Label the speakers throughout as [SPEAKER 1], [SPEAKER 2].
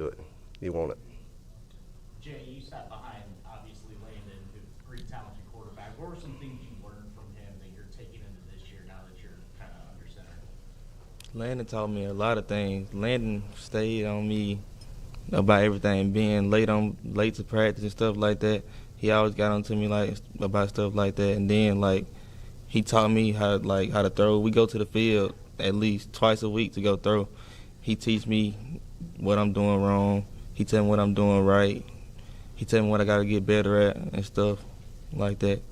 [SPEAKER 1] do it. You want it.
[SPEAKER 2] Jay, you sat behind, obviously, Landon, who's a pretty talented quarterback. What were some things you learned from him that you're taking into this year now that you're kind of under center?
[SPEAKER 3] Landon taught me a lot of things. Landon stayed on me about everything, being late to practice and stuff like that. He always got on to me about stuff like that. And then he taught me how to throw. We go to the field at least twice a week to go throw. He teach me what I'm doing wrong. He tell me what I'm doing right. He tell me what I got to get better at and stuff like that.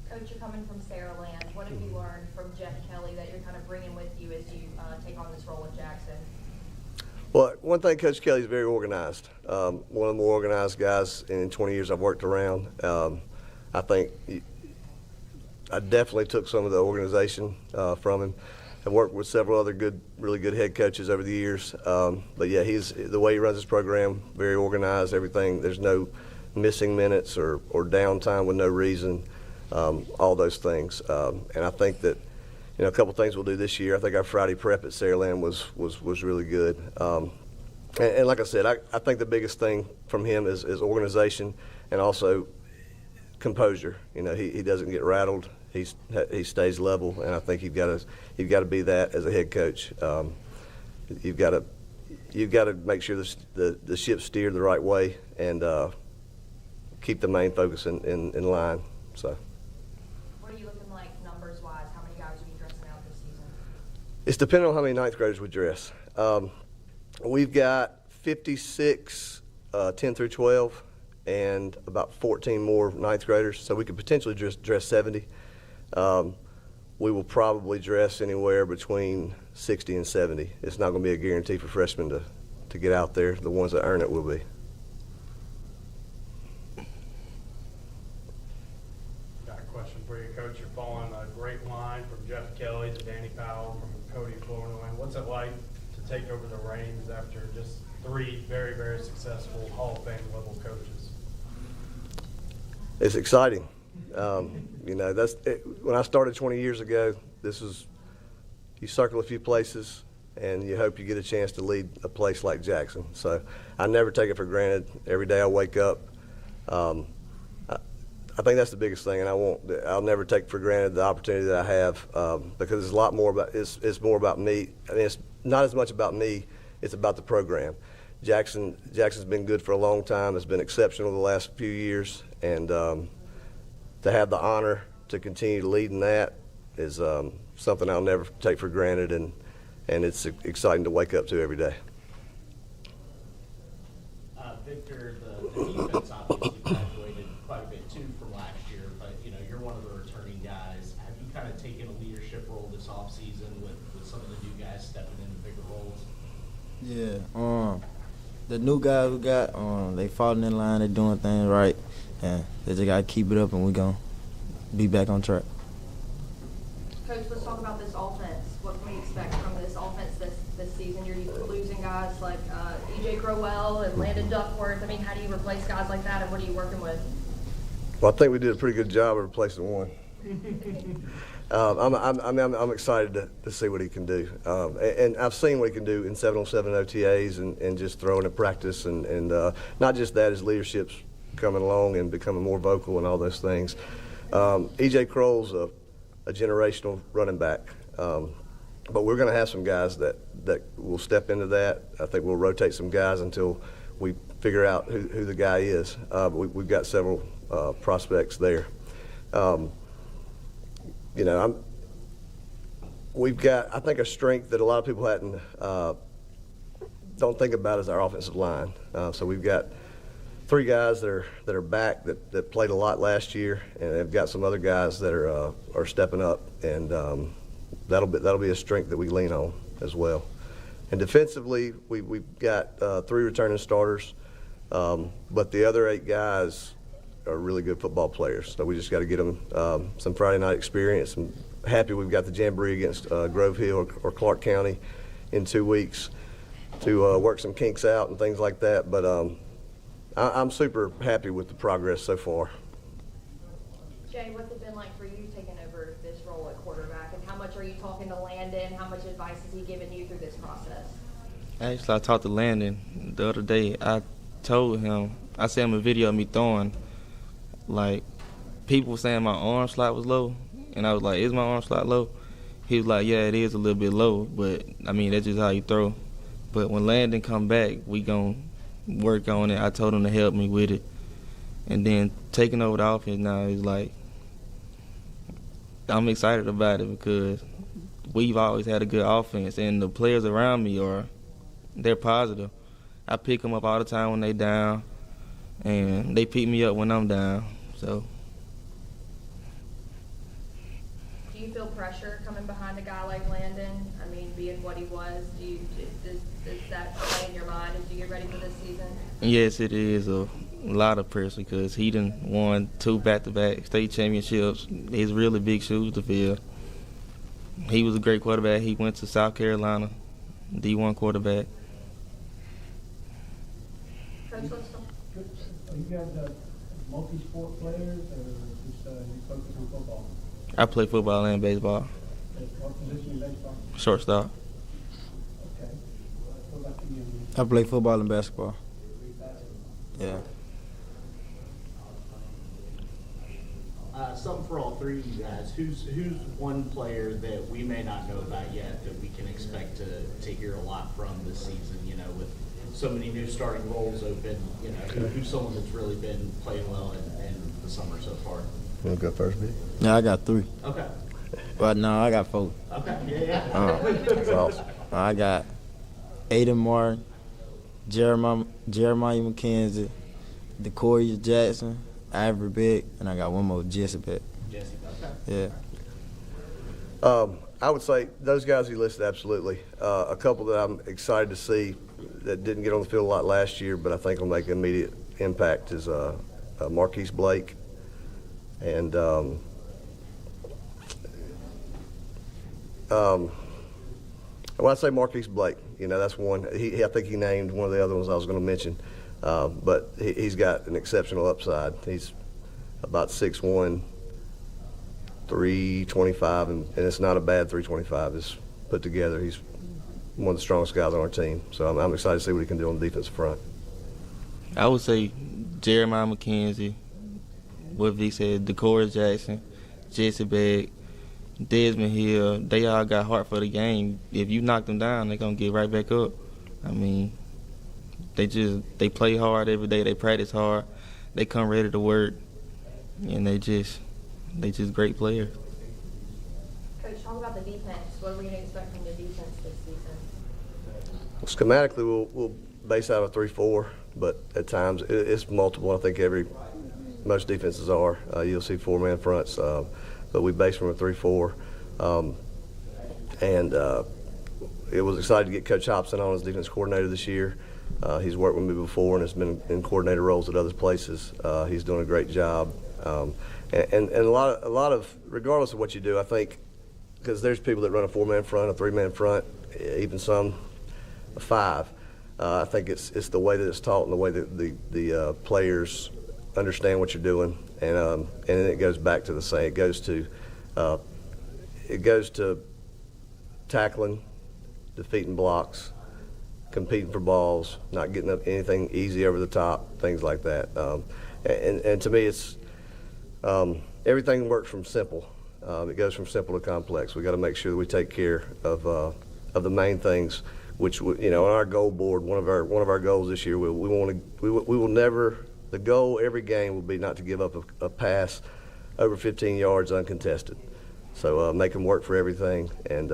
[SPEAKER 4] Coach, you're coming from Sarah Land. What have you learned from Jeff Kelly that you're kind of bringing with you as you take on this role with Jackson?
[SPEAKER 1] Well, one thing, Coach Kelly's very organized. One of the more organized guys in 20 years I've worked around. I think I definitely took some of the organization from him. I've worked with several other really good head coaches over the years. But yeah, the way he runs his program, very organized, everything. There's no missing minutes or downtime with no reason, all those things. And I think that, a couple things we'll do this year. I think our Friday prep at Saraland was really good. And like I said, I think the biggest thing from him is organization and also composure. He doesn't get rattled. He stays level, and I think you've got to be that as a head coach. You've got to make sure the ship's steered the right way and keep the main focus in line. So.
[SPEAKER 4] What are you looking like numbers-wise? How many guys are you dressing out this season?
[SPEAKER 1] It's depending on how many ninth graders we dress. We've got 56 10 through 12 and about 14 more ninth graders, so we could potentially dress 70. We will probably dress anywhere between 60 and 70. It's not going to be a guarantee for freshmen to get out there. The ones that earn it will be.
[SPEAKER 5] Got a question for you, Coach. You're following a great line from Jeff Kelly to Danny Powell from Cody Flournoy. What's it like to take over the reins after just 3 very, very successful Hall of Fame level coaches?
[SPEAKER 1] It's exciting. That's it. When I started 20 years ago, you circle a few places and you hope you get a chance to lead a place like Jackson. So I never take it for granted. Every day I wake up. I think that's the biggest thing, and I'll never take for granted the opportunity that I have because it's a lot more about it's more about me. I mean, it's not as much about me. It's about the program. Jackson's been good for a long time. It's been exceptional the last few years, and to have the honor to continue leading that is something I'll never take for granted, and it's exciting to wake up to every day.
[SPEAKER 2] Victor, the defense obviously graduated quite a bit too from last year, but you're one of the returning guys. Have you kind of taken a leadership role this offseason with some of the new guys stepping into bigger roles?
[SPEAKER 6] Yeah, the new guys we got, they falling in line, they doing things right, and they just gotta keep it up, and we gonna be back on track.
[SPEAKER 4] Coach, let's talk about this offense. What can we expect from this offense this season? You're losing guys like E.J. Crowell and Landon Duckworth. I mean, how do you replace guys like that, and what are you working with?
[SPEAKER 1] Well, I think we did a pretty good job of replacing one. I'm excited to see what he can do, and I've seen what he can do in 7-on-7 OTAs and just throwing at practice, and not just that, his leadership's coming along and becoming more vocal and all those things. E.J. Crowell's a generational running back, but we're going to have some guys that will step into that. I think we'll rotate some guys until we figure out who the guy is. But we've got several prospects there. We've got, I think, a strength that a lot of people don't think about is our offensive line. So we've got 3 guys that are back that played a lot last year, and they've got some other guys that are stepping up, and that'll be a strength that we lean on as well. And defensively, we've got 3 returning starters, but the other 8 guys are really good football players. So we just got to get them some Friday night experience. I'm happy we've got the Jamboree against Grove Hill or Clark County in 2 weeks to work some kinks out and things like that. But I'm super happy with the progress so far.
[SPEAKER 4] Jay, what's it been like for you taking over this role at quarterback, and how much are you talking to Landon? How much advice has he given you through this process?
[SPEAKER 3] Actually, I talked to Landon the other day. I told him, I sent him a video of me throwing. Like, people were saying my arm slot was low, and I was like, is my arm slot low? He was like, yeah, it is a little bit low, but, I mean, that's just how you throw. But when Landon come back, we gon' work on it. I told him to help me with it. And then taking over the offense now is like, I'm excited about it because we've always had a good offense, and the players around me they're positive. I pick them up all the time when they down, and they pick me up when I'm down. So.
[SPEAKER 4] Do you feel pressure coming behind a guy like Landon? I mean, being what he was, does that play in your mind as you get ready for this season?
[SPEAKER 3] Yes, it is a lot of pressure because he done won 2 back-to-back state championships. It's really big shoes to fill. He was a great quarterback. He went to South Carolina, D1 quarterback.
[SPEAKER 4] Coach, let's talk.
[SPEAKER 7] Are you guys multi-sport players, or just you focus on football?
[SPEAKER 3] I play football and baseball.
[SPEAKER 7] What position in baseball?
[SPEAKER 3] Shortstop.
[SPEAKER 7] Okay. What about you?
[SPEAKER 6] I play football and basketball. Yeah.
[SPEAKER 2] Something for all three of you guys. Who's one player that we may not know about yet that we can expect to hear a lot from this season? You know, with so many new starting roles open. You know, who's someone that's really been playing well in the summer so far?
[SPEAKER 1] You want to go first, B?
[SPEAKER 6] Yeah, I got 3.
[SPEAKER 2] Okay.
[SPEAKER 6] But no, I got 4.
[SPEAKER 2] Okay. Yeah.
[SPEAKER 1] That's awesome.
[SPEAKER 6] I got Aiden Martin, Jeremiah McKenzie, DeCoria Jackson, Ivory Beck, and I got one more, Jesse Beck.
[SPEAKER 2] Jesse. Okay.
[SPEAKER 6] Yeah.
[SPEAKER 1] I would say those guys you listed, absolutely. A couple that I'm excited to see that didn't get on the field a lot last year, but I think will make an immediate impact is Marquise Blake and when I say Marquise Blake, you know, that's one. I think he named one of the other ones I was going to mention, but he's got an exceptional upside. He's about 6'1", 325, and it's not a bad 325. It's put together. He's one of the strongest guys on our team. So I'm excited to see what he can do on the defensive front.
[SPEAKER 3] I would say Jeremiah McKenzie, what Vic said, DeCoria Jackson, Jesse Beck, Desmond Hill, they all got heart for the game. If you knock them down, they're going to get right back up. I mean, they play hard every day. They practice hard. They come ready to work, and they just great players.
[SPEAKER 4] Coach, talk about the defense. What are we going to expect from the defense this season?
[SPEAKER 1] Schematically, we'll base out a 3-4, but at times it's multiple. I think most defenses are. You'll see 4-man fronts, but we base from a 3-4. It was exciting to get Coach Hobson on as defense coordinator this year. He's worked with me before and has been in coordinator roles at other places. He's doing a great job. And a lot of, regardless of what you do, I think, because there's people that run a 4-man front, a 3-man front, even some a 5. I think it's the way that it's taught and the way that the players understand what you're doing, and then it goes back to the same. It goes to tackling, defeating blocks, competing for balls, not getting up anything easy over the top, things like that. And to me, it's everything works from simple. It goes from simple to complex. We got to make sure that we take care of the main things, which on our goal board, one of our goals this year, we will never. The goal every game will be not to give up a pass over 15 yards uncontested. So make them work for everything, and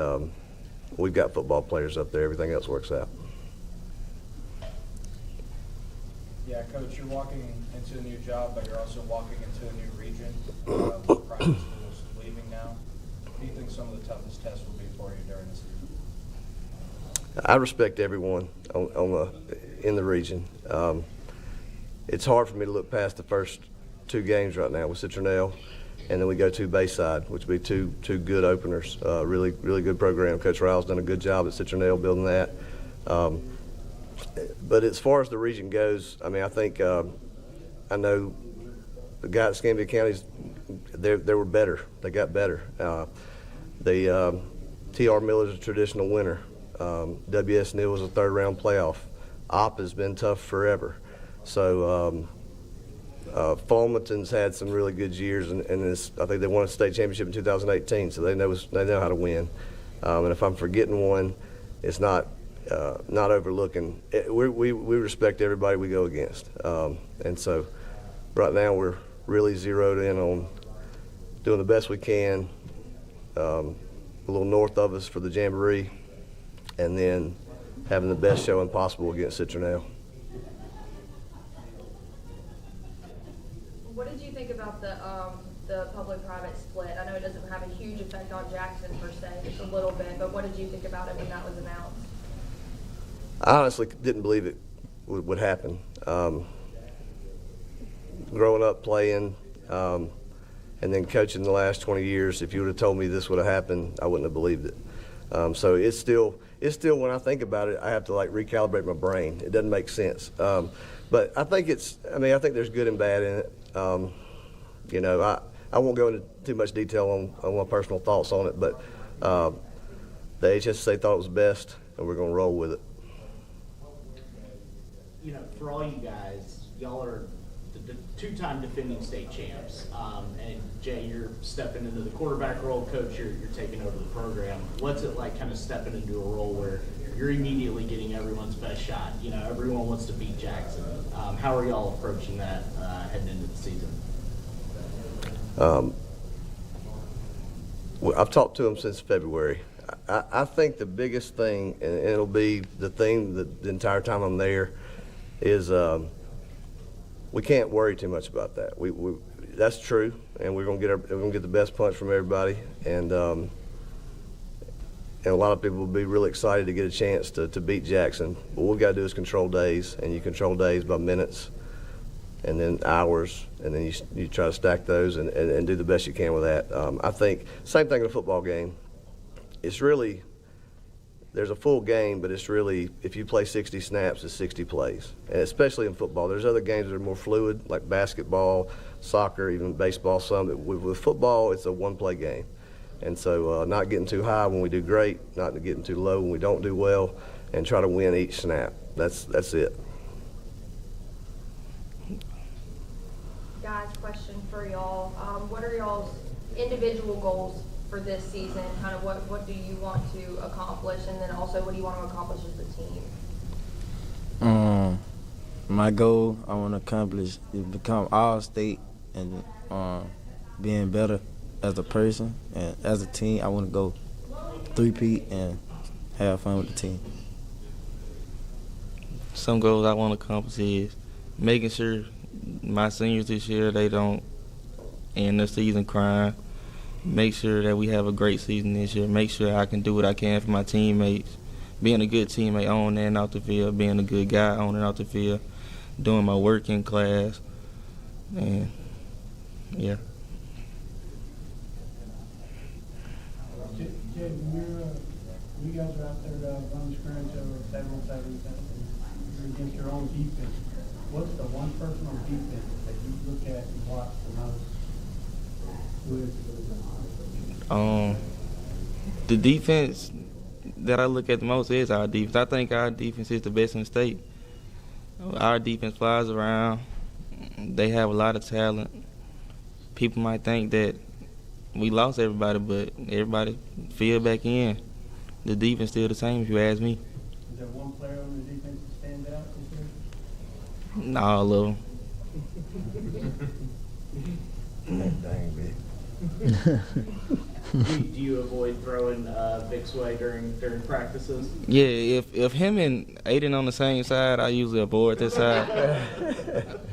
[SPEAKER 1] we've got football players up there. Everything else works out.
[SPEAKER 8] Yeah, Coach, you're walking into a new job, but you're also walking into a new region. With private schools leaving now. What do you think some of the toughest tests will be for you during the season?
[SPEAKER 1] I respect everyone in the region. It's hard for me to look past the first 2 games right now with Citronelle, and then we go to Bayside, which will be two good openers. Really good program. Coach Ryle's done a good job at Citronelle building that. But as far as the region goes, I mean, I think I know the guys at Escambia County's they were better. They got better. T.R. Miller's a traditional winner. WS Neal was a third-round playoff. Opp has been tough forever. So Fulmerton's had some really good years, and I think they won a state championship in 2018, so they know how to win. And if I'm forgetting one, it's not overlooking. We respect everybody we go against, and so right now we're really zeroed in on doing the best we can, a little north of us for the Jamboree, and then having the best showing possible against Citronelle.
[SPEAKER 4] What did you think about the public-private split? I know it doesn't have a huge effect on Jackson per se, just a little bit, but what did you think about it when that was announced?
[SPEAKER 1] I honestly didn't believe it would happen. Growing up playing and then coaching the last 20 years, if you would have told me this would have happened, I wouldn't have believed it. So it's still when I think about it, I have to like recalibrate my brain. It doesn't make sense. But I think I think there's good and bad in it. I won't go into too much detail on my personal thoughts on it, but the HSSA thought it was best, and we're going to roll with it.
[SPEAKER 2] For all you guys, y'all are the two-time defending state champs. And Jay, you're stepping into the quarterback role. Coach, you're taking over the program. What's it like kind of stepping into a role where you're immediately getting everyone's best shot? Everyone wants to beat Jackson. How are y'all approaching that heading into the season?
[SPEAKER 1] I've talked to him since February. I think the biggest thing, and it'll be the thing that the entire time I'm there, is we can't worry too much about that. That's true, and we're gonna get the best punch from everybody, and a lot of people will be really excited to get a chance to beat Jackson. But what we've got to do is control days, and you control days by minutes, and then hours, and then you try to stack those and do the best you can with that. I think same thing in a football game. It's really, there's a full game, but it's really, if you play 60 snaps, it's 60 plays, and especially in football. There's other games that are more fluid, like basketball, soccer, even baseball some. With football, it's a one-play game. And so not getting too high when we do great, not getting too low when we don't do well, and try to win each snap. That's it.
[SPEAKER 4] Guys, question for y'all. What are y'all's individual goals for this season? Kind of what do you want to accomplish, and then also what do you want to accomplish as a team?
[SPEAKER 6] My goal I want to accomplish is become all-state and being better as a person, and as a team I want to go 3-peat and have fun with the team.
[SPEAKER 3] Some goals I want to accomplish is making sure my seniors this year, they don't end the season crying. Make sure that we have a great season this year. Make sure I can do what I can for my teammates. Being a good teammate on and out the field, being a good guy on and out the field, doing my work in class, and yeah.
[SPEAKER 7] Jay, when you guys are out there running scrimmage over 7-on-7, you're against your own defense. What's the one person on defense that you look at and watch the most?
[SPEAKER 3] The defense that I look at the most is our defense. I think our defense is the best in the state. Our defense flies around. They have a lot of talent. People might think that we lost everybody, but everybody filled back in. The defense still the same, if you ask me.
[SPEAKER 7] Is there one player on the defense that stands out this year?
[SPEAKER 3] All of them.
[SPEAKER 2] Do you avoid throwing Big Sway during practices?
[SPEAKER 3] Yeah, if him and Aiden on the same side, I usually avoid this side.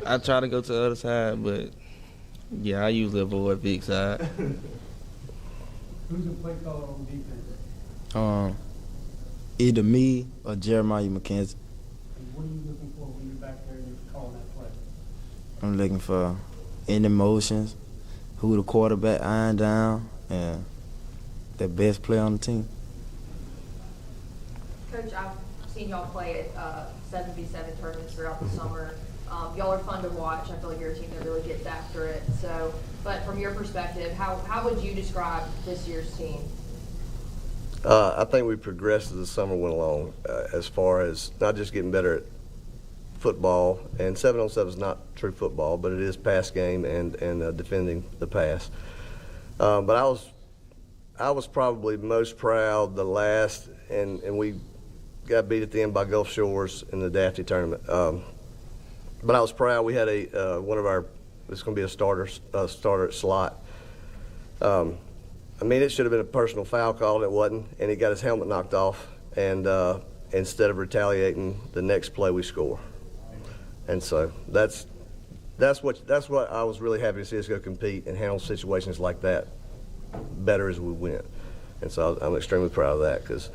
[SPEAKER 3] I try to go to the other side, but yeah, I usually avoid big side.
[SPEAKER 7] Who's the play caller on defense?
[SPEAKER 6] Either me or Jeremiah McKenzie.
[SPEAKER 7] And what are you looking for when you're back there and you're calling that play?
[SPEAKER 6] I'm looking for any motions, who the quarterback eyeing down, and the best player on the team.
[SPEAKER 4] Coach, I've seen y'all play at 7v7 tournaments throughout the summer. Y'all are fun to watch. I feel like you're a team that really gets after it. But from your perspective, how would you describe this year's team?
[SPEAKER 1] I think we progressed as the summer went along, as far as not just getting better at football, and 7-on-7 is not true football, but it is pass game and defending the pass. But I was probably most proud the last, and we got beat at the end by Gulf Shores in the Daphne tournament. But I was proud we had one of our, it's going to be a starter slot. I mean, it should have been a personal foul call, and it wasn't, and he got his helmet knocked off, and instead of retaliating, the next play we score. And so that's what I was really happy to see us go compete and handle situations like that better as we went. And so I'm extremely proud of that, because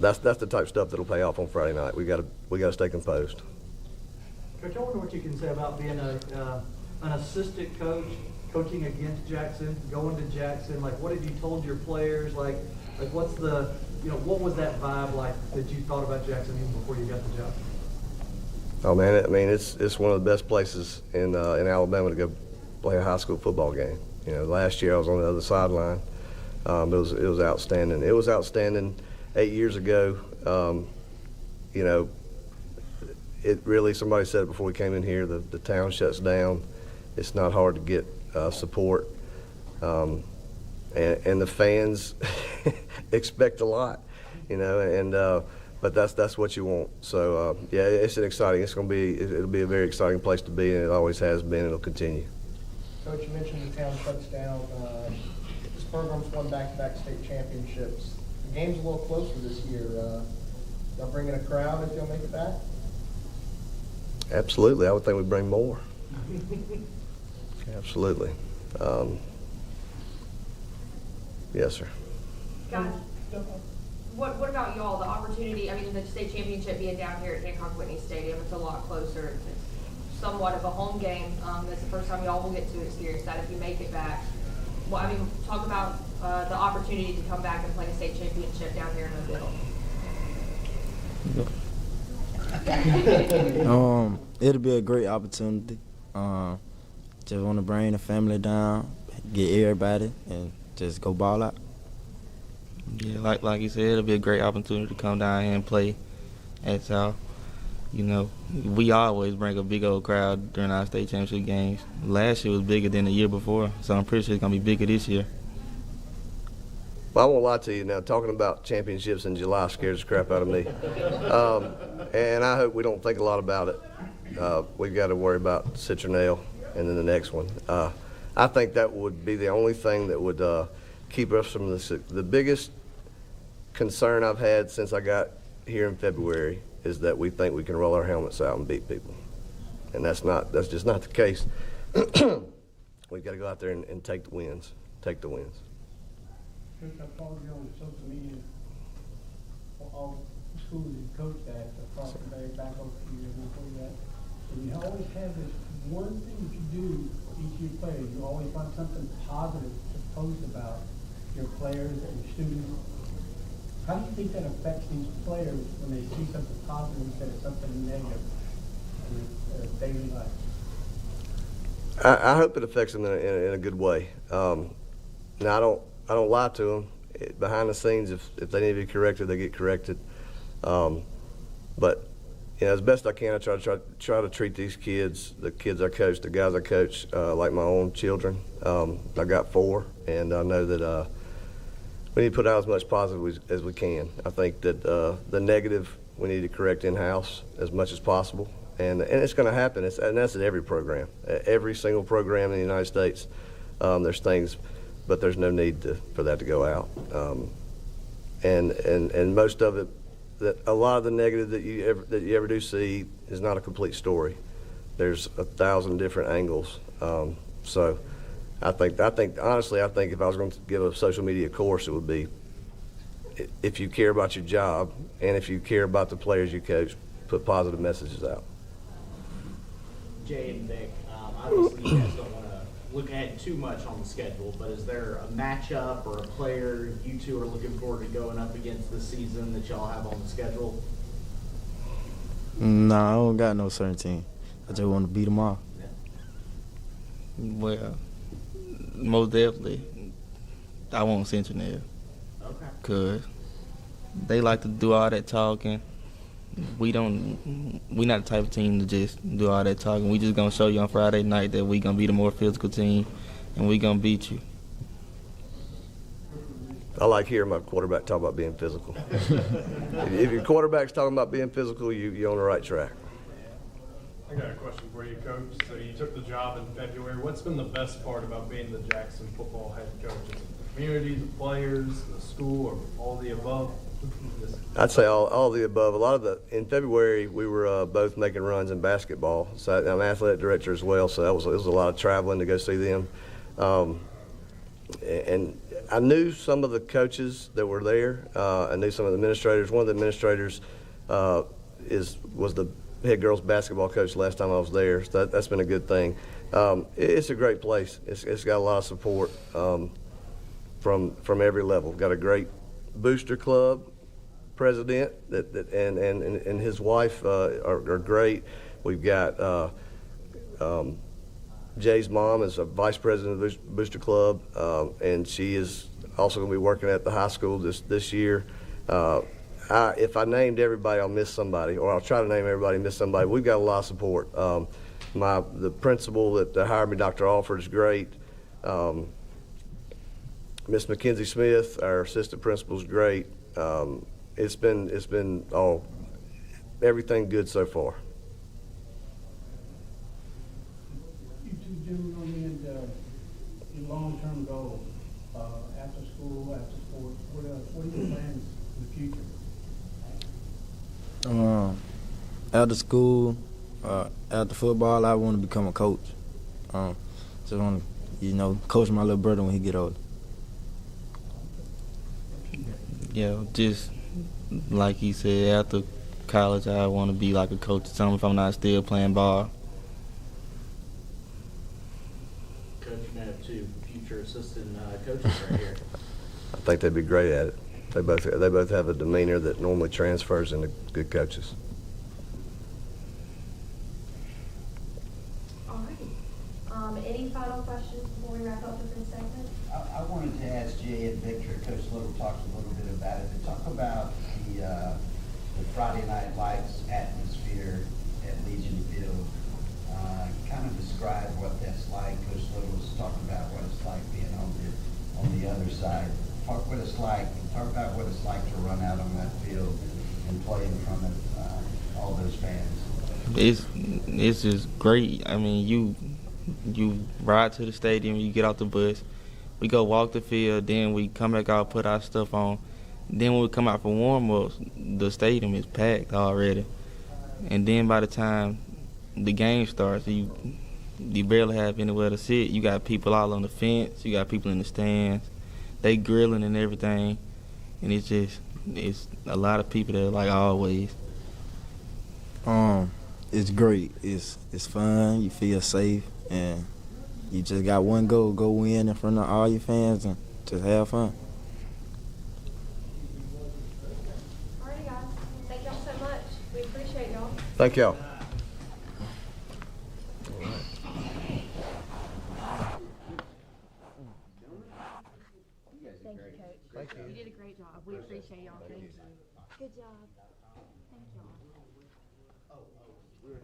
[SPEAKER 1] that's the type of stuff that'll pay off on Friday night. We got to stay composed.
[SPEAKER 9] Coach, I wonder what you can say about being an assistant coach, coaching against Jackson, going to Jackson. Like, what have you told your players? Like what's the, what was that vibe like that you thought about Jackson even before you got the job?
[SPEAKER 1] Oh man, I mean, it's one of the best places in Alabama to go play a high school football game. Last year I was on the other sideline. It was outstanding. It was outstanding 8 years ago. It really, somebody said it before we came in here, the town shuts down. It's not hard to get support. And the fans expect a lot, but that's what you want. So yeah, it's it'll be a very exciting place to be, and it always has been, and it'll continue.
[SPEAKER 10] Coach, you mentioned the town shuts down. This program's won back-to-back state championships. The game's a little closer this year. Y'all bringing a crowd if y'all make it back?
[SPEAKER 1] Absolutely, I would think we'd bring more. Absolutely. Yes, sir.
[SPEAKER 4] Guys, what about y'all? The opportunity, I mean, the state championship being down here at Hancock Whitney Stadium, it's a lot closer. It's somewhat of a home game. It's the first time y'all will get to experience that if you make it back. Well, I mean, talk about the opportunity to come back and play a state championship down here in Mobile.
[SPEAKER 6] It'll be a great opportunity. Just want to bring the family down, get everybody, and just go ball out.
[SPEAKER 3] Yeah, like you said, it'll be a great opportunity to come down here and play at South. We always bring a big old crowd during our state championship games. Last year was bigger than the year before, so I'm pretty sure it's going to be bigger this year.
[SPEAKER 1] Well, I won't lie to you now. Talking about championships in July scares the crap out of me. And I hope we don't think a lot about it. We've got to worry about Citronelle and then the next one. I think that would be the only thing that would keep us from the biggest concern I've had since I got here in February is that we think we can roll our helmets out and beat people. And that's just not the case. We've got to go out there and take the wins. Take the wins.
[SPEAKER 7] Coach, I followed you on social media for all the schools you coached at, across the bay, back over a few years before that. And you always have this one thing that you do for each of your players. You always find something positive to post about your players and your students. How do you think that affects these players when they see something positive instead of something negative in their daily life?
[SPEAKER 1] I hope it affects them in a good way. Now, I don't lie to them. Behind the scenes, if they need to be corrected, they get corrected. But as best I can, I try to treat these kids, the kids I coach, the guys I coach, like my own children. I got 4, and I know that we need to put out as much positive as we can. I think that the negative we need to correct in-house as much as possible, and it's going to happen. And that's at every program, every single program in the United States. There's things. But there's no need for that to go out. And most of it, a lot of the negative that you ever do see is not a complete story. There's 1,000 different angles. So I think honestly, if I was going to give a social media course, it would be if you care about your job and if you care about the players you coach, put positive messages out.
[SPEAKER 2] Jay and Nick, obviously you guys don't want to look ahead too much on the schedule, but is there a matchup or a player you two are looking forward to going up against this season that y'all have on the schedule?
[SPEAKER 6] No, I don't got no certain team. I just want to beat them all.
[SPEAKER 2] Yeah.
[SPEAKER 3] Well, most definitely, I want Citronelle.
[SPEAKER 2] Okay.
[SPEAKER 3] Cause they like to do all that talking. We don't. We not the type of team to just do all that talking. We just gonna show you on Friday night that we gonna be the more physical team, and we gonna beat you.
[SPEAKER 1] I like hearing my quarterback talk about being physical. If your quarterback's talking about being physical, you're on the right track.
[SPEAKER 5] I got a question for you, Coach. So you took the job in February. What's been the best part about being the Jackson football head coach? Is it the community, the players, the school, or all the above?
[SPEAKER 1] I'd say all the above. In February, we were both making runs in basketball. So I'm an athletic director as well, so it was a lot of traveling to go see them. And I knew some of the coaches that were there. I knew some of the administrators. One of the administrators was the head girls basketball coach last time I was there. So that's been a good thing. It's a great place. It's got a lot of support from every level. Got a great booster club president and his wife are great. We've got Jay's mom is a vice president of the Booster Club, and she is also going to be working at the high school this year. If I named everybody, I'll miss somebody, or I'll try to name everybody and miss somebody. We've got a lot of support. The principal that hired me, Dr. Alford, is great. Miss Mackenzie Smith, our assistant principal, is great. It's been everything good so far.
[SPEAKER 7] You two gentlemen on the end, your long-term goals, after school, after sports, what are your plans for the future?
[SPEAKER 6] After school, after football, I want to become a coach. Just want to, coach my little brother when he get older.
[SPEAKER 3] Yeah, just like he said, after college, I want to be like a coach or something if I'm not still playing ball.
[SPEAKER 2] Coach, you have two future assistant coaches right here.
[SPEAKER 1] I think they'd be great at it. They both have a demeanor that normally transfers into good coaches.
[SPEAKER 4] All right. Any final questions before we wrap up with this segment?
[SPEAKER 11] I wanted to ask Jay and Victor, Coach Little talked a little bit about it, to talk about the Friday Night Lights atmosphere at Legion Field. Kind of describe what that's like. Coach Little was talking about what it's like being on the other side. Talk about what it's like to run out on that field and play in front of all those fans.
[SPEAKER 3] It's just great. I mean, you ride to the stadium, you get off the bus, we go walk the field, then we come back out, put our stuff on. Then when we come out for warm-ups, the stadium is packed already. And then by the time the game starts, you barely have anywhere to sit. You got people all on the fence, you got people in the stands, they grilling and everything. And it's a lot of people there like always.
[SPEAKER 6] It's great. It's fun. You feel safe, and you just got one goal: go win in front of all your fans and just have fun.
[SPEAKER 4] All right, guys. Thank y'all so much. We appreciate y'all.
[SPEAKER 1] Thank y'all.
[SPEAKER 4] Thank you, Coach. Thank you. You did a great job. We appreciate y'all. Thank you. Good job. Thank y'all. Oh, wait.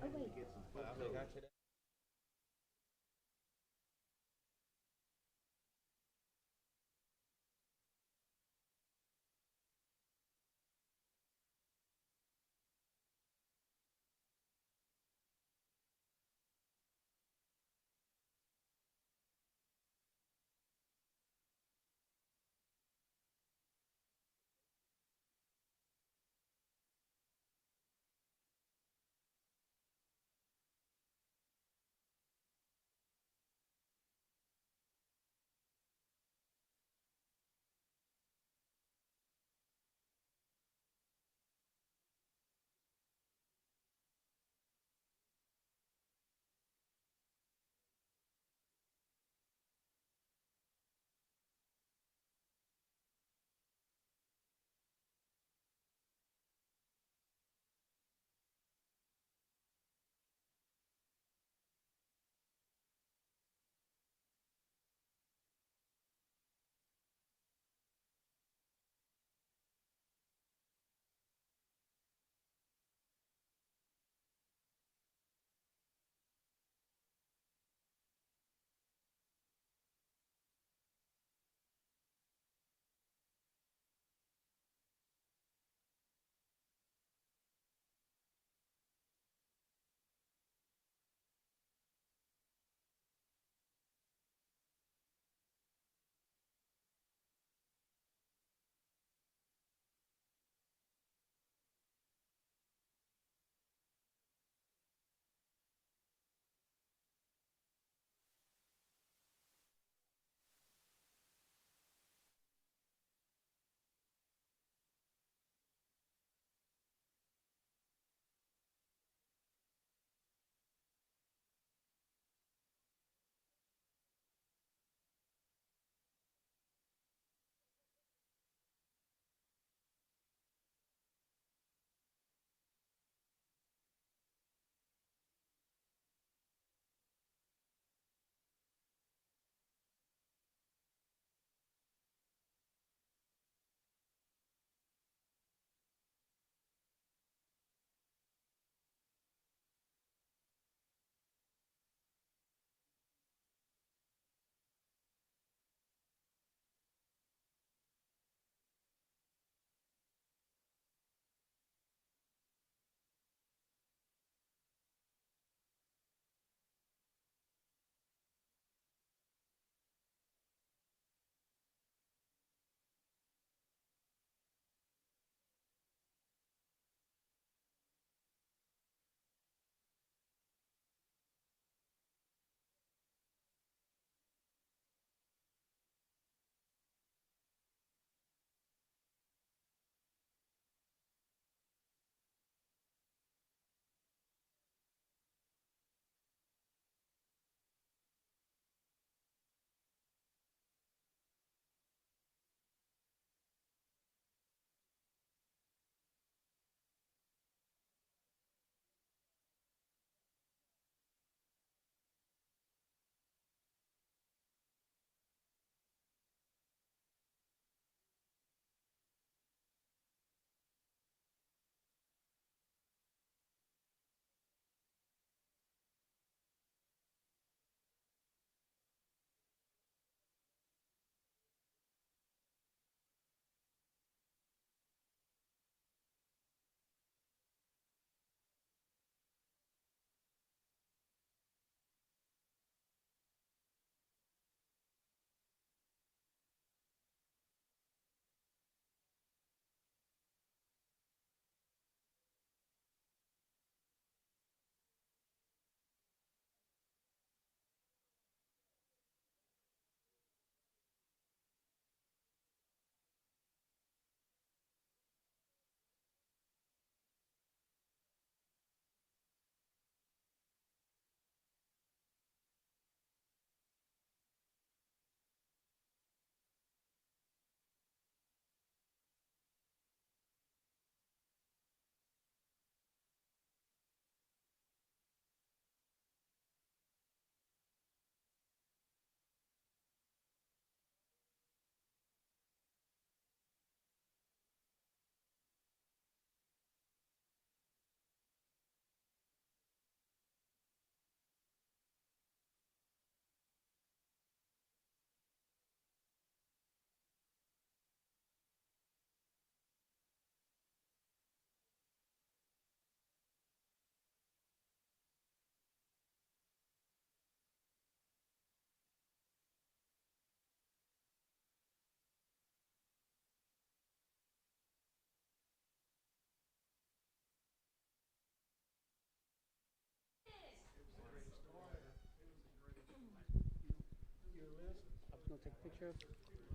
[SPEAKER 7] gonna take a picture of.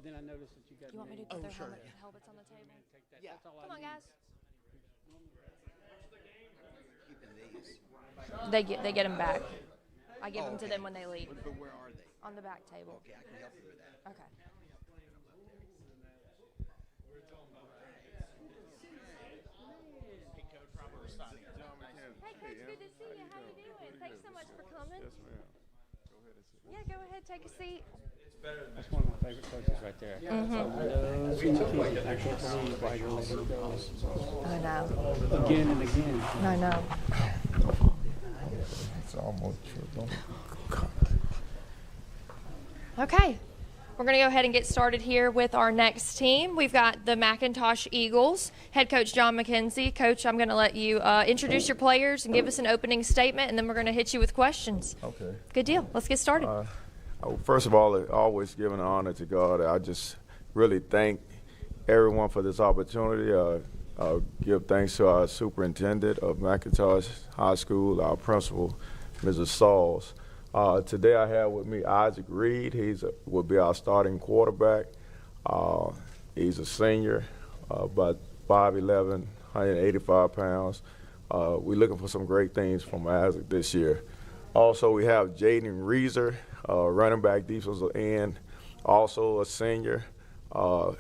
[SPEAKER 7] Then I noticed that you got.
[SPEAKER 4] You want me to put their helmets on the table?
[SPEAKER 7] Yeah. That's all I
[SPEAKER 4] Come on,
[SPEAKER 7] need.
[SPEAKER 4] guys. They get them back. I give them to them when they leave.
[SPEAKER 12] But where are they?
[SPEAKER 4] On the back table.
[SPEAKER 12] Okay, I can help you with that.
[SPEAKER 4] Okay.
[SPEAKER 12] Hey, Coach Robert Rastani.
[SPEAKER 4] Hey, Coach, good to see you. How you doing? Thanks so much for coming.
[SPEAKER 13] Yes, ma'am. Go ahead and sit.
[SPEAKER 4] Yeah, go ahead, take a seat.
[SPEAKER 7] That's one of my favorite coaches right there.
[SPEAKER 4] Mhm.
[SPEAKER 7] I can't believe why you're letting him go.
[SPEAKER 4] I know.
[SPEAKER 7] Again and again.
[SPEAKER 4] I know.
[SPEAKER 13] It's almost true.
[SPEAKER 4] Okay. We're going to go ahead and get started here with our next team. We've got the McIntosh Eagles, head coach John McKenzie. Coach, I'm going to let you introduce your players and give us an opening statement, and then we're going to hit you with questions.
[SPEAKER 13] Okay.
[SPEAKER 4] Good deal. Let's get started.
[SPEAKER 13] First of all, always giving honor to God. I just really thank everyone for this opportunity. I'll give thanks to our superintendent of McIntosh High School, our principal, Mrs. Sauls. Today I have with me Isaac Reed. Will be our starting quarterback. He's a senior, about 5'11", 185 pounds. We're looking for some great things from Isaac this year. Also, we have Jaden Reeser, running back, defensive end, also a senior.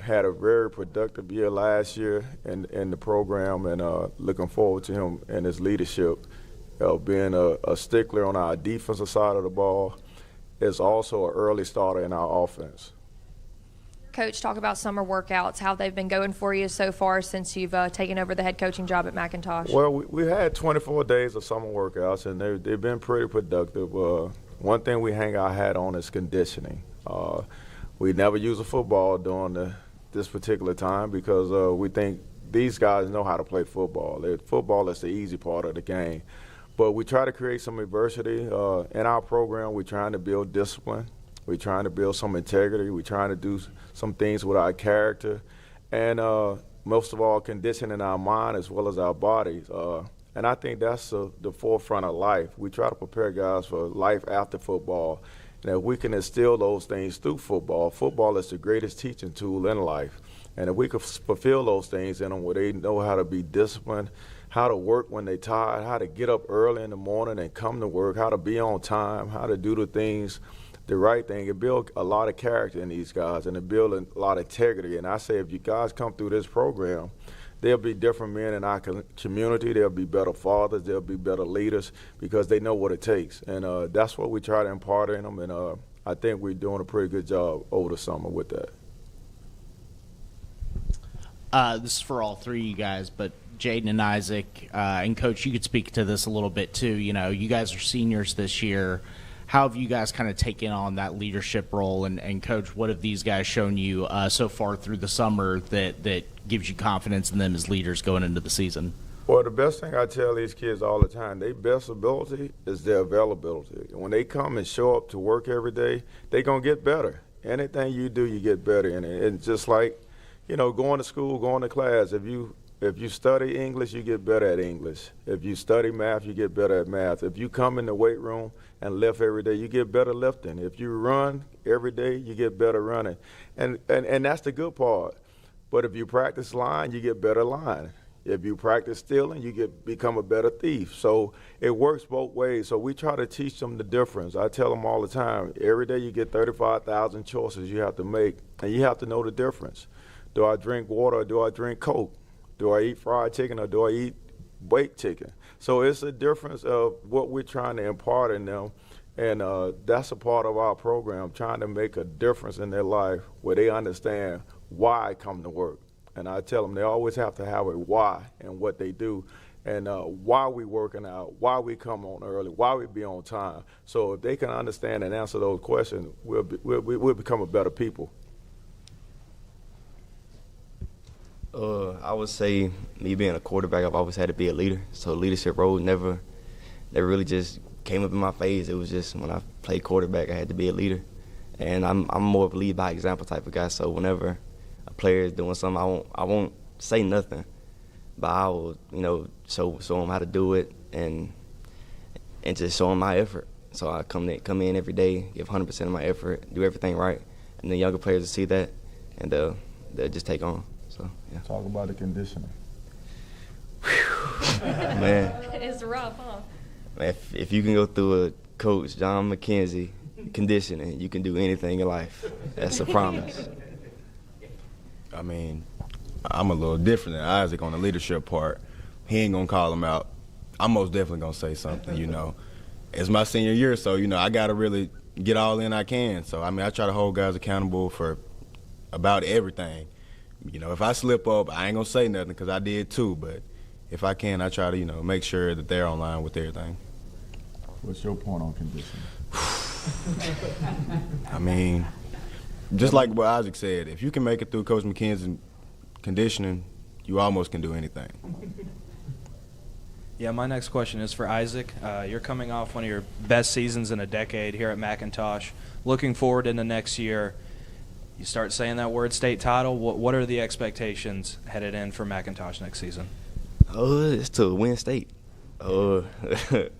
[SPEAKER 13] Had a very productive year last year in the program, and looking forward to him and his leadership. Being a stickler on our defensive side of the ball, is also an early starter in our offense.
[SPEAKER 4] Coach, talk about summer workouts, how they've been going for you so far since you've taken over the head coaching job at McIntosh.
[SPEAKER 13] Well, we had 24 days of summer workouts, and they've been pretty productive. One thing we hang our hat on is conditioning. We never use a football during this particular time because we think these guys know how to play football. Football is the easy part of the game. But we try to create some adversity in our program. We're trying to build discipline. We're trying to build some integrity. We're trying to do some things with our character. And most of all, conditioning our mind as well as our bodies. And I think that's the forefront of life. We try to prepare guys for life after football. And if we can instill those things through football, football is the greatest teaching tool in life. And if we could fulfill those things in them where they know how to be disciplined, how to work when they're tired, how to get up early in the morning and come to work, how to be on time, how to do the things, the right thing. It builds a lot of character in these guys, and it builds a lot of integrity. And I say if you guys come through this program, there'll be different men in our community. There'll be better fathers. There'll be better leaders because they know what it takes. And that's what we try to impart in them. And I think we're doing a pretty good job over the summer with that.
[SPEAKER 2] This is for all three of you guys, but Jaden and Isaac, and Coach, you could speak to this a little bit too. You know, you guys are seniors this year. How have you guys kind of taken on that leadership role? And Coach, what have these guys shown you so far through the summer that gives you confidence in them as leaders going into the season?
[SPEAKER 13] Well, the best thing I tell these kids all the time, their best ability is their availability. When they come and show up to work every day, they're going to get better. Anything you do, you get better in it. And just like, going to school, going to class, if you study English, you get better at English. If you study math, you get better at math. If you come in the weight room and lift every day, you get better lifting. If you run every day, you get better running. And that's the good part. But if you practice lying, you get better lying. If you practice stealing, you become a better thief. So it works both ways. So we try to teach them the difference. I tell them all the time, every day you get 35,000 choices you have to make, and you have to know the difference. Do I drink water or do I drink Coke? Do I eat fried chicken or do I eat baked chicken? So it's a difference of what we're trying to impart in them, and that's a part of our program, trying to make a difference in their life where they understand why I come to work. And I tell them they always have to have a why in what they do, and why we working out, why we come on early, why we be on time. So if they can understand and answer those questions, we'll become a better people.
[SPEAKER 14] I would say me being a quarterback, I've always had to be a leader. So leadership role never really just came up in my face. It was just when I played quarterback, I had to be a leader. And I'm more of a lead by example type of guy. So whenever a player is doing something, I won't say nothing, but I will, show them how to do it and just show them my effort. So I come in every day, give 100% of my effort, do everything right, and the younger players will see that, and they'll just take on. So yeah.
[SPEAKER 13] Talk about the conditioning.
[SPEAKER 14] Man,
[SPEAKER 4] It's rough, huh?
[SPEAKER 14] man, if you can go through a Coach John McKenzie conditioning, you can do anything in life. That's a promise.
[SPEAKER 15] I mean, I'm a little different than Isaac on the leadership part. He ain't gonna call him out. I'm most definitely gonna say something, you know. It's my senior year, so, you know, I gotta really get all in I can. So, I mean, I try to hold guys accountable for about everything. You know, if I slip up, I ain't gonna say nothing because I did too, but if I can, I try to, you know, make sure that they're on line with everything.
[SPEAKER 13] What's your point on conditioning?
[SPEAKER 15] I mean, just like what Isaac said, if you can make it through Coach McKenzie's conditioning, you almost can do anything.
[SPEAKER 8] Yeah, my next question is for Isaac. You're coming off one of your best seasons in a decade here at McIntosh. Looking forward into next year, you start saying that word state title. What are the expectations headed in for McIntosh next season?
[SPEAKER 14] It's to win state. The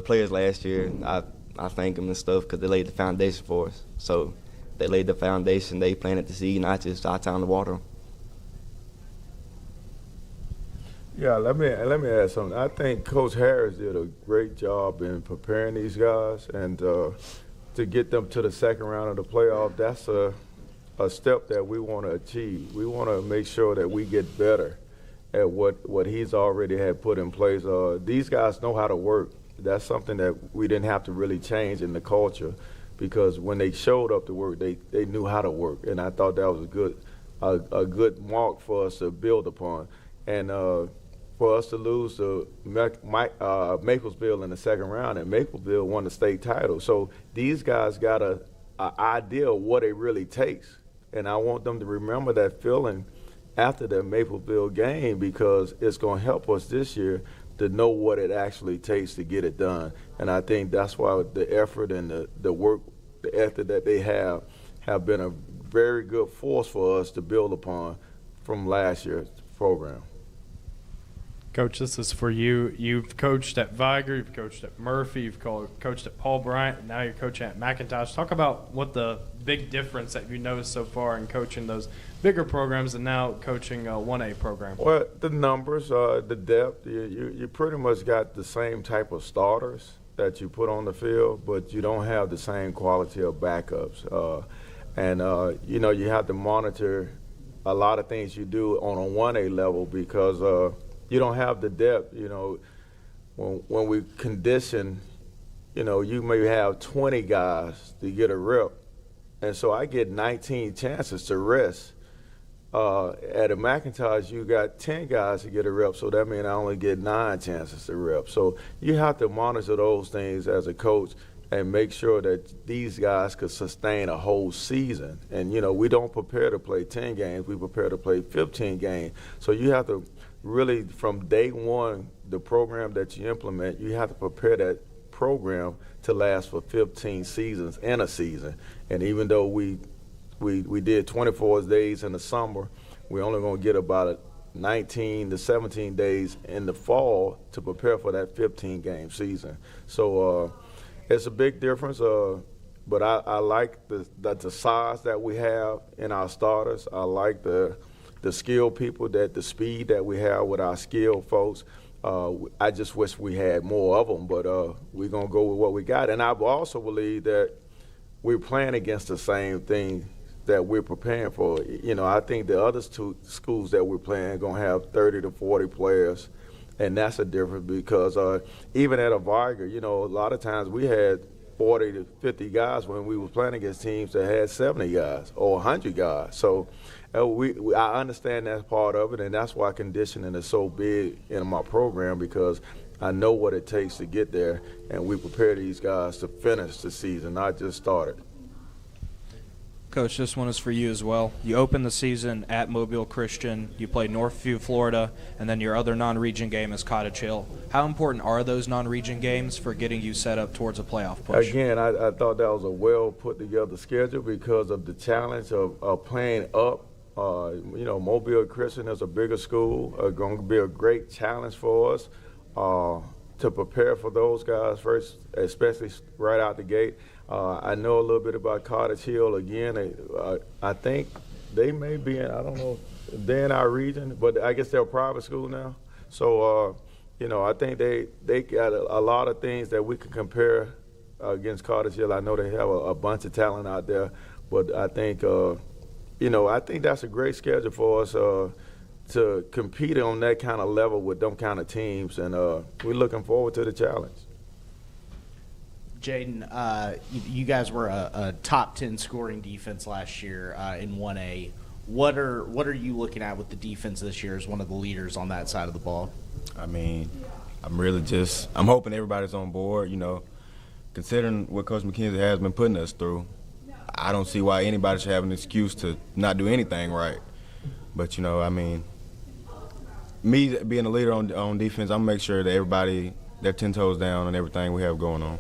[SPEAKER 14] players last year, I thank them and stuff because they laid the foundation for us. So they laid the foundation. They planted the seed, not just our time to water them.
[SPEAKER 13] Yeah, let me add something. I think Coach Harris did a great job in preparing these guys, and to get them to the second round of the playoff, that's a step that we want to achieve. We want to make sure that we get better at what he's already had put in place. These guys know how to work. That's something that we didn't have to really change in the culture, because when they showed up to work, they knew how to work, and I thought that was a good mark for us to build upon. And for us to lose to Maplesville in the second round, and Maplesville won the state title. So these guys got an idea of what it really takes. And I want them to remember that feeling after the Maplesville game, because it's going to help us this year to know what it actually takes to get it done. And I think that's why the effort and the work, the ethic that they have been a very good force for us to build upon from last year's program.
[SPEAKER 5] Coach, this is for you. You've coached at Viger, you've coached at Murphy, you've coached at Paul Bryant, and now you're coaching at McIntosh. Talk about what the big difference that you noticed so far in coaching those bigger programs and now coaching a 1A program.
[SPEAKER 13] Well, the numbers, the depth, you pretty much got the same type of starters that you put on the field, but you don't have the same quality of backups. You know, you have to monitor a lot of things you do on a 1A level because you don't have the depth. You know, when we condition, you know, you may have 20 guys to get a rep, and so I get 19 chances to rest. At a McIntosh, you got 10 guys to get a rep, so that means I only get 9 chances to rep. So you have to monitor those things as a coach and make sure that these guys could sustain a whole season. And, you know, we don't prepare to play 10 games. We prepare to play 15 games. So you have to really, from day one, the program that you implement, you have to prepare that program to last for 15 seasons in a season. And even though we did 24 days in the summer, we're only going to get about 19 to 17 days in the fall to prepare for that 15-game season. So it's a big difference, but I like the size that we have in our starters. I like the skilled people, the speed that we have with our skilled folks. I just wish we had more of them, but we're going to go with what we got. And I also believe that we're playing against the same thing that we're preparing for. You know, I think the other two schools that we're playing are going to have 30 to 40 players, and that's a difference because even at a Viger, you know, a lot of times we had 40 to 50 guys when we were playing against teams that had 70 guys or 100 guys. So I understand that part of it, and that's why conditioning is so big in my program, because I know what it takes to get there, and we prepare these guys to finish the season, not just start it.
[SPEAKER 8] Coach, this one is for you as well. You opened the season at Mobile Christian. You played Northview, Florida, and then your other non-region game is Cottage Hill. How important are those non-region games for getting you set up towards a playoff push?
[SPEAKER 13] Again, I thought that was a well put together schedule because of the challenge of playing up. You know, Mobile Christian is a bigger school, going to be a great challenge for us to prepare for those guys first, especially right out the gate. I know a little bit about Cottage Hill. Again, I think they may be in, I don't know, they're in our region, but I guess they're a private school now. So, I think they got a lot of things that we can compare against Cottage Hill. I know they have a bunch of talent out there, but I think, I think that's a great schedule for us to compete on that kind of level with them kind of teams, and we're looking forward to the challenge.
[SPEAKER 2] Jaden, you guys were a top 10 scoring defense last year in 1A. What are you looking at with the defense this year as one of the leaders on that side of the ball?
[SPEAKER 15] I mean, I'm hoping everybody's on board, considering what Coach McKenzie has been putting us through. I don't see why anybody should have an excuse to not do anything right. But, me being a leader on defense, I'm going to make sure that everybody, they're 10 toes down on everything we have going on.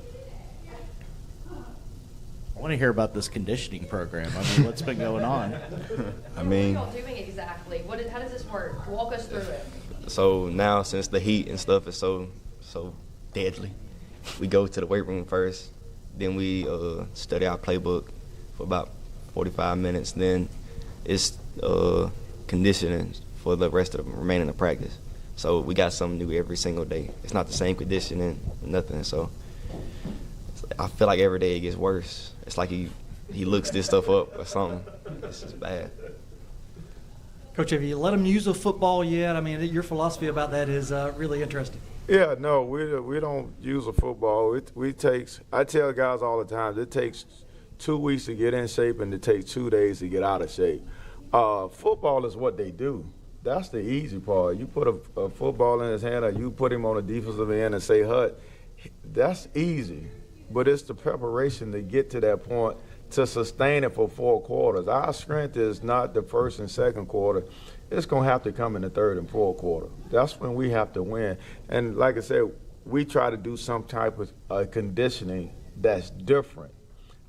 [SPEAKER 2] I want to hear about this conditioning program. I mean, what's been going on?
[SPEAKER 4] What are y'all doing exactly? How does this work? Walk us through it.
[SPEAKER 14] So now, since the heat and stuff is so deadly, we go to the weight room first. Then we study our playbook for about 45 minutes. Then it's conditioning for the rest of the remaining of practice. So we got something new every single day. It's not the same conditioning, nothing. So I feel like every day it gets worse. It's like he looks this stuff up or something. It's just bad.
[SPEAKER 9] Coach, have you let them use a football yet? I mean, your philosophy about that is really interesting.
[SPEAKER 13] Yeah, no, we don't use a football. I tell guys all the time, it takes 2 weeks to get in shape and it takes 2 days to get out of shape. Football is what they do. That's the easy part. You put a football in his hand or you put him on the defensive end and say, "Hut," that's easy. But it's the preparation to get to that point to sustain it for 4 quarters. Our strength is not the first and second quarter. It's going to have to come in the third and fourth quarter. That's when we have to win. And like I said, we try to do some type of conditioning that's different.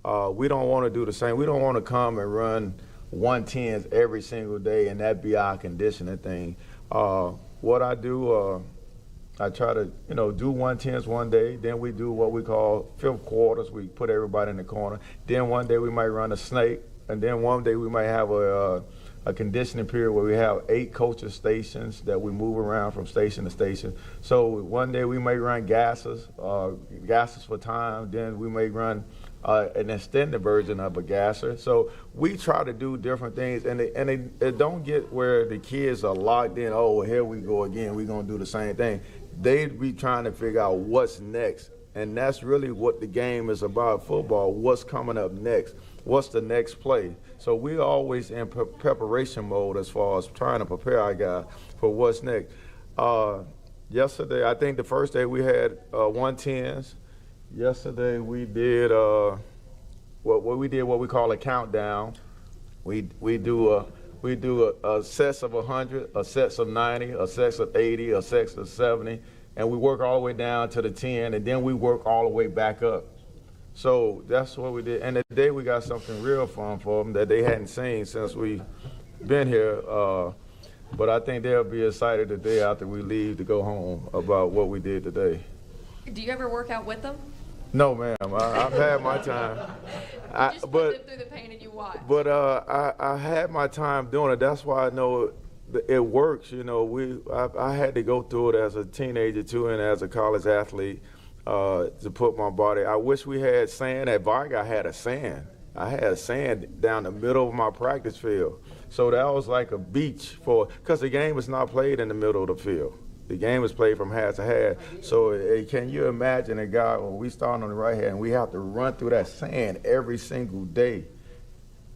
[SPEAKER 13] We don't want to do the same. We don't want to come and run 110s every single day and that be our conditioning thing. What I do, I try to, do 110s one day. Then we do what we call fifth quarters. We put everybody in the corner. Then one day we might run a snake. And then one day we might have a conditioning period where we have 8 coaching stations that we move around from station to station. So one day we may run gases for time. Then we may run an extended version of a gasser. So we try to do different things, and it don't get where the kids are locked in. Oh, well, here we go again. We're gonna do the same thing. They be trying to figure out what's next, and that's really what the game is about. Football, what's coming up next? What's the next play? So we're always in preparation mode as far as trying to prepare our guys for what's next. Yesterday, I think the first day we had 110s. Yesterday we did what we call a countdown. We do a sets of 100, a sets of 90, a sets of 80, a sets of 70, and we work all the way down to the 10, and then we work all the way back up. So that's what we did. And today we got something real fun for them that they hadn't seen since we've been here. But I think they'll be excited the day after we leave to go home about what we did today.
[SPEAKER 4] Do you ever work out with them?
[SPEAKER 13] No, ma'am. I've had my time.
[SPEAKER 4] You just put them through the pain and you watch.
[SPEAKER 13] But I had my time doing it. That's why I know it works. I had to go through it as a teenager too, and as a college athlete to put my body. I wish we had sand. At Varga, I had a sand. I had sand down the middle of my practice field. So that was like a beach because the game is not played in the middle of the field. The game is played from half to half. So can you imagine a guy, when we start on the right hand, and we have to run through that sand every single day.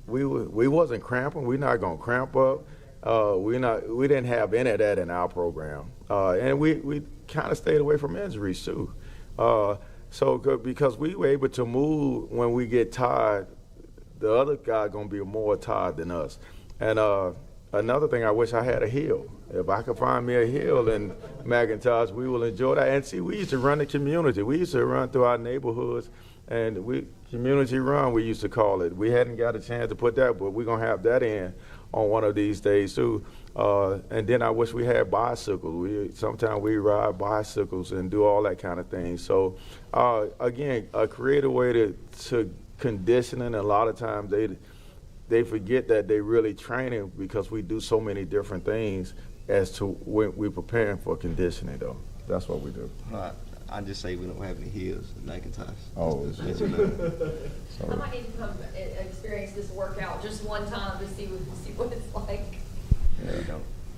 [SPEAKER 13] We wasn't cramping. We're not going to cramp up. We didn't have any of that in our program. And we kind of stayed away from injuries too. Because we were able to move when we get tired, the other guy going to be more tired than us. And another thing, I wish I had a hill. If I could find me a hill in McIntosh, we will enjoy that. And see, we used to run the community. We used to run through our neighborhoods, and community run, we used to call it. We hadn't got a chance to put that, but we're going to have that in on one of these days, too. And then I wish we had bicycles. Sometimes we ride bicycles and do all that kind of thing. So, again, a creative way to conditioning. A lot of times they forget that they really training because we do so many different things as to when we're preparing for conditioning, though. That's what we do.
[SPEAKER 14] I just say we don't have any heels in McIntosh.
[SPEAKER 13] Oh,
[SPEAKER 14] just let you know.
[SPEAKER 4] I might need to come experience this workout just one time to see what it's like.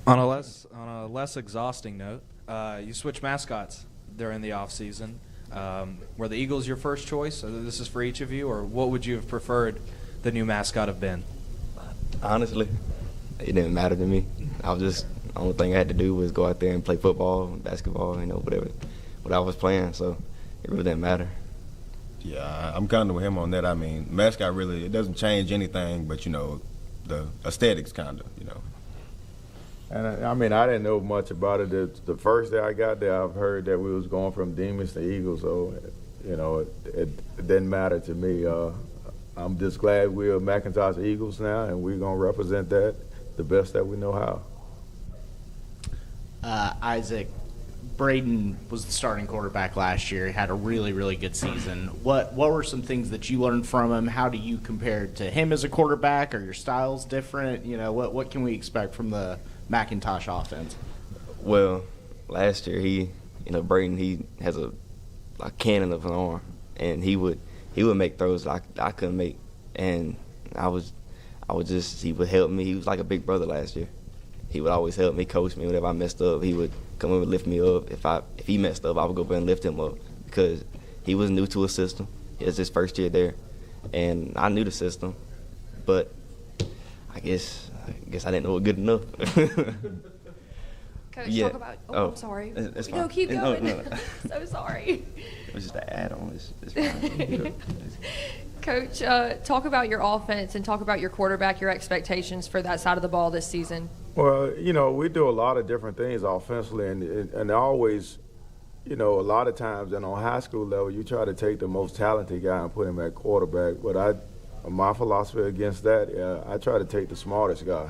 [SPEAKER 8] On a less exhausting note, you switch mascots during the off season. Were the Eagles your first choice? This is for each of you, or what would you have preferred the new mascot have been?
[SPEAKER 14] Honestly, it didn't matter to me. The only thing I had to do was go out there and play football, basketball, whatever what I was playing. So it really didn't matter.
[SPEAKER 15] Yeah, I'm kind of with him on that. I mean, mascot really, it doesn't change anything, but the aesthetics kind of.
[SPEAKER 13] And I mean, I didn't know much about it. The first day I got there, I've heard that we was going from Demons to Eagles, so it didn't matter to me. I'm just glad we're McIntosh Eagles now, and we're gonna represent that the best that we know how.
[SPEAKER 2] Isaac, Braden was the starting quarterback last year. He had a really, really good season. What were some things that you learned from him? How do you compare to him as a quarterback? Are your styles different? What can we expect from the McIntosh offense?
[SPEAKER 14] Well, last year Braden, he has a cannon of an arm, and he would make throws that I couldn't make, and he would help me. He was like a big brother last year. He would always help me, coach me whenever I messed up. He would come over and lift me up. If he messed up, I would go back and lift him up because he was new to a system. It was his first year there, and I knew the system, but I guess I didn't know it good enough.
[SPEAKER 4] Coach,
[SPEAKER 14] Yeah.
[SPEAKER 4] talk about. I'm sorry.
[SPEAKER 14] It's
[SPEAKER 4] No,
[SPEAKER 14] fine.
[SPEAKER 4] keep going.
[SPEAKER 14] No.
[SPEAKER 4] So sorry.
[SPEAKER 14] It was just an add-on. It's fine.
[SPEAKER 4] Coach, talk about your offense and talk about your quarterback, your expectations for that side of the ball this season.
[SPEAKER 13] Well, we do a lot of different things offensively, and always, a lot of times, and on high school level, you try to take the most talented guy and put him at quarterback. But my philosophy against that, I try to take the smartest guy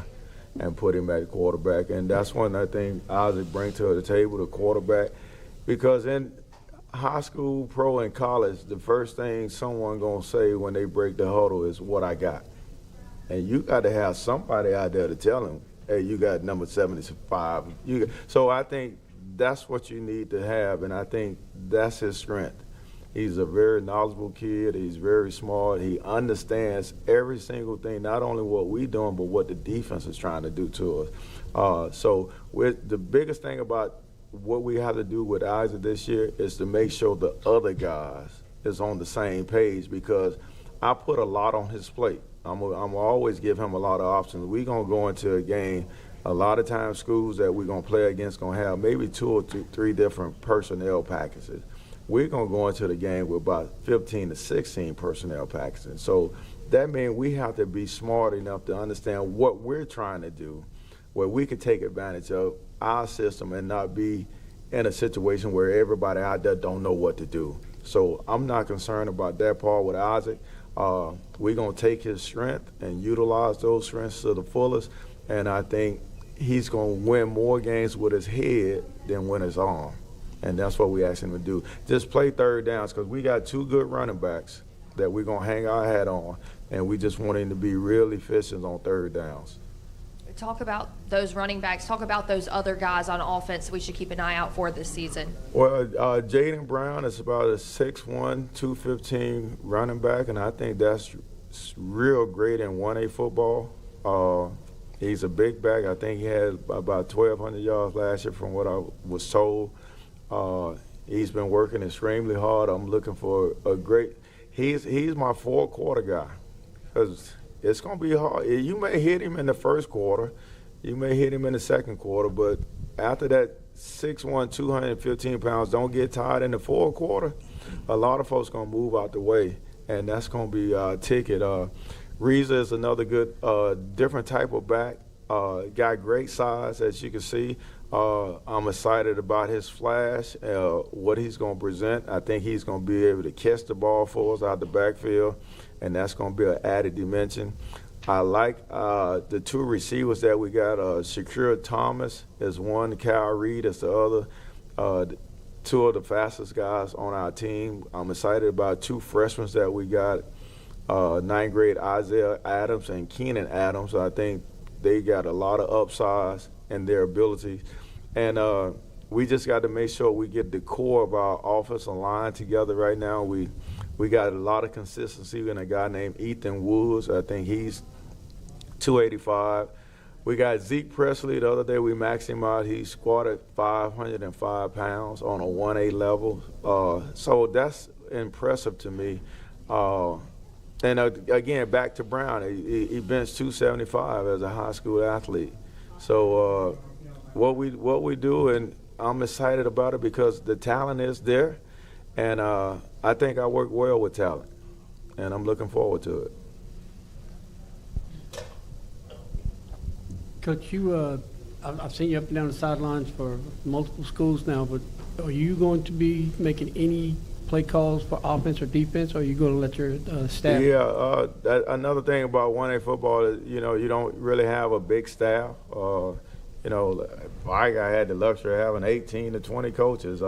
[SPEAKER 13] and put him at quarterback, and that's one I think Isaac brings to the table, the quarterback, because in high school, pro, and college, the first thing someone gonna say when they break the huddle is what I got, and you got to have somebody out there to tell them, hey, you got number 75. So I think that's what you need to have, and I think that's his strength. He's a very knowledgeable kid. He's very smart. He understands every single thing, not only what we're doing, but what the defense is trying to do to us. So the biggest thing about what we have to do with Isaac this year is to make sure the other guys is on the same page, because I put a lot on his plate. I'm always give him a lot of options. We're going to go into a game. A lot of times schools that we're going to play against going to have maybe 2 or 3 different personnel packages. We're going to go into the game with about 15 to 16 personnel packages. So that means we have to be smart enough to understand what we're trying to do, where we can take advantage of our system and not be in a situation where everybody out there don't know what to do. So I'm not concerned about that part with Isaac. We're going to take his strength and utilize those strengths to the fullest, and I think he's going to win more games with his head than with his arm. And that's what we asked him to do. Just play third downs, because we got 2 good running backs that we're going to hang our hat on, and we just want him to be real efficient on third downs.
[SPEAKER 4] Talk about those running backs. Talk about those other guys on offense we should keep an eye out for this season.
[SPEAKER 13] Well, Jaden Brown is about a 6'1", 215 running back, and I think that's real great in 1A football. He's a big back. I think he had about 1,200 yards last year from what I was told. He's been working extremely hard. I'm looking for a great – he's my 4-quarter guy, because it's going to be hard. You may hit him in the first quarter. You may hit him in the second quarter. But after that, 6'1", 215 pounds, don't get tired in the fourth quarter. A lot of folks going to move out the way, and that's going to be a ticket. Reza is another good different type of back. Got great size, as you can see. I'm excited about his flash, what he's going to present. I think he's going to be able to catch the ball for us out the backfield, and that's going to be an added dimension. I like the two receivers that we got. Shakur Thomas is one, Kyle Reed is the other. Two of the fastest guys on our team. I'm excited about two freshmen that we got, ninth grade Isaiah Adams and Keenan Adams. I think they got a lot of upsides in their abilities. And we just got to make sure we get the core of our offensive line together right now. We got a lot of consistency in a guy named Ethan Woods. I think he's 285. We got Zeke Presley. The other day we maxed him out. He squatted 505 pounds on a 1A level. So that's impressive to me. And again, back to Brown. He benched 275 as a high school athlete. So what we do, and I'm excited about it because the talent is there. And I think I work well with talent. And I'm looking forward to it.
[SPEAKER 7] Coach, I've seen you up and down the sidelines for multiple schools now, but are you going to be making any play calls for offense or defense, or are you going to let your staff?
[SPEAKER 13] Yeah, another thing about 1A football is, you don't really have a big staff. I had the luxury of having 18 to 20 coaches.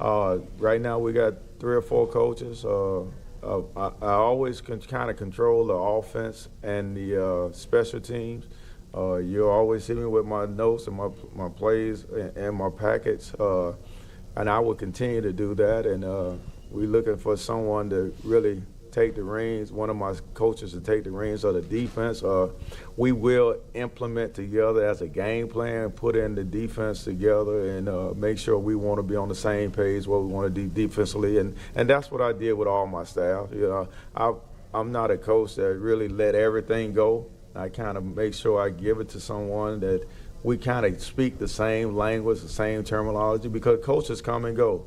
[SPEAKER 13] Right now we got 3 or 4 coaches. I always can kind of control the offense and the special teams. You'll always see me with my notes and my plays and my packets, and I will continue to do that. And we're looking for someone to really take the reins, one of my coaches to take the reins of the defense. We will implement together as a game plan, put in the defense together, and make sure we want to be on the same page what we want to do defensively. And that's what I did with all my staff. I'm not a coach that really let everything go. I kind of make sure I give it to someone that we kind of speak the same language, the same terminology, because coaches come and go.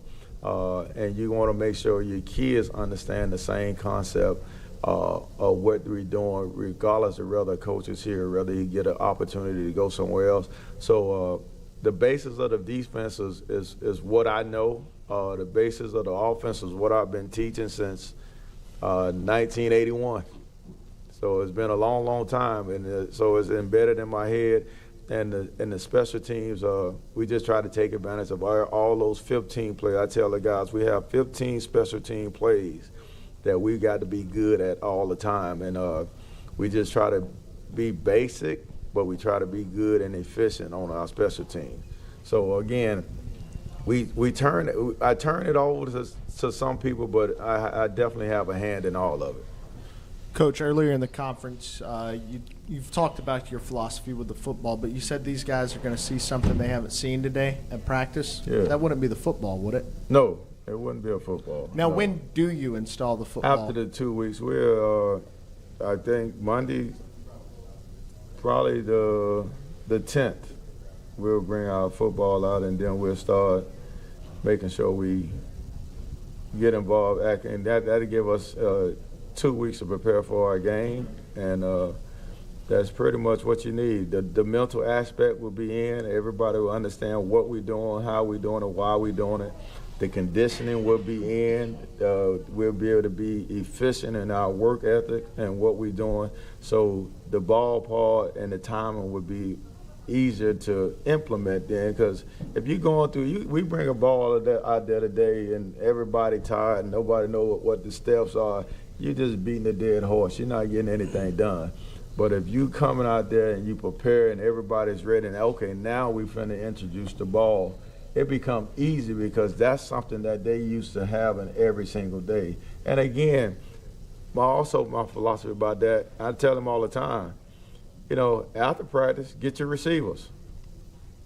[SPEAKER 13] And you want to make sure your kids understand the same concept of what we're doing, regardless of whether a coach is here, whether he get an opportunity to go somewhere else. So the basis of the defense is what I know. The basis of the offense is what I've been teaching since 1981. So it's been a long, long time, and so it's embedded in my head. And the special teams, we just try to take advantage of all those 15 plays. I tell the guys we have 15 special team plays that we got to be good at all the time. And we just try to be basic, but we try to be good and efficient on our special teams. So, again, I turn it over to some people, but I definitely have a hand in all of it.
[SPEAKER 10] Coach, earlier in the conference, you've talked about your philosophy with the football, but you said these guys are going to see something they haven't seen today at practice.
[SPEAKER 13] Yeah.
[SPEAKER 10] That wouldn't be the football, would it?
[SPEAKER 13] No, it wouldn't be a football.
[SPEAKER 10] Now,
[SPEAKER 13] no.
[SPEAKER 10] when do you install the football?
[SPEAKER 13] After the 2 weeks. We're, I think, Monday, probably the 10th, we'll bring our football out, and then we'll start making sure we get involved. And that'll give us 2 weeks to prepare for our game, and that's pretty much what you need. The mental aspect will be in. Everybody will understand what we're doing, how we're doing it, why we're doing it. The conditioning will be in. We'll be able to be efficient in our work ethic and what we're doing. So the ball part and the timing would be easier to implement then, because if you're going through, we bring a ball out there today and everybody tired and nobody knows what the steps are, you're just beating a dead horse. You're not getting anything done. But if you coming out there and you prepare and everybody's ready and okay, now we finna introduce the ball, it becomes easy because that's something that they used to having every single day. And again, my philosophy about that, I tell them all the time, after practice, get your receivers.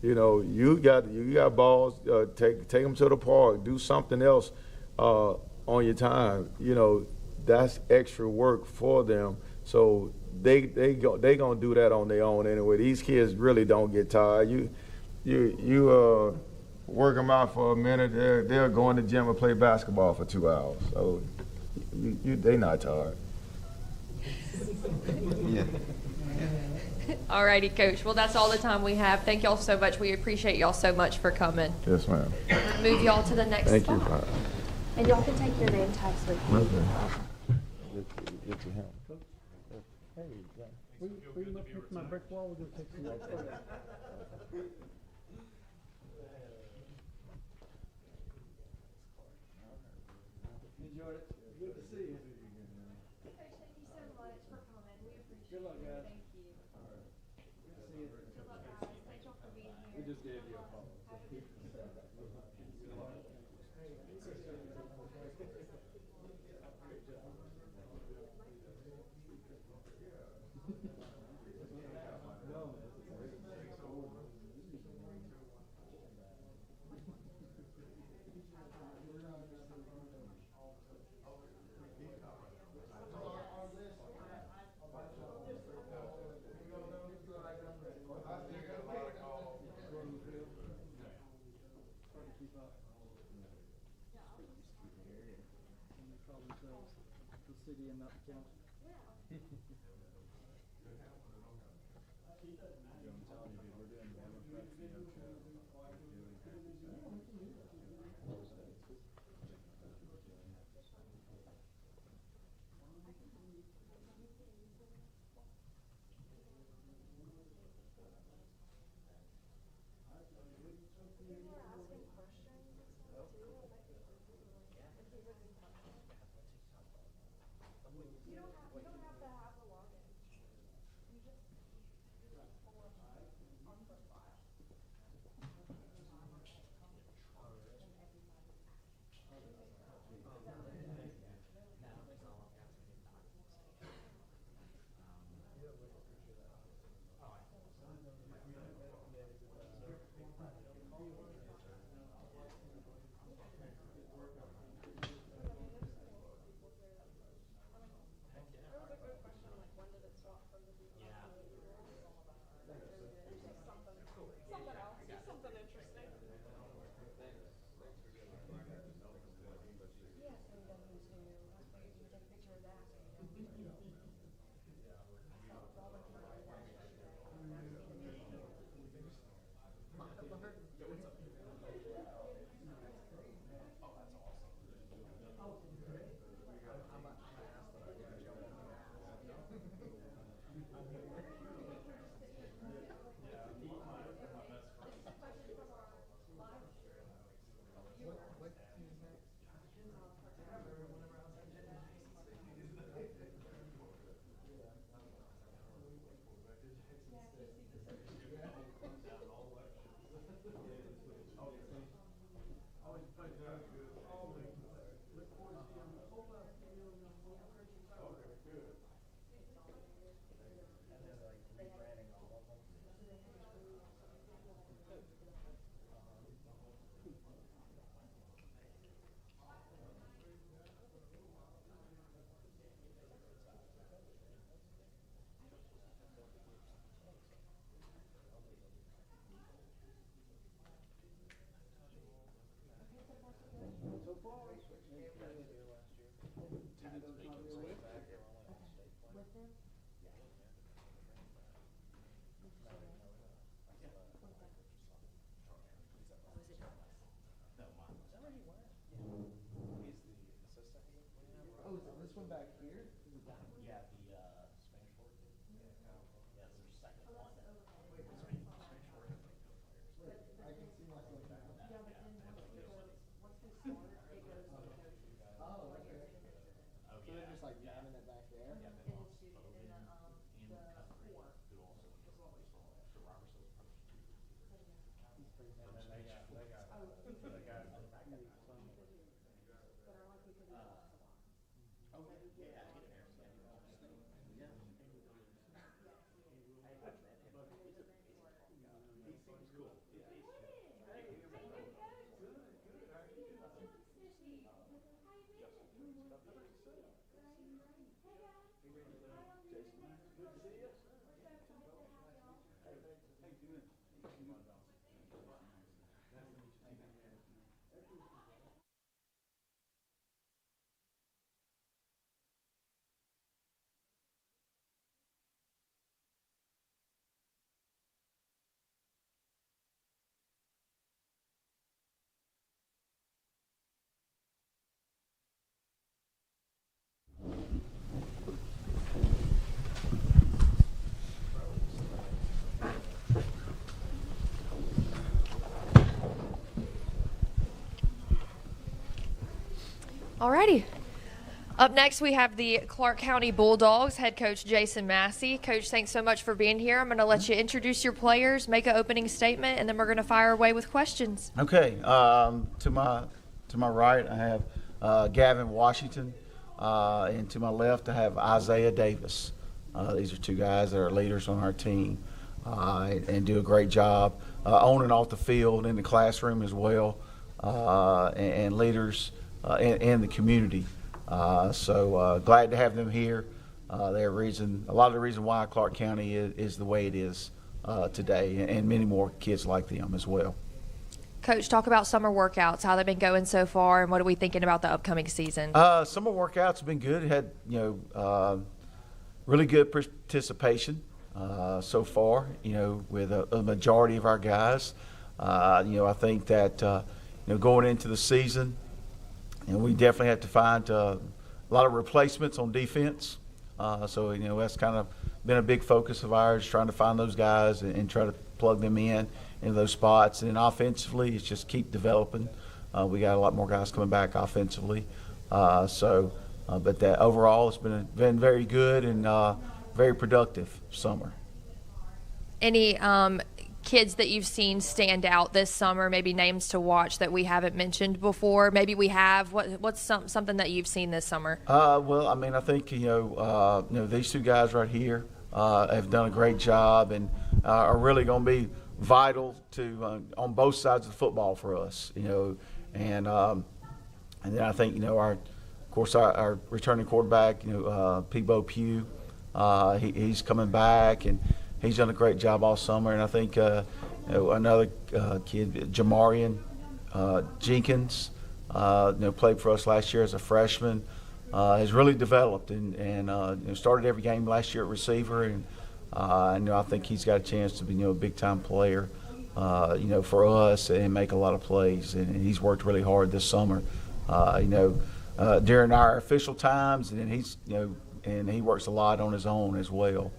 [SPEAKER 13] You got balls, take them to the park, do something else on your time. That's extra work for them. So they gonna do that on their own anyway. These kids really don't get tired. You work them out for a minute, they'll go in the gym and play basketball for 2 hours. So they not tired.
[SPEAKER 11] Yeah.
[SPEAKER 4] All righty, Coach. Well, that's all the time we have. Thank y'all so much. We appreciate y'all so much for coming.
[SPEAKER 13] Yes, ma'am.
[SPEAKER 4] Move y'all to the next
[SPEAKER 13] Thank
[SPEAKER 4] spot.
[SPEAKER 13] you.
[SPEAKER 4] And y'all can take your name tags with you.
[SPEAKER 7] Will you look at my brick wall? We're gonna take some more photos. Enjoyed it. Good to see you.
[SPEAKER 4] Coach, thank you so much for coming. We appreciate
[SPEAKER 7] Good luck,
[SPEAKER 4] it.
[SPEAKER 7] guys.
[SPEAKER 4] Thank you.
[SPEAKER 7] Good to see you.
[SPEAKER 4] Good luck, guys. Thank y'all for being here.
[SPEAKER 7] We just gave you a call.
[SPEAKER 4] Have a good
[SPEAKER 7] Call themselves the city and not the county.
[SPEAKER 4] Alrighty. Up next, we have the Clark County Bulldogs head coach Jason Massey. Coach, thanks so much for being here. I'm going to let you introduce your players, make an opening statement, and then we're going to fire away with questions.
[SPEAKER 16] Okay. To my right, I have Gavin Washington, and to my left, I have Isaiah Davis. These are two guys that are leaders on our team and do a great job on and off the field, in the classroom as well, and leaders in the community. So glad to have them here. A lot of the reason why Clark County is the way it is today, and many more kids like them as well.
[SPEAKER 4] Coach, talk about summer workouts, how they've been going so far, and what are we thinking about the upcoming season?
[SPEAKER 16] Summer workouts have been good. It had really good participation so far. With a majority of our guys. I think that going into the season, we definitely have to find a lot of replacements on defense. So that's kind of been a big focus of ours, trying to find those guys and try to plug them in those spots. And then offensively, it's just keep developing. We got a lot more guys coming back offensively. But that overall, it's been very good and very productive summer.
[SPEAKER 4] Any kids that you've seen stand out this summer, maybe names to watch that we haven't mentioned before? Maybe we have. What's something that you've seen this summer?
[SPEAKER 16] Well, I think these two guys right here have done a great job and are really going to be vital to on both sides of the football for us. And then I think our returning quarterback, Peebo Pugh, he's coming back and he's done a great job all summer. And I think another kid, Jamarian Jenkins, played for us last year as a freshman, has really developed and started every game last year at receiver. And I think he's got a chance to be a big time player, for us and make a lot of plays. And he's worked really hard this summer, during our official times, and then and he works a lot on his own as well.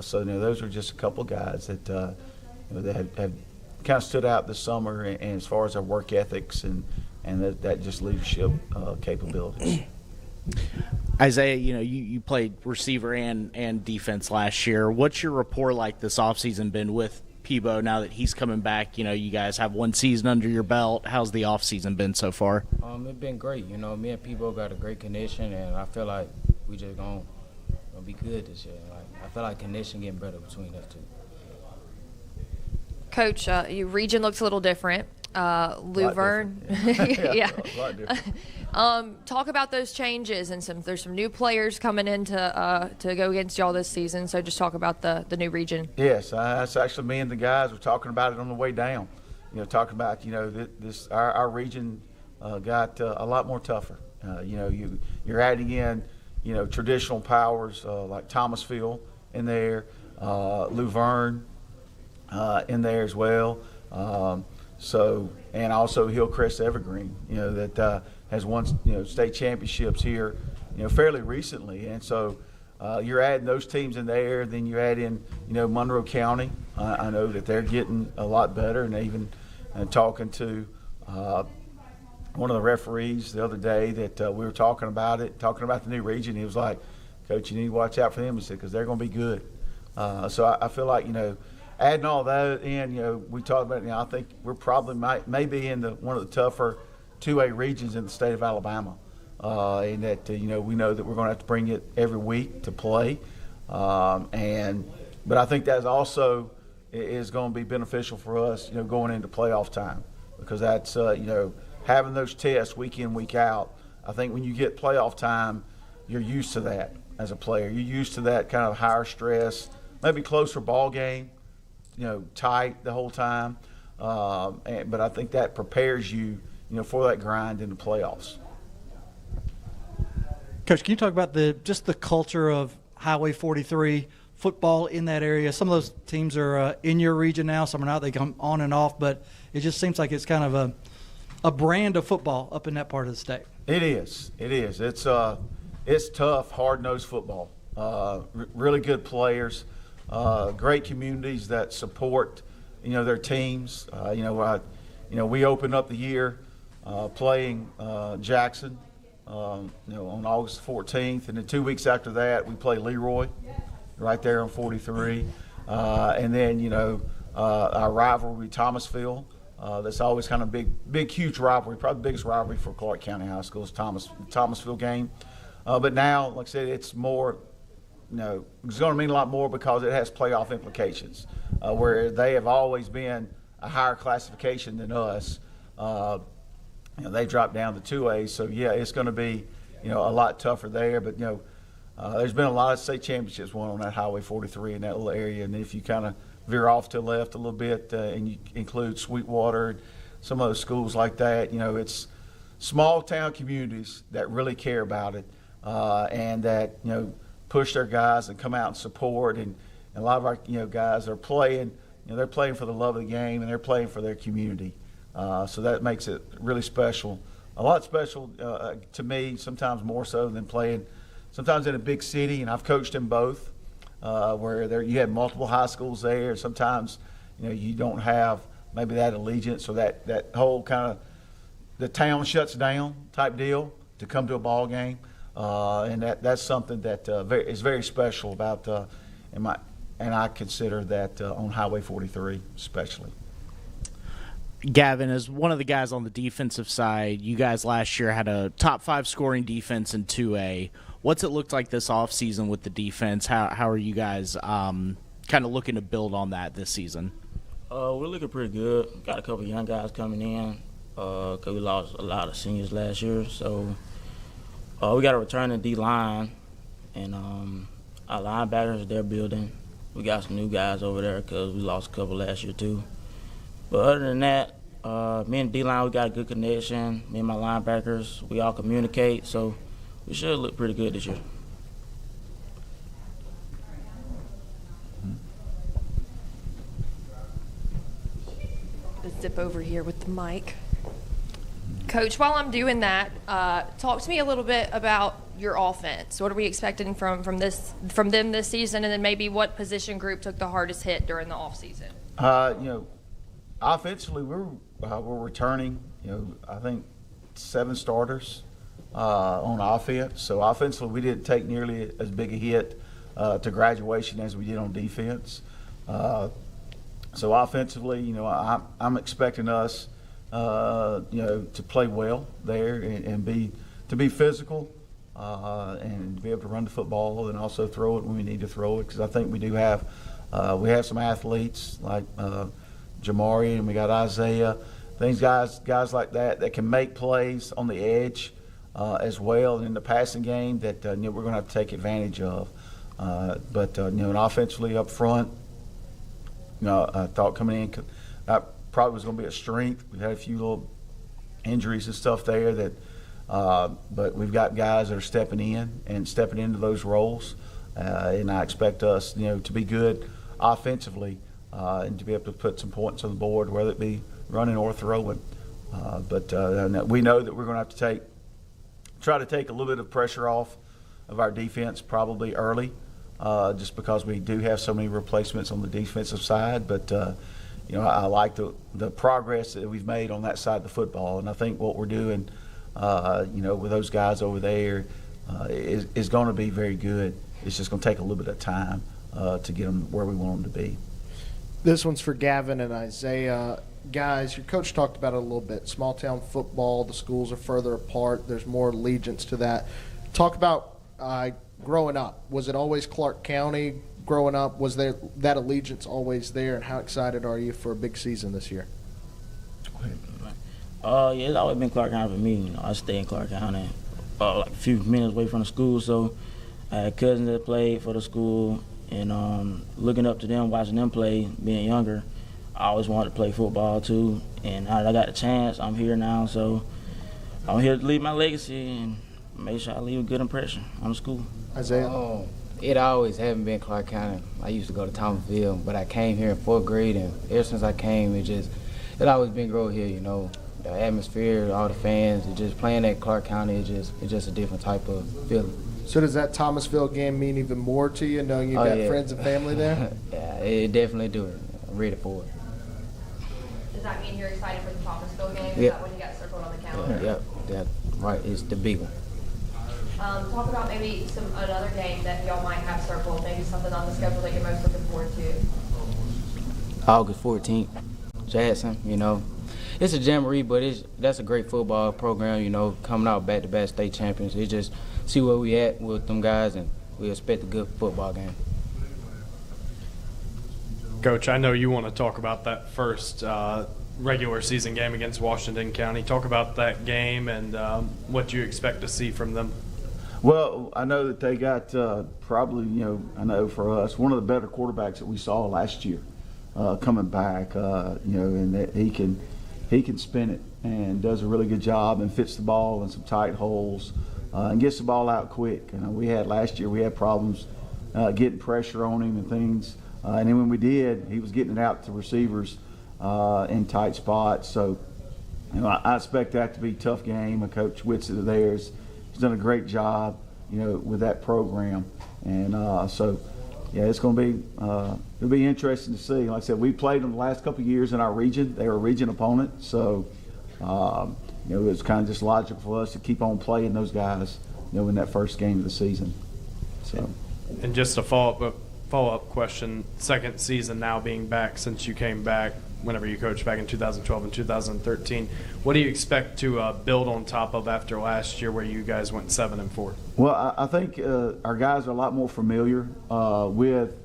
[SPEAKER 16] So those are just a couple of guys that that have kind of stood out this summer, and as far as our work ethics and that just leadership capabilities.
[SPEAKER 12] Isaiah, you played receiver and defense last year. What's your rapport like this offseason been with Peebo now that he's coming back? You guys have one season under your belt. How's the offseason been so far?
[SPEAKER 3] It's been great. Me and Peebo got a great connection, and I feel like we just gonna be good this year. I feel like connection getting better between us two.
[SPEAKER 4] Coach, your region looks a little different. Luverne,
[SPEAKER 16] yeah. A lot different.
[SPEAKER 4] Talk about those changes and there's some new players coming in to go against y'all this season. So just talk about the new region.
[SPEAKER 16] Yes, that's actually me and the guys were talking about it on the way down. Talking about this our region got a lot more tougher. You're adding in traditional powers like Thomasville in there, Luverne in there as well. And also Hillcrest Evergreen, that has won state championships here, fairly recently. And so you're adding those teams in there. Then you add in, Monroe County. I know that they're getting a lot better, and even talking to one of the referees the other day that we were talking about the new region. He was like, "Coach, you need to watch out for them." He said, "Because they're going to be good." So I feel like adding all that in, we talked about it. I think we're probably maybe in one of the tougher 2A regions in the state of Alabama, and that we know that we're going to have to bring it every week to play, but I think that also is going to be beneficial for us, going into playoff time, because that's having those tests week in, week out. I think when you get playoff time, you're used to that as a player. You're used to that kind of higher stress, maybe closer ball game, tight the whole time. But I think that prepares you, for that grind in the playoffs.
[SPEAKER 9] Coach, can you talk about just the culture of Highway 43 football in that area? Some of those teams are in your region now, some are not. They come on and off, but it just seems like it's kind of a brand of football up in that part of the state.
[SPEAKER 16] It is. It's tough, hard-nosed football. Really good players, great communities that support, their teams. We opened up the year playing Jackson on August 14th. And then 2 weeks after that, we play Leroy right there on 43. And then, our rivalry, Thomasville. That's always kind of big, huge rivalry. Probably the biggest rivalry for Clark County High School is Thomasville game. But now, like I said, it's more, it's going to mean a lot more because it has playoff implications, where they have always been a higher classification than us. They dropped down to 2A, so yeah, it's going to be, a lot tougher there. But there's been a lot of state championships won on that Highway 43 in that little area, and if you kind of veer off to the left a little bit, and you include Sweetwater, some other schools like that, it's small town communities that really care about it, and that push their guys and come out and support. And a lot of our guys are playing. They're playing for the love of the game, and they're playing for their community. So that makes it really special. A lot special to me, sometimes more so than playing sometimes in a big city, and I've coached in both, where you have multiple high schools there. Sometimes, you don't have maybe that allegiance or that whole kind of the town shuts down type deal to come to a ball game. And that's something that is very special about, and I consider that on Highway 43 especially.
[SPEAKER 12] Gavin, as one of the guys on the defensive side, you guys last year had a top 5 scoring defense in 2A. What's it looked like this offseason with the defense? How are you guys kind of looking to build on that this season?
[SPEAKER 17] We're looking pretty good. Got a couple young guys coming in because we lost a lot of seniors last year. So we got a returning D-line, and our linebackers, they're building. We got some new guys over there because we lost a couple last year too. But other than that, me and D-line, we got a good connection. Me and my linebackers, we all communicate, so we should look pretty good this year.
[SPEAKER 4] Zip over here with the mic. Coach, while I'm doing that, talk to me a little bit about your offense. What are we expecting from them this season, and then maybe what position group took the hardest hit during the offseason?
[SPEAKER 16] Offensively, we're returning, I think 7 starters on offense. So offensively, we didn't take nearly as big a hit to graduation as we did on defense. So offensively, I'm expecting us, to play well there and be physical and be able to run the football and also throw it when we need to throw it, because I think we do have some athletes like Jamari, and we got Isaiah, guys like that can make plays on the edge as well in the passing game that we're going to have to take advantage of. But and offensively up front, I thought coming in that probably was going to be a strength. We had a few little injuries and stuff there but we've got guys that are stepping into those roles, and I expect us, to be good offensively. And to be able to put some points on the board, whether it be running or throwing. But we know that we're going to have to try to take a little bit of pressure off of our defense probably early, just because we do have so many replacements on the defensive side. But, I like the progress that we've made on that side of the football. And I think what we're doing, with those guys over there is going to be very good. It's just going to take a little bit of time to get them where we want them to be.
[SPEAKER 10] This one's for Gavin and Isaiah. Guys, your coach talked about it a little bit. Small town football, the schools are further apart. There's more allegiance to that. Talk about growing up. Was it always Clark County growing up? Was there that allegiance always there? And how excited are you for a big season this year?
[SPEAKER 17] Yeah, it's always been Clark County for me. I stay in Clark County, like a few minutes away from the school. So I had cousins that played for the school. And looking up to them, watching them play, being younger, I always wanted to play football too. And now that I got the chance, I'm here now. So I'm here to leave my legacy and make sure I leave a good impression on the school.
[SPEAKER 10] Isaiah?
[SPEAKER 18] It always haven't been Clark County. I used to go to Thomasville, but I came here in 4th grade, and ever since I came, it always been grow here, The atmosphere, all the fans, just playing at Clark County, it's just a different type of feeling.
[SPEAKER 10] So does that Thomasville game mean even more to you, knowing you've got friends and family there?
[SPEAKER 18] Yeah, it definitely do. I'm ready for it.
[SPEAKER 4] Does that mean you're excited for the Thomasville game? Is
[SPEAKER 18] Yep.
[SPEAKER 4] that when you got circled on the calendar?
[SPEAKER 18] Yep, that's right. It's the big one.
[SPEAKER 4] Talk about maybe another game that y'all might have circled, maybe something on the schedule that you're most looking forward to.
[SPEAKER 18] August 14th, Jackson, you know. It's a jamboree, but that's a great football program, you know, coming out back-to-back state champions. It's just see where we at with them guys, and we expect a good football game.
[SPEAKER 5] Coach, I know you want to talk about that first regular season game against Washington County. Talk about that game and what you expect to see from them.
[SPEAKER 16] Well, I know that they got probably, you know, I know for us, one of the better quarterbacks that we saw last year coming back, you know, and that he can spin it and does a really good job and fits the ball in some tight holes and gets the ball out quick. You know, last year we had problems getting pressure on him and things. And then when we did, he was getting it out to receivers in tight spots. So, you know, I expect that to be a tough game. Coach Whitsitt theirs, he's done a great job, you know, with that program. And so, yeah, it's going to be it'll be interesting to see. Like I said, we played them the last couple of years in our region. They were a region opponent, so you know, it's kind of just logical for us to keep on playing those guys, you know, in that first game of the season. So,
[SPEAKER 5] and just a follow-up question, second season now being back since you came back whenever you coached back in 2012 and 2013, what do you expect to build on top of after last year where you guys went 7-4?
[SPEAKER 16] Well, I think our guys are a lot more familiar with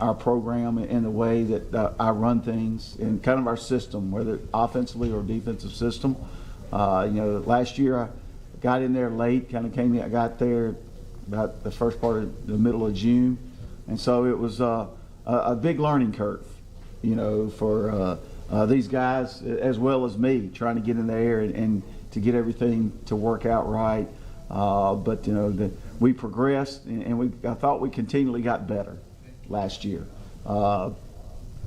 [SPEAKER 16] our program and the way that I run things and kind of our system, whether offensively or defensive system. You know, last year I got in there late, kind of came in, I got there about the first part of the middle of June, and so it was a big learning curve, you know, for these guys as well as me, trying to get in there and to get everything to work out right. But you know, we progressed, and I thought we continually got better last year. You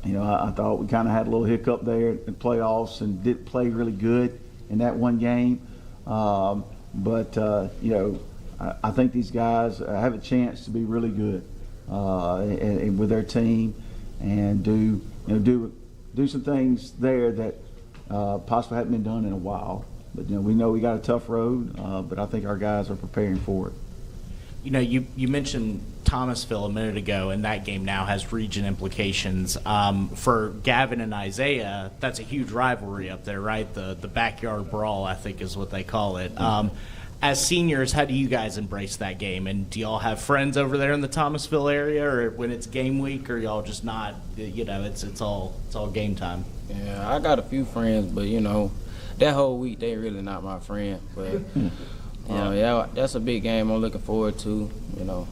[SPEAKER 16] know, I thought we kind of had a little hiccup there in playoffs and didn't play really good in that one game. But you know, I think these guys have a chance to be really good and with their team and do some things there that possibly haven't been done in a while. But you know, we got a tough road, but I think our guys are preparing for it.
[SPEAKER 12] You know, you mentioned Thomasville a minute ago, and that game now has region implications. For Gavin and Isaiah, that's a huge rivalry up there, right? The backyard brawl, I think, is what they call it. As seniors, how do you guys embrace that game? And do y'all have friends over there in the Thomasville area, or when it's game week, or y'all just not? You know, it's all game time.
[SPEAKER 18] Yeah, I got a few friends, but you know, that whole week they really not my friend. But yeah, that's a big game I'm looking forward to. You know.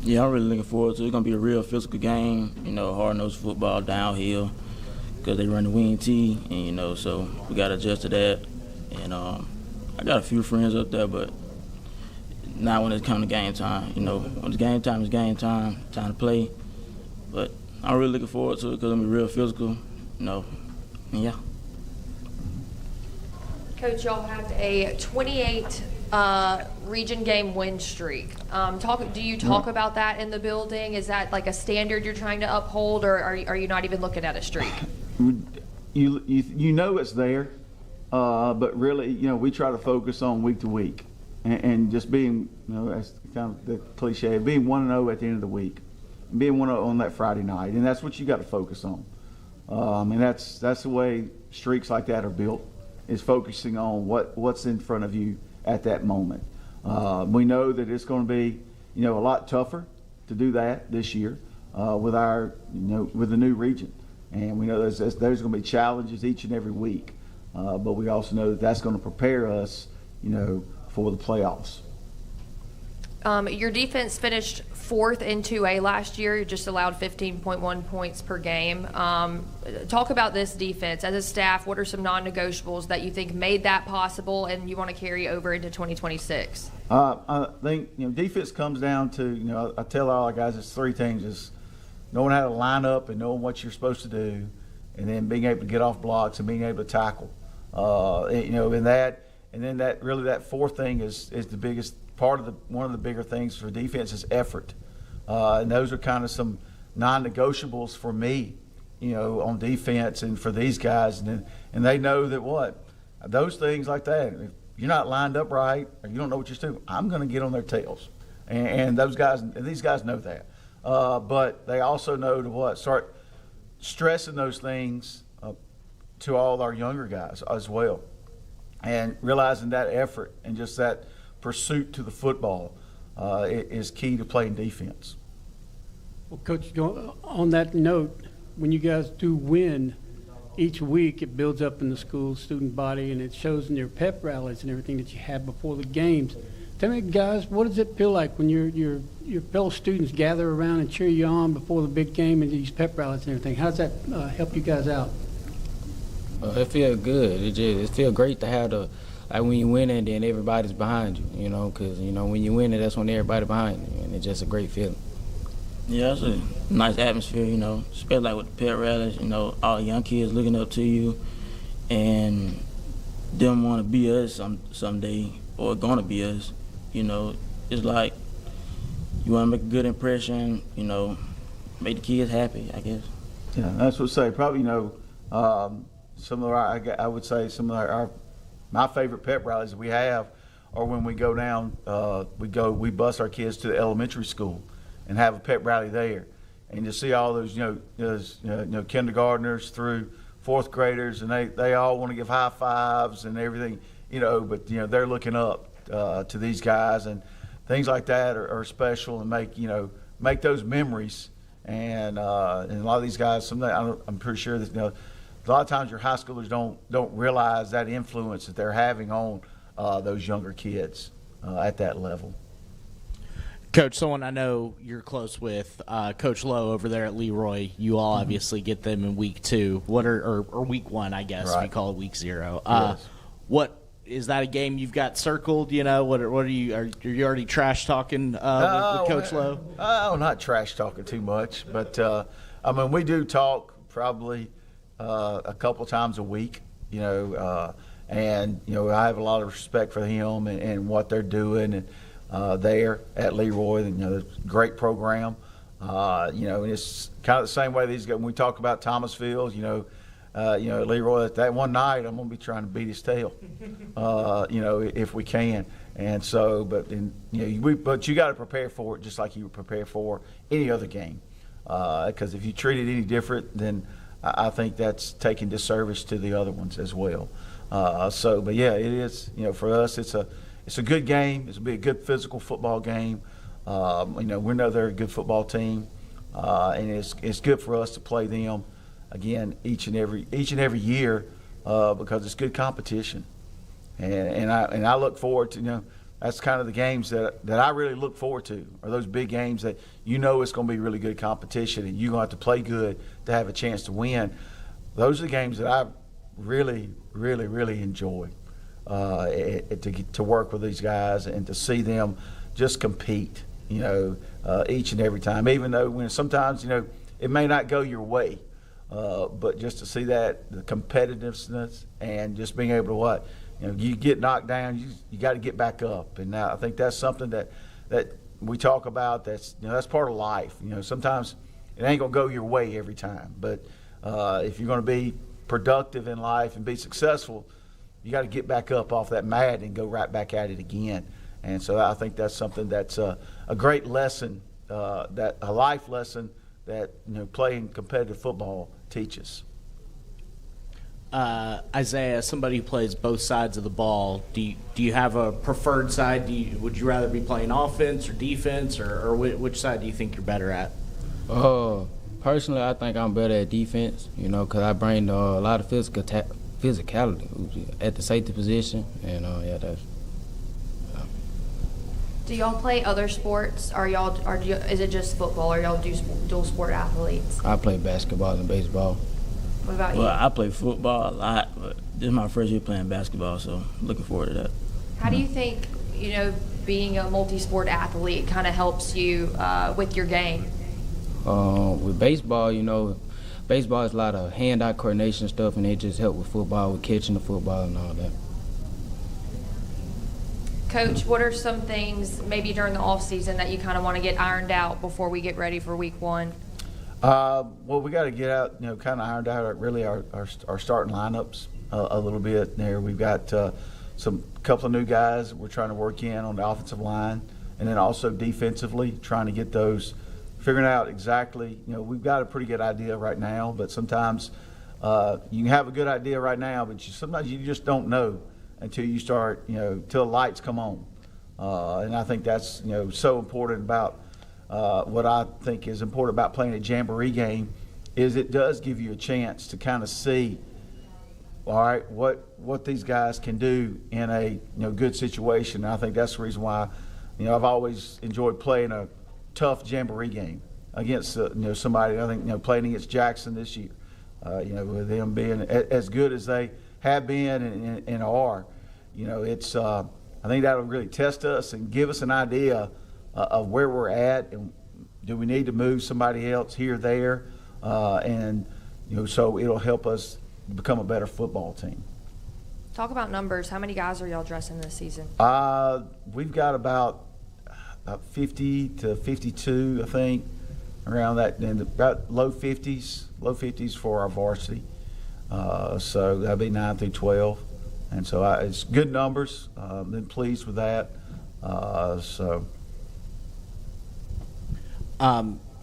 [SPEAKER 17] Yeah, I'm really looking forward to it. It's going to be a real physical game, you know, hard-nosed football downhill because they run the wing tee, and, you know, so we got to adjust to that. And I got a few friends up there, but not when it comes to game time. You know, when it's game time, it's game time, time to play. But I'm really looking forward to it because it's going to be real physical, you know, and yeah.
[SPEAKER 4] Coach, y'all have a 28 region game win streak. Do you talk about that in the building? Is that like a standard you're trying to uphold, or are you not even looking at a streak?
[SPEAKER 16] You know it's there, but really, you know, we try to focus on week to week and just being, you know, that's kind of the cliche, being 1-0 at the end of the week, being 1-0 on that Friday night, and that's what you got to focus on. And that's the way streaks like that are built, is focusing on what's in front of you at that moment. We know that it's going to be, you know, a lot tougher to do that this year with our, you know, with the new region, and we know there's going to be challenges each and every week, but we also know that that's going to prepare us, you know, for the playoffs.
[SPEAKER 4] Your defense finished 4th in 2A last year. You just allowed 15.1 points per game. Talk about this defense. As a staff, what are some non-negotiables that you think made that possible and you want to carry over into 2026?
[SPEAKER 16] I think, you know, defense comes down to, you know, I tell all our guys it's 3 things. It's knowing how to line up and knowing what you're supposed to do, and then being able to get off blocks and being able to tackle. You know, and then that 4th thing is the biggest part of one of the bigger things for defense is effort. And those are kind of some non-negotiables for me, you know, on defense and for these guys. And they know that those things like that, you're not lined up right or you don't know what you're doing, I'm going to get on their tails. And these guys know that. But they also know to start stressing those things to all our younger guys as well. And realizing that effort and just that pursuit to the football is key to playing defense.
[SPEAKER 7] Well, Coach, on that note, when you guys do win each week, it builds up in the school student body, and it shows in your pep rallies and everything that you have before the games. Tell me, guys, what does it feel like when your fellow students gather around and cheer you on before the big game and these pep rallies and everything? How does that help you guys out?
[SPEAKER 18] It feels good. It feels great to have like when you win it, then everybody's behind you, because, when you win it, that's when everybody's behind you, and it's just a great feeling.
[SPEAKER 17] Yeah, it's a nice atmosphere, especially like with the pep rallies, all the young kids looking up to you and them want to be us someday or going to be us. It's like you want to make a good impression, make the kids happy, I guess.
[SPEAKER 16] Yeah, that's what I say. Probably, some of I would say some of my favorite pep rallies we have are when we go down, we bus our kids to the elementary school and have a pep rally there, and to see all those kindergartners through fourth graders, and they all want to give high fives and everything, but they're looking up to these guys, and things like that are special and make those memories. And a lot of these guys, I'm pretty sure that a lot of times your high schoolers don't realize that influence that they're having on those younger kids at that level.
[SPEAKER 12] Coach, someone I know you're close with, Coach Lowe over there at Leroy. You all obviously get them in week 2. Or week 1, I guess.
[SPEAKER 16] Right.
[SPEAKER 12] We call it week 0.
[SPEAKER 16] Yes.
[SPEAKER 12] What is that a game you've got circled? What are you? Are you already trash talking with Coach Lowe?
[SPEAKER 16] Oh, not trash talking too much, but we do talk probably a couple times a week. And I have a lot of respect for him and what they're doing and. There at Leroy, the great program. And it's kind of the same way these guys. When we talk about Thomasville, at Leroy, that one night I'm going to be trying to beat his tail, if we can. And so, but you got to prepare for it just like you would prepare for any other game, because if you treat it any different, then I think that's taking disservice to the other ones as well. But yeah, it is. For us, it's a good game. It'll be a good physical football game. We know they're a good football team, and it's good for us to play them again each and every year because it's good competition. And I look forward to that's kind of the games that I really look forward to, are those big games that it's going to be really good competition and you're going to have to play good to have a chance to win. Those are the games that I really, really, really enjoy. To work with these guys and to see them just compete, each and every time, even though when sometimes, it may not go your way, but just to see that, the competitiveness and just being able to you get knocked down, you got to get back up. And I think that's something that we talk about. That's part of life. Sometimes it ain't gonna go your way every time, but if you're gonna be productive in life and be successful, you got to get back up off that mat and go right back at it again. And so I think that's something that's a great lesson, a life lesson that playing competitive football teaches.
[SPEAKER 12] Isaiah, somebody who plays both sides of the ball, do you have a preferred side? Would you rather be playing offense or defense, or which side do you think you're better at?
[SPEAKER 18] Personally, I think I'm better at defense, because I bring a lot of physicality at the safety position, and that's.
[SPEAKER 4] Do y'all play other sports? Is it just football? Or y'all dual sport athletes?
[SPEAKER 18] I play basketball and baseball.
[SPEAKER 4] What about you?
[SPEAKER 17] Well, I play football a lot, but this is my first year playing basketball, so looking forward to that.
[SPEAKER 4] How do you think being a multi-sport athlete kind of helps you with your game?
[SPEAKER 18] With baseball, baseball is a lot of hand-eye coordination stuff, and it just help with football, with catching the football and all that.
[SPEAKER 4] Coach, what are some things maybe during the off season that you kind of want to get ironed out before we get ready for week 1?
[SPEAKER 16] Well, we got to get out, kind of ironed out really our starting lineups a little bit there. We've got some couple of new guys we're trying to work in on the offensive line, and then also defensively trying to get those, figuring out exactly, we've got a pretty good idea right now, but sometimes you can have a good idea right now, but sometimes you just don't know until you start, till the lights come on. And I think that's, so important about what I think is important about playing a jamboree game is it does give you a chance to kind of see, all right, what these guys can do in a good situation. And I think that's the reason why, I've always enjoyed playing a tough jamboree game against somebody. I think playing against Jackson this year, with them being as good as they have been and are, it's I think that'll really test us and give us an idea of where we're at and do we need to move somebody else here or there, and so it'll help us become a better football team.
[SPEAKER 4] Talk about numbers. How many guys are y'all dressing this season?
[SPEAKER 16] We've got about 50 to 52, I think, around that, and about low 50s for our varsity. So that'd be 9 through 12, and so it's good numbers. Been pleased with that.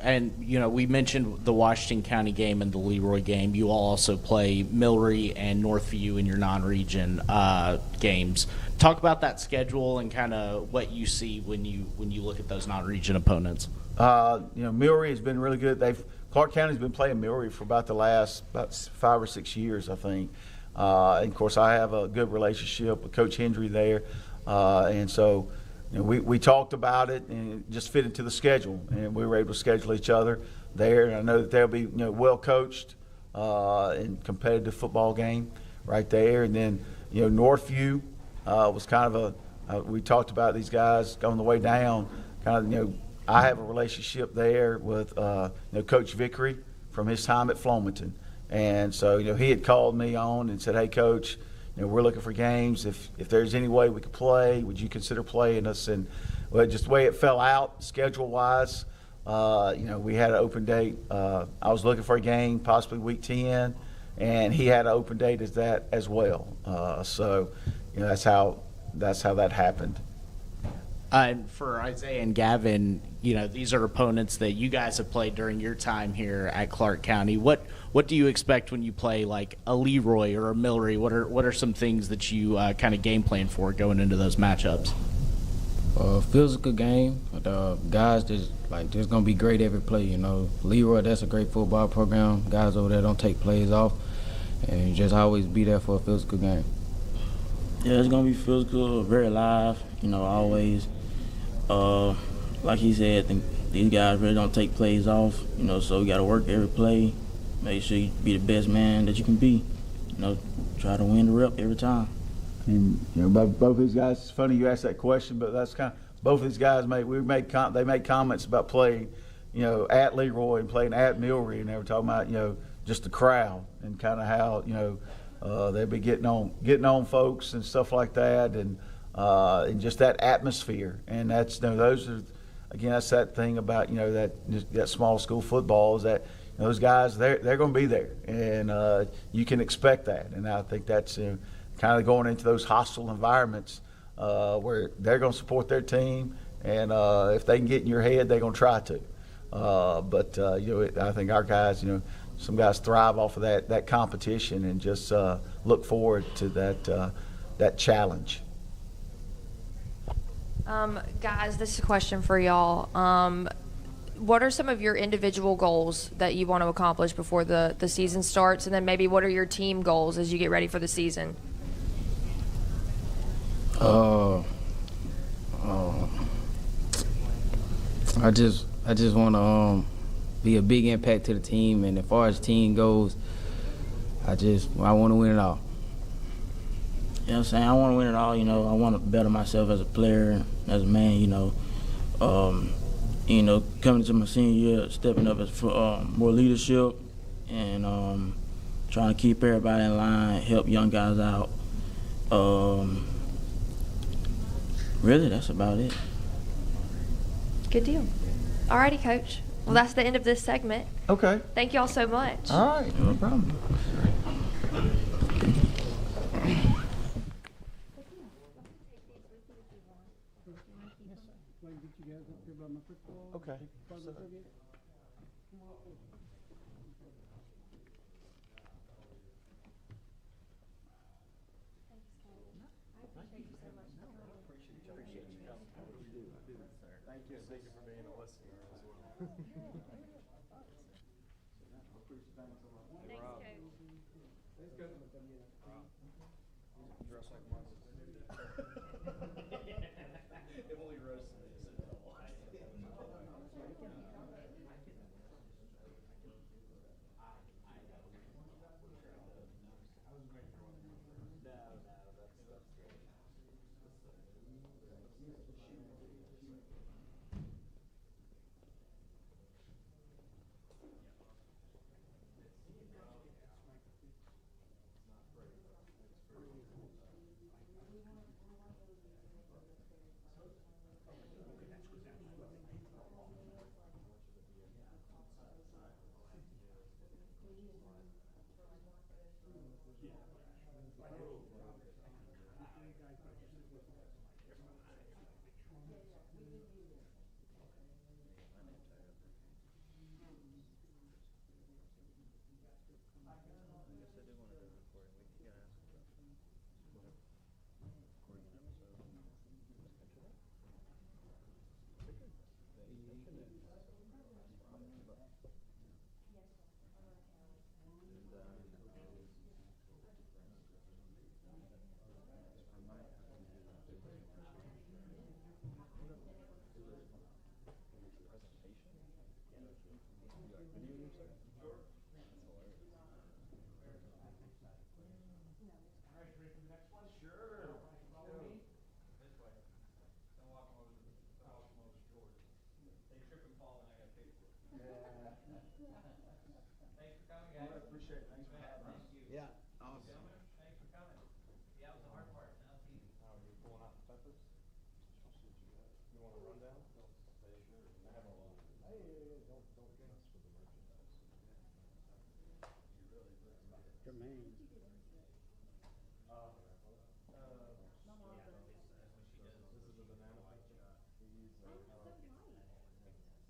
[SPEAKER 12] And, we mentioned the Washington County game and the Leroy game. You all also play Millry and Northview in your non-region games. Talk about that schedule and kind of what you see when you look at those non-region opponents.
[SPEAKER 16] Millry has been really good. Clark County's been playing Millry for about the last 5 or 6 years, I think. And of course, I have a good relationship with Coach Hendry there, and so. We talked about it and it just fit into the schedule, and we were able to schedule each other there. And I know that they'll be well coached and competitive football game right there. And then Northview was kind of we talked about these guys on the way down. Kind of I have a relationship there with Coach Vickery from his time at Flomaton, and so he had called me on and said, "Hey, Coach, we're looking for games. If there's any way we could play, would you consider playing us?" And just the way it fell out, schedule-wise, we had an open date. I was looking for a game, possibly week 10, and he had an open date as well. So that's how that happened.
[SPEAKER 12] And for Isaiah and Gavin, these are opponents that you guys have played during your time here at Clark County. What do you expect when you play like a Leroy or a Millry? What are some things that you kind of game plan for going into those matchups?
[SPEAKER 18] Physical game. Guys, there's gonna be great every play. Leroy, that's a great football program. Guys over there don't take plays off, and you just always be there for a physical game.
[SPEAKER 17] Yeah, it's gonna be physical, very live. Always. Like he said, these guys really don't take plays off. So we got to work every play. Make sure you be the best man that you can be. Try to win the rep every time.
[SPEAKER 16] And both these guys. It's funny you asked that question, but that's kind of both these guys made comments about playing, at Leroy and playing at Millry, and they were talking about just the crowd and kind of how they'd be getting on folks and stuff like that, and just that atmosphere. And that's those are, again, that's that thing about that small school football is that those guys they're going to be there, and you can expect that. And I think that's kind of going into those hostile environments where they're going to support their team, and if they can get in your head, they're going to try to. But I think our guys, some guys thrive off of that competition and just look forward to that challenge.
[SPEAKER 4] Guys, this is a question for y'all. What are some of your individual goals that you want to accomplish before the season starts? And then maybe what are your team goals as you get ready for the season?
[SPEAKER 18] I just want to be a big impact to the team, and as far as team goes, I want to win it all.
[SPEAKER 17] You know what I'm saying? I want to win it all. I want to better myself as a player, as a man. Coming to my senior year, stepping up as more leadership, and trying to keep everybody in line, help young guys out. Really, that's about it.
[SPEAKER 4] Good deal. All righty, Coach. Well, that's the end of this segment.
[SPEAKER 16] Okay.
[SPEAKER 4] Thank y'all so much.
[SPEAKER 16] All right, no problem.
[SPEAKER 7] So I can get you guys up here by my football.
[SPEAKER 16] Okay.
[SPEAKER 7] Take photos of you. Come on up.
[SPEAKER 4] Thank you so much.
[SPEAKER 5] Appreciate you coming. Thank you for being a listener as well.
[SPEAKER 4] Thanks, Coach.
[SPEAKER 5] Thanks, Coach. Dress like Martha. Emily roasted me, so
[SPEAKER 16] Yeah, awesome.
[SPEAKER 2] Thanks for coming. Yeah, that was the hard part. Now it's easy.
[SPEAKER 5] Are you pulling out the peppers? You want a rundown? I have a lot. Hey, don't mess with the merchandise.
[SPEAKER 7] Jermaine.
[SPEAKER 5] This is a banana pepper. These are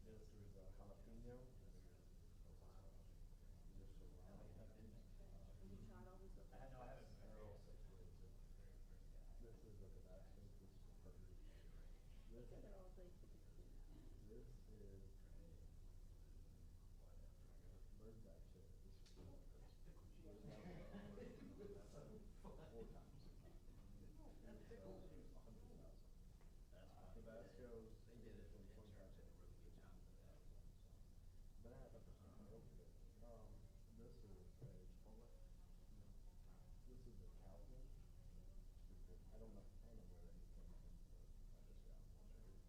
[SPEAKER 5] this is a jalapeno. This is a Tabasco. This is perfect. This is where's that shit? This is 4 times. Tabasco. They did it. Banana peppers are real good. This is a Chipotle. This is a Cowboy. I don't know where they came from, but I just got one.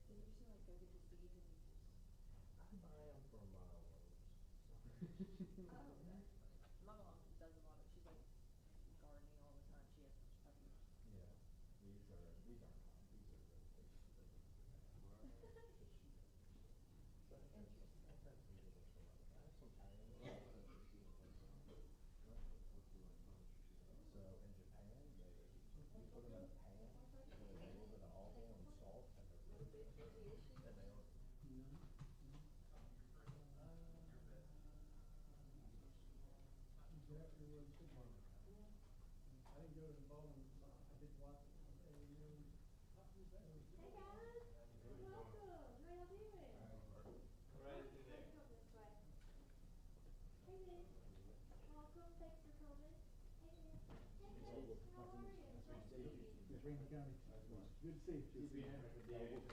[SPEAKER 4] Did you say like go get the seeds and you just?
[SPEAKER 5] I buy them from Lowe's.
[SPEAKER 4] Oh, okay. My mom does a lot of, she's like gardening all the time. She has puppies.
[SPEAKER 5] Yeah, these aren't common. These are really big. So in Japan, you put them in a pan with a little bit of olive oil and salt, and they're really big. And they are.
[SPEAKER 7] Exactly what it should be. I didn't go to the bowling, I did watch it every year.
[SPEAKER 4] Hey guys, welcome. How y'all doing?
[SPEAKER 5] Right through there.
[SPEAKER 4] Come this way. Hey Nick, welcome. Thanks for coming. Hey Nick. Hey Nick, how are you? Nice to meet you.
[SPEAKER 7] Yes, Rankin County. Good to see you.
[SPEAKER 5] Good to see you.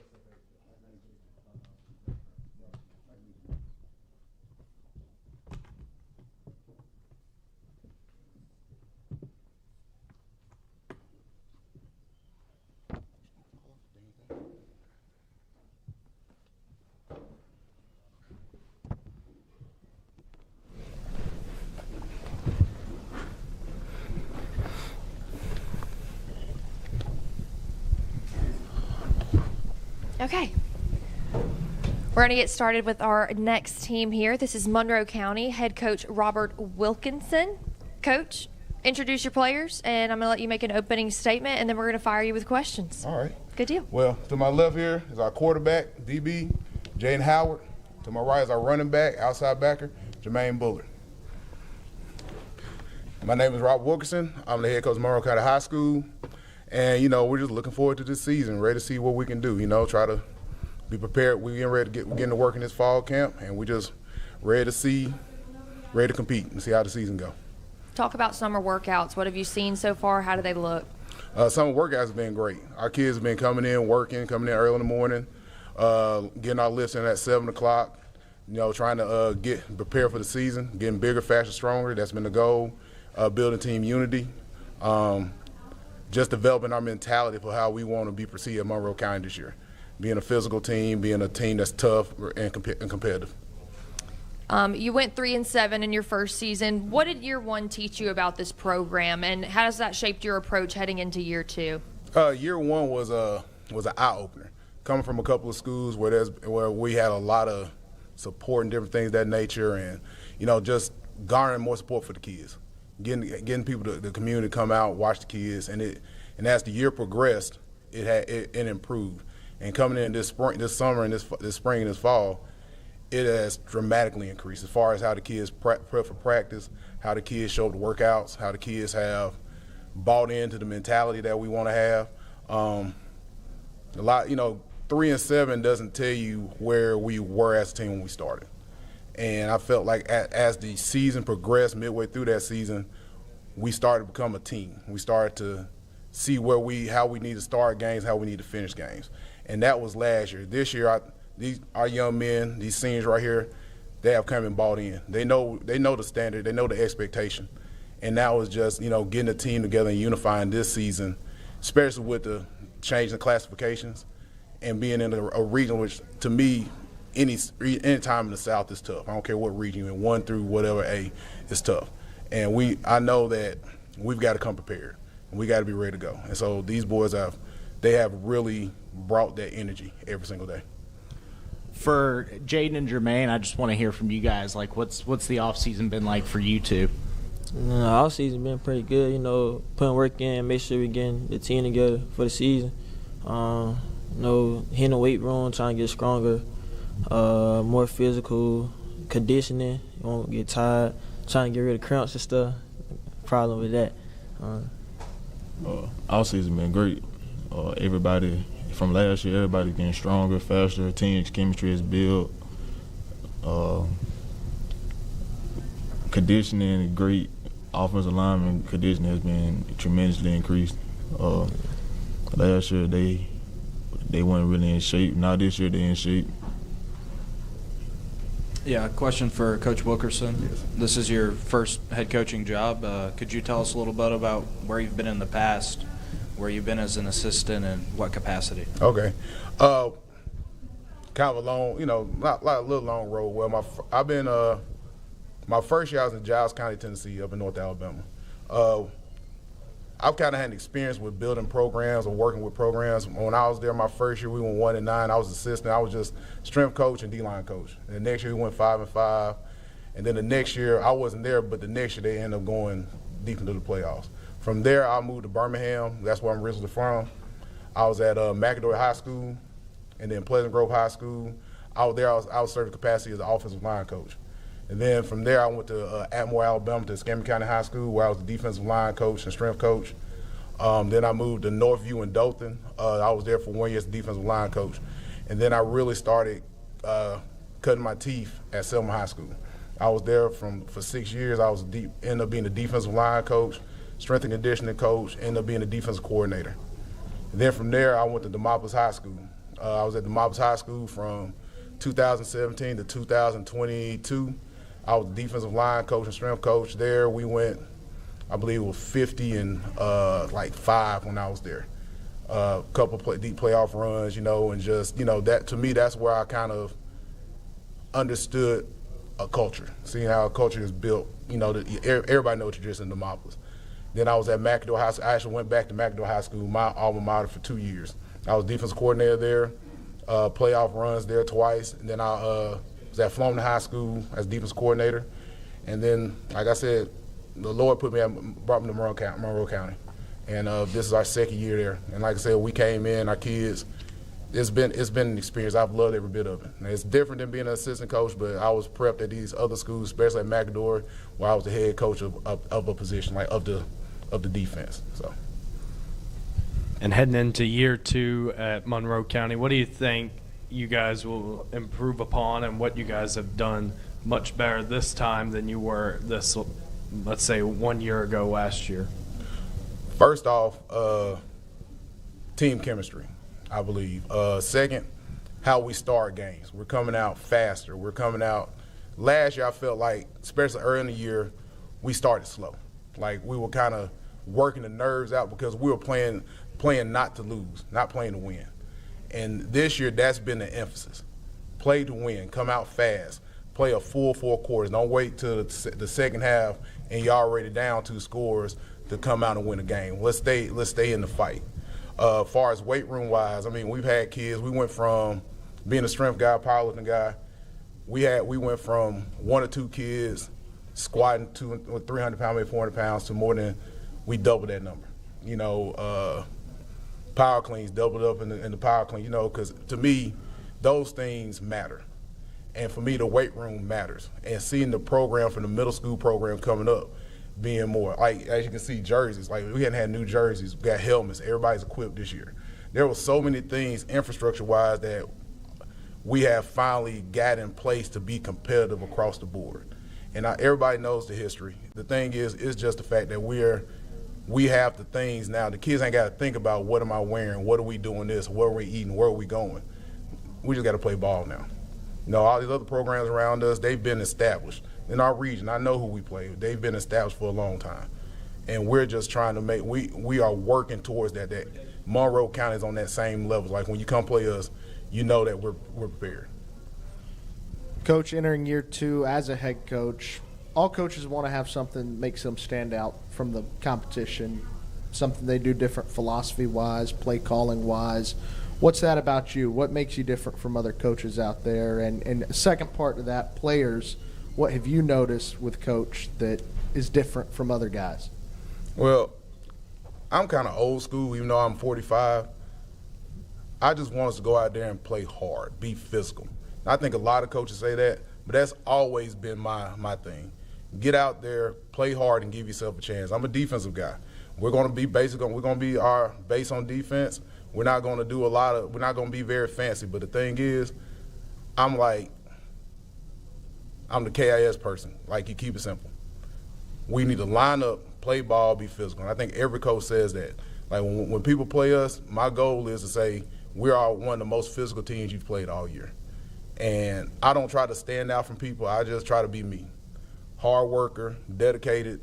[SPEAKER 4] Okay. We're going to get started with our next team here. This is Monroe County head coach Robert Wilkinson. Coach, introduce your players, and I'm going to let you make an opening statement, and then we're going to fire you with questions.
[SPEAKER 19] All right.
[SPEAKER 4] Good deal.
[SPEAKER 19] Well, to my left here is our quarterback, DB, Jaden Howard. To my right is our running back, outside backer, Jermaine Bullard. My name is Rob Wilkerson. I'm the head coach of Monroe County High School. And, we're just looking forward to this season, ready to see what we can do, try to be prepared. We're getting to work in this fall camp, and we're just ready to compete and see how the season go.
[SPEAKER 4] Talk about summer workouts. What have you seen so far? How do they look?
[SPEAKER 19] Summer workouts have been great. Our kids have been coming in early in the morning, getting our lifts in at 7 o'clock, trying to get prepared for the season, getting bigger, faster, stronger. That's been the goal, building team unity, just developing our mentality for how we want to be perceived at Monroe County this year, being a physical team, being a team that's tough and competitive.
[SPEAKER 4] You went 3-7 in your first season. What did year one teach you about this program, and how has that shaped your approach heading into year two?
[SPEAKER 19] Year one was an eye opener. Coming from a couple of schools where we had a lot of support and different things of that nature, and just garnering more support for the kids, getting people, the community, to come out, watch the kids, and as the year progressed, it improved. And coming in this summer and this spring and this fall, it has dramatically increased as far as how the kids prep for practice, how the kids show up to workouts, how the kids have bought into the mentality that we want to have. A lot, 3-7 doesn't tell you where we were as a team when we started. And I felt like as the season progressed, midway through that season, we started to become a team. We started to see how we need to start games, how we need to finish games. And that was last year. This year, our young men, these seniors right here, they have come and bought in. They know the standard, they know the expectation. And now it's just, getting the team together and unifying this season, especially with the change in classifications and being in a region which, to me, any time in the South is tough. I don't care what region you're in, 1 through whatever A, is tough. And I know that we've got to come prepared, and we got to be ready to go. And so these boys have really brought that energy every single day.
[SPEAKER 12] For Jaden and Jermaine, I just want to hear from you guys. Like, what's the off season been like for you two?
[SPEAKER 20] All season been pretty good. Putting work in, make sure we getting the team together for the season. Hitting the weight room, trying to get stronger, more physical, conditioning. You won't get tired. Trying to get rid of cramps and stuff. Problem with that.
[SPEAKER 21] All season been great. Everybody from last year, everybody getting stronger, faster. Team chemistry is built. Conditioning is great. Offensive lineman conditioning has been tremendously increased. Last year they weren't really in shape. Now this year they're in shape.
[SPEAKER 8] Yeah, question for Coach Wilkerson.
[SPEAKER 19] Yes.
[SPEAKER 8] This is your first head coaching job. Could you tell us a little bit about where you've been in the past, where you've been as an assistant, and what capacity?
[SPEAKER 19] Okay. Kind of a long, not like a little long road. Well, I've been my first year I was in Giles County, Tennessee, up in North Alabama. I've kind of had experience with building programs or working with programs. When I was there my first year, we went 1-9. I was assistant. I was just strength coach and D-line coach. And the next year we went 5-5. And then the next year, I wasn't there, but the next year they ended up going deep into the playoffs. From there, I moved to Birmingham. That's where I'm originally from. I was at McAdory High School and then Pleasant Grove High School. I was serving capacity as an offensive line coach. And then from there, I went to Atmore, Alabama, to Escambia County High School, where I was the defensive line coach and strength coach. Then I moved to Northview in Dothan. I was there for 1 year as the defensive line coach. And then I really started cutting my teeth at Selma High School. I was there for 6 years. I ended up being the defensive line coach, strength and conditioning coach, ended up being the defensive coordinator. And then from there, I went to Demopolis High School. I was at Demopolis High School from 2017 to 2022. I was the defensive line coach and strength coach there. We went, I believe it was 50-5 when I was there. Couple deep playoff runs, and just, that to me, that's where I kind of understood a culture, seeing how a culture is built. Everybody knows what you're just in Demopolis. Then I was at McAdory High School. I actually went back to McAdory High School, my alma mater, for 2 years. I was defensive coordinator there, playoff runs there twice, and then I was at Flomaton High School as defensive coordinator. And then, like I said, the Lord brought me to Monroe County. And this is our second year there. And like I said, we came in, our kids, it's been an experience. I've loved every bit of it. And it's different than being an assistant coach, but I was prepped at these other schools, especially at McAdoo, where I was the head coach of a position, like of the defense. So.
[SPEAKER 5] And heading into year 2 at Monroe County, what do you think you guys will improve upon, and what you guys have done much better this time than you were this, let's say, 1 year ago last year?
[SPEAKER 19] First off, team chemistry, I believe. Second, how we start games. We're coming out faster. We're coming out. Last year, I felt like, especially early in the year, we started slow. Like we were kind of working the nerves out because we were playing not to lose, not playing to win. And this year, that's been the emphasis. Play to win. Come out fast. Play a full 4 quarters. Don't wait till the second half and you're already down 2 scores to come out and win a game. Let's stay in the fight. As far as weight room wise, I mean, we've had kids. We went from being a strength guy, powerlifting guy. We went from 1 or 2 kids squatting 300 pounds, maybe 400 pounds, to more than we doubled that number. You know, power cleans doubled up in the power clean. You know, because to me, those things matter. And for me, the weight room matters. And seeing the program from the middle school program coming up, being more, like, as you can see, jerseys. Like, we hadn't had new jerseys. We got helmets. Everybody's equipped this year. There were so many things infrastructure-wise that we have finally got in place to be competitive across the board. And everybody knows the history. The thing is, it's just the fact that we have the things now. The kids ain't got to think about what am I wearing, what are we doing this, where are we eating, where are we going. We just got to play ball now. You know, all these other programs around us, they've been established. In our region, I know who we play. They've been established for a long time. And we're just trying to we are working towards that Monroe County is on that same level. Like when you come play us, you know that we're prepared.
[SPEAKER 10] Coach, entering year 2 as a head coach, all coaches want to have something that makes them stand out from the competition, something they do different philosophy-wise, play calling-wise. What's that about you? What makes you different from other coaches out there? And second part of that, players, what have you noticed with Coach that is different from other guys?
[SPEAKER 19] Well, I'm kind of old school, even though I'm 45. I just want us to go out there and play hard, be physical. I think a lot of coaches say that, but that's always been my thing. Get out there, play hard, and give yourself a chance. I'm a defensive guy. We're going to be our base on defense. We're not going to do we're not going to be very fancy. But the thing is, I'm the KIS person. Like, you keep it simple. We need to line up, play ball, be physical. And I think every coach says that. Like, when people play us, my goal is to say we are one of the most physical teams you've played all year. And I don't try to stand out from people. I just try to be me. Hard worker, dedicated,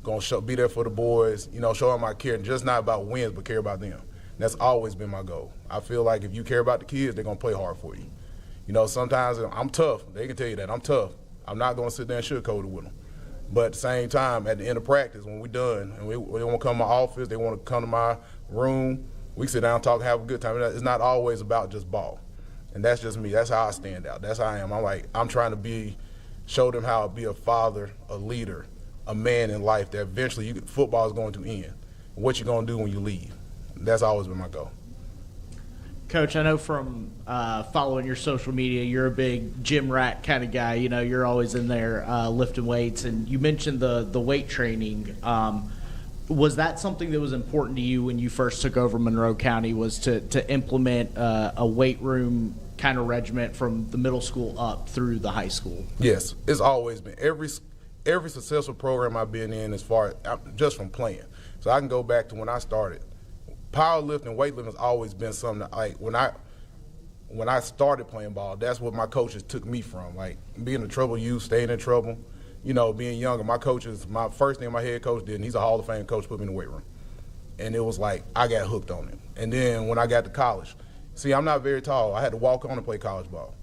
[SPEAKER 19] going to be there for the boys, you know, show them I care, just not about wins, but care about them. That's always been my goal. I feel like if you care about the kids, they're going to play hard for you. You know, sometimes I'm tough. They can tell you that. I'm tough. I'm not going to sit there and sugarcoat it with them. But at the same time, at the end of practice, when we're done, and they want to come to my office, they want to come to my room, we sit down, talk, have a good time. It's not always about just ball. And that's just me. That's how I stand out. That's how I am. I'm trying to show them how to be a father, a leader, a man in life that eventually football is going to end. What you're going to do when you leave. That's always been my goal.
[SPEAKER 12] Coach, I know from following your social media, you're a big gym rat kind of guy. You know, you're always in there lifting weights. And you mentioned the weight training. Was that something that was important to you when you first took over Monroe County, was to implement a weight room kind of regiment from the middle school up through the high school?
[SPEAKER 19] Yes, it's always been. Every successful program I've been in, as far as just from playing. So I can go back to when I started. Powerlifting, weightlifting has always been something that, like, when I started playing ball, that's what my coaches took me from. Like, being a trouble youth, staying in trouble, you know, being younger. My first thing my head coach did, and he's a Hall of Fame coach, put me in the weight room. And it was like, I got hooked on it. And then when I got to college, see, I'm not very tall. I had to walk on and play college ball.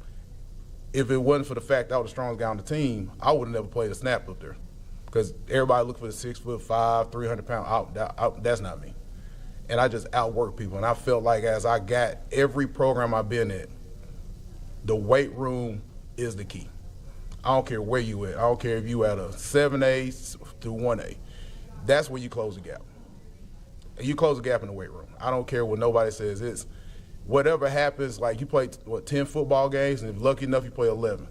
[SPEAKER 19] If it wasn't for the fact I was the strongest guy on the team, I would have never played a snap up there. Because everybody looked for the 6'5", 300 pound. That's not me. And I just outworked people. And I felt like as I got every program I've been at, the weight room is the key. I don't care where you at. I don't care if you at a 7A through 1A. That's where you close the gap. you close the gap in the weight room. I don't care what nobody says. It's whatever happens, like you play, 10 football games, and if lucky enough you play 11.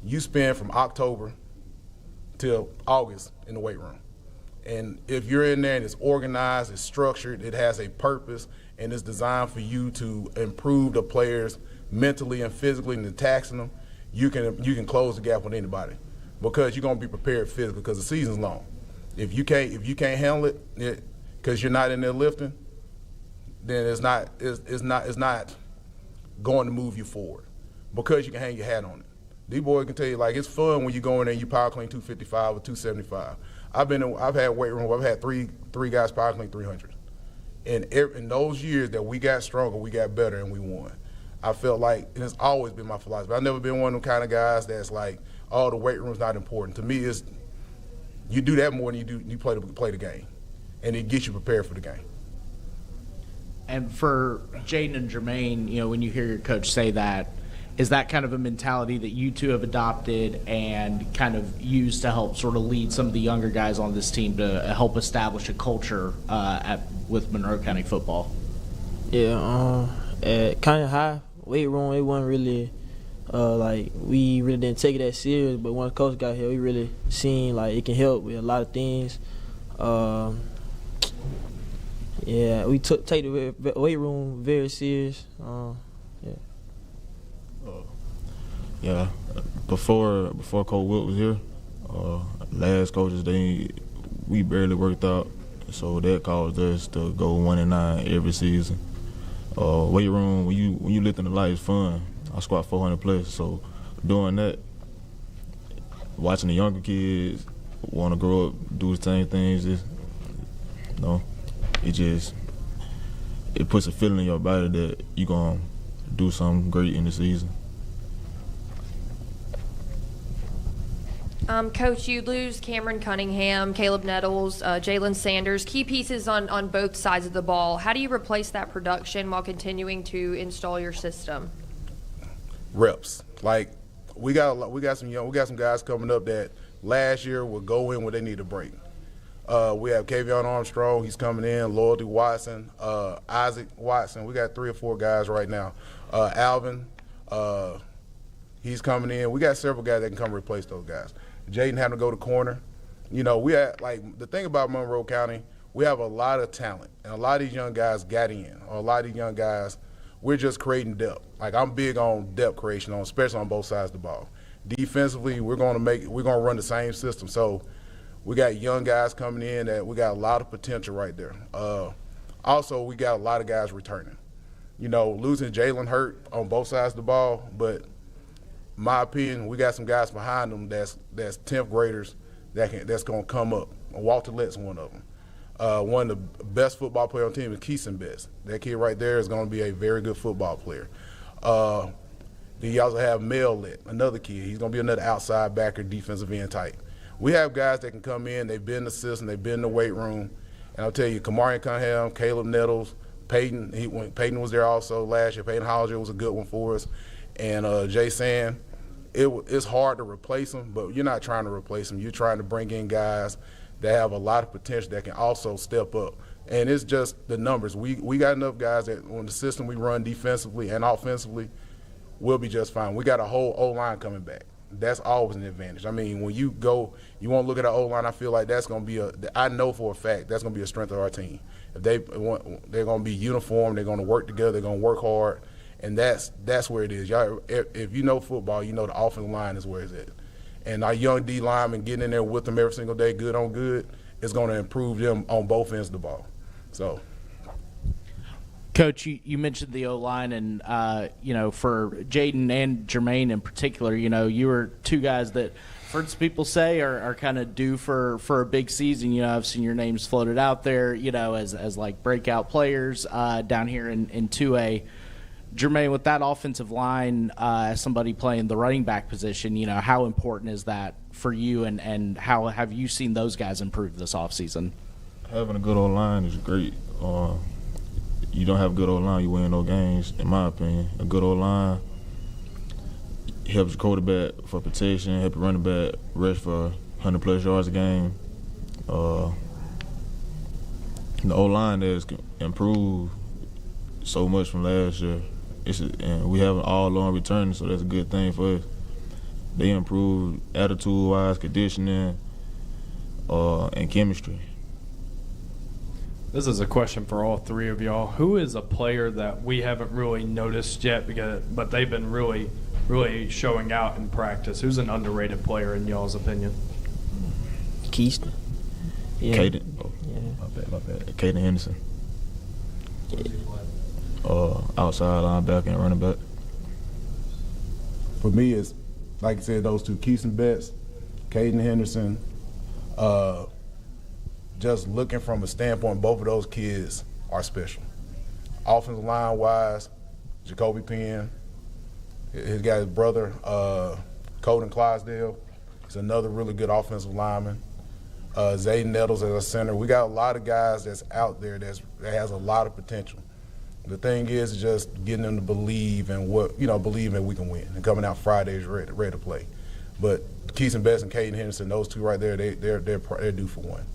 [SPEAKER 19] You spend from October till August in the weight room. And if you're in there and it's organized, it's structured, it has a purpose, and it's designed for you to improve the players mentally and physically and taxing them, you can close the gap with anybody because you're gonna be prepared physically because the season's long. If you can't handle it because you're not in there lifting, then it's not going to move you forward because you can hang your hat on it. These boys can tell you, like, it's fun when you go in there and you power clean 255 or 275. I've had weight room where I've had three guys power clean 300. And in those years that we got stronger, we got better, and we won. I felt like, and it's always been my philosophy. I've never been one of them kind of guys that's like, oh, the weight room's not important. To me, it's you do that more than you play the game, and it gets you prepared for the game.
[SPEAKER 12] And for Jaden and Jermaine, you know, when you hear your coach say that, is that kind of a mentality that you two have adopted and kind of used to help sort of lead some of the younger guys on this team to help establish a culture with Monroe County football?
[SPEAKER 20] Yeah, at kind of high weight room, it wasn't really like we really didn't take it that serious. But when the coach got here, we really seen like it can help with a lot of things. Yeah, we take the weight room very serious.
[SPEAKER 21] Yeah, before Coach Wilt was here, last coaches we barely worked out, so that caused us to go 1-9 every season. Weight room, when you lifting the light, it's fun. I squat 400 plus, so doing that, watching the younger kids want to grow up, do the same things, it puts a feeling in your body that you're gonna do something great in the season.
[SPEAKER 4] Coach, you lose Cameron Cunningham, Caleb Nettles, Jalen Sanders, key pieces on both sides of the ball. How do you replace that production while continuing to install your system?
[SPEAKER 19] Reps. Like we got some guys coming up that last year will go in when they need a break. We have Kavion Armstrong, he's coming in, Loyalty Watson, Isaac Watson. We got 3 or 4 guys right now. Alvin, he's coming in. We got several guys that can come replace those guys. Jaden having to go to corner. You know, we had, like, the thing about Monroe County, we have a lot of talent, and a lot of these young guys got in. Or a lot of these young guys, we're just creating depth. Like, I'm big on depth creation, especially on both sides of the ball. Defensively, we're gonna run the same system. So we got young guys coming in that we got a lot of potential right there. Also, we got a lot of guys returning. You know, losing Jalen hurt on both sides of the ball, but my opinion, we got some guys behind them that's 10th graders that's gonna come up. Walter Lett's one of them. One of the best football players on the team is Keeson Best. That kid right there is gonna be a very good football player. Then you also have Mel Lett, another kid. He's gonna be another outside backer, defensive end type. We have guys that can come in. They've been in the system. They've been in the weight room. And I'll tell you, Kamari Cunningham, Caleb Nettles, Peyton. Peyton was there also last year. Peyton Hollinger was a good one for us. And Jay Sand. It's hard to replace them, but you're not trying to replace them. You're trying to bring in guys that have a lot of potential that can also step up. And it's just the numbers. We got enough guys that on the system we run defensively and offensively, we'll be just fine. We got a whole O-line coming back. That's always an advantage. I mean, when you go, you want to look at our O-line, I feel like that's going to be I know for a fact that's going to be a strength of our team. If they're going to be uniform, they're going to work together, they're going to work hard, and that's where it is. Y'all, if you know football, you know the offensive line is where it's at. And our young D linemen getting in there with them every single day, good on good, is going to improve them on both ends of the ball. So.
[SPEAKER 12] Coach, you mentioned the O-line, and, for Jaden and Jermaine in particular, you were 2 guys that, I've heard some people say, are kind of due for a big season. I've seen your names floated out there, as like breakout players down here in 2A. Jermaine, with that offensive line, as somebody playing the running back position, how important is that for you, and how have you seen those guys improve this offseason?
[SPEAKER 21] Having a good O-line is great. You don't have a good O-line, you win no games, in my opinion. A good O-line helps your quarterback for protection, help your running back rush for 100-plus yards a game. the O-line has improved so much from last year. And we have an all-on return, so that's a good thing for us. They improved attitude-wise, conditioning, and chemistry.
[SPEAKER 5] This is a question for all three of y'all. Who is a player that we haven't really noticed yet, but they've been really, really showing out in practice? Who's an underrated player in y'all's opinion?
[SPEAKER 20] Keyston. Yeah.
[SPEAKER 21] Caden. Oh, yeah. My bad. Caden Henderson. Outside linebacker and running back.
[SPEAKER 19] For me, it's like I said, those two, Keyston Betts, Caden Henderson. Just looking from a standpoint, both of those kids are special. Offensive line wise, Jacoby Penn, he's got his brother, Colton Clydesdale. He's another really good offensive lineman. Zayden Nettles as a center. We got a lot of guys that's out there that has a lot of potential. The thing is just getting them to believe in believe that we can win and coming out Fridays ready to play. But Keyston Betts and Caden Henderson, those two right there, they're due for one.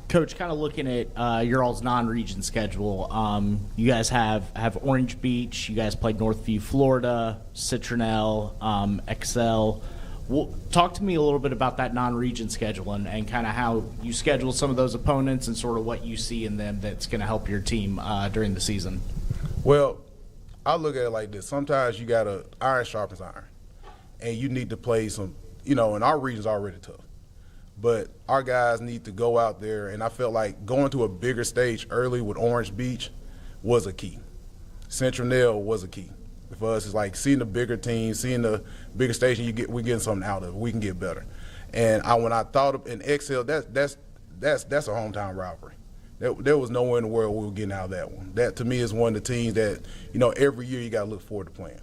[SPEAKER 12] Coach, kind of looking at your all's non-region schedule, you guys have Orange Beach, you guys played Northview, Florida, Citronelle, Excel. Well, talk to me a little bit about that non-region schedule and kind of how you schedule some of those opponents and sort of what you see in them that's going to help your team during the season.
[SPEAKER 19] Well, I look at it like this. Sometimes you got to iron sharpens iron, and you need to play some, and our region's already tough. But our guys need to go out there, and I felt like going to a bigger stage early with Orange Beach was a key. Citronelle was a key. For us, it's like seeing the bigger team, seeing the bigger station, we're getting something out of it. We can get better. And when I thought of in Excel, that's a hometown rivalry. There was nowhere in the world we were getting out of that one. That to me is one of the teams that every year you got to look forward to playing.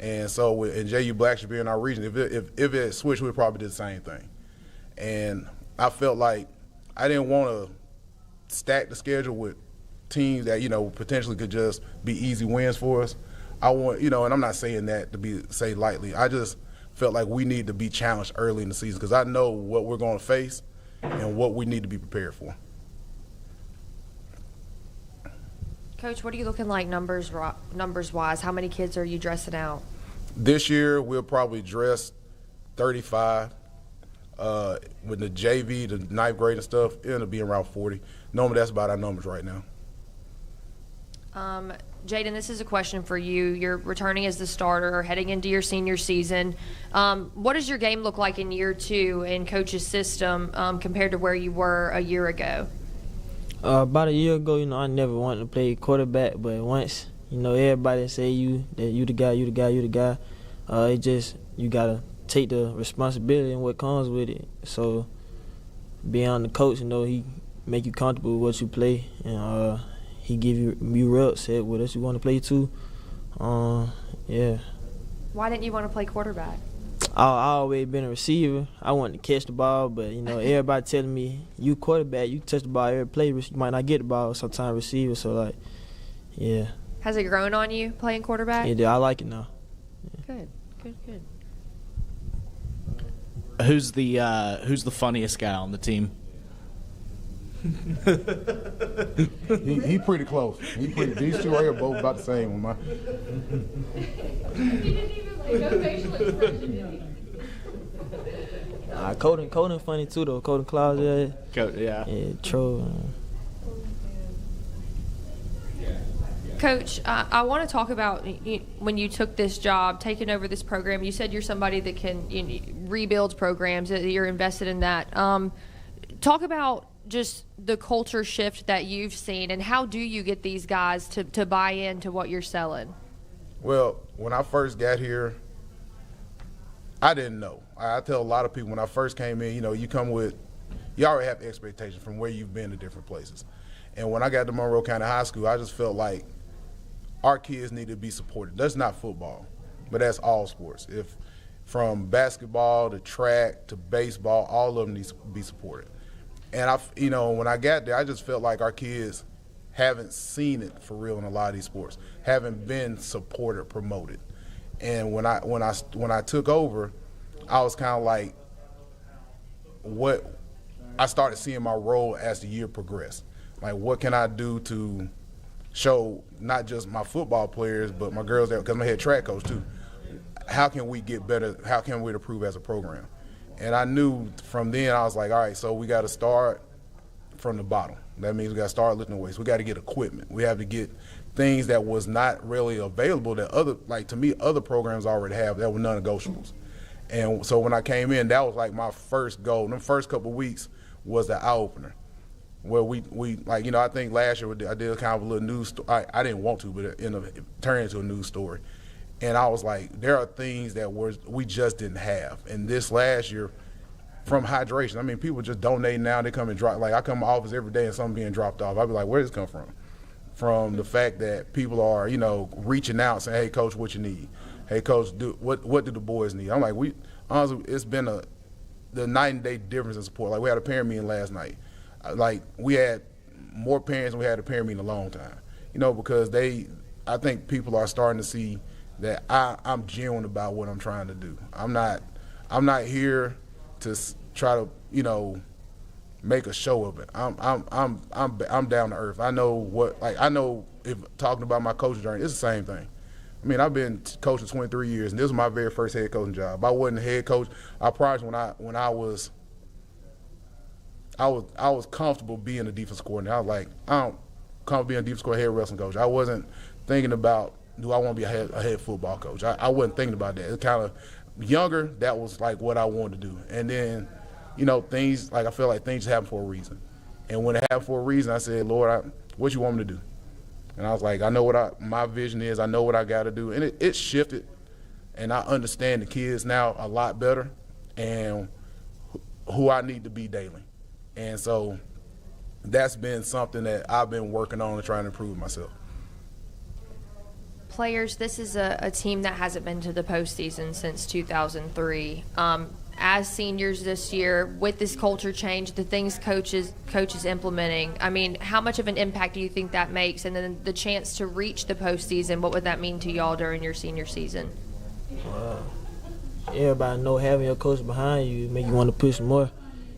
[SPEAKER 19] And so and JU Black should be in our region. If it switched, we'd probably do the same thing. And I felt like I didn't want to stack the schedule with teams that potentially could just be easy wins for us. I want, and I'm not saying that to say lightly. I just felt like we need to be challenged early in the season because I know what we're going to face and what we need to be prepared for.
[SPEAKER 4] Coach, what are you looking like numbers-wise? How many kids are you dressing out?
[SPEAKER 19] This year, we'll probably dress 35. With the JV, the ninth grade and stuff, it'll be around 40. Normally, that's about our numbers right now.
[SPEAKER 4] Jaden, this is a question for you. You're returning as the starter, heading into your senior season. What does your game look like in year two in Coach's system compared to where you were a year ago?
[SPEAKER 20] About a year ago, I never wanted to play quarterback, but once, everybody say you the guy. It just, you got to take the responsibility and what comes with it. So being on the coach, he make you comfortable with what you play, and he give you reps, said what else you want to play too. Yeah.
[SPEAKER 4] Why didn't you want to play quarterback?
[SPEAKER 20] I always been a receiver. I wanted to catch the ball, but everybody telling me you quarterback, you touch the ball every play, you might not get the ball. Sometimes receiver, so yeah.
[SPEAKER 4] Has it grown on you playing quarterback?
[SPEAKER 20] Yeah, I like it now.
[SPEAKER 4] Yeah. Good.
[SPEAKER 12] Who's the funniest guy on the team?
[SPEAKER 19] he pretty close. These two right here both about the same one.
[SPEAKER 4] He didn't even no facial expression, did he?
[SPEAKER 20] Colton funny too though. Colton Clydesdale.
[SPEAKER 12] Yeah.
[SPEAKER 20] Yeah, Troll.
[SPEAKER 4] Coach, I want to talk about when you took this job, taking over this program. You said you're somebody that can rebuild programs, that you're invested in that. Talk about just the culture shift that you've seen, and how do you get these guys to buy into what you're selling?
[SPEAKER 19] Well, when I first got here, I didn't know. I tell a lot of people when I first came in, you already have expectations from where you've been to different places. And when I got to Monroe County High School, I just felt like our kids need to be supported. That's not football, but that's all sports. From basketball to track to baseball, all of them need to be supported. And when I got there, I just felt like our kids haven't seen it for real in a lot of these sports, haven't been supported, promoted. And when I took over, I was kind of like, what I started seeing my role as the year progressed. Like, what can I do to show not just my football players, but my girls, because I'm a head track coach too. How can we get better? How can we improve as a program? And I knew from then, I was like, all right, so we got to start from the bottom. That means we got to start lifting weights. We got to get equipment. We have to get things that was not really available that to me, other programs already have that were non-negotiables. And so when I came in, that was like my first goal. The first couple of weeks was the eye-opener. Where we I think last year I did kind of a little news story. I didn't want to, but it turned into a news story. And I was like, there are things that we just didn't have. And this last year, from hydration, I mean, people just donate now. They come and drop. Like, I come to my office every day and something being dropped off. I'd be like, where does this come from? From the fact that people are, reaching out saying, hey, Coach, what you need? Hey, Coach, what do the boys need? I'm like, honestly, it's been the night and day difference in support. Like, we had a parent meeting last night. Like, we had more parents than we had a parent meeting in a long time, because I think people are starting to see that I'm genuine about what I'm trying to do. I'm not here to try to, make a show of it. I'm down to earth. I know if talking about my coaching journey, it's the same thing. I mean, I've been coaching 23 years, and this was my very first head coaching job. I wasn't a head coach. I promise when I was comfortable being a defense coordinator. I was like, I'm comfortable being a defense coordinator, head wrestling coach. I wasn't thinking about, do I want to be a head football coach? I wasn't thinking about that. It kind of younger, that was like what I wanted to do. And then, things, like I feel like things happen for a reason. And when it happened for a reason, I said, Lord, what you want me to do? And I was like, I know what my vision is. I know what I got to do. And it shifted. And I understand the kids now a lot better and who I need to be daily. And so that's been something that I've been working on and trying to improve myself.
[SPEAKER 4] Players, this is a team that hasn't been to the postseason since 2003. As seniors this year, with this culture change, the things coaches implementing, I mean, how much of an impact do you think that makes? And then the chance to reach the postseason, what would that mean to y'all during your senior season?
[SPEAKER 20] Everybody know having your coach behind you make you want to push more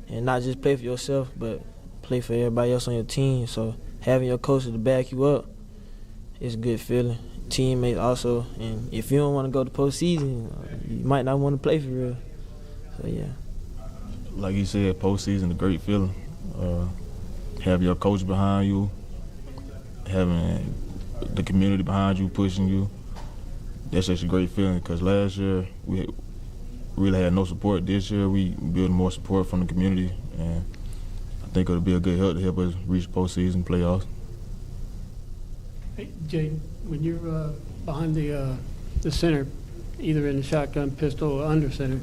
[SPEAKER 20] and not just play for yourself, but play for everybody else on your team. So having your coach to back you up is a good feeling. Teammates also, and if you don't want to go to postseason, you might not want to play for real. So yeah.
[SPEAKER 21] Like you said, postseason a great feeling. Have your coach behind you, having the community behind you, pushing you. That's just a great feeling. Because last year we really had no support. This year we built more support from the community, and I think it'll be a good help to help us reach postseason playoffs.
[SPEAKER 7] Hey, Jaden, when you're behind the center, either in the shotgun, pistol, or under center,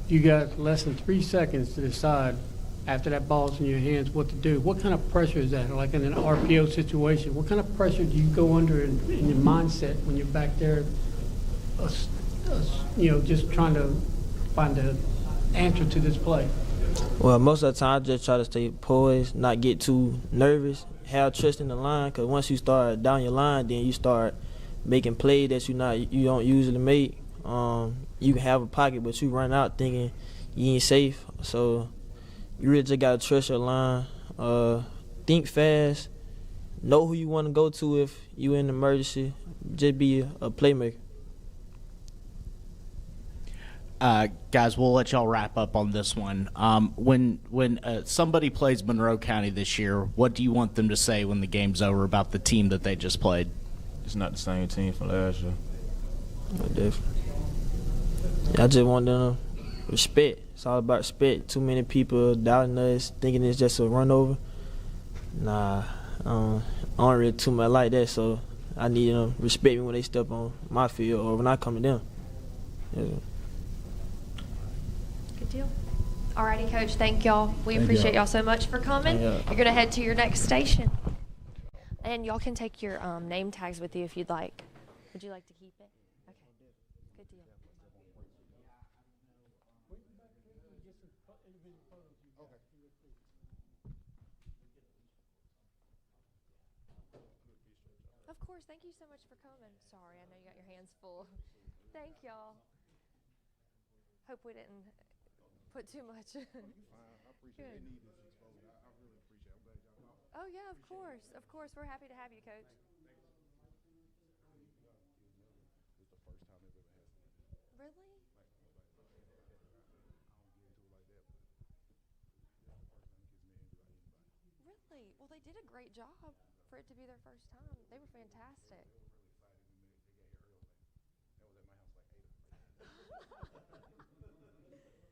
[SPEAKER 7] you got less than 3 seconds to decide after that ball's in your hands what to do. What kind of pressure is that? Like in an RPO situation, what kind of pressure do you go under in your mindset when you're back there, just trying to find an answer to this play?
[SPEAKER 20] Well, most of the time I just try to stay poised, not get too nervous, have trust in the line, because once you start down your line, then you start making plays that you don't usually make. You can have a pocket, but you run out thinking you ain't safe. So you really just gotta trust your line. Think fast. Know who you want to go to if you in an emergency. Just be a playmaker.
[SPEAKER 12] Guys, we'll let y'all wrap up on this one. When somebody plays Monroe County this year, what do you want them to say when the game's over about the team that they just played?
[SPEAKER 21] It's not the same team from last year.
[SPEAKER 20] Definitely. I just want them to respect. It's all about respect. Too many people doubting us, thinking it's just a run over. Nah, I don't really too much like that, so I need them to respect me when they step on my field or when I come to them. Yeah.
[SPEAKER 4] Good deal. Alrighty, Coach, thank y'all. We appreciate y'all so much for coming. You're going to head to your next station. And y'all can take your name tags with you if you'd like. Would you like to keep it? Okay. Good deal. Of course. Thank you so much for coming. Sorry, I know you got your hands full. Thank y'all. Hope we didn't
[SPEAKER 6] put too much.
[SPEAKER 19] You fine. I appreciate
[SPEAKER 6] Good.
[SPEAKER 19] they need this exposure. I really appreciate it. I'm glad y'all know.
[SPEAKER 6] Oh yeah, of course, of course. We're happy to have you, Coach.
[SPEAKER 19] It's the first time they've ever had something like this.
[SPEAKER 6] Really?
[SPEAKER 19] Like, I don't get into it like that, but it's the first time kids made it like anybody.
[SPEAKER 6] Really? Well, they did a great job for it to be their first time. They were fantastic.
[SPEAKER 19] They were really excited when they got here early. That was at my house like 8 o'clock.
[SPEAKER 6] I love that.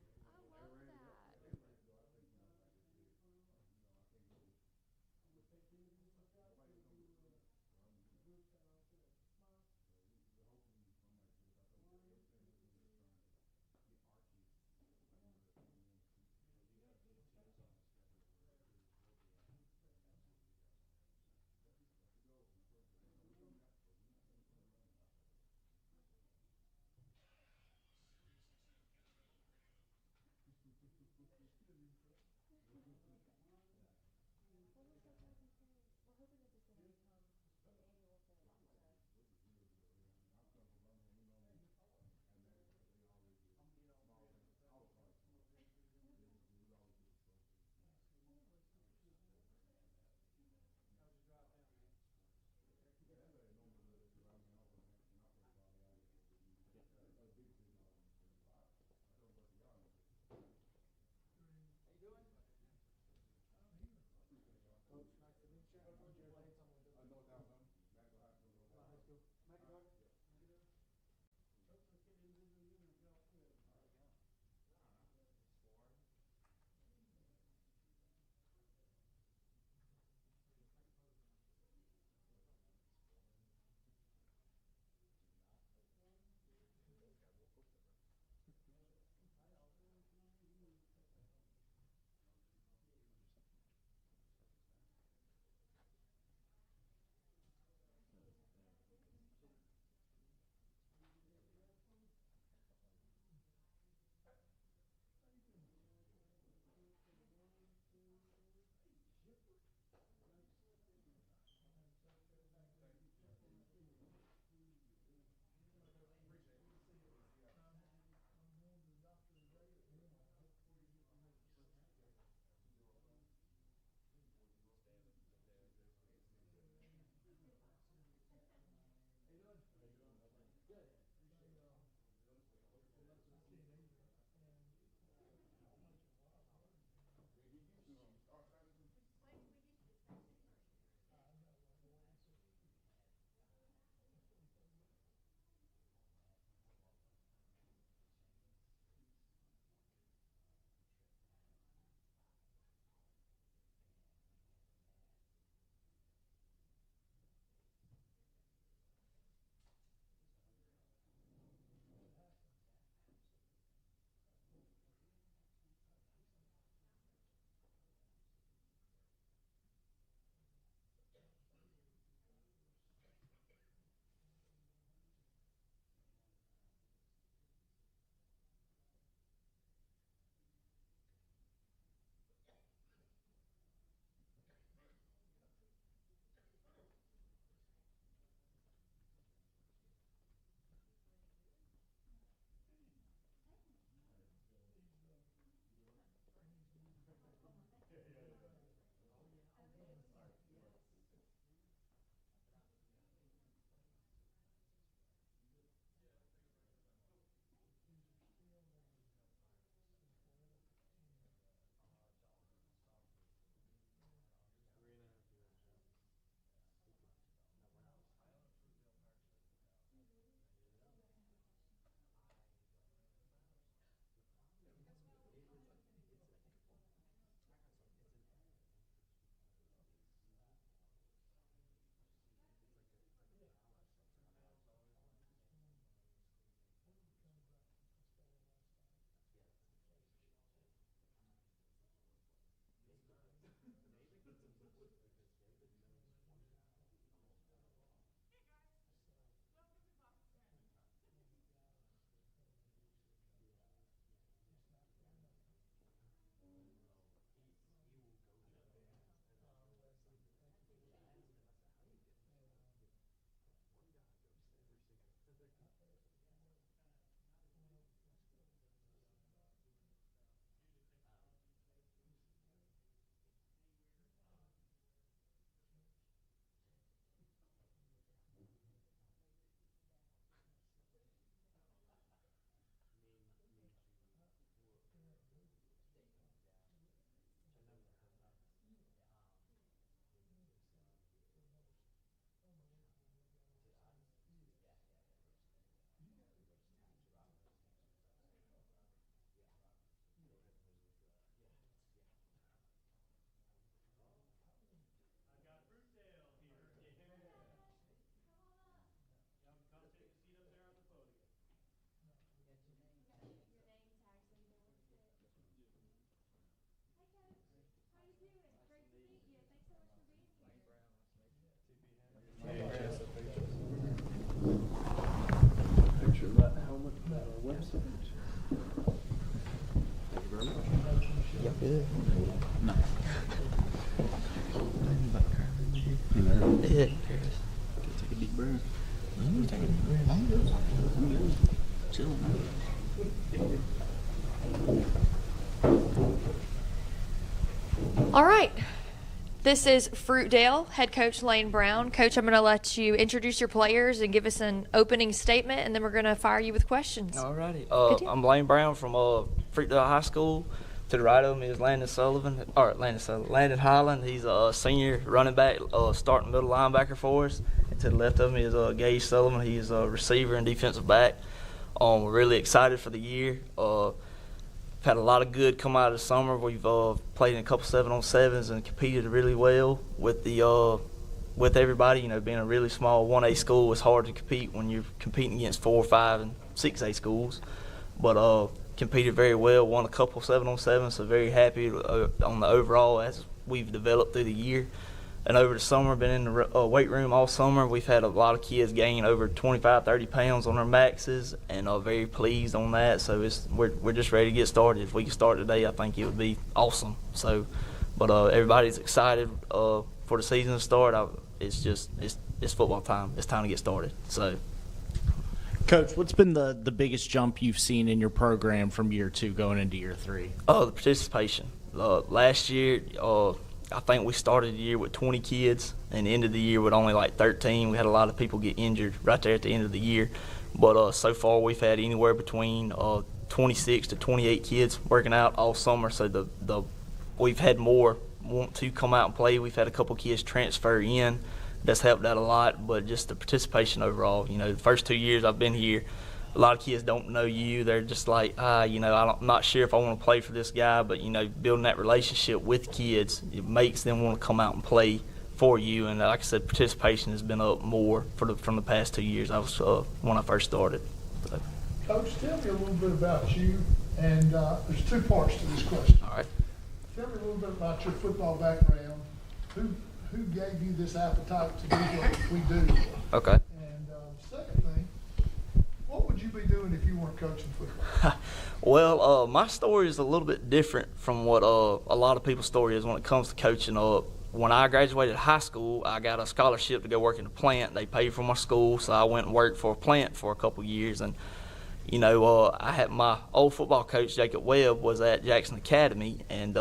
[SPEAKER 6] All right. This is Fruitdale, head coach Lane Brown. Coach, I'm going to let you introduce your players and give us an opening statement, and then we're going to fire you with questions.
[SPEAKER 1] All righty.
[SPEAKER 6] Good deal.
[SPEAKER 1] I'm Lane Brown from Fruitdale High School. To the right of me is Landon Highland. He's a senior running back, starting middle linebacker for us. And to the left of me is Gage Sullivan. He's a receiver and defensive back. We're really excited for the year. Had a lot of good come out of the summer. We've played in a couple 7-on-7s and competed really well with everybody. You know, being a really small 1A school, it's hard to compete when you're competing against 4, 5, and 6A schools. But competed very well, won a couple 7-on-7s, so very happy on the overall as we've developed through the year. And over the summer, been in the weight room all summer. We've had a lot of kids gain over 25, 30 pounds on their maxes, and very pleased on that. So we're just ready to get started. If we can start today, I think it would be awesome. So, but everybody's excited for the season to start. It's football time. It's time to get started. So,
[SPEAKER 12] Coach, what's been the biggest jump you've seen in your program from year 2 going into year 3?
[SPEAKER 1] The participation. Last year, I think we started the year with 20 kids and ended the year with only like 13. We had a lot of people get injured right there at the end of the year. But so far we've had anywhere between 26 to 28 kids working out all summer. So we've had more want to come out and play. We've had a couple kids transfer in. That's helped out a lot. But just the participation overall, you know, the first 2 years I've been here, a lot of kids don't know you. They're just like, I'm not sure if I want to play for this guy, but, you know, building that relationship with kids, it makes them want to come out and play for you. And like I said, participation has been up more from the past 2 years. I was when I first started. So.
[SPEAKER 22] Coach, tell me a little bit about you, and there's 2 parts to this question.
[SPEAKER 1] All right.
[SPEAKER 22] Tell me a little bit about your football background. Who gave you this appetite to do what we do?
[SPEAKER 1] Okay.
[SPEAKER 22] And second thing, what would you be doing if you weren't coaching football?
[SPEAKER 1] Well, my story is a little bit different from what a lot of people's story is when it comes to coaching. When I graduated high school, I got a scholarship to go work in a plant. They paid for my school, so I went and worked for a plant for a couple years. And, you know, I had my old football coach, Jacob Webb, was at Jackson Academy, and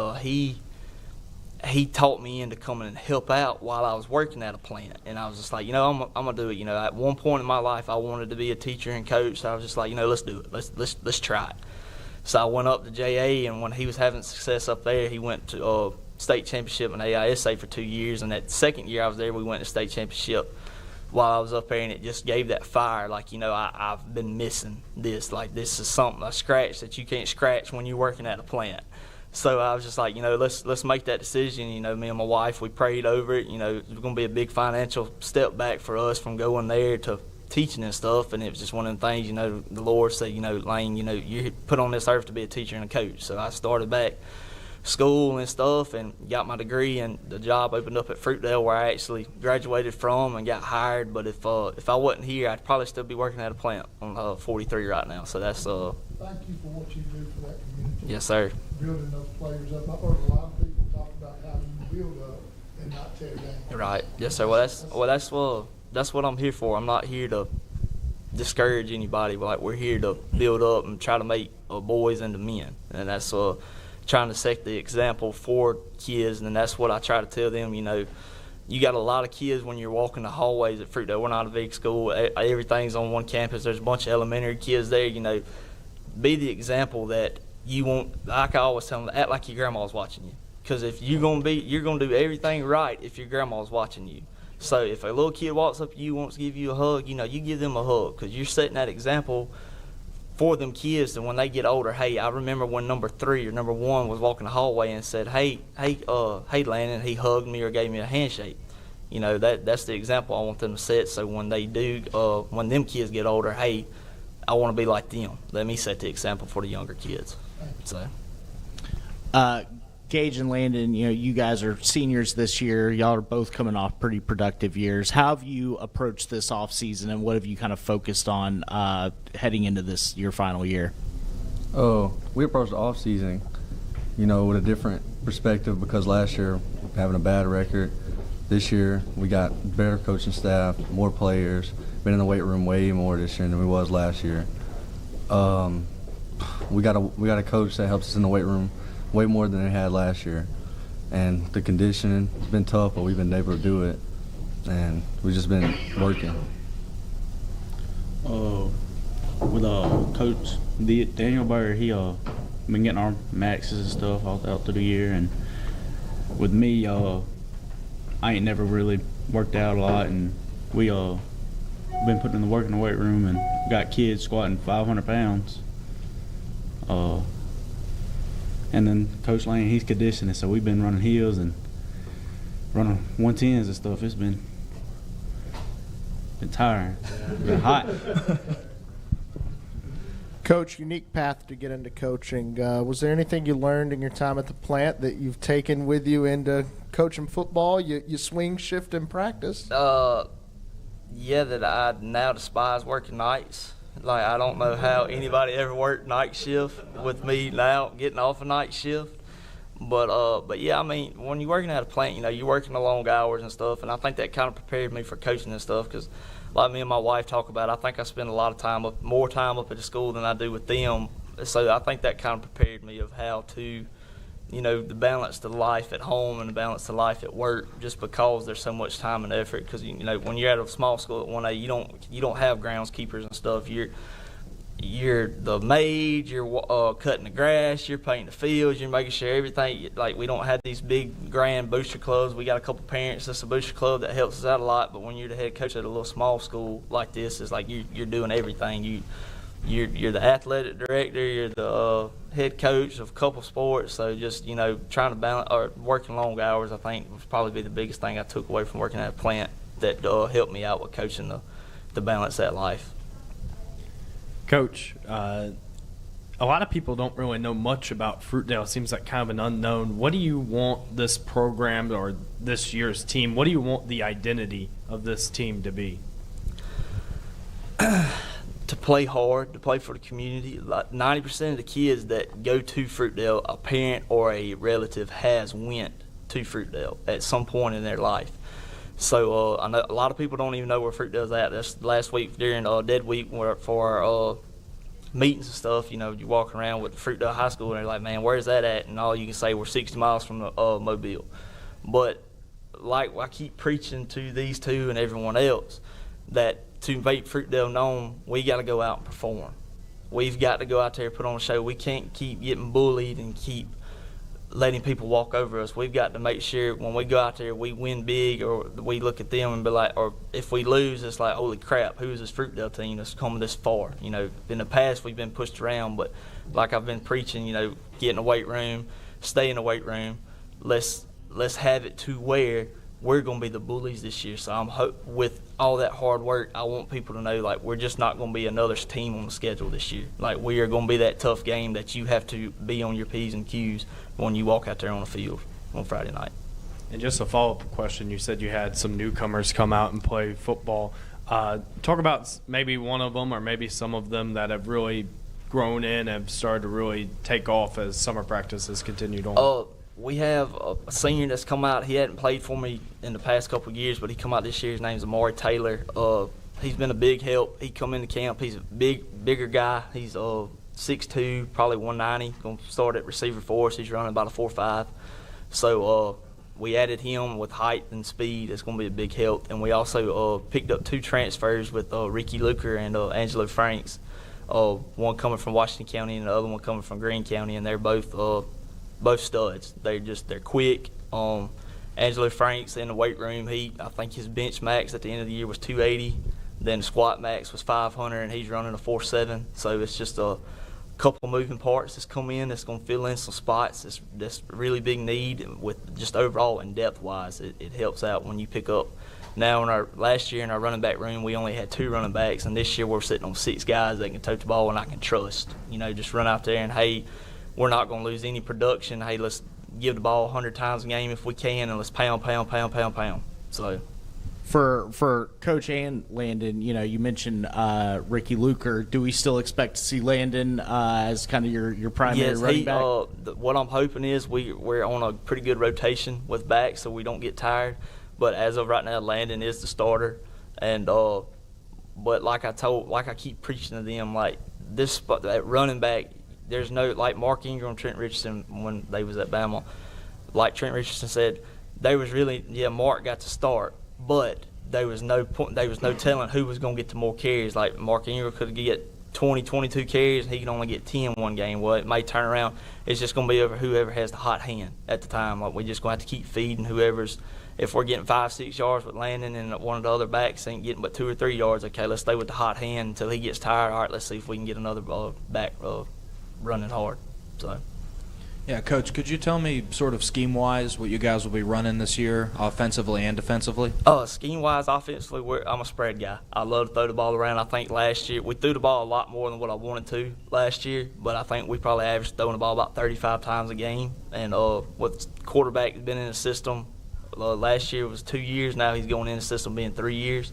[SPEAKER 1] he taught me into coming and help out while I was working at a plant. And I was just like, you know, I'm gonna do it. You know, at one point in my life, I wanted to be a teacher and coach. So I was just like, you know, let's do it. Let's try it. So I went up to JA, and when he was having success up there, he went to state championship in AISA for 2 years. And that second year I was there, we went to state championship while I was up there, and it just gave that fire. Like, you know, I've been missing this. Like, this is something, a scratch that you can't scratch when you're working at a plant. So I was just like, you know, let's make that decision. You know, me and my wife, we prayed over it. You know, it was going to be a big financial step back for us from going there to teaching and stuff. And it was just one of the things, you know, the Lord said, you know, Lane, you know, you're put on this earth to be a teacher and a coach. So I started back school and stuff and got my degree, and the job opened up at Fruitdale where I actually graduated from and got hired. But if I wasn't here, I'd probably still be working at a plant on 43 right now. So that's
[SPEAKER 22] Thank you for what you do for that community.
[SPEAKER 1] Yes, sir.
[SPEAKER 22] Building those players up. I've heard a lot of people talk about how you build up and not tear down.
[SPEAKER 1] Right. Yes, sir. Well, that's what I'm here for. I'm not here to discourage anybody, but like, we're here to build up and try to make boys into men, and that's trying to set the example for kids. And that's what I try to tell them. You know, you got a lot of kids when you're walking the hallways at Fruitdale. We're not a big school. Everything's on one campus. There's a bunch of elementary kids there. You know, be the example that you want. Like I always tell them, act like your grandma's watching you. Because if you're gonna do everything right if your grandma's watching you. So if a little kid walks up to you, wants to give you a hug, you know, you give them a hug, because you're setting that example for them kids. And when they get older, hey, I remember when number 3 or number 1 was walking the hallway and said, hey, Landon, he hugged me or gave me a handshake. You know, that's the example I want them to set. So when they do, when them kids get older, hey, I want to be like them. Let me set the example for the younger kids. So,
[SPEAKER 12] Gage and Landon, you know, you guys are seniors this year. Y'all are both coming off pretty productive years. How have you approached this off season, and what have you kind of focused on heading into this your final year?
[SPEAKER 23] We approached the off season, you know, with a different perspective, because last year having a bad record. This year we got better coaching staff, more players, been in the weight room way more this year than we was last year. We got a coach that helps us in the weight room way more than they had last year. And the conditioning has been tough, but we've been able to do it. And we've just been working.
[SPEAKER 11] With Coach Daniel Burr, he been getting our maxes and stuff all out through the year. And with me, I ain't never really worked out a lot, and we been putting in the work in the weight room and got kids squatting 500 pounds. And then Coach Lane, he's conditioning, so we've been running hills and running 110s and stuff. It's been tiring. It's been hot.
[SPEAKER 10] Coach, unique path to get into coaching. Was there anything you learned in your time at the plant that you've taken with you into coaching football? You swing, shift, and practice.
[SPEAKER 1] Yeah, that I now despise working nights. Like, I don't know how anybody ever worked night shift with me now getting off a night shift. But yeah, I mean, when you're working at a plant, you're working the long hours and stuff, and I think that kind of prepared me for coaching and stuff, because like me and my wife talk about, I think I spend a lot of time more time up at the school than I do with them. So I think that kind of prepared me of how to, the balance to life at home and the balance to life at work, just because there's so much time and effort. Because when you're at a small school at 1A, you don't have groundskeepers and stuff. You're the maid, you're cutting the grass, you're painting the fields, you're making sure everything, like, we don't have these big grand booster clubs. We got a couple parents that's a booster club that helps us out a lot, but when you're the head coach at a little small school like this, it's like you're doing everything. You're the athletic director, you're the head coach of a couple sports, so just, trying to balance, or working long hours, I think would probably be the biggest thing I took away from working at a plant that helped me out with coaching the balance that life.
[SPEAKER 14] Coach, a lot of people don't really know much about Fruitdale. It seems like kind of an unknown. What do you want this program or this year's team, what do you want the identity of this team to be?
[SPEAKER 1] To play hard, to play for the community. Like 90% of the kids that go to Fruitdale, a parent or a relative has went to Fruitdale at some point in their life. So I know a lot of people don't even know where Fruitdale's at. That's last week during Dead Week for our meetings and stuff. You walk around with Fruitdale High School and they're like, man, where's that at? And all you can say, we're 60 miles from Mobile. But like I keep preaching to these two and everyone else, that to make Fruitdale known, we got to go out and perform. We've got to go out there and put on a show. We can't keep getting bullied and keep letting people walk over us. We've got to make sure when we go out there we win big, or we look at them and be like, or if we lose, it's like, holy crap, who is this Fruitdale team that's come this far? In the past we've been pushed around, but like I've been preaching, get in the weight room, stay in the weight room. Let's have it to where we're going to be the bullies this year. So with all that hard work, I want people to know, like, we're just not going to be another team on the schedule this year. Like, we are going to be that tough game that you have to be on your P's and Q's when you walk out there on the field on Friday night.
[SPEAKER 14] And just a follow-up question, you said you had some newcomers come out and play football. Talk about maybe one of them or maybe some of them that have really grown in and have started to really take off as summer practice has continued on.
[SPEAKER 1] We have a senior that's come out. He hadn't played for me in the past couple of years, but he come out this year. His name's Amari Taylor. He's been a big help. He come into camp. He's a bigger guy. He's 6'2", probably 190. Going to start at receiver for us. He's running about a 4.5. So we added him with height and speed. It's going to be a big help. And we also picked up 2 transfers with Ricky Luker and Angelo Franks. One coming from Washington County and the other one coming from Greene County, and they're both studs. They're quick. Angelo Franks in the weight room, I think his bench max at the end of the year was 280. Then the squat max was 500, and he's running a 4.7. So it's just a couple of moving parts that's come in that's going to fill in some spots. That's a really big need with just overall and depth-wise. It helps out when you pick up. Now, last year in our running back room, we only had 2 running backs, and this year we're sitting on 6 guys that can tote the ball and I can trust. Just run out there and, hey, we're not going to lose any production. Hey, let's give the ball 100 times a game if we can, and let's pound. So,
[SPEAKER 12] for Coach and Landon, you mentioned Ricky Luker. Do we still expect to see Landon as kind of your primary running back?
[SPEAKER 1] What I'm hoping is we're on a pretty good rotation with backs, so we don't get tired. But as of right now, Landon is the starter, and But like I keep preaching to them, like that running back, there's no, like Mark Ingram, Trent Richardson when they was at Bama, like Trent Richardson said, Mark got to start, but there was no telling who was going to get the more carries. Like Mark Ingram could get 20, 22 carries, and he can only get 10 one game. Well, it may turn around. It's just going to be over whoever has the hot hand at the time. Like, we're just going to have to keep feeding whoever's. If we're getting 5-6 yards with Landon and one of the other backs ain't getting but 2 or 3 yards, okay, let's stay with the hot hand until he gets tired. All right, let's see if we can get another back running hard. So.
[SPEAKER 3] Yeah, Coach, could you tell me sort of scheme-wise what you guys will be running this year, offensively and defensively?
[SPEAKER 1] Scheme-wise, offensively, I'm a spread guy. I love to throw the ball around. I think last year we threw the ball a lot more than what I wanted to last year, but I think we probably averaged throwing the ball about 35 times a game. And with quarterback has been in the system, last year was 2 years. Now he's going in the system being 3 years.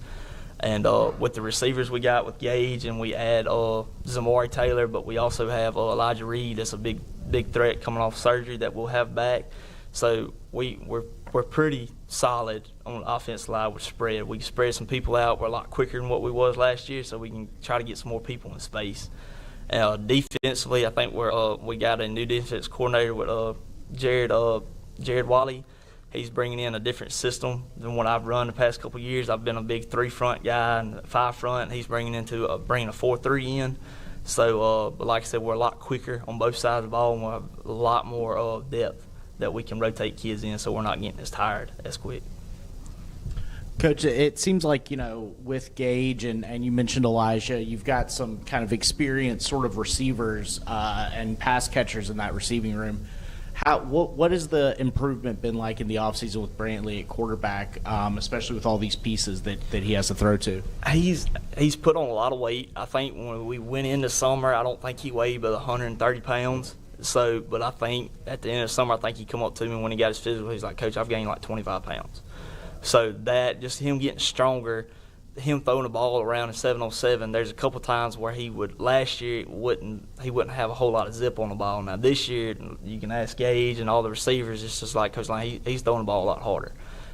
[SPEAKER 1] And with the receivers we got with Gage, and we add Zamari Taylor, but we also have Elijah Reed. That's a big threat coming off surgery that we'll have back. So we're pretty solid on the offensive line with spread. We can spread some people out. We're a lot quicker than what we was last year, so we can try to get some more people in space. Defensively, I think we got a new defense coordinator with Jared Wally. He's bringing in a different system than what I've run the past couple of years. I've been a big 3-front guy and 5-front. He's bringing a 4-3 in. So, but like I said, we're a lot quicker on both sides of the ball, and we'll have a lot more depth that we can rotate kids in, so we're not getting as tired as quick.
[SPEAKER 12] Coach, it seems like, with Gage and you mentioned Elijah, you've got some kind of experienced sort of receivers and pass catchers in that receiving room. What has the improvement been like in the offseason with Brantley at quarterback, especially with all these pieces that he has to throw to?
[SPEAKER 1] He's put on a lot of weight. I think when we went into summer, I don't think he weighed but 130 pounds. So, but I think at the end of summer, I think he come up to me when he got his physical. He's like, Coach, I've gained like 25 pounds. So that, just him getting stronger, him throwing the ball around in 7-on-7, there's a couple times where last year he wouldn't have a whole lot of zip on the ball. Now this year, you can ask Gage and all the receivers, it's just like Coach Lane, he's throwing the ball a lot harder.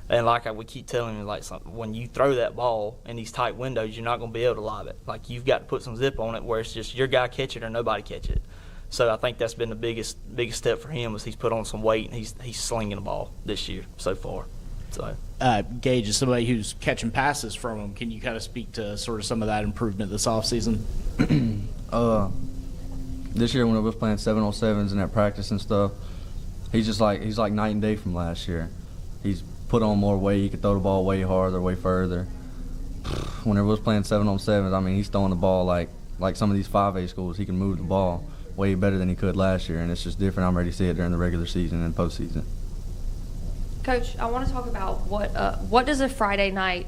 [SPEAKER 1] And like we keep telling him, when you throw that ball in these tight windows, you're not going to be able to lob it. Like, you've got to put some zip on it where it's just your guy catch it or nobody catch it. So I think that's been the biggest step for him, is he's put on some weight and he's slinging the ball this year so far. So.
[SPEAKER 12] Gage is somebody who's catching passes from him. Can you kind of speak to sort of some of that improvement this offseason?
[SPEAKER 23] This year when we was playing 7-on-7s and at practice and stuff, he's like night and day from last year. He's put on more weight. He could throw the ball way harder, way further. When we was playing 7-on-7s, I mean, he's throwing the ball like some of these 5A schools. He can move the ball way better than he could last year, and it's just different. I'm ready to see it during the regular season and postseason.
[SPEAKER 6] Coach, I want to talk about what does a Friday night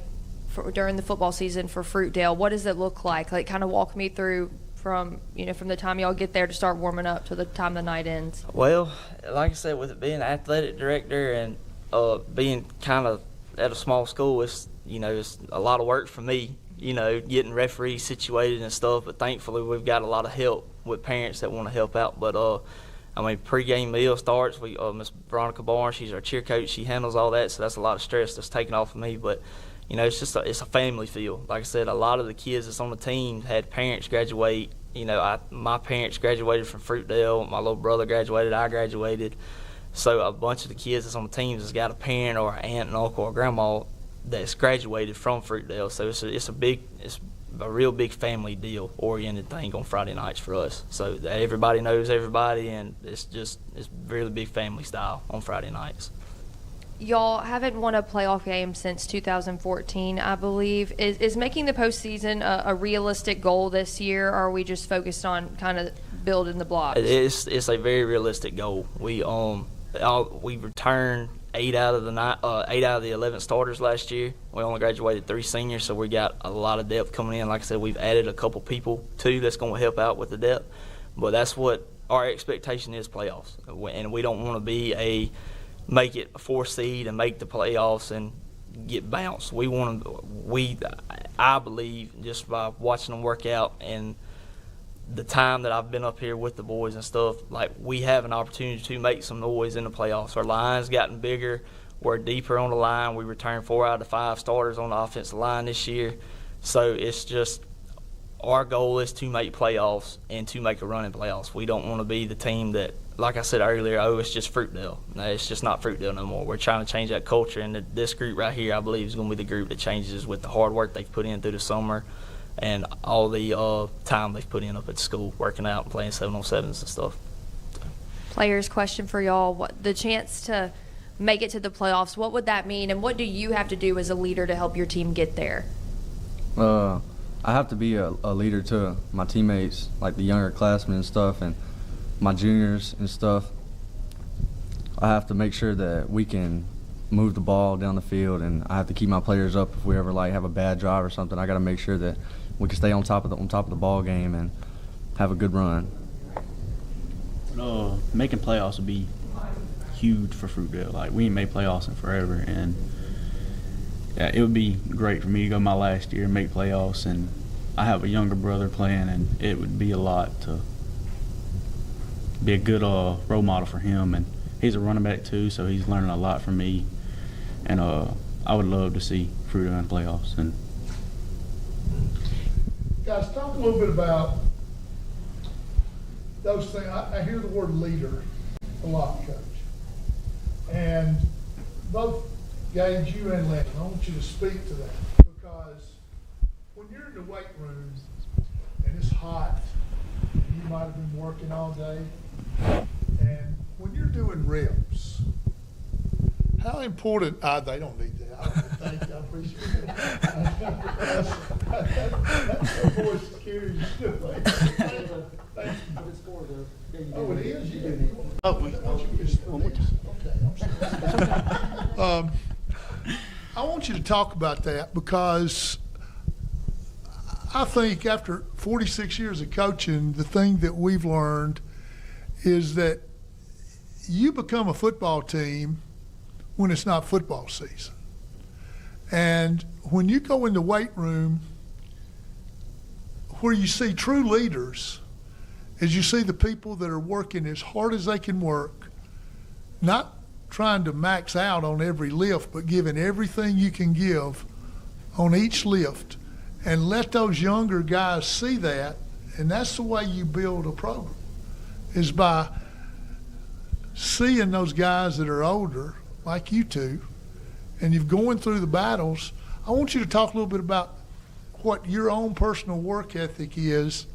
[SPEAKER 6] during the football season for Fruitdale, what does it look like? Like, kind of walk me through from the time y'all get there to start warming up to the time the night ends.
[SPEAKER 1] Well, like I said, with it being athletic director and being kind of at a small school, it's a lot of work for me, getting referees situated and stuff, but thankfully we've got a lot of help with parents that want to help out. But pregame meal starts. Miss Veronica Barnes, she's our cheer coach. She handles all that, so that's a lot of stress that's taken off of me. But it's just it's a family feel. Like I said, a lot of the kids that's on the team had parents graduate. My parents graduated from Fruitdale. My little brother graduated. I graduated. So a bunch of the kids that's on the teams has got a parent or an aunt and uncle or grandma that's graduated from Fruitdale. So it's a real big family deal oriented thing on Friday nights for us. So that everybody knows everybody, and it's really big family style on Friday nights.
[SPEAKER 6] Y'all haven't won a playoff game since 2014, I believe. Is making the postseason a realistic goal this year, or are we just focused on kind of building the blocks?
[SPEAKER 1] It's a very realistic goal. We returned 8 out of the 11 starters last year. We only graduated 3 seniors, so we got a lot of depth coming in. Like I said, we've added a couple people too that's going to help out with the depth. But that's what our expectation is: playoffs. And we don't want to be make it a 4 seed and make the playoffs and get bounced. I believe, just by watching them work out and the time that I've been up here with the boys and stuff, like, we have an opportunity to make some noise in the playoffs. Our line's gotten bigger. We're deeper on the line. We returned 4 out of 5 starters on the offensive line this year. So it's just our goal is to make playoffs and to make a run in playoffs. We don't want to be the team that, like I said earlier, it's just Fruitdale. No, it's just not Fruitdale no more. We're trying to change that culture, and this group right here, I believe, is going to be the group that changes with the hard work they've put in through the summer and all the time they've put in up at school, working out and playing 7-on-7s and stuff.
[SPEAKER 6] Players, question for y'all. What the chance to make it to the playoffs, what would that mean, and what do you have to do as a leader to help your team get there?
[SPEAKER 23] I have to be a leader to my teammates, like the younger classmen and stuff, and my juniors and stuff. I have to make sure that we can move the ball down the field, and I have to keep my players up if we ever have a bad drive or something. I got to make sure that we can stay on top of the ball game and have a good run.
[SPEAKER 11] Making playoffs would be huge for Fruitdale. Like, we ain't made playoffs in forever, and yeah, it would be great for me to go my last year and make playoffs. And I have a younger brother playing, and it would be a lot to be a good role model for him. And he's a running back too, so he's learning a lot from me. And I would love to see Fruitdale in the playoffs. And
[SPEAKER 22] guys, talk a little bit about those things. I hear the word leader a lot, Coach. And both Gage, you and Landon, I want you to speak to that, because when you're in the weight room and it's hot, and you might have been working all day, and when you're doing reps, how important? They don't need that. I don't think. I appreciate it. That voice carries you. Thank you. Oh, it is. You do. I want you to talk about that, because I think after 46 years of coaching, the thing that we've learned is that you become a football team when it's not football season. And when you go in the weight room, where you see true leaders is you see the people that are working as hard as they can work, not trying to max out on every lift, but giving everything you can give on each lift, and let those younger guys see that. And that's the way you build a program, is by seeing those guys that are older, like you two, and you're going through the battles. I want you to talk a little bit about what your own personal work ethic is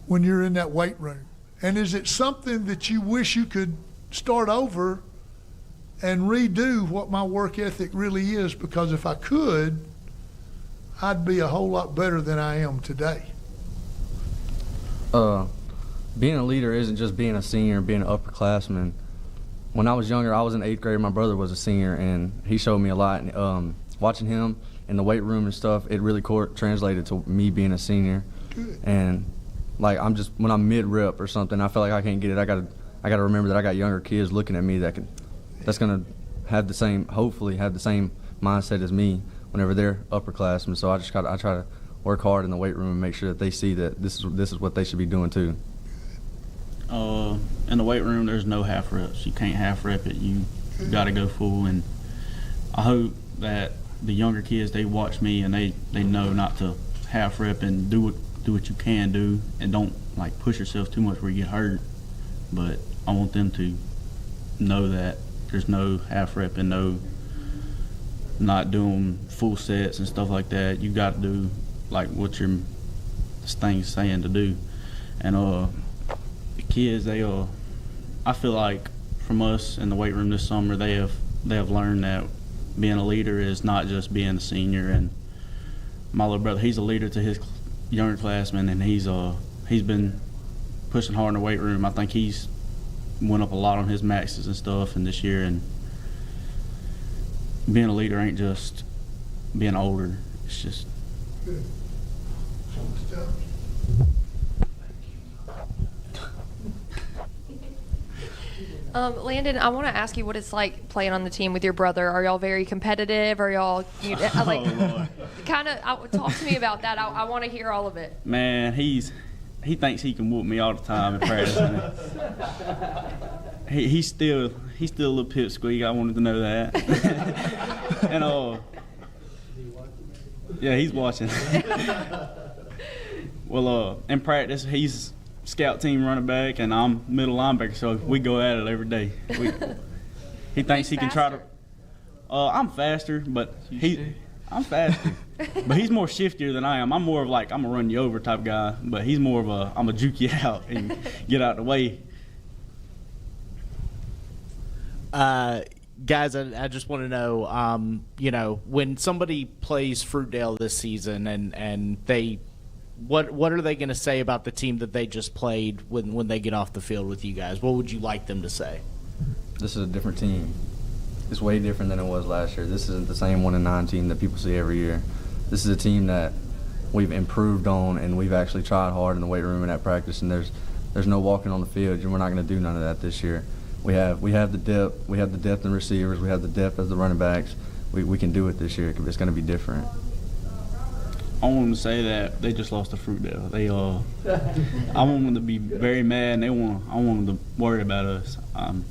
[SPEAKER 22] when you're in that weight room. And is it something that you wish you could start over and redo what my work ethic really is? Because if I could, I'd be a whole lot better than I am today.
[SPEAKER 23] Being a leader isn't just being a senior, being an upperclassman. When I was younger, I was in 8th grade. My brother was a senior, and he showed me a lot. Watching him in the weight room and stuff, it really translated to me being a senior.
[SPEAKER 22] Good.
[SPEAKER 23] And like, when I'm mid-rep or something, I feel like I can't get it. I gotta remember that I got younger kids looking at me that's gonna have hopefully have the same mindset as me whenever they're upperclassmen. So I try to work hard in the weight room and make sure that they see that this is what they should be doing too.
[SPEAKER 11] In the weight room, there's no half reps. You can't half rep it. You got to go full. And I hope that the younger kids, they watch me and they know not to half rep and do what you can do, and don't like push yourself too much where you get hurt. But I want them to know that there's no half rep and not doing full sets and stuff like that. You got to do like what your thing's saying to do. And the kids, I feel like from us in the weight room this summer, they have learned that being a leader is not just being a senior. And my little brother, he's a leader to his younger classmen, and he's been pushing hard in the weight room. I think he's went up a lot on his maxes and stuff in this year. And being a leader ain't just being older. It's just
[SPEAKER 22] good.
[SPEAKER 6] Landon, I want to ask you what it's like playing on the team with your brother. Are y'all very competitive? Are y'all talk to me about that? I want to hear all of it.
[SPEAKER 11] Man, he thinks he can whoop me all the time in practice. He's still a little pipsqueak. I wanted to know that. And Yeah, he's watching. Well, in practice, he's scout team running back, and I'm middle linebacker, so we go at it every day. He thinks he can try to. I'm faster, but I'm faster, but he's more shiftier than I am. I'm more of like I'm a run you over type guy, but he's more of I'm a juke you out and get out the way.
[SPEAKER 12] Guys, I just want to know, when somebody plays Fruitdale this season and they, what are they going to say about the team that they just played when they get off the field with you guys? What would you like them to say?
[SPEAKER 23] This is a different team. It's way different than it was last year. This isn't the same 1-9 team that people see every year. This is a team that we've improved on, and we've actually tried hard in the weight room and at practice, and there's no walking on the field, and we're not going to do none of that this year. We have the depth. We have the depth in receivers. We have the depth as the running backs. We can do it this year. It's going to be different.
[SPEAKER 11] I want them to say that they just lost to Fruitdale. I want them to be very mad, and I want them to worry about us. I'm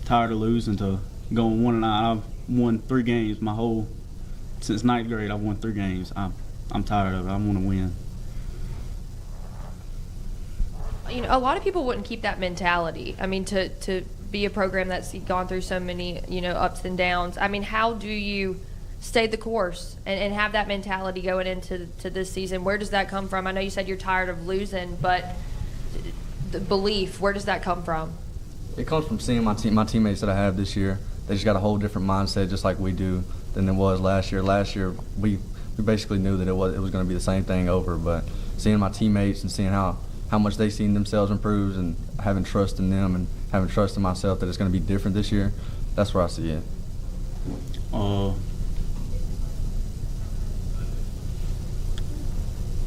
[SPEAKER 11] tired of losing to going 1-9. I've won 3 games since 9th grade. I've won 3 games. I'm tired of it. I want to win.
[SPEAKER 6] A lot of people wouldn't keep that mentality. I mean, to be a program that's gone through so many, ups and downs. I mean, how do you stay the course and have that mentality going into this season? Where does that come from? I know you said you're tired of losing, but the belief, where does that come from?
[SPEAKER 23] It comes from seeing my teammates that I have this year. They just got a whole different mindset, just like we do, than it was last year. Last year, we basically knew that it was going to be the same thing over. But seeing my teammates and seeing how much they seen themselves improve and having trust in them and having trust in myself that it's going to be different this year, that's where I see it.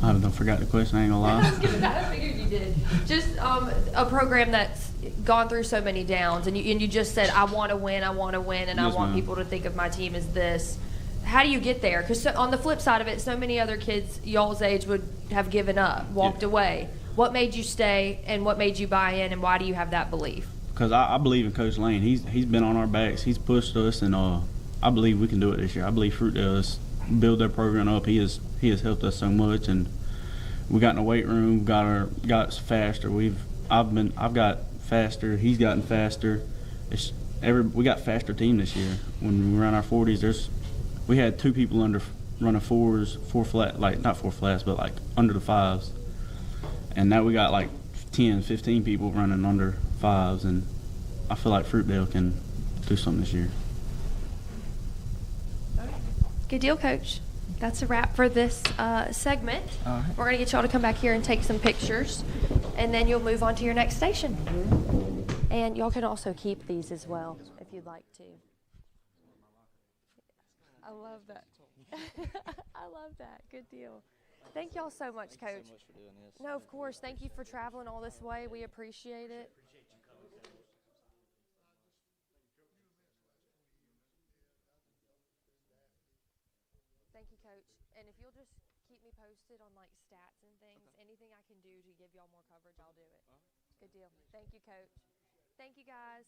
[SPEAKER 11] I haven't forgot the question. I ain't gonna lie.
[SPEAKER 6] I figured you did. Just a program that's gone through so many downs, and you just said, I want to win, and
[SPEAKER 11] Yes,
[SPEAKER 6] I want
[SPEAKER 11] ma'am.
[SPEAKER 6] people to think of my team as this. How do you get there? Because on the flip side of it, so many other kids y'all's age would have given up, walked away. What made you stay, and what made you buy in, and why do you have that belief?
[SPEAKER 11] Because I believe in Coach Lane. He's been on our backs. He's pushed us, and I believe we can do it this year. I believe Fruitdale has build their program up. He has helped us so much, and we got in the weight room, got us faster. I've got faster. He's gotten faster. We got faster team this year. When we ran our 40s, we had 2 people under running 4s, 4 flat, like not 4 flats, but like under the 5s, and now we got like 10, 15 people running under 5s, and I feel like Fruitdale can do something this year.
[SPEAKER 6] Good deal, Coach. That's a wrap for this segment.
[SPEAKER 12] All right.
[SPEAKER 6] We're going to get y'all to come back here and take some pictures, and then you'll move on to your next station. And y'all can also keep these as well if you'd like to. I love that. I love that. Good deal. Thank y'all so much, Coach.
[SPEAKER 9] Thanks so much for doing this.
[SPEAKER 6] No, of course. Thank you for traveling all this way. We appreciate it. Thank you, Coach. And if you'll just keep me posted on like stats and things, anything I can do to give y'all more coverage, I'll do it. Good deal. Thank you, Coach. Thank you, guys.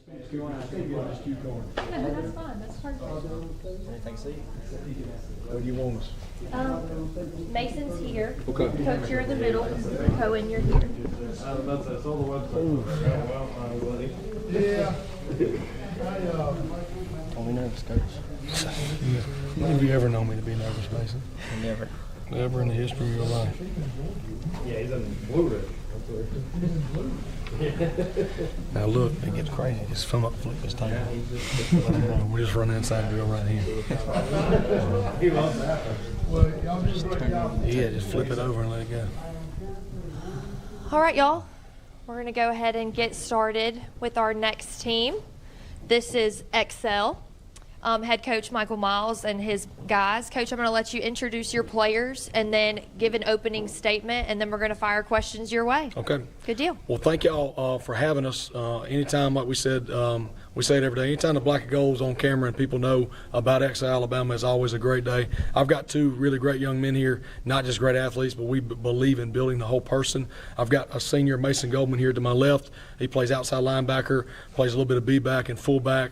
[SPEAKER 4] No, that's fine. That's hard.
[SPEAKER 9] Where do you want us?
[SPEAKER 4] Mason's here.
[SPEAKER 9] Okay.
[SPEAKER 4] Coach, you're in the middle. Cohen, you're here.
[SPEAKER 22] Yeah.
[SPEAKER 9] Are we nervous, Coach? When have you ever known me to be nervous, Mason?
[SPEAKER 20] Never.
[SPEAKER 9] Never in the history of your life.
[SPEAKER 5] Yeah, he's in blue red.
[SPEAKER 9] Now look, it gets crazy. Just film up, flip this table. We just run inside drill right here.
[SPEAKER 5] He loves that.
[SPEAKER 22] Well, y'all just
[SPEAKER 9] Yeah, just flip it over and let it go.
[SPEAKER 6] All right, y'all. We're going to go ahead and get started with our next team. This is Excel. Head coach Michael Miles and his guys. Coach, I'm going to let you introduce your players and then give an opening statement, and then we're going to fire questions your way.
[SPEAKER 9] Okay.
[SPEAKER 6] Good deal.
[SPEAKER 9] Well, thank y'all for having us. Anytime, like we say it every day, anytime the black and gold's on camera and people know about Excel Alabama, is always a great day. I've got two really great young men here, not just great athletes, but we believe in building the whole person. I've got a senior, Mason Goldman, here to my left. He plays outside linebacker, plays a little bit of B-back and fullback.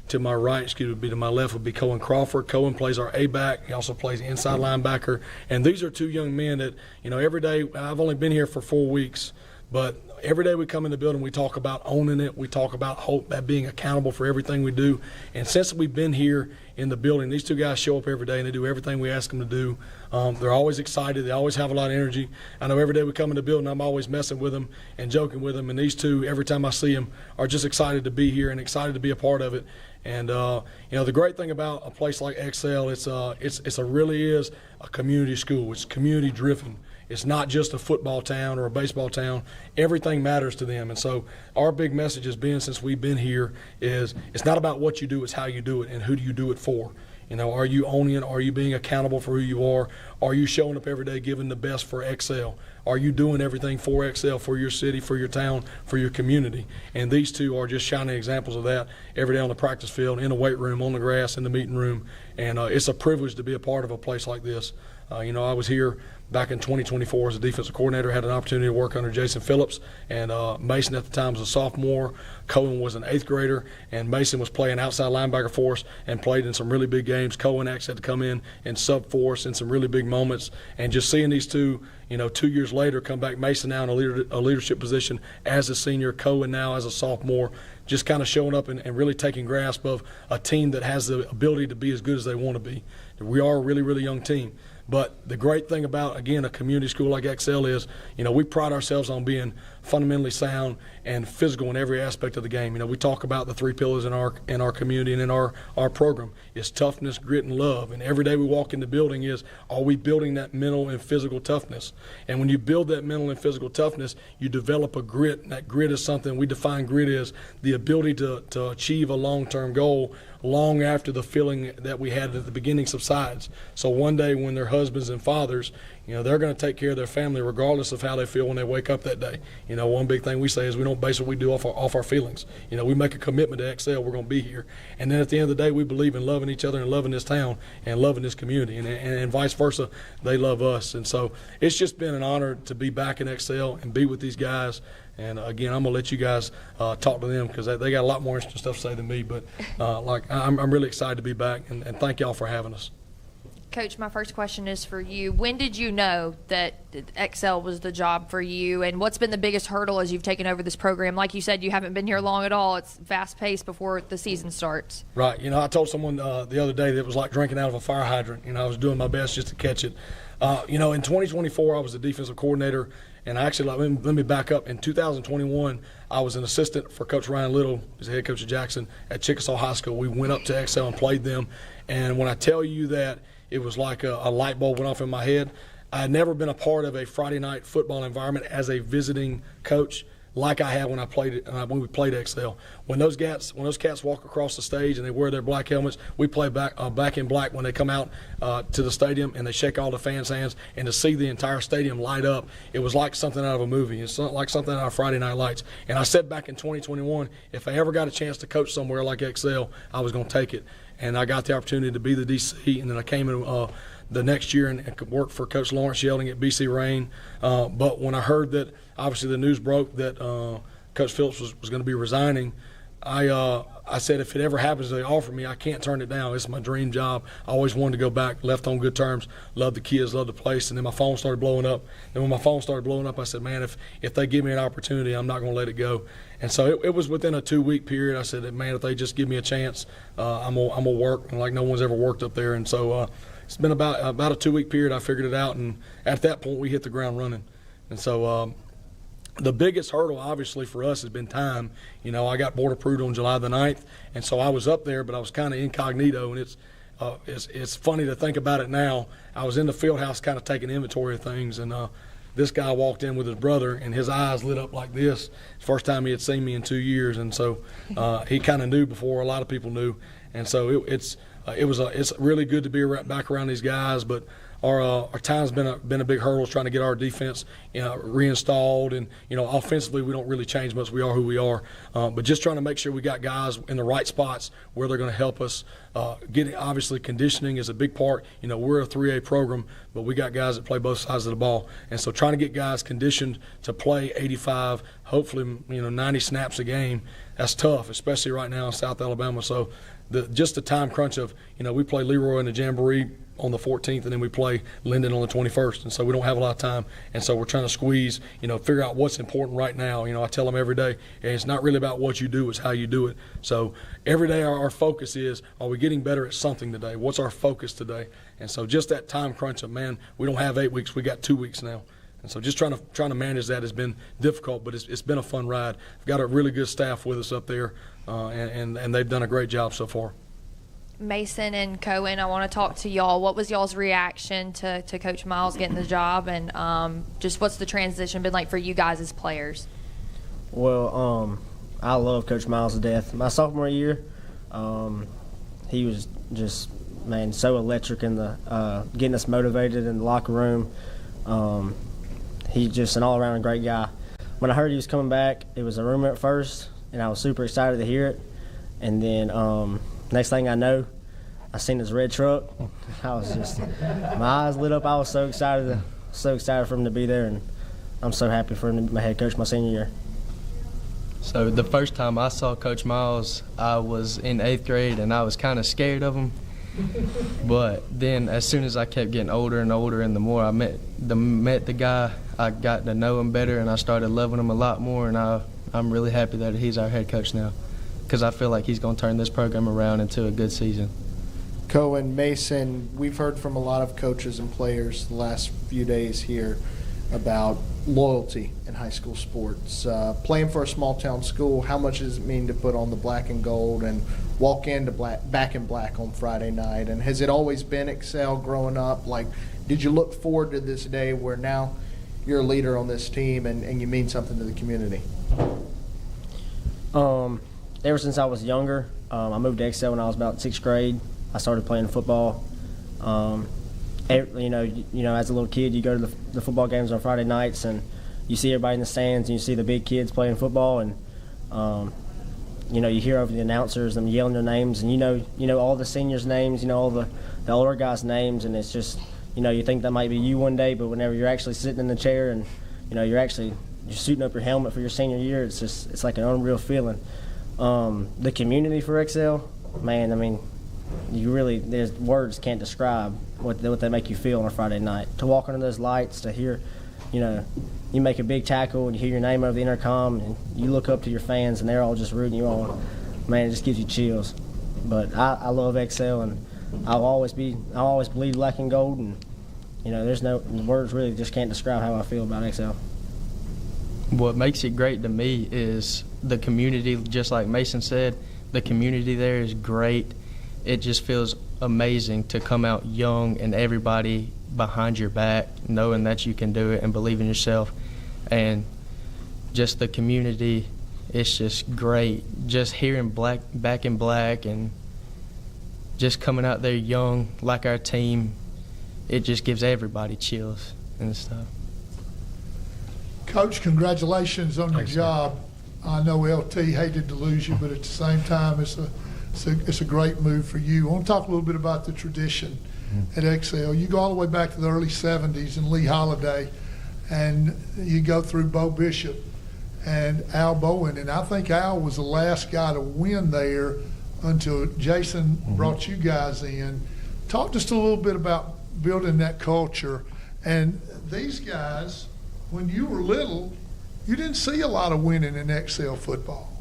[SPEAKER 9] To my right, to my left would be Cohen Crawford. Cohen plays our A-back. He also plays inside linebacker. And these are two young men that, every day, I've only been here for 4 weeks, but every day we come in the building, we talk about owning it. We talk about being accountable for everything we do. And since we've been here in the building, these two guys show up every day and they do everything we ask them to do. They're always excited. They always have a lot of energy. I know every day we come in the building, I'm always messing with them and joking with them. And these two, every time I see them, are just excited to be here and excited to be a part of it. And the great thing about a place like Excel, it's really is a community school. It's community driven. It's not just a football town or a baseball town. Everything matters to them. And so our big message has been, since we've been here, is it's not about what you do, it's how you do it and who do you do it for. Are you owning it? Are you being accountable for who you are? Are you showing up every day giving the best for Excel? Are you doing everything for Excel, for your city, for your town, for your community? And these two are just shining examples of that every day on the practice field, in the weight room, on the grass, in the meeting room. And it's a privilege to be a part of a place like this. I was here back in 2024 as a defensive coordinator, had an opportunity to work under Jason Phillips, and Mason at the time was a sophomore. Cohen was an 8th grader, and Mason was playing outside linebacker for us and played in some really big games. Cohen actually had to come in and sub for us in some really big moments. And just seeing these two, 2 years later come back, Mason now in a leadership position as a senior, Cohen now as a sophomore, just kind of showing up and really taking grasp of a team that has the ability to be as good as they want to be. We are a really, really young team. But the great thing about, again, a community school like Excel is, we pride ourselves on being fundamentally sound and physical in every aspect of the game. We talk about the 3 pillars in our community and in our program. It's toughness, grit, and love. And every day we walk in the building are we building that mental and physical toughness? And when you build that mental and physical toughness, you develop a grit. And that grit is something we define grit as the ability to achieve a long-term goal long after the feeling that we had at the beginning subsides. So one day when they're husbands and fathers, they're going to take care of their family regardless of how they feel when they wake up that day. One big thing we say is we don't base what we do off our feelings. We make a commitment to Excel, we're going to be here. And then at the end of the day, we believe in loving each other and loving this town and loving this community, and vice versa. They love us. And so it's just been an honor to be back in Excel and be with these guys. And again, I'm gonna let you guys talk to them because they got a lot more interesting stuff to say than me. But I'm really excited to be back, and thank y'all for having us.
[SPEAKER 6] Coach, my first question is for you. When did you know that Excel was the job for you, and what's been the biggest hurdle as you've taken over this program? Like you said, you haven't been here long at all. It's fast-paced before the season starts. Right.
[SPEAKER 9] I told someone the other day that it was like drinking out of a fire hydrant. I was doing my best just to catch it. In 2024, I was the defensive coordinator. And actually, let me back up. In 2021, I was an assistant for Coach Ryan Little, who's the head coach of Jackson, at Chickasaw High School. We went up to Excel and played them. And when I tell you that it was like a light bulb went off in my head, I had never been a part of a Friday night football environment as a visiting coach like I had when we played Excel. When those cats walk across the stage and they wear their black helmets, we play back in black when they come out to the stadium and they shake all the fans' hands, and to see the entire stadium light up, it was like something out of a movie. It's like something out of Friday Night Lights. And I said back in 2021, if I ever got a chance to coach somewhere like Excel, I was going to take it. And I got the opportunity to be the DC, and then I came in the next year and worked for Coach Lawrence Yelding at BC Rain. But when I heard that, obviously the news broke that Coach Phillips was going to be resigning, I said if it ever happens they offer me, I can't turn it down. It's my dream job. I always wanted to go back, left on good terms, love the kids, love the place. And then my phone started blowing up. And when my phone started blowing up, I said, man, if they give me an opportunity, I'm not going to let it go. And so it was within a 2-week period. I said, man, if they just give me a chance, I'm gonna work like no one's ever worked up there. And so it's been about a 2-week period. I figured it out, and at that point we hit the ground running. And so the biggest hurdle, obviously, for us has been time. You know, I got board approved on July the 9th, and so I was up there, but I was kind of incognito, and it's funny to think about it now. I was in the field house kind of taking inventory of things, and this guy walked in with his brother, and his eyes lit up like this. First time he had seen me in 2 years, and so he kind of knew before a lot of people knew. And so it's really good to be back around these guys, but our time's been a big hurdle trying to get our defense reinstalled, and offensively we don't really change much. We are who we are, but just trying to make sure we got guys in the right spots where they're going to help us. Obviously conditioning is a big part. We're a 3A program, but we got guys that play both sides of the ball, and so trying to get guys conditioned to play 85, hopefully 90 snaps a game. That's tough, especially right now in South Alabama. So just the time crunch of we play Leroy in the Jamboree on the 14th, and then we play Linden on the 21st, and so we don't have a lot of time, and so we're trying to squeeze, figure out what's important right now. I tell them every day, and it's not really about what you do, it's how you do it. So every day our focus is, are we getting better at something today? What's our focus today? And so just that time crunch of, man, we don't have 8 weeks, we got 2 weeks now. And so just trying to manage that has been difficult, but it's been a fun ride. We've got a really good staff with us up there, and they've done a great job so far.
[SPEAKER 6] Mason and Cohen, I want to talk to y'all. What was y'all's reaction to Coach Miles getting the job, and just what's the transition been like for you guys as players?
[SPEAKER 13] Well, I love Coach Miles to death. My sophomore year, he was just, man, so electric in the getting us motivated in the locker room. He's just an all-around a great guy. When I heard he was coming back, it was a rumor at first, and I was super excited to hear it. And then next thing I know, I seen his red truck. I was just, my eyes lit up. I was so excited for him to be there, and I'm so happy for him to be my head coach my senior year.
[SPEAKER 15] So the first time I saw Coach Miles, I was in 8th grade, and I was kind of scared of him. But then as soon as I kept getting older and older, and the more I met the guy, I got to know him better, and I started loving him a lot more, and I'm really happy that he's our head coach now, because I feel like he's going to turn this program around into a good season.
[SPEAKER 10] Cohen, Mason, we've heard from a lot of coaches and players the last few days here about loyalty in high school sports. Playing for a small town school, how much does it mean to put on the black and gold and walk into back in black on Friday night? And has it always been Excel growing up? Like, did you look forward to this day where now you're a leader on this team and you mean something to the community?
[SPEAKER 13] Ever since I was younger, I moved to Excel when I was about 6th grade. I started playing football. As a little kid, you go to the football games on Friday nights, and you see everybody in the stands, and you see the big kids playing football, and you hear over the announcers them yelling their names, and you know all the seniors' names, all the older guys' names, and it's just you think that might be you one day, but whenever you're actually sitting in the chair and you're suiting up your helmet for your senior year, it's like an unreal feeling. The community for Excel, man, I mean, there's words can't describe what they make you feel on a Friday night. To walk under those lights, to hear, you make a big tackle and you hear your name over the intercom, and you look up to your fans and they're all just rooting you on. Man, it just gives you chills. But I love Excel, and I'll always believe black and gold, and there's no words really just can't describe how I feel about Excel.
[SPEAKER 15] What makes it great to me is the community. Just like Mason said, the community there is great. It just feels amazing to come out young and everybody behind your back, knowing that you can do it and believe in yourself. And just the community, it's just great. Just hearing back in black and just coming out there young like our team, it just gives everybody chills and stuff.
[SPEAKER 22] Coach, congratulations on your job. I know LT hated to lose you, but at the same time, it's a great move for you. I want to talk a little bit about the tradition at Excel. You go all the way back to the early 70s and Lee Holiday, and you go through Bo Bishop, and Al Bowen. And I think Al was the last guy to win there until Jason brought you guys in. Talk just a little bit about building that culture. And these guys, when you were little, you didn't see a lot of winning in XL football.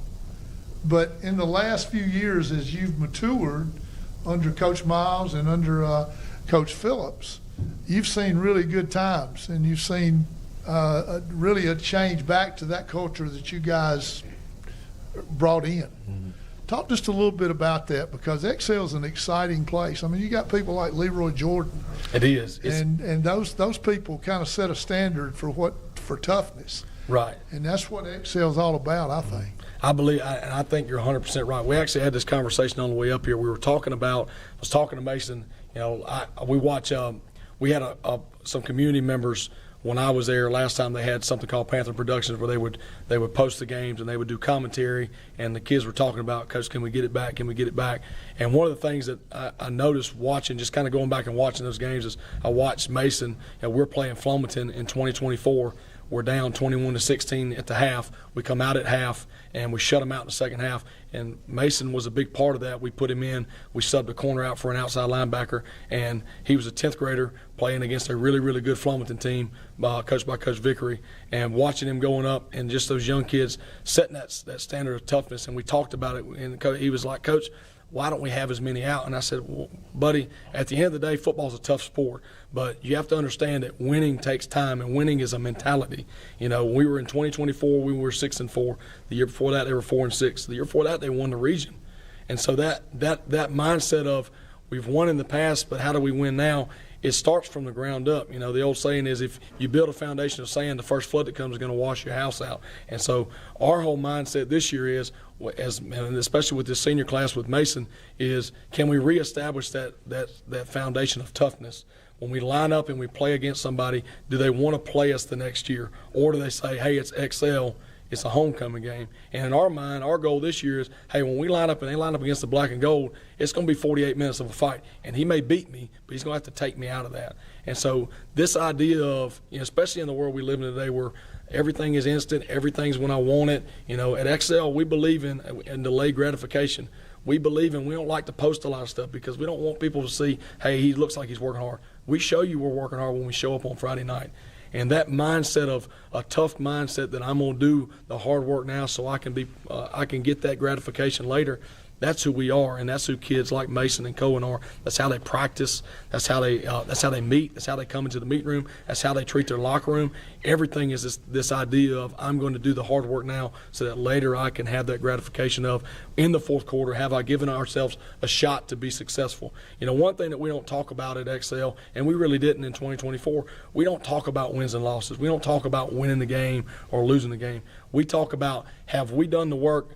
[SPEAKER 22] But in the last few years, as you've matured under Coach Miles and under Coach Phillips, you've seen really good times, and you've seen really a change back to that culture that you guys brought in. Talk just a little bit about that, because XL is an exciting place. I mean, you got people like Leroy Jordan.
[SPEAKER 9] It is.
[SPEAKER 22] And those people kind of set a standard for toughness.
[SPEAKER 9] Right.
[SPEAKER 22] And that's what XL is all about, I think.
[SPEAKER 9] I believe, and I think you're 100% right. We actually had this conversation on the way up here. We were talking about, I was talking to Mason, we had some community members when I was there last time. They had something called Panther Productions, where they would post the games and they would do commentary, and the kids were talking about, Coach, can we get it back? Can we get it back? And one of the things that I noticed watching, just kind of going back and watching those games, is I watched Mason, and we're playing Flomaton in 2024. We're down 21-16 at the half. We come out at half, and we shut them out in the second half. And Mason was a big part of that. We put him in. We subbed a corner out for an outside linebacker, and he was a 10th grader playing against a really, really good Flomaton team coached by Coach Vickery. And watching him going up and just those young kids setting that standard of toughness. And we talked about it, and he was like, Coach, why don't we have as many out? And I said, well, buddy, at the end of the day, football's a tough sport, but you have to understand that winning takes time, and winning is a mentality. You know, we were in 2024, we were 6-4. The year before that, they were 4-6. The year before that, they won the region. And so that mindset of we've won in the past, but how do we win now? It starts from the ground up. You know, the old saying is, if you build a foundation of sand, the first flood that comes is going to wash your house out. And so our whole mindset this year is, and especially with this senior class with Mason, is can we reestablish that foundation of toughness? When we line up and we play against somebody, do they want to play us the next year? Or do they say, hey, it's XL, it's a homecoming game? And in our mind, our goal this year is, hey, when we line up and they line up against the black and gold, it's going to be 48 minutes of a fight. And he may beat me, but he's going to have to take me out of that. And so this idea of, especially in the world we live in today where everything is instant, everything's when I want it. At XL, we believe in delayed gratification. We believe in, we don't like to post a lot of stuff because we don't want people to see, hey, he looks like he's working hard. We show you we're working hard when we show up on Friday night. And that mindset of a tough mindset that I'm going to do the hard work now so I can get that gratification later. That's who we are, and that's who kids like Mason and Cohen are. That's how they practice. That's how they meet. That's how they come into the meet room. That's how they treat their locker room. Everything is this idea of I'm going to do the hard work now so that later I can have that gratification of, in the fourth quarter, have I given ourselves a shot to be successful? One thing that we don't talk about at XL, and we really didn't in 2024, we don't talk about wins and losses. We don't talk about winning the game or losing the game. We talk about, have we done the work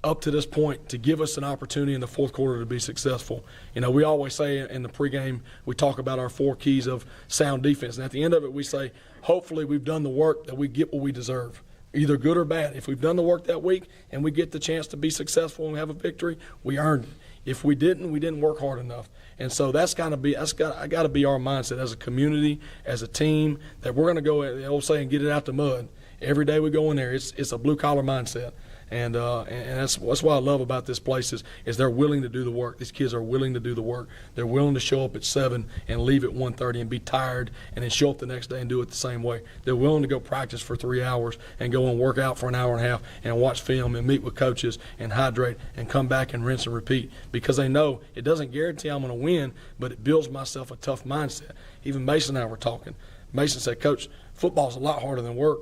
[SPEAKER 9] up to this point to give us an opportunity in the fourth quarter to be successful? We always say in the pregame, we talk about our 4 keys of sound defense. And at the end of it, we say, hopefully we've done the work that we get what we deserve, either good or bad. If we've done the work that week and we get the chance to be successful and have a victory, we earned it. If we didn't work hard enough. And so that's got to be our mindset as a community, as a team, that we're going to go, the old saying, get it out the mud. Every day we go in there, it's a blue-collar mindset. And that's what I love about this place is they're willing to do the work. These kids are willing to do the work. They're willing to show up at 7 and leave at 1:30 and be tired and then show up the next day and do it the same way. They're willing to go practice for 3 hours and go and work out for an hour and a half and watch film and meet with coaches and hydrate and come back and rinse and repeat, because they know it doesn't guarantee I'm going to win, but it builds myself a tough mindset. Even Mason and I were talking. Mason said, Coach, football's a lot harder than work.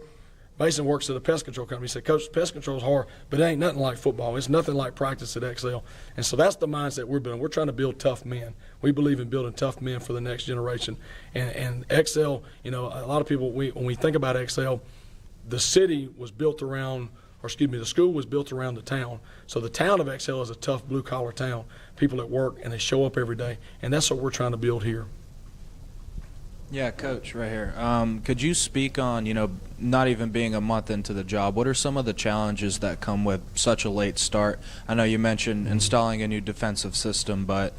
[SPEAKER 9] Mason works at a pest control company. He said, Coach, pest control is hard, but it ain't nothing like football. It's nothing like practice at XL. And so that's the mindset we're building. We're trying to build tough men. We believe in building tough men for the next generation. And XL, a lot of people, when we think about XL, the city was built around, the school was built around the town. So the town of XL is a tough blue-collar town. People that work and they show up every day. And that's what we're trying to build here.
[SPEAKER 3] Yeah, Coach, right here. Could you speak on, not even being a month into the job, what are some of the challenges that come with such a late start? I know you mentioned installing a new defensive system, but,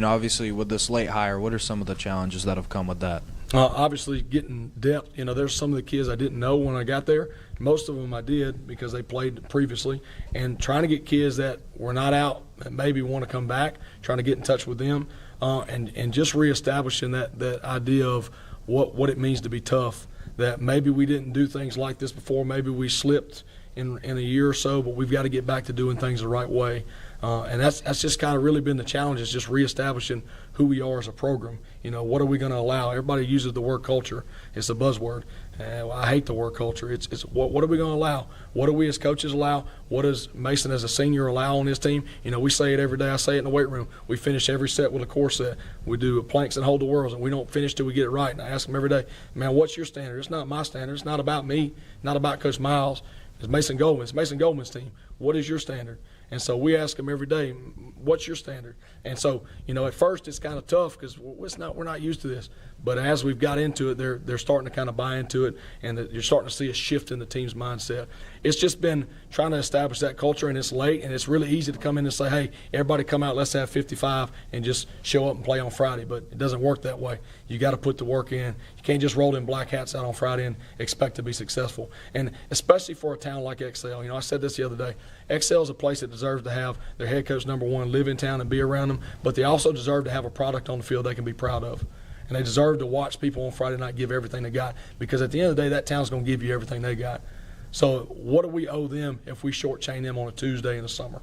[SPEAKER 3] obviously with this late hire, what are some of the challenges that have come with that?
[SPEAKER 9] Obviously, getting depth. There's some of the kids I didn't know when I got there. Most of them I did because they played previously. And trying to get kids that were not out that maybe want to come back, trying to get in touch with them, and just reestablishing that idea of what it means to be tough. That maybe we didn't do things like this before. Maybe we slipped in a year or so, but we've got to get back to doing things the right way. And that's just kind of really been the challenge, is just reestablishing who we are as a program. What are we going to allow? Everybody uses the word culture. It's a buzzword. I hate the word culture. It's what are we going to allow? What do we as coaches allow? What does Mason as a senior allow on his team? We say it every day. I say it in the weight room. We finish every set with a core set. We do planks and hold the whirls, and we don't finish till we get it right. And I ask them every day, man, what's your standard? It's not my standard. It's not about me, not about Coach Miles. It's Mason Goldman. It's Mason Goldman's team. What is your standard? And so we ask them every day, what's your standard? And so, at first it's kind of tough because we're not used to this. But as we've got into it, they're starting to kind of buy into it, and you're starting to see a shift in the team's mindset. It's just been trying to establish that culture, and it's late, and it's really easy to come in and say, hey, everybody come out, let's have 55, and just show up and play on Friday. But it doesn't work that way. You got to put the work in. You can't just roll them black hats out on Friday and expect to be successful. And especially for a town like XL, I said this the other day, XL is a place that deserves to have their head coach, number one, live in town and be around them, but they also deserve to have a product on the field they can be proud of. And they deserve to watch people on Friday night give everything they got, because at the end of the day, that town's going to give you everything they got. So what do we owe them if we shortchange them on a Tuesday in the summer?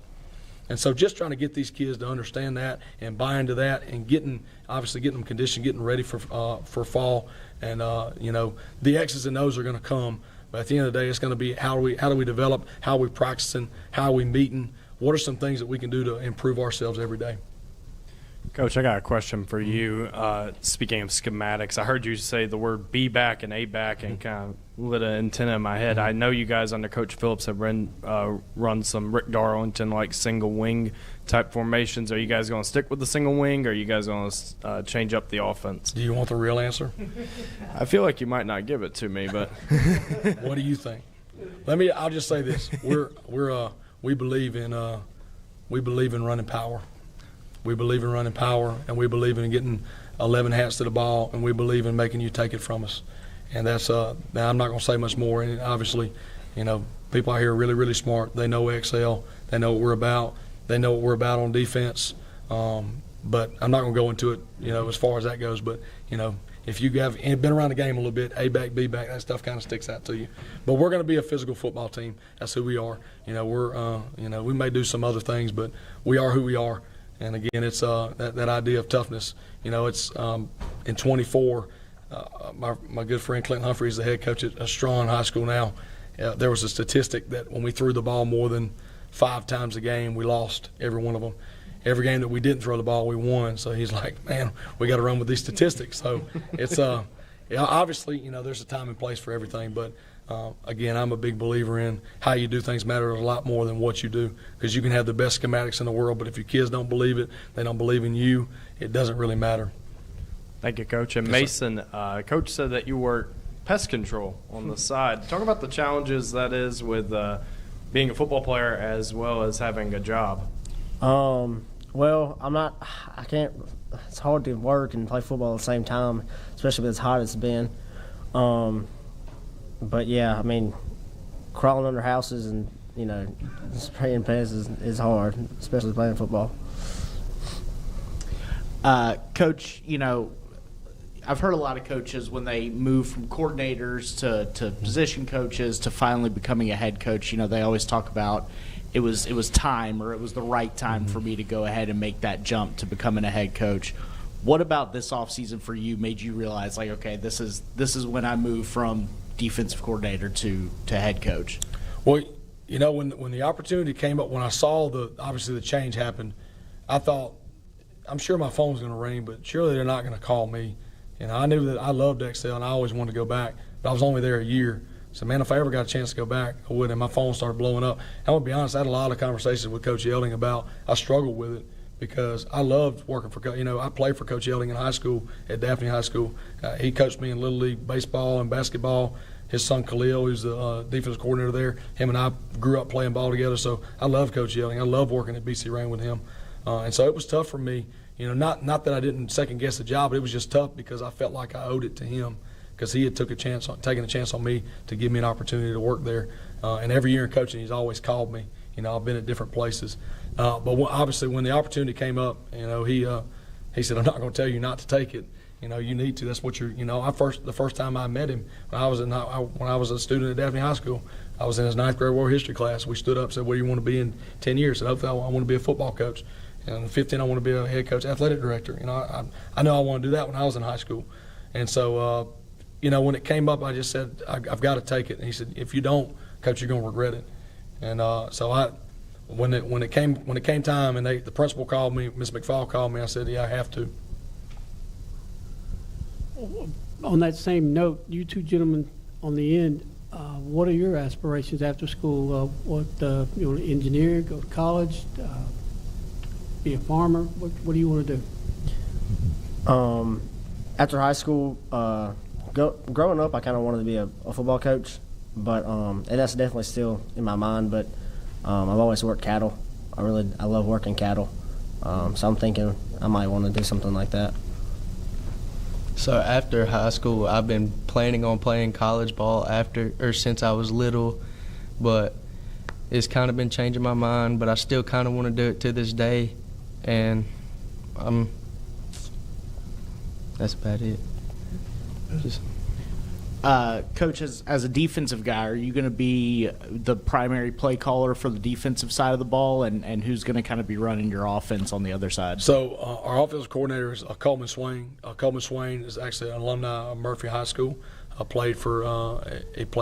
[SPEAKER 9] And so just trying to get these kids to understand that and buy into that, and getting them conditioned, getting ready for fall. And, the X's and O's are going to come. But at the end of the day, it's going to be how do we develop, how are we practicing, how are we meeting, what are some things that we can do to improve ourselves every day.
[SPEAKER 14] Coach, I got a question for you. Speaking of schematics, I heard you say the word B back and A back, and kind of lit an antenna in my head. I know you guys under Coach Phillips have run some Rick Darlington like single wing type formations. Are you guys going to stick with the single wing, or are you guys going to change up the offense?
[SPEAKER 9] Do you want the real answer?
[SPEAKER 14] I feel like you might not give it to me, but
[SPEAKER 9] what do you think? I'll just say this: we believe in running power. We believe in running power, and we believe in getting 11 hats to the ball, and we believe in making you take it from us. And that's now I'm not going to say much more. And obviously, people out here are really, really smart. They know XL. They know what we're about. They know what we're about on defense. But I'm not going to go into it, as far as that goes. But, if you have been around the game a little bit, A back, B back, that stuff kind of sticks out to you. But we're going to be a physical football team. That's who we are. We may do some other things, but we are who we are. And again, it's that idea of toughness. It's in 24. My good friend Clinton Humphrey is the head coach at Strawn High School now. There was a statistic that when we threw the ball more than 5 times a game, we lost every one of them. Every game that we didn't throw the ball, we won. So he's like, man, we got to run with these statistics. So it's obviously, there's a time and place for everything. But again, I'm a big believer in how you do things matters a lot more than what you do, because you can have the best schematics in the world, but if your kids don't believe it, they don't believe in you, it doesn't really matter.
[SPEAKER 14] Thank you, Coach. And Mason, Coach said that you work pest control on the side. Talk about the challenges that is with being a football player as well as having a job.
[SPEAKER 13] Well, it's hard to work and play football at the same time, especially with as hot as it's been. But yeah, crawling under houses and, spraying pests is hard, especially playing football.
[SPEAKER 12] Coach, I've heard a lot of coaches when they move from coordinators to position coaches to finally becoming a head coach, they always talk about it was time, or it was the right time for me to go ahead and make that jump to becoming a head coach. What about this offseason for you made you realize, like, okay, this is when I move from defensive coordinator to head coach?
[SPEAKER 9] Well, when the opportunity came up, when I saw obviously the change happened, I thought, I'm sure my phone's going to ring, but surely they're not going to call me. I knew that I loved XL and I always wanted to go back, but I was only there a year. So, man, if I ever got a chance to go back, I would. And my phone started blowing up. I'm going to be honest, I had a lot of conversations with Coach Yelding about I struggled with it because I loved working for I played for Coach Yelding in high school at Daphne High School. He coached me in Little League baseball and basketball. His son Khalil, who's the defensive coordinator there, him and I grew up playing ball together. So I love Coach Yelding. I love working at BC Rain with him. And so it was tough for me, not that I didn't second guess the job, but it was just tough because I felt like I owed it to him because he had taken a chance on me to give me an opportunity to work there. And every year in coaching, he's always called me. I've been at different places. But obviously, when the opportunity came up, he said, "I'm not going to tell you not to take it. You need to. That's what you're. The first time I met him when I was a student at Daphne High School, I was in his 9th grade world history class. We stood up and said, "Where do you want to be in 10 years?" I said, "Hopefully, I want to be a football coach." And at 15, I want to be a head coach, athletic director. I know I want to do that when I was in high school. And so, when it came up, I just said, I've got to take it. And he said, "If you don't, Coach, you're going to regret it." And so when it came time, and the principal called me, Miss McFall called me, I said, "Yeah, I have to."
[SPEAKER 7] On that same note, you two gentlemen on the end, what are your aspirations after school? Engineer, go to college, be a farmer? What do you want to do?
[SPEAKER 13] After high school, growing up, I kind of wanted to be a football coach, but and that's definitely still in my mind. But I've always worked cattle. I love working cattle, so I'm thinking I might want to do something like that.
[SPEAKER 15] So after high school, I've been planning on playing college ball since I was little, but it's kind of been changing my mind. But I still kind of want to do it to this day, and that's about it.
[SPEAKER 12] Coach, as a defensive guy, are you going to be the primary play caller for the defensive side of the ball, and who's going to kind of be running your offense on the other side?
[SPEAKER 9] So our offensive coordinator is Coleman Swain. Coleman Swain is actually an alumni of Murphy High School. He played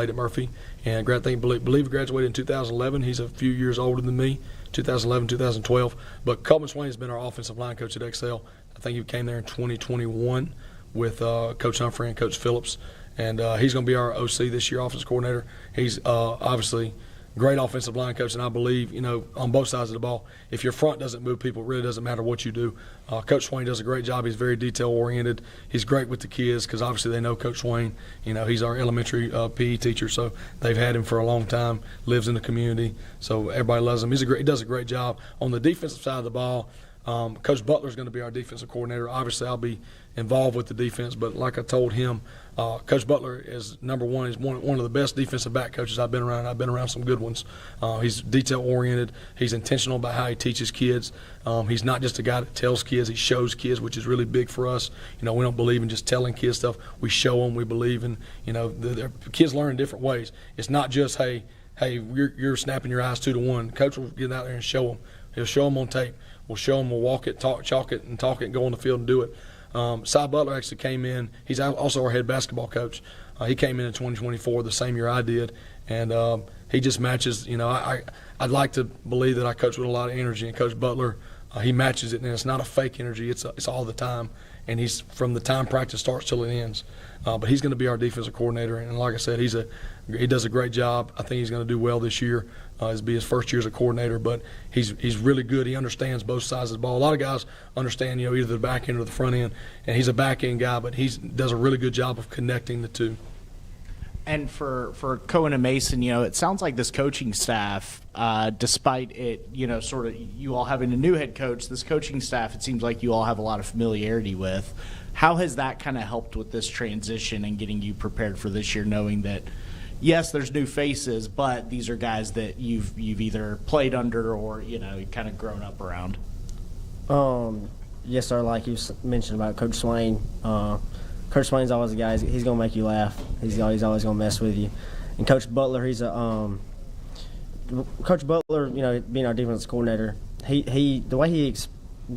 [SPEAKER 9] at Murphy, and I believe he graduated in 2011. He's a few years older than me, 2011, 2012. But Coleman Swain has been our offensive line coach at Excel. I think he came there in 2021 with Coach Humphrey and Coach Phillips. And he's going to be our OC this year, offensive coordinator. He's obviously great offensive line coach, and I believe, on both sides of the ball, if your front doesn't move people, it really doesn't matter what you do. Coach Swain does a great job. He's very detail-oriented. He's great with the kids because obviously they know Coach Swain. He's our elementary PE teacher, so they've had him for a long time, lives in the community, so everybody loves him. He does a great job. On the defensive side of the ball, Coach Butler is going to be our defensive coordinator. Obviously, I'll be involved with the defense, but like I told him, Coach Butler is number one. He's one of the best defensive back coaches I've been around. I've been around some good ones. He's detail-oriented. He's intentional about how he teaches kids. He's not just a guy that tells kids. He shows kids, which is really big for us. We don't believe in just telling kids stuff. We show them. We believe in, the kids learn in different ways. It's not just, hey, you're snapping your eyes 2-1. Coach will get out there and show them. He'll show them on tape. We'll show them. We'll walk it, chalk it, and go on the field and do it. Cy Butler actually came in. He's also our head basketball coach. He came in 2024, the same year I did, and he just matches. I'd like to believe that I coach with a lot of energy, and Coach Butler, he matches it, and it's not a fake energy. It's all the time, and he's from the time practice starts till it ends. But he's going to be our defensive coordinator, and like I said, he does a great job. I think he's going to do well this year. It'll be his first year as a coordinator, but he's really good. He understands both sides of the ball. A lot of guys understand, either the back end or the front end, and he's a back end guy, but he does a really good job of connecting the two.
[SPEAKER 12] And for Cohen and Mason, it sounds like this coaching staff, despite it, sort of you all having a new head coach, this coaching staff, it seems like you all have a lot of familiarity with. How has that kind of helped with this transition and getting you prepared for this year, knowing that, yes, there's new faces, but these are guys that you've either played under or, kind of grown up around?
[SPEAKER 13] Yes, sir, like you mentioned about Coach Swain. Coach Swain's always a guy, he's going to make you laugh. He's always going to mess with you. And Coach Butler, Coach Butler, being our defense coordinator, the way he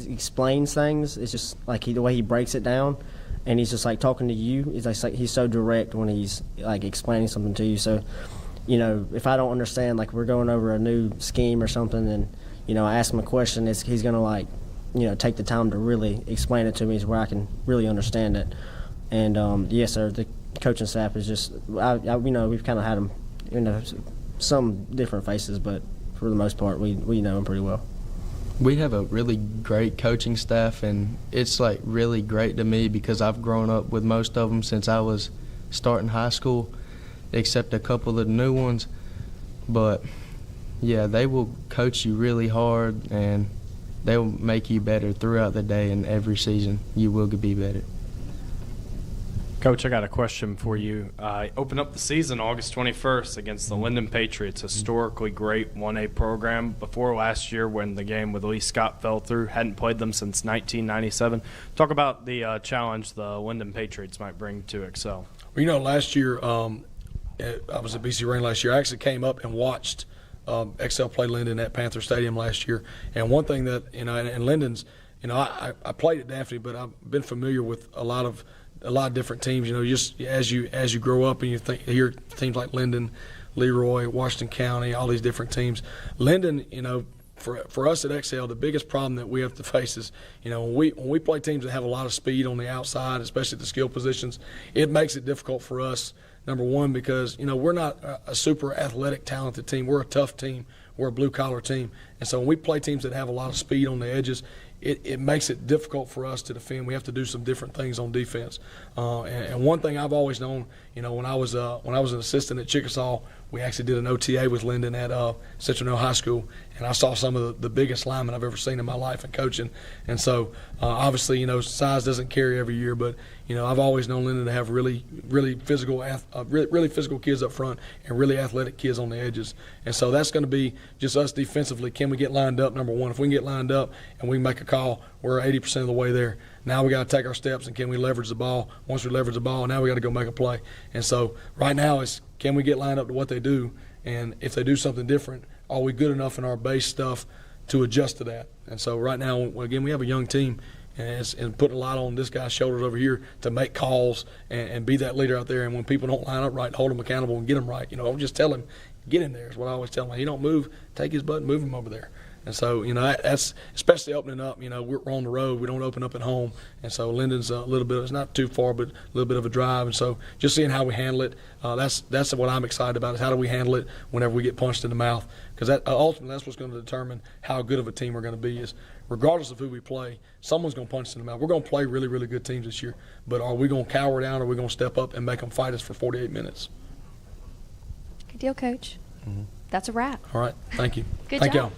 [SPEAKER 13] explains things is just like the way he breaks it down, and he's just like talking to you. It's like he's so direct when he's like explaining something to you. So, if I don't understand, like we're going over a new scheme or something, and I ask him a question, he's going to take the time to really explain it to me, is where I can really understand it. And yes, sir, the coaching staff is just, we've kind of had them, some different faces, but for the most part, we know them pretty well.
[SPEAKER 15] We have a really great coaching staff, and it's like really great to me because I've grown up with most of them since I was starting high school, except a couple of the new ones. But yeah, they will coach you really hard, and they'll make you better throughout the day, and every season you will be better.
[SPEAKER 14] Coach, I got a question for you. Open up the season August 21st against the Linden Patriots, historically great 1A program. Before last year when the game with Lee Scott fell through, hadn't played them since 1997. Talk about the challenge the Linden Patriots might bring to Excel.
[SPEAKER 9] Well, last year, I was at BC Ring last year. I actually came up and watched Excel play Linden at Panther Stadium last year. And one thing that, and Linden's, I played at Daphne, but I've been familiar with a lot of different teams. Just as you grow up and you hear teams like Linden, Leroy, Washington County, all these different teams. Linden, for us at Excel, the biggest problem that we have to face is, when we play teams that have a lot of speed on the outside, especially the skill positions, it makes it difficult for us. Number one, because we're not a super athletic, talented team. We're a tough team. We're a blue collar team, and so when we play teams that have a lot of speed on the edges, it makes it difficult for us to defend. We have to do some different things on defense. And one thing I've always known, when I was an assistant at Chickasaw, we actually did an OTA with Linden at Central Mill High School, and I saw some of the biggest linemen I've ever seen in my life in coaching. And so, obviously, size doesn't carry every year, but I've always known Linden to have really physical kids up front and really athletic kids on the edges. And so that's going to be just us defensively. Can we get lined up? Number one, if we can get lined up and we can make a call, we're 80% of the way there. Now we got to take our steps, and can we leverage the ball? Once we leverage the ball, now we got to go make a play. And so right now it's, can we get lined up to what they do? And if they do something different, are we good enough in our base stuff to adjust to that? And so right now, again, we have a young team, and putting a lot on this guy's shoulders over here to make calls and be that leader out there. And when people don't line up right, hold them accountable and get them right. I'll just tell him, get in there is what I always tell him. He don't move, take his butt and move him over there. And so, that's especially opening up. We're on the road. We don't open up at home. And so Linden's a little bit, it's not too far, but a little bit of a drive. And so just seeing how we handle it, that's what I'm excited about, is how do we handle it whenever we get punched in the mouth. Because ultimately that's what's going to determine how good of a team we're going to be, is regardless of who we play, someone's going to punch us in the mouth. We're going to play really, really good teams this year. But are we going to cower down, or are we going to step up and make them fight us for 48 minutes?
[SPEAKER 6] Good deal, Coach.
[SPEAKER 9] Mm-hmm.
[SPEAKER 6] That's a wrap.
[SPEAKER 9] All right. Thank you.
[SPEAKER 6] Good
[SPEAKER 9] Thank
[SPEAKER 6] job.
[SPEAKER 9] y'all.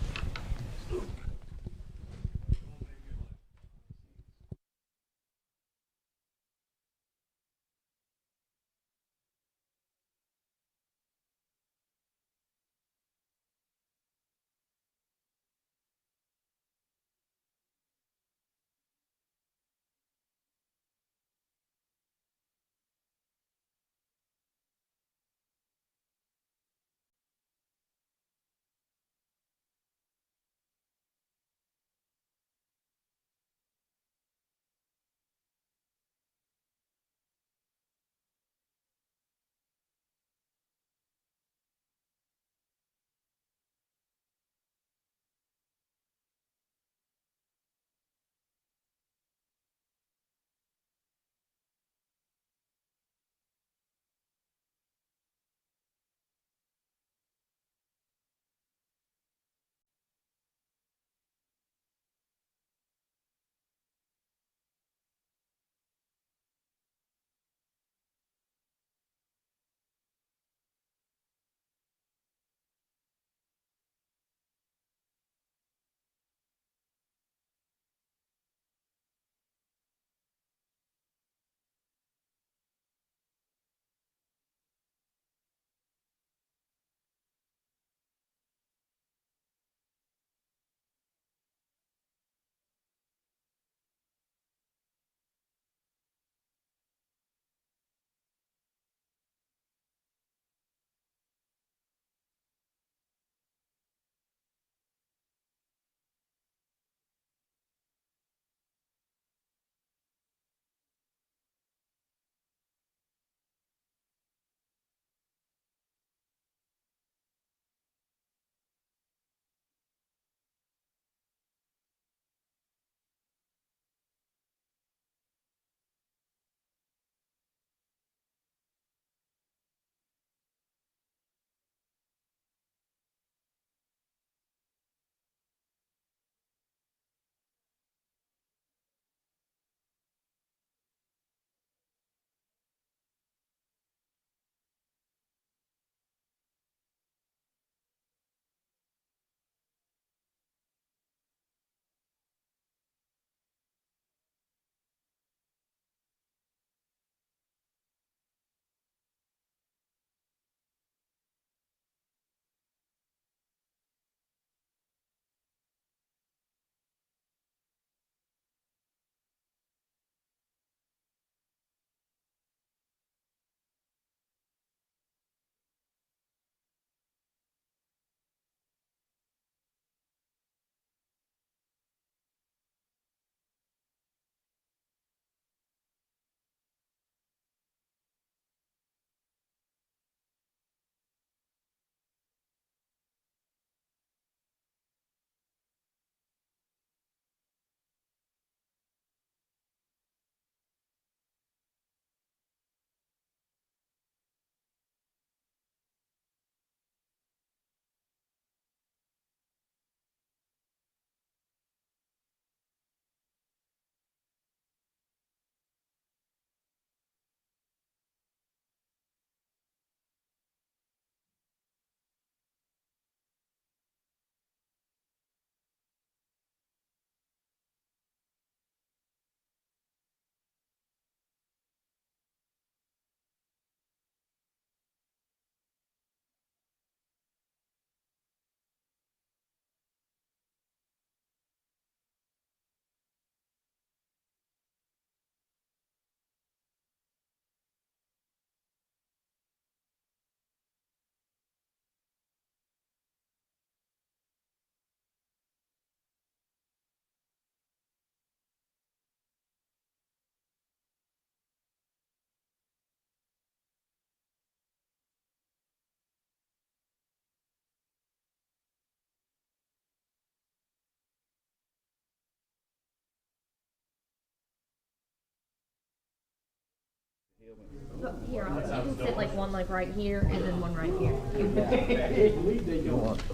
[SPEAKER 4] Here, you can sit like one like right here and then one right here.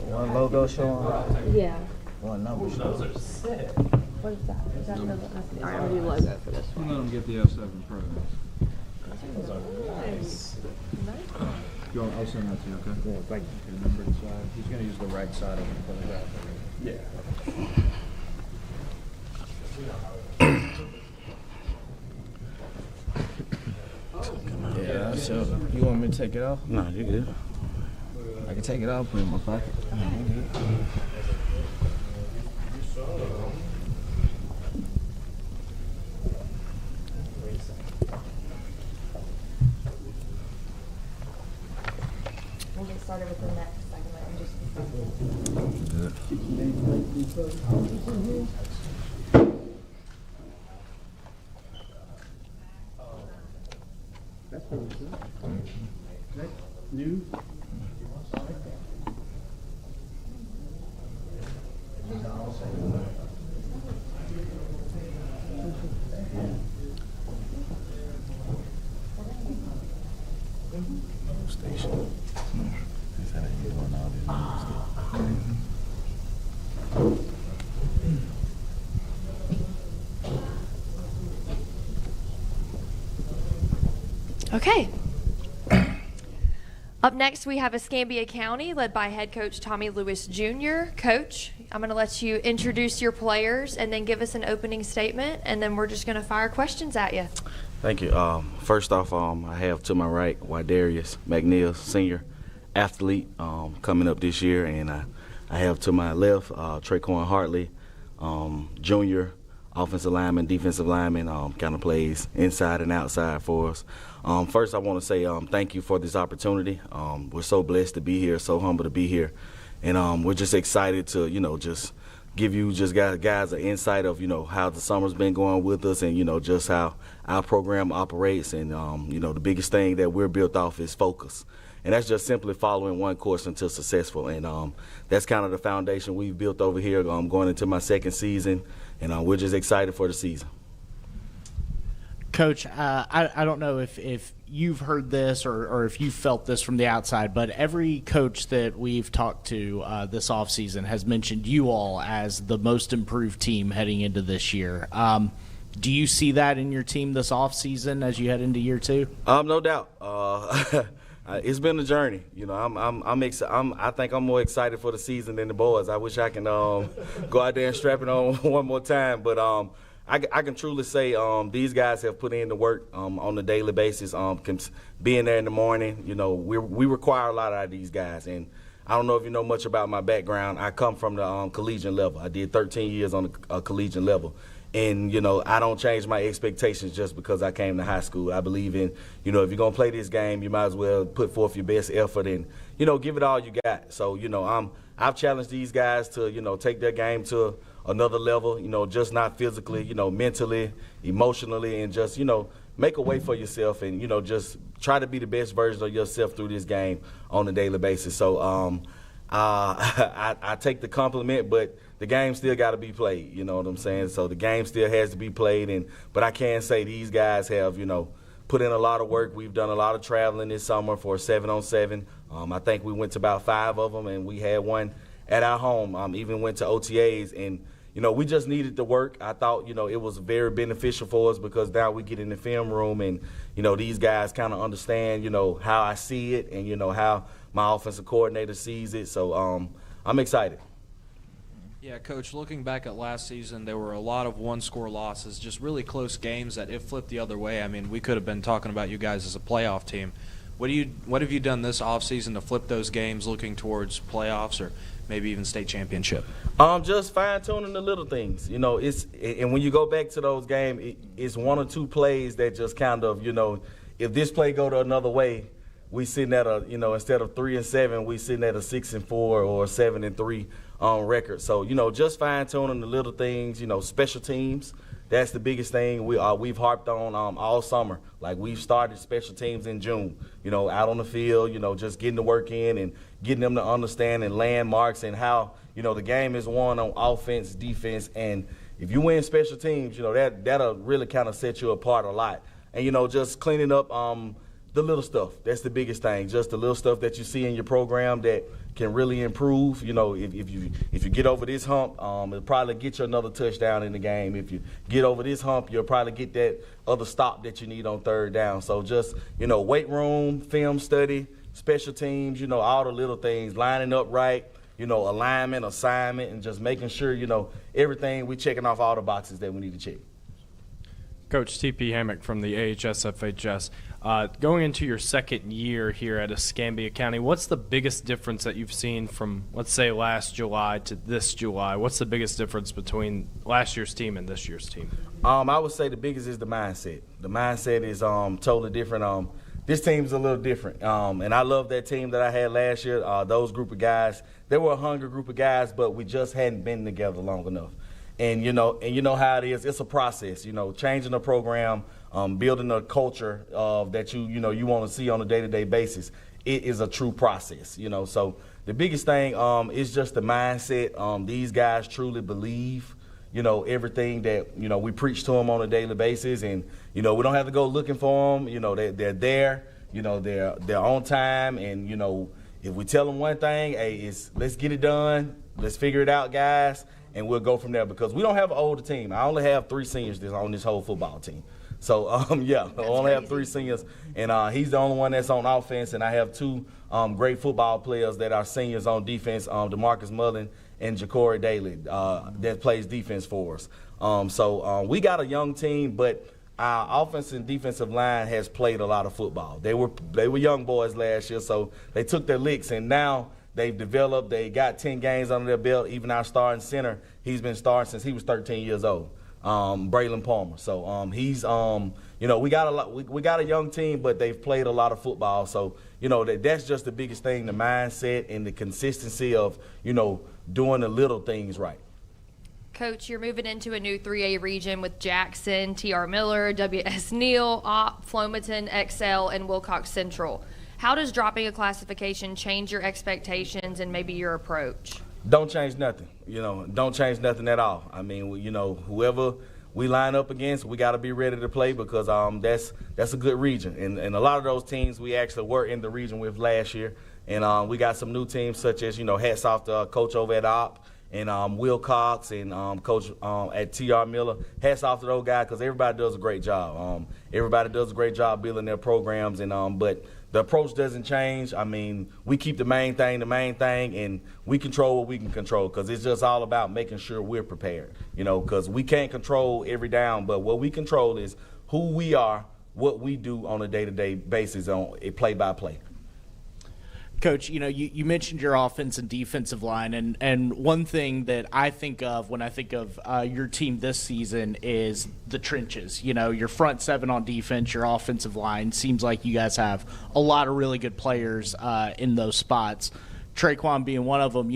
[SPEAKER 20] One logo showing.
[SPEAKER 4] Yeah.
[SPEAKER 20] One number showing.
[SPEAKER 4] What is that? Is that the, all right, I'm gonna do logo for this one.
[SPEAKER 16] Let them get the F7 Pro. I'll send that to you, okay?
[SPEAKER 8] Yeah, thank you. Remember the side. He's going to use the right side of the photograph.
[SPEAKER 20] Yeah, so you want me to take it off?
[SPEAKER 11] No, you're good.
[SPEAKER 20] I can take it off, put it in my pocket.
[SPEAKER 4] We'll get started with the next segment in just a second.
[SPEAKER 5] That's pretty good. That new.
[SPEAKER 21] Station. Is that how you doing all this stuff?
[SPEAKER 6] Okay. Up next, we have Escambia County, led by head coach Tommy Lewis Jr. Coach, I'm going to let you introduce your players and then give us an opening statement, and then we're just going to fire questions at you.
[SPEAKER 17] Thank you. First off, I have to my right Wydarius McNeil, senior athlete, coming up this year, and I have to my left Traquan Hartley, junior offensive lineman, defensive lineman, kind of plays inside and outside for us. First, I want to say thank you for this opportunity. We're so blessed to be here, so humble to be here, and we're just excited to, just give you guys an insight of, how the summer's been going with us and, just how our program operates. And, the biggest thing that we're built off is focus. And that's just simply following one course until successful. And that's kind of the foundation we've built over here going into my second season. And we're just excited for the season.
[SPEAKER 12] Coach, I don't know if you've heard this or if you've felt this from the outside, but every coach that we've talked to this offseason has mentioned you all as the most improved team heading into this year. Do you see that in your team this offseason as you head into year two?
[SPEAKER 17] No doubt. It's been a journey. I think I'm more excited for the season than the boys. I wish I can go out there and strap it on one more time, but I can truly say these guys have put in the work on a daily basis. Being there in the morning, we require a lot out of these guys. And I don't know if you know much about my background. I come from the collegiate level. I did 13 years on the collegiate level. And, I don't change my expectations just because I came to high school. I believe in, if you're going to play this game, you might as well put forth your best effort and, give it all you got. So, I've challenged these guys to, take their game to another level, just not physically, mentally, emotionally, and just, make a way for yourself and, just try to be the best version of yourself through this game on a daily basis. So I take the compliment, but the game still got to be played, you know what I'm saying? So the game still has to be played, but I can say these guys have, put in a lot of work. We've done a lot of traveling this summer for 7-on-7. I think we went to about 5 of them, and we had one at our home. Even went to OTAs, and we just needed to work. I thought, it was very beneficial for us because now we get in the film room and, these guys kind of understand, how I see it and, how my offensive coordinator sees it. So I'm excited.
[SPEAKER 3] Yeah, Coach, looking back at last season, there were a lot of one-score losses, just really close games that if flipped the other way, I mean, we could have been talking about you guys as a playoff team. What have you done this offseason to flip those games looking towards playoffs or maybe even state championship?
[SPEAKER 17] Just fine-tuning the little things. And when you go back to those games, it's one or two plays that just kind of, if this play go to another way, we sitting at a, instead of 3-7, we sitting at a 6-4 or 7-3 record. So, just fine-tuning the little things, special teams. That's the biggest thing we've harped on all summer. Like, we've started special teams in June, out on the field, just getting the work in and getting them to understand and landmarks and how, the game is won on offense, defense, and if you win special teams, that'll really kind of set you apart a lot and just cleaning up the little stuff. That's the biggest thing. Just the little stuff that you see in your program that can really improve. If you get over this hump, it'll probably get you another touchdown in the game. If you get over this hump, you'll probably get that other stop that you need on third down. So just, weight room, film study, special teams, all the little things, lining up right, alignment, assignment, and just making sure, everything, we checking off all the boxes that we need to check.
[SPEAKER 14] Coach T.P. Hammock from the AHSFHS. Going into your second year here at Escambia County, what's the biggest difference that you've seen from, let's say, last July to this July? What's the biggest difference between last year's team and this year's team?
[SPEAKER 17] I would say the biggest is the mindset. The mindset is totally different. This team's a little different, and I love that team that I had last year. Those group of guys, they were a hungry group of guys, but we just hadn't been together long enough. And you know how it is. It's a process. Changing the program, building a culture that you want to see on a day-to-day basis. It is a true process. So the biggest thing is just the mindset. These guys truly believe, everything that we preach to them on a daily basis, and we don't have to go looking for them. They're there. They're on time, and if we tell them one thing, hey, let's get it done. Let's figure it out, guys. And we'll go from there, because we don't have an older team. I only have 3 seniors on this whole football team. So, I only have 3 seniors, and he's the only one that's on offense, and I have 2 great football players that are seniors on defense, DeMarcus Mullen and Ja'Cory Daly, that plays defense for us. We got a young team, but our offensive and defensive line has played a lot of football. They were young boys last year, so they took their licks, and now they've developed. They got 10 games under their belt. Even our starting center, he's been starting since he was 13 years old, Braylon Palmer. So he's, we got a young team, but they've played a lot of football. So, that's just the biggest thing, the mindset and the consistency of, doing the little things right.
[SPEAKER 6] Coach, you're moving into a new 3A region with Jackson, T.R. Miller, W.S. Neal, Opp, Flomaton, XL, and Wilcox Central. How does dropping a classification change your expectations and maybe your approach?
[SPEAKER 17] Don't change nothing. Don't change nothing at all. I mean, whoever we line up against, we got to be ready to play, because that's a good region. And a lot of those teams we actually were in the region with last year. And we got some new teams, such as, hats off to coach over at Opp and Wilcox and coach at T.R. Miller. Hats off to those guys, because everybody does a great job. Everybody does a great job building their programs, and but the approach doesn't change. I mean, we keep the main thing, and we control what we can control, because it's just all about making sure we're prepared, because we can't control every down, but what we control is who we are, what we do on a day-to-day basis, on a play-by-play.
[SPEAKER 12] Coach, you mentioned your offense and defensive line, and one thing that I think of when I think of your team this season is the trenches. Your front 7 on defense, your offensive line. Seems like you guys have a lot of really good players in those spots. Traquan being one of them.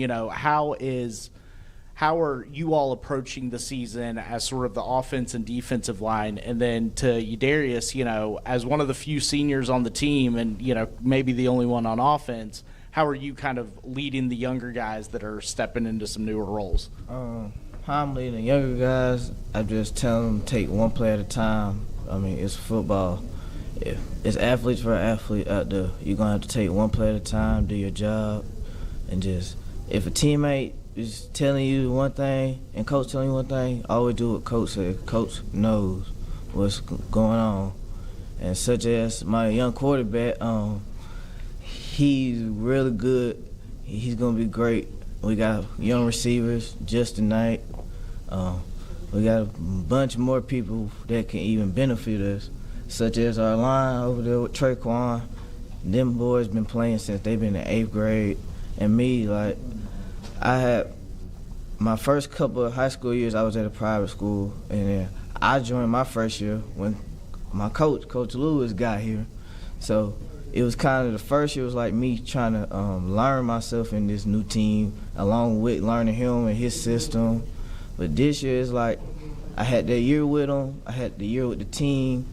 [SPEAKER 12] How are you all approaching the season as sort of the offense and defensive line? And then to Udarius, as one of the few seniors on the team and, maybe the only one on offense, how are you kind of leading the younger guys that are stepping into some newer roles?
[SPEAKER 20] How I'm leading the younger guys, I just tell them take one play at a time. I mean, it's football. It's athletes for an athlete out there. You're going to have to take one play at a time, do your job, and just if a teammate is telling you one thing and coach telling you one thing, always do what coach says. Coach knows what's going on. And such as my young quarterback, he's really good. He's going to be great. We got young receivers just tonight. We got a bunch more people that can even benefit us, such as our line over there with Traquan. Them boys been playing since they've been in 8th grade. And me, I had my first couple of high school years, I was at a private school, and then I joined my first year when my Coach Lewis, got here. So it was kind of the first year was like me trying to learn myself in this new team, along with learning him and his system. But this year it's like I had that year with him, I had the year with the team.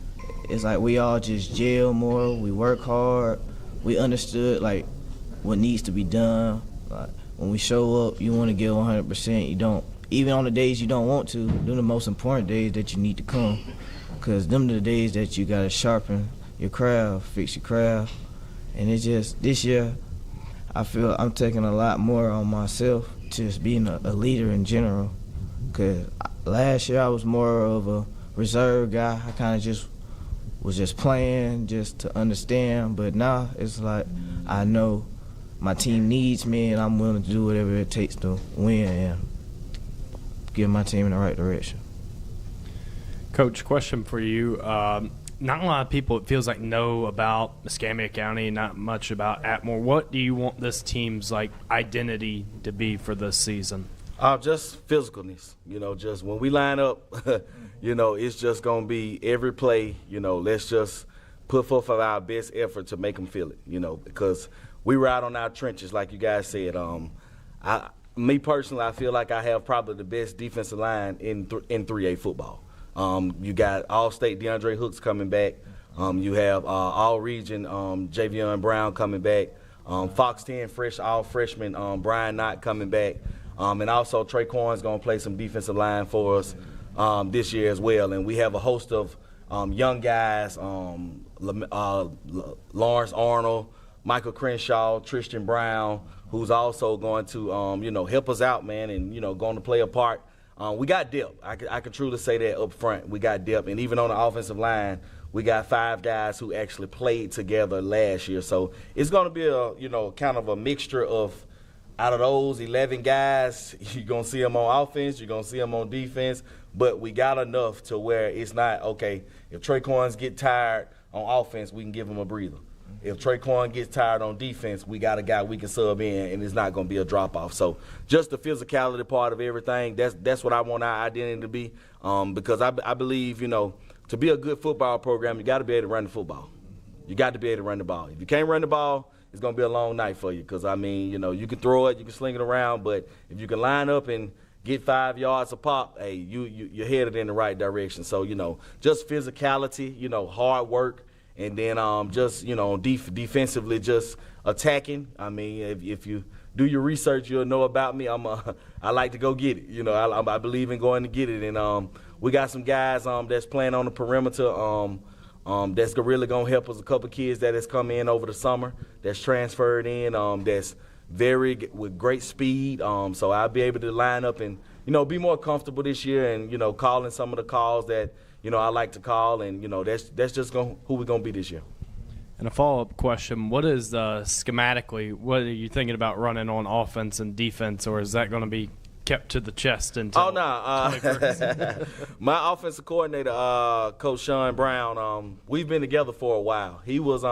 [SPEAKER 20] It's like we all just gel more, we work hard, we understood what needs to be done. When we show up, you want to give 100%. You don't, even on the days you don't want to, do the most important days that you need to come. because them are the days that you got to sharpen your craft, fix your craft. And it's just, this year, I feel I'm taking a lot more on myself, just being a leader in general. Because last year I was more of a reserve guy. I kind of was just playing just to understand. But now it's like I know my team needs me, and I'm willing to do whatever it takes to win and get my team in the right direction.
[SPEAKER 14] Coach, question for you. Not a lot of people, it feels like, know about Escambia County, not much about Atmore. What do you want this team's identity to be for this season?
[SPEAKER 17] Just physicalness. Just when we line up, it's just going to be every play, let's just put forth our best effort to make them feel it, because we ride on our trenches, like you guys said. Me personally, I feel like I have probably the best defensive line in 3A football. You got All-State DeAndre Hooks coming back. You have All-Region Javion Brown coming back. Fox 10 all-freshman Brian Knott coming back. And also Traquan's going to play some defensive line for us this year as well. And we have a host of young guys, Lawrence Arnold, Michael Crenshaw, Tristan Brown, who's also going to, help us out, man, and, going to play a part. We got depth. I can truly say that up front. We got depth. And even on the offensive line, we got 5 guys who actually played together last year. So it's going to be a, kind of a mixture of, out of those 11 guys, you're going to see them on offense, you're going to see them on defense. But we got enough to where it's not, okay, if Traquan's get tired on offense, we can give him a breather. If Traquan gets tired on defense, we got a guy we can sub in, and it's not going to be a drop-off. So just the physicality part of everything, that's what I want our identity to be, because I believe, to be a good football program, you got to be able to run the football. You got to be able to run the ball. If you can't run the ball, it's going to be a long night for you because, you can throw it, you can sling it around, but if you can line up and get 5 yards a pop, hey, you're headed in the right direction. So, just physicality, hard work. And then just, defensively just attacking. If you do your research, you'll know about me. I like to go get it. I believe in going to get it. And we got some guys that's playing on the perimeter that's really going to help us. A couple of kids that has come in over the summer that's transferred in that's with great speed. So I'll be able to line up and, be more comfortable this year and, calling some of the calls that, I like to call, and, that's just who we're going to be this year.
[SPEAKER 14] And a follow-up question, what is schematically, what are you thinking about running on offense and defense, or is that going to be kept to the chest until?
[SPEAKER 17] Oh, no. My offensive coordinator, Coach Sean Brown, we've been together for a while. He was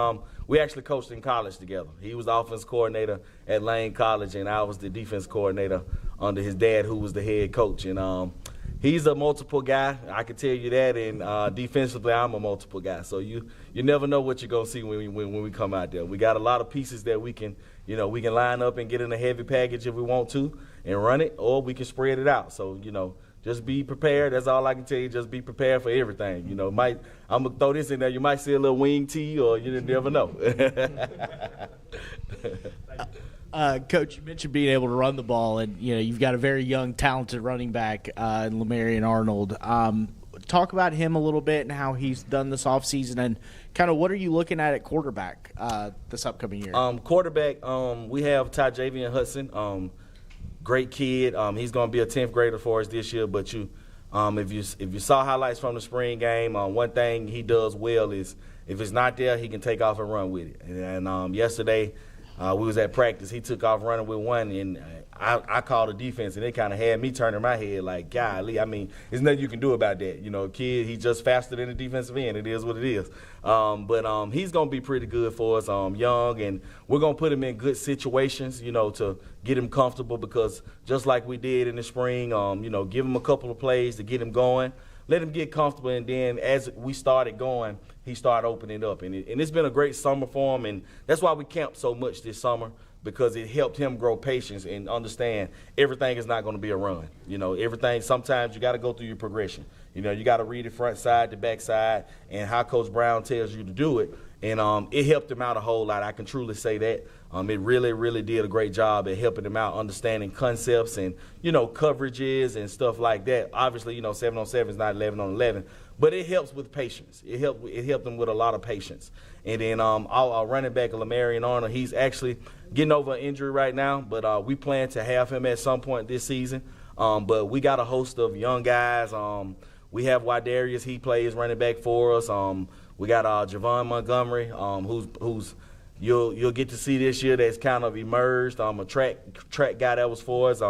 [SPEAKER 17] we actually coached in college together. He was the offense coordinator at Lane College, and I was the defense coordinator under his dad, who was the head coach. And he's a multiple guy, I can tell you that, and defensively I'm a multiple guy. So you never know what you're going to see when we come out there. We got a lot of pieces that we can line up and get in a heavy package if we want to and run it, or we can spread it out. So, just be prepared. That's all I can tell you. Just be prepared for everything. I'm going to throw this in there. You might see a little wing tee, or you never know.
[SPEAKER 12] Coach, you mentioned being able to run the ball, and you've got a very young, talented running back in Lamarian Arnold. Talk about him a little bit and how he's done this offseason, and kind of what are you looking at quarterback this upcoming year?
[SPEAKER 17] Quarterback, we have Ty Javian Hudson. Great kid. He's going to be a 10th grader for us this year. But if you saw highlights from the spring game, one thing he does well is if it's not there, he can take off and run with it. And yesterday, we was at practice. He took off running with one, and I called the defense, and it kind of had me turning my head like, golly, there's nothing you can do about that. Kid, he's just faster than the defensive end. It is what it is. But he's going to be pretty good for us, young, and we're going to put him in good situations, to get him comfortable because just like we did in the spring, give him a couple of plays to get him going. Let him get comfortable, and then as we started going, he started opening up. And it's been a great summer for him, and that's why we camped so much this summer, because it helped him grow patience and understand everything is not going to be a run. Everything, sometimes you got to go through your progression. You got to read the front side, the back side, and how Coach Brown tells you to do it. And it helped him out a whole lot. I can truly say that. It really, really did a great job at helping him out, understanding concepts and, coverages and stuff like that. Obviously, 7-on-7 is not 11-on-11, but it helps with patience. It helped them with a lot of patience. And then our running back, Lamarian Arnold, he's actually getting over an injury right now, but we plan to have him at some point this season. But we got a host of young guys. We have Wadarius, he plays running back for us. We got Javon Montgomery, who's you'll get to see this year that's kind of emerged. A track guy that was for us.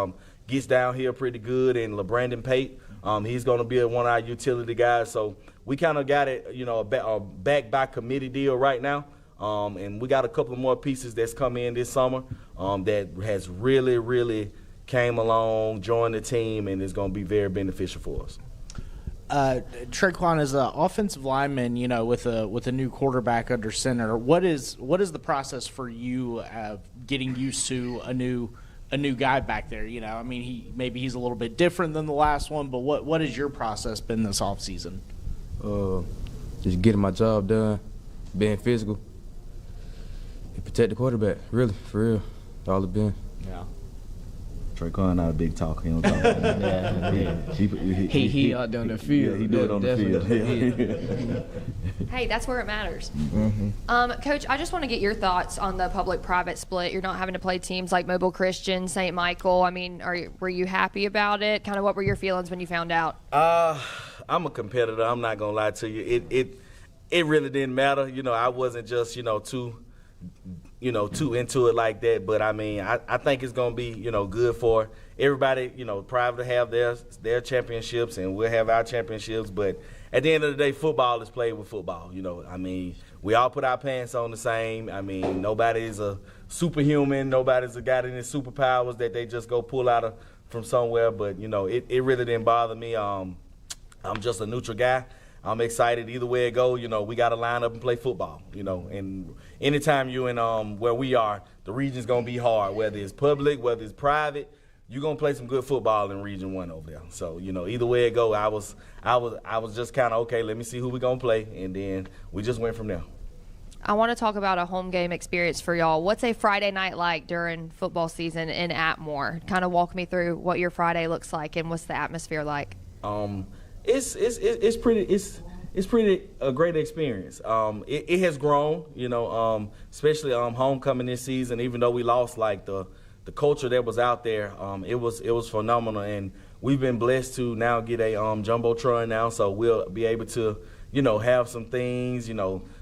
[SPEAKER 17] Gets down here pretty good, and LeBrandon Pate. He's going to be one of our utility guys. So we kind of got it, a back by committee deal right now. And we got a couple more pieces that's come in this summer that has really, really came along, joined the team, and is going to be very beneficial for us.
[SPEAKER 12] Traquan, as an offensive lineman, with a new quarterback under center, what is the process for you getting used to a new guy back there? I mean, he's a little bit different than the last one, but what has your process been this offseason?
[SPEAKER 2] Just getting my job done, being physical, and protect the quarterback. Really, for real, all it been.
[SPEAKER 12] Yeah.
[SPEAKER 18] Traquan not a big talker. He don't talk.
[SPEAKER 15] He out there on the field.
[SPEAKER 18] Yeah, he do it on the field.
[SPEAKER 6] Hey, that's where it matters.
[SPEAKER 18] Mm-hmm.
[SPEAKER 6] Coach, I just want to get your thoughts on the public-private split. You're not having to play teams like Mobile Christian, St. Michael. I mean, were you happy about it? Kind of what were your feelings when you found out?
[SPEAKER 17] I'm a competitor. I'm not gonna lie to you. It really didn't matter. I wasn't just too into it like that. But I mean, I think it's gonna be good for everybody. Private to have their championships, and we'll have our championships. But at the end of the day, football is played with football. I mean, we all put our pants on the same. I mean, nobody's a superhuman. Nobody's got any superpowers that they just go pull out from somewhere. But it really didn't bother me. I'm just a neutral guy. I'm excited either way it go. We got to line up and play football. And anytime you in where we are, the region's gonna be hard. Whether it's public, whether it's private, you're gonna play some good football in Region 1 over there. So either way it go, I was just kind of okay. Let me see who we gonna play, and then we just went from there.
[SPEAKER 6] I want to talk about a home game experience for y'all. What's a Friday night like during football season in Atmore? Kind of walk me through what your Friday looks like and what's the atmosphere like.
[SPEAKER 17] It's pretty a great experience. It has grown, especially homecoming this season. Even though we lost, like the culture that was out there, it was phenomenal, and we've been blessed to now get a jumbotron now, so we'll be able to have some things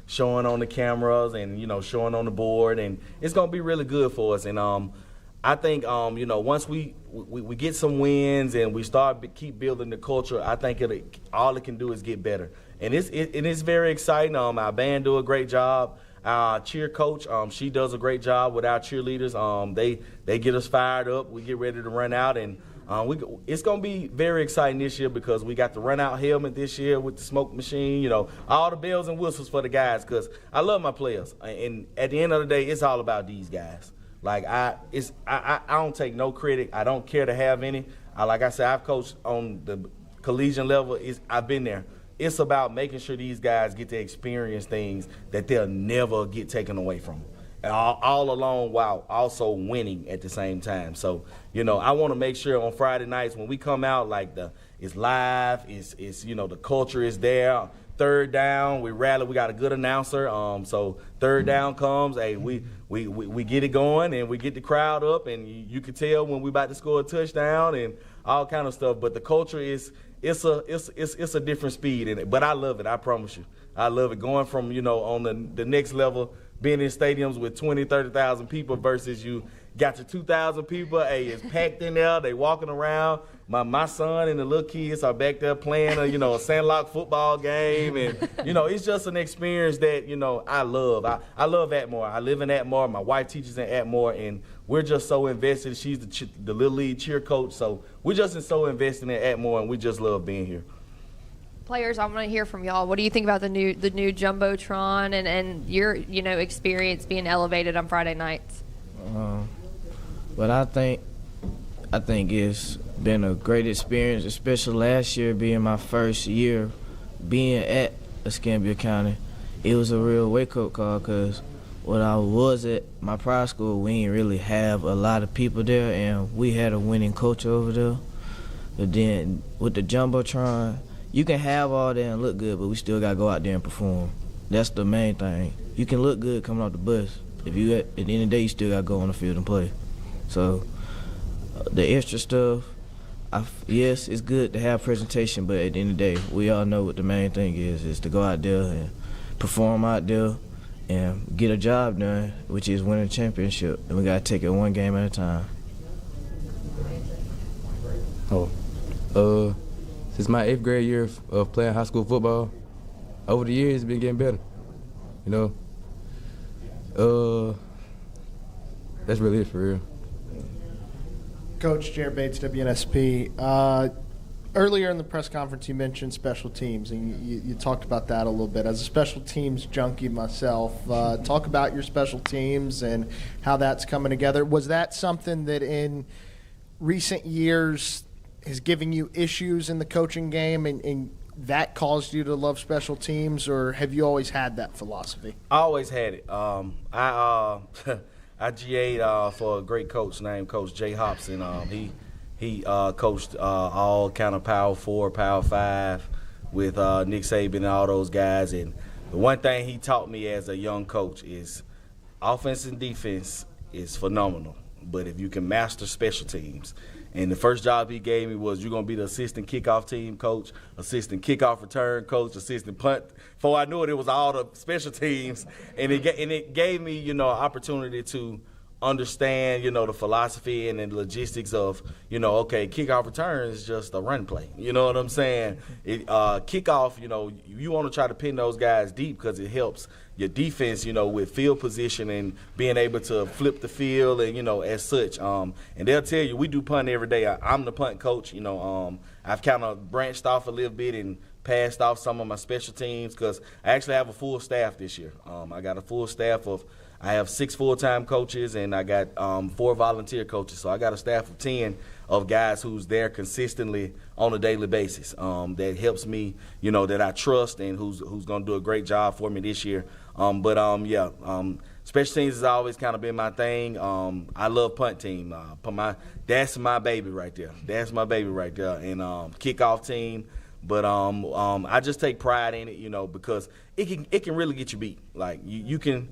[SPEAKER 17] showing on the cameras and showing on the board, and it's gonna be really good for us. And I think once we get some wins and we keep building the culture, I think all it can do is get better. And it's very exciting. Our band do a great job. Our cheer coach, she does a great job with our cheerleaders. They get us fired up. We get ready to run out, and it's going to be very exciting this year because we got the run out helmet this year with the smoke machine. All the bells and whistles for the guys because I love my players. And at the end of the day, it's all about these guys. Like I don't take no credit. I don't care to have any. Like I said, I've coached on the collegiate level. I've been there. It's about making sure these guys get to experience things that they'll never get taken away from them. And all along while also winning at the same time. So, I want to make sure on Friday nights when we come out, like it's live, it's the culture is there. Third down, we rally. We got a good announcer. So third down comes, hey, we get it going and we get the crowd up, and you can tell when we about to score a touchdown and all kind of stuff. But the culture it's a different speed in it. But I love it. I promise you, I love it. Going from on the next level, being in stadiums with 20,000, 30,000 people versus you got your 2,000 people. Hey, it's packed in there. They walking around. My son and the little kids are back there playing a Sandlock football game, and it's just an experience that I love. I love Atmore. I live in Atmore. My wife teaches in Atmore, and we're just so invested. She's the little league cheer coach, so we're just so invested in Atmore, and we just love being here.
[SPEAKER 6] Players, I want to hear from y'all. What do you think about the new jumbotron and your experience being elevated on Friday nights?
[SPEAKER 20] But I think it's been a great experience, especially last year being my first year being at Escambia County. It was a real wake-up call because when I was at my prior school, we didn't really have a lot of people there, and we had a winning coach over there. But then with the jumbotron, you can have all that and look good, but we still got to go out there and perform. That's the main thing. You can look good coming off the bus. If you at the end of the day, you still got to go on the field and play. So the extra stuff, yes, it's good to have presentation, but at the end of the day, we all know what the main thing is to go out there and perform out there and get a job done, which is win a championship. And we got to take it one game at a time.
[SPEAKER 2] Since my 8th grade year of playing high school football, over the years, it's been getting better. You know, that's really it for real.
[SPEAKER 10] Coach Jared Bates, WNSP. Earlier in the press conference, you mentioned special teams, and you talked about that a little bit. As a special teams junkie myself, talk about your special teams and how that's coming together. Was that something that in recent years is giving you issues in the coaching game, and that caused you to love special teams, or have you always had that philosophy?
[SPEAKER 17] I always had it. I GA'd for a great coach named Coach Jay Hobson. He coached all kind of Power 4, Power 5 with Nick Saban and all those guys. And the one thing he taught me as a young coach is offense and defense is phenomenal, but if you can master special teams. And the first job he gave me was, you're going to be the assistant kickoff team coach, assistant kickoff return coach, assistant punt. Before I knew it, it was all the special teams. And it gave me, you know, an opportunity to understand, you know, the philosophy and the logistics of, you know, okay, kickoff return is just a run play. You know what I'm saying? Kickoff, you know, you want to try to pin those guys deep because it helps your defense, you know, with field position and being able to flip the field and, you know, as such. And they'll tell you, we do punt every day. I'm the punt coach. You know, I've kind of branched off a little bit and passed off some of my special teams because I actually have a full staff this year. I got a full staff of, I have 6 full-time coaches and I got 4 volunteer coaches. So I got a staff of 10 of guys who's there consistently on a daily basis. That helps me, you know, that I trust and who's going to do a great job for me this year. Special teams has always kind of been my thing. I love punt team. That's my baby right there. That's my baby right there. And kickoff team. But I just take pride in it, you know, because it can really get you beat. Like you can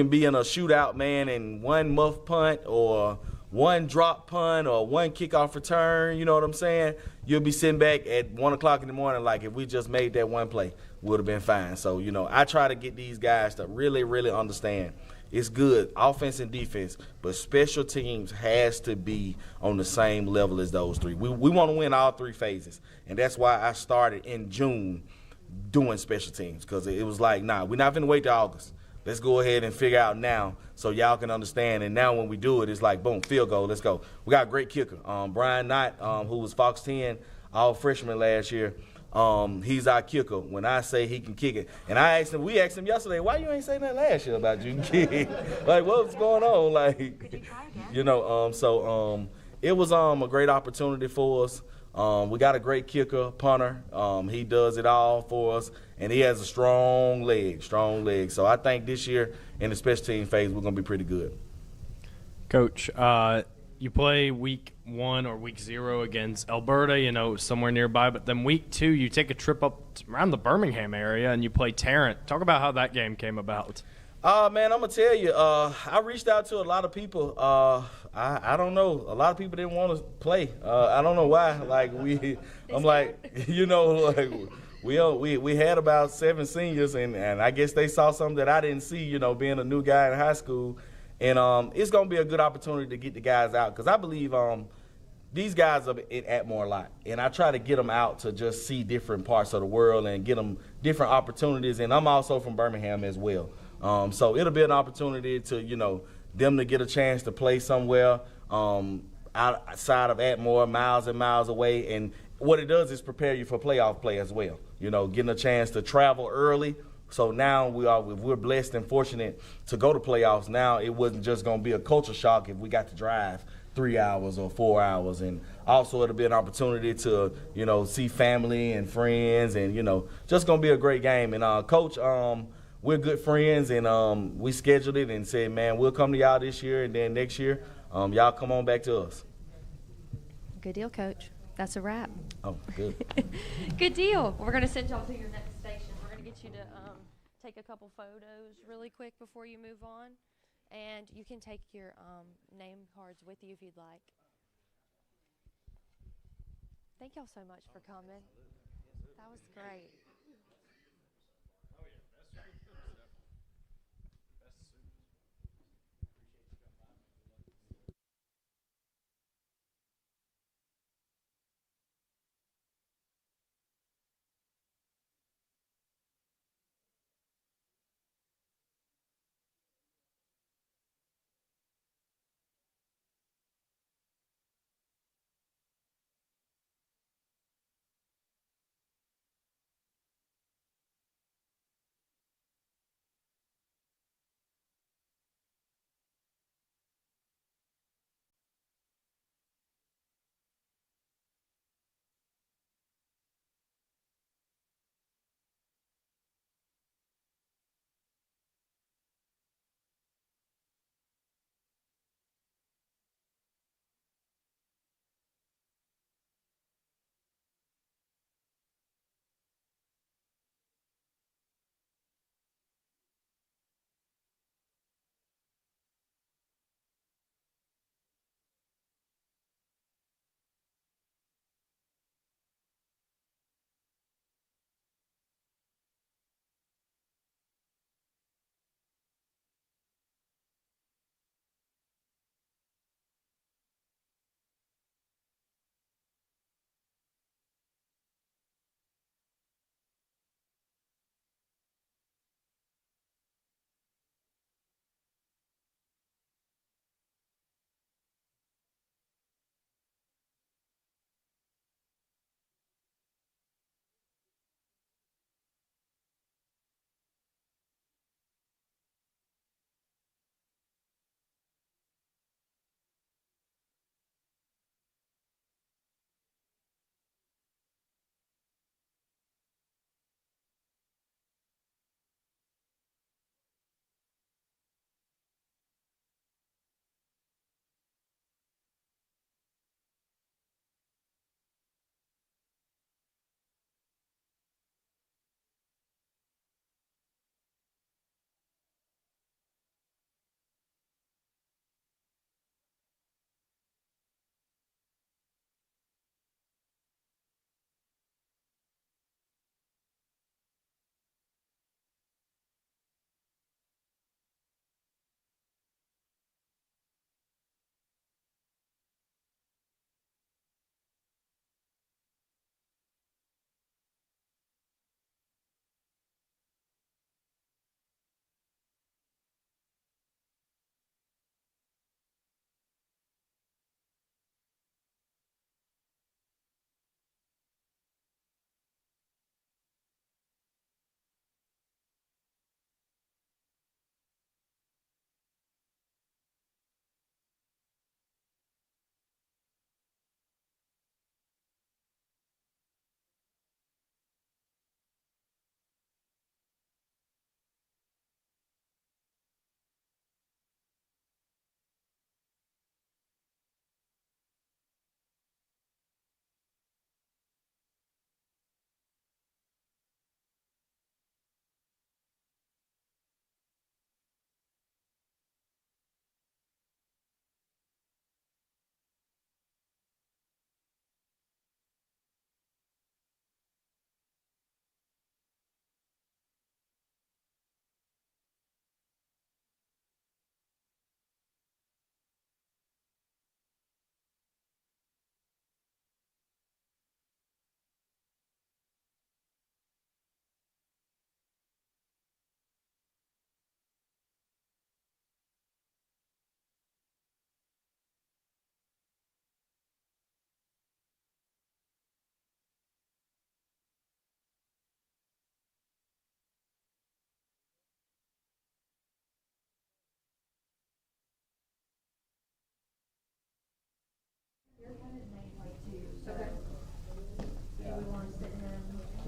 [SPEAKER 17] be in a shootout, man, and one muff punt or one drop punt or one kickoff return, you know what I'm saying? You'll be sitting back at 1 o'clock in the morning like, if we just made that one play, would have been fine. So, you know, I try to get these guys to really, really understand it's good, offense and defense, but special teams has to be on the same level as those 3. We want to win all 3 phases, and that's why I started in June doing special teams, because it was like, nah, we're not going to wait till August. Let's go ahead and figure out now so y'all can understand. And now when we do it, it's like, boom, field goal, let's go. We got a great kicker. Brian Knott, who was Fox 10, all freshman last year, he's our kicker. When I say he can kick it. And we asked him yesterday, why you ain't say that last year about you can kick? Like, what's going on? Like, you know, it was a great opportunity for us. We got a great kicker, punter. He does it all for us, and he has a strong leg. So I think this year in the special team phase, we're going to be pretty good.
[SPEAKER 14] Coach, you play week 1 or week 0 against Alberta, you know, somewhere nearby, but then week 2, you take a trip up around the Birmingham area and you play Tarrant. Talk about how that game came about.
[SPEAKER 17] Man, I'm going to tell you, I reached out to a lot of people. I don't know. A lot of people didn't want to play. I don't know why. Like, I'm like, you know, like, we had about 7 seniors, and I guess they saw something that I didn't see, you know, being a new guy in high school. And it's going to be a good opportunity to get the guys out, because I believe these guys are in Atmore a lot, and I try to get them out to just see different parts of the world and get them different opportunities. And I'm also from Birmingham as well. So it'll be an opportunity to, you know, them to get a chance to play somewhere outside of Atmore, miles and miles away. And what it does is prepare you for playoff play as well. You know, getting a chance to travel early. So now we're blessed and fortunate to go to playoffs. Now it wasn't just going to be a culture shock if we got to drive 3 hours or 4 hours. And also it'll be an opportunity to, you know, see family and friends, and, you know, just going to be a great game. And Coach, we're good friends, and we scheduled it and said, man, we'll come to y'all this year, and then next year, y'all come on back to us.
[SPEAKER 6] Good deal, Coach. That's a wrap.
[SPEAKER 17] Oh, good.
[SPEAKER 6] Good deal. We're going to send y'all to your next station. We're going to get you to take a couple photos really quick before you move on. And you can take your name cards with you if you'd like. Thank y'all so much for coming. That was great.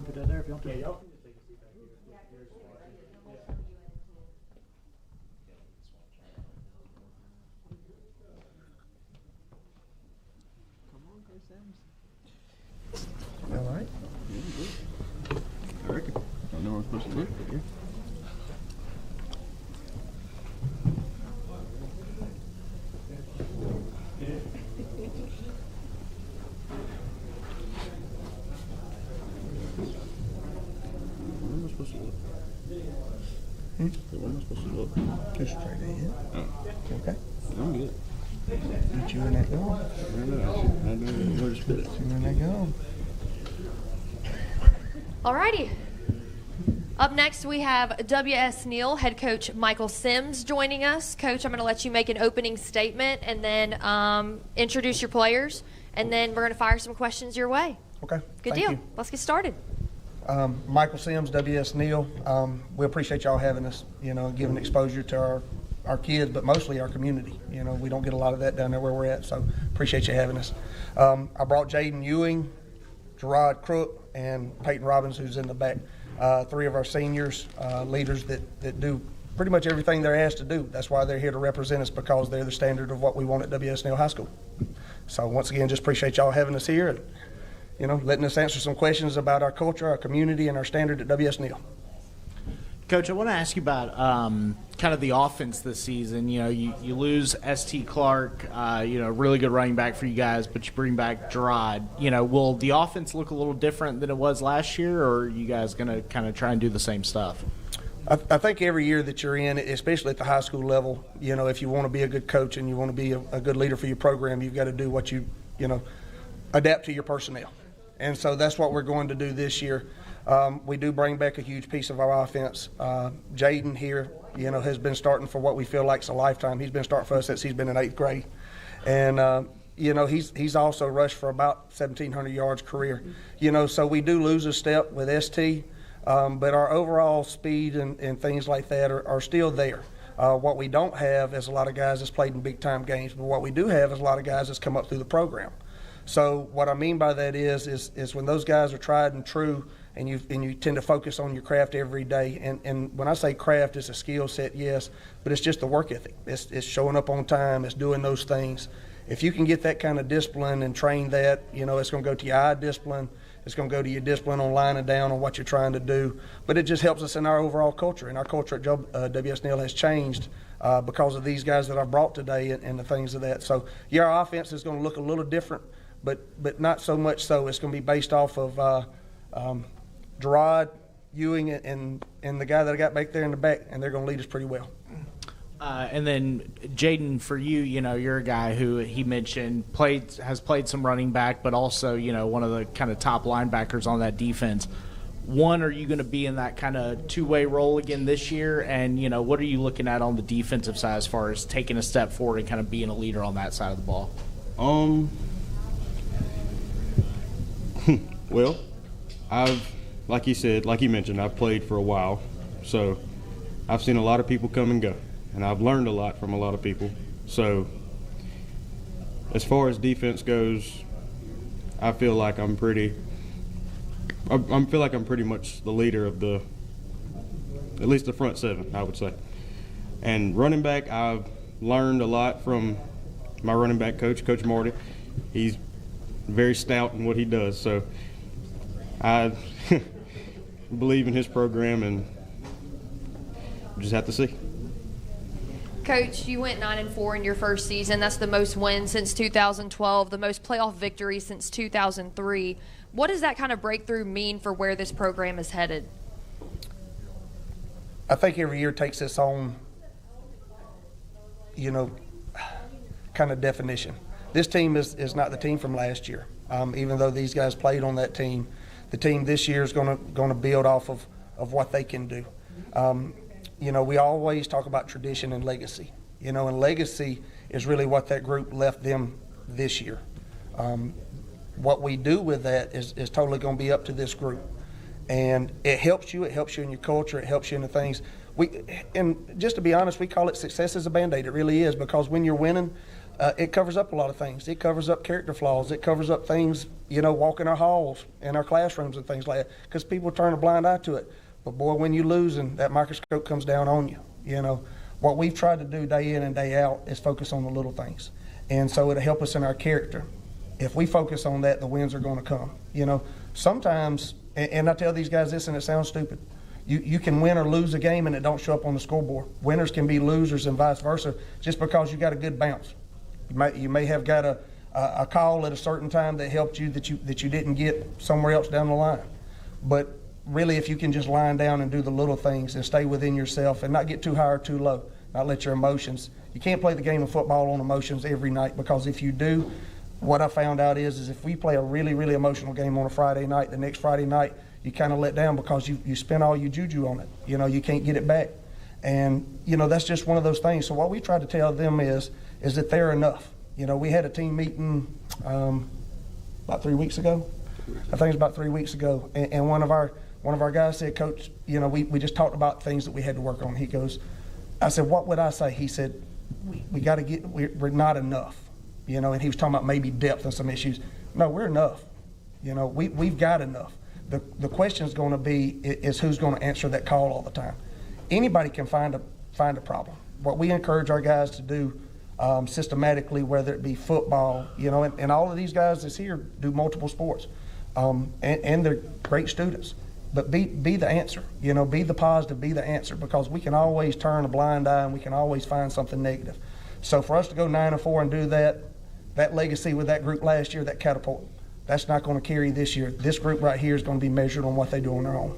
[SPEAKER 7] Put that there if you want to. Yeah, y'all can just take a seat back here.
[SPEAKER 16] Come on, Chris Sims.
[SPEAKER 1] Where am I supposed to look?
[SPEAKER 7] Just straight ahead.
[SPEAKER 1] Oh.
[SPEAKER 7] Okay.
[SPEAKER 1] I'm good.
[SPEAKER 7] Get you in that gum.
[SPEAKER 1] I know where to spit it.
[SPEAKER 7] Get you in that gum.
[SPEAKER 6] Alrighty. Up next, we have W.S. Neal head coach Michael Sims joining us. Coach, I'm going to let you make an opening statement and then introduce your players, and then we're going to fire some questions your way.
[SPEAKER 19] Okay.
[SPEAKER 6] Good
[SPEAKER 19] Thank
[SPEAKER 6] deal.
[SPEAKER 19] you.
[SPEAKER 6] Let's get started.
[SPEAKER 19] Michael Sims, W.S. Neal. We appreciate y'all having us, giving exposure to our kids, but mostly our community. We don't get a lot of that down there where we're at, so appreciate you having us. I brought Jaden Ewing, Gerard Crook, and Peyton Robbins, who's in the back. 3 of our seniors, leaders that do pretty much everything they're asked to do. That's why they're here to represent us, because they're the standard of what we want at W.S. Neal High School. So once again, just appreciate y'all having us here and, letting us answer some questions about our culture, our community, and our standard at W.S. Neal.
[SPEAKER 12] Coach, I want to ask you about kind of the offense this season. You lose St. Clark, really good running back for you guys, but you bring back Gerard. Will the offense look a little different than it was last year, or are you guys going to kind of try and do the same stuff?
[SPEAKER 19] I think every year that you're in, especially at the high school level, if you want to be a good coach and you want to be a good leader for your program, you've got to do what you adapt to your personnel. And so that's what we're going to do this year. We do bring back a huge piece of our offense. Jaden here, has been starting for what we feel like is a lifetime. He's been starting for us since he's been in 8th grade. And, he's also rushed for about 1,700 yards career. So we do lose a step with ST, but our overall speed and things like that are still there. What we don't have is a lot of guys that's played in big-time games, but what we do have is a lot of guys that's come up through the program. So what I mean by that is when those guys are tried and true, and you tend to focus on your craft every day. And when I say craft, it's a skill set, yes, but it's just the work ethic. It's showing up on time. It's doing those things. If you can get that kind of discipline and train that, it's going to go to your eye discipline. It's going to go to your discipline on lining down on what you're trying to do. But it just helps us in our overall culture. And our culture at W.S. Neal has changed because of these guys that I brought today and the things of that. So, yeah, our offense is going to look a little different, but not so much so. It's going to be based off of Gerard, Ewing, and the guy that I got back there in the back, and they're going to lead us pretty well.
[SPEAKER 12] And then, Jaden, for you, you're a guy who he mentioned has played some running back, but also, one of the kind of top linebackers on that defense. One, are you going to be in that kind of two-way role again this year? And, what are you looking at on the defensive side as far as taking a step forward and kind of being a leader on that side of the ball?
[SPEAKER 1] Well, like you mentioned, I've played for a while, so I've seen a lot of people come and go, and I've learned a lot from a lot of people. So as far as defense goes, I feel like I'm pretty much the leader of at least the front 7, I would say. And running back, I've learned a lot from my running back coach, Coach Marty. He's very stout in what he does, so I believe in his program, and we just have to see.
[SPEAKER 6] Coach, you went 9-4 in your first season. That's the most wins since 2012, the most playoff victories since 2003. What does that kind of breakthrough mean for where this program is headed?
[SPEAKER 19] I think every year takes its own, kind of definition. This team is not the team from last year. Even though these guys played on that team, the team this year is going to build off of what they can do. We always talk about tradition and legacy. And legacy is really what that group left them this year. What we do with that is totally going to be up to this group. And it helps you in your culture, it helps you in the things. And just to be honest, we call it success as a Band-Aid. It really is, because when you're winning, it covers up a lot of things. It covers up character flaws. It covers up things, walking our halls, in our classrooms and things like that, because people turn a blind eye to it. But, boy, when you're losing, that microscope comes down on you. What we've tried to do day in and day out is focus on the little things. And so it'll help us in our character. If we focus on that, the wins are going to come. Sometimes, and I tell these guys this, and it sounds stupid, you can win or lose a game and it don't show up on the scoreboard. Winners can be losers and vice versa just because you got a good bounce. You may have got a call at a certain time that helped you that you didn't get somewhere else down the line. But really, if you can just line down and do the little things and stay within yourself and not get too high or too low, not let your emotions. You can't play the game of football on emotions every night, because if you do, what I found out is if we play a really, really emotional game on a Friday night, the next Friday night you kind of let down because you spend all your juju on it. You can't get it back. And, that's just one of those things. So what we try to tell them is that they're enough. We had a team meeting about 3 weeks ago. I think it's about 3 weeks ago. And one of our guys said, Coach, we just talked about things that we had to work on. He goes, I said, what would I say? He said, we got to we're not enough. And he was talking about maybe depth and some issues. No, we're enough. We've got enough. The question is going to be is who's going to answer that call all the time. Anybody can find a problem. What we encourage our guys to do systematically, whether it be football, and all of these guys that's here do multiple sports, and they're great students. But be the answer, be the positive, be the answer, because we can always turn a blind eye and we can always find something negative. So for us to go 9-4 and do that legacy with that group last year, that catapult, that's not going to carry this year. This group right here is going to be measured on what they do on their own.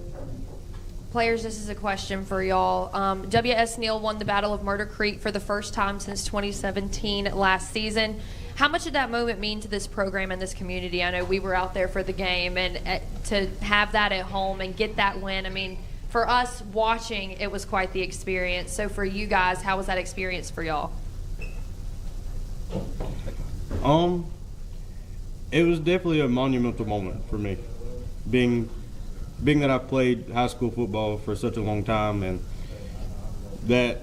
[SPEAKER 6] Players, this is a question for y'all. W.S. Neal won the Battle of Murder Creek for the first time since 2017 last season. How much did that moment mean to this program and this community? I know we were out there for the game, and to have that at home and get that win, I mean, for us watching, it was quite the experience. So for you guys, how was that experience for y'all?
[SPEAKER 1] It was definitely a monumental moment for me, being that I played high school football for such a long time, and that,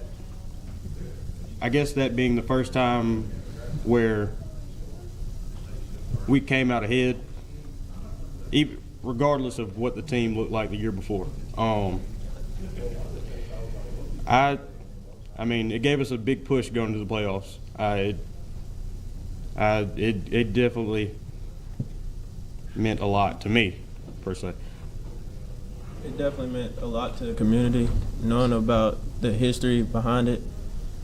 [SPEAKER 1] I guess that being the first time where we came out ahead, even regardless of what the team looked like the year before. I mean, it gave us a big push going to the playoffs. It definitely meant a lot to me, per se.
[SPEAKER 15] It definitely meant a lot to the community, knowing about the history behind it,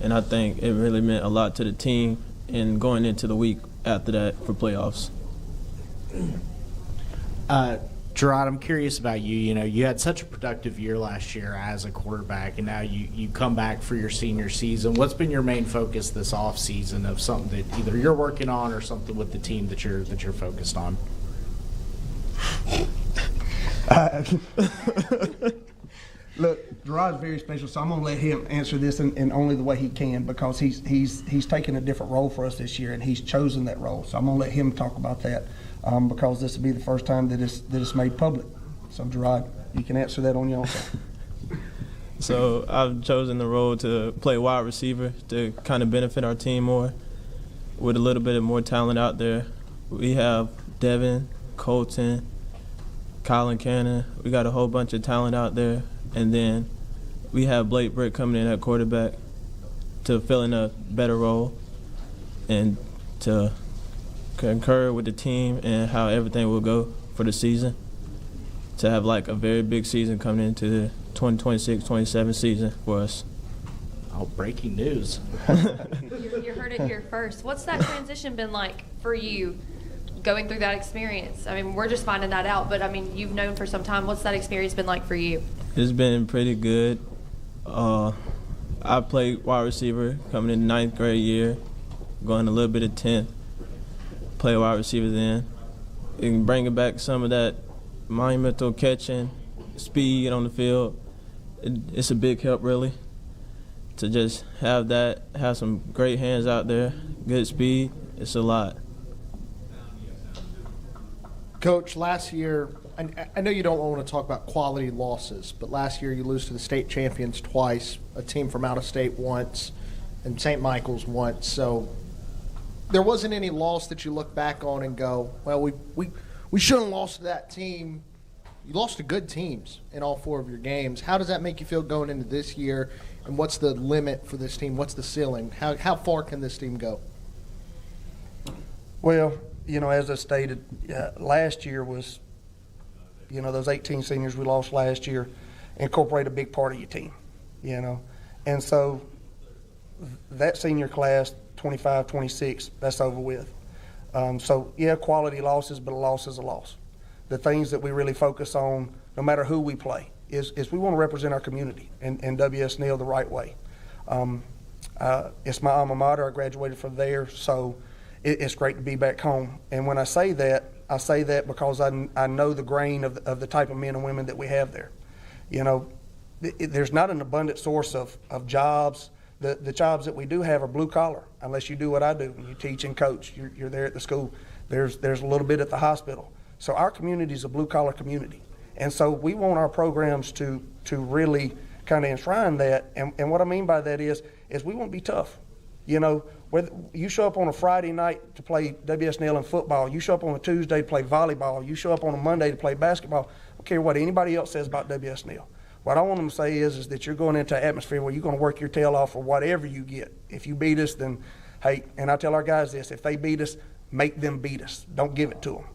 [SPEAKER 15] and I think it really meant a lot to the team and going into the week after that for playoffs.
[SPEAKER 12] Gerard, I'm curious about you. You had such a productive year last year as a quarterback, and now you come back for your senior season. What's been your main focus this off season of something that either you're working on or something with the team that you're focused on?
[SPEAKER 19] Look, Gerard's very special, so I'm going to let him answer this in only the way he can, because he's taken a different role for us this year, and he's chosen that role. So I'm going to let him talk about that, because this will be the first time that it's made public. So Gerard, you can answer that on your own.
[SPEAKER 15] So I've chosen the role to play wide receiver to kind of benefit our team more, with a little bit of more talent out there. We have Devin, Colton, Colin Cannon. We got a whole bunch of talent out there. And then we have Blake Britt coming in at quarterback to fill in a better role and to concur with the team and how everything will go for the season, to have like a very big season coming into the 2026-27 season for us.
[SPEAKER 12] Oh, breaking news.
[SPEAKER 6] You heard it here first. What's that transition been like for you, going through that experience? I mean, we're just finding that out, but I mean, you've known for some time. What's that experience been like for you?
[SPEAKER 15] It's been pretty good. I played wide receiver coming in the 9th grade year, going a little bit of 10th. Play wide receiver then. And bringing back some of that monumental catching, speed on the field. It's a big help, really, to just have that, have some great hands out there, good speed. It's a lot.
[SPEAKER 10] Coach, last year, I know you don't want to talk about quality losses, but last year you lose to the state champions twice, a team from out of state once, and St. Michael's once. So there wasn't any loss that you look back on and go, well, we shouldn't have lost to that team. You lost to good teams in all 4 of your games. How does that make you feel going into this year, and what's the limit for this team? What's the ceiling? How far can this team go?
[SPEAKER 19] Well, as I stated, last year was, those 18 seniors we lost last year incorporate a big part of your team, And so that senior class, 25, 26, that's over with. So, quality losses, but a loss is a loss. The things that we really focus on no matter who we play, is we want to represent our community and W.S. Neal the right way. It's my alma mater. I graduated from there, so it's great to be back home. And when I say that because I know the grain of the type of men and women that we have there. You know, there's not an abundant source of jobs. The jobs that we do have are blue collar, unless you do what I do. You teach and coach. You're there at the school. There's a little bit at the hospital. So our community is a blue collar community. And so we want our programs to really kind of enshrine that. And what I mean by that is we want to be tough. You know, whether you show up on a Friday night to play W.S. Neal in football, you show up on a Tuesday to play volleyball, you show up on a Monday to play basketball, I don't care what anybody else says about W.S. Neal. What I want them to say is that you're going into an atmosphere where you're going to work your tail off for whatever you get. If you beat us, then, hey, and I tell our guys this, if they beat us, make them beat us. Don't give it to them,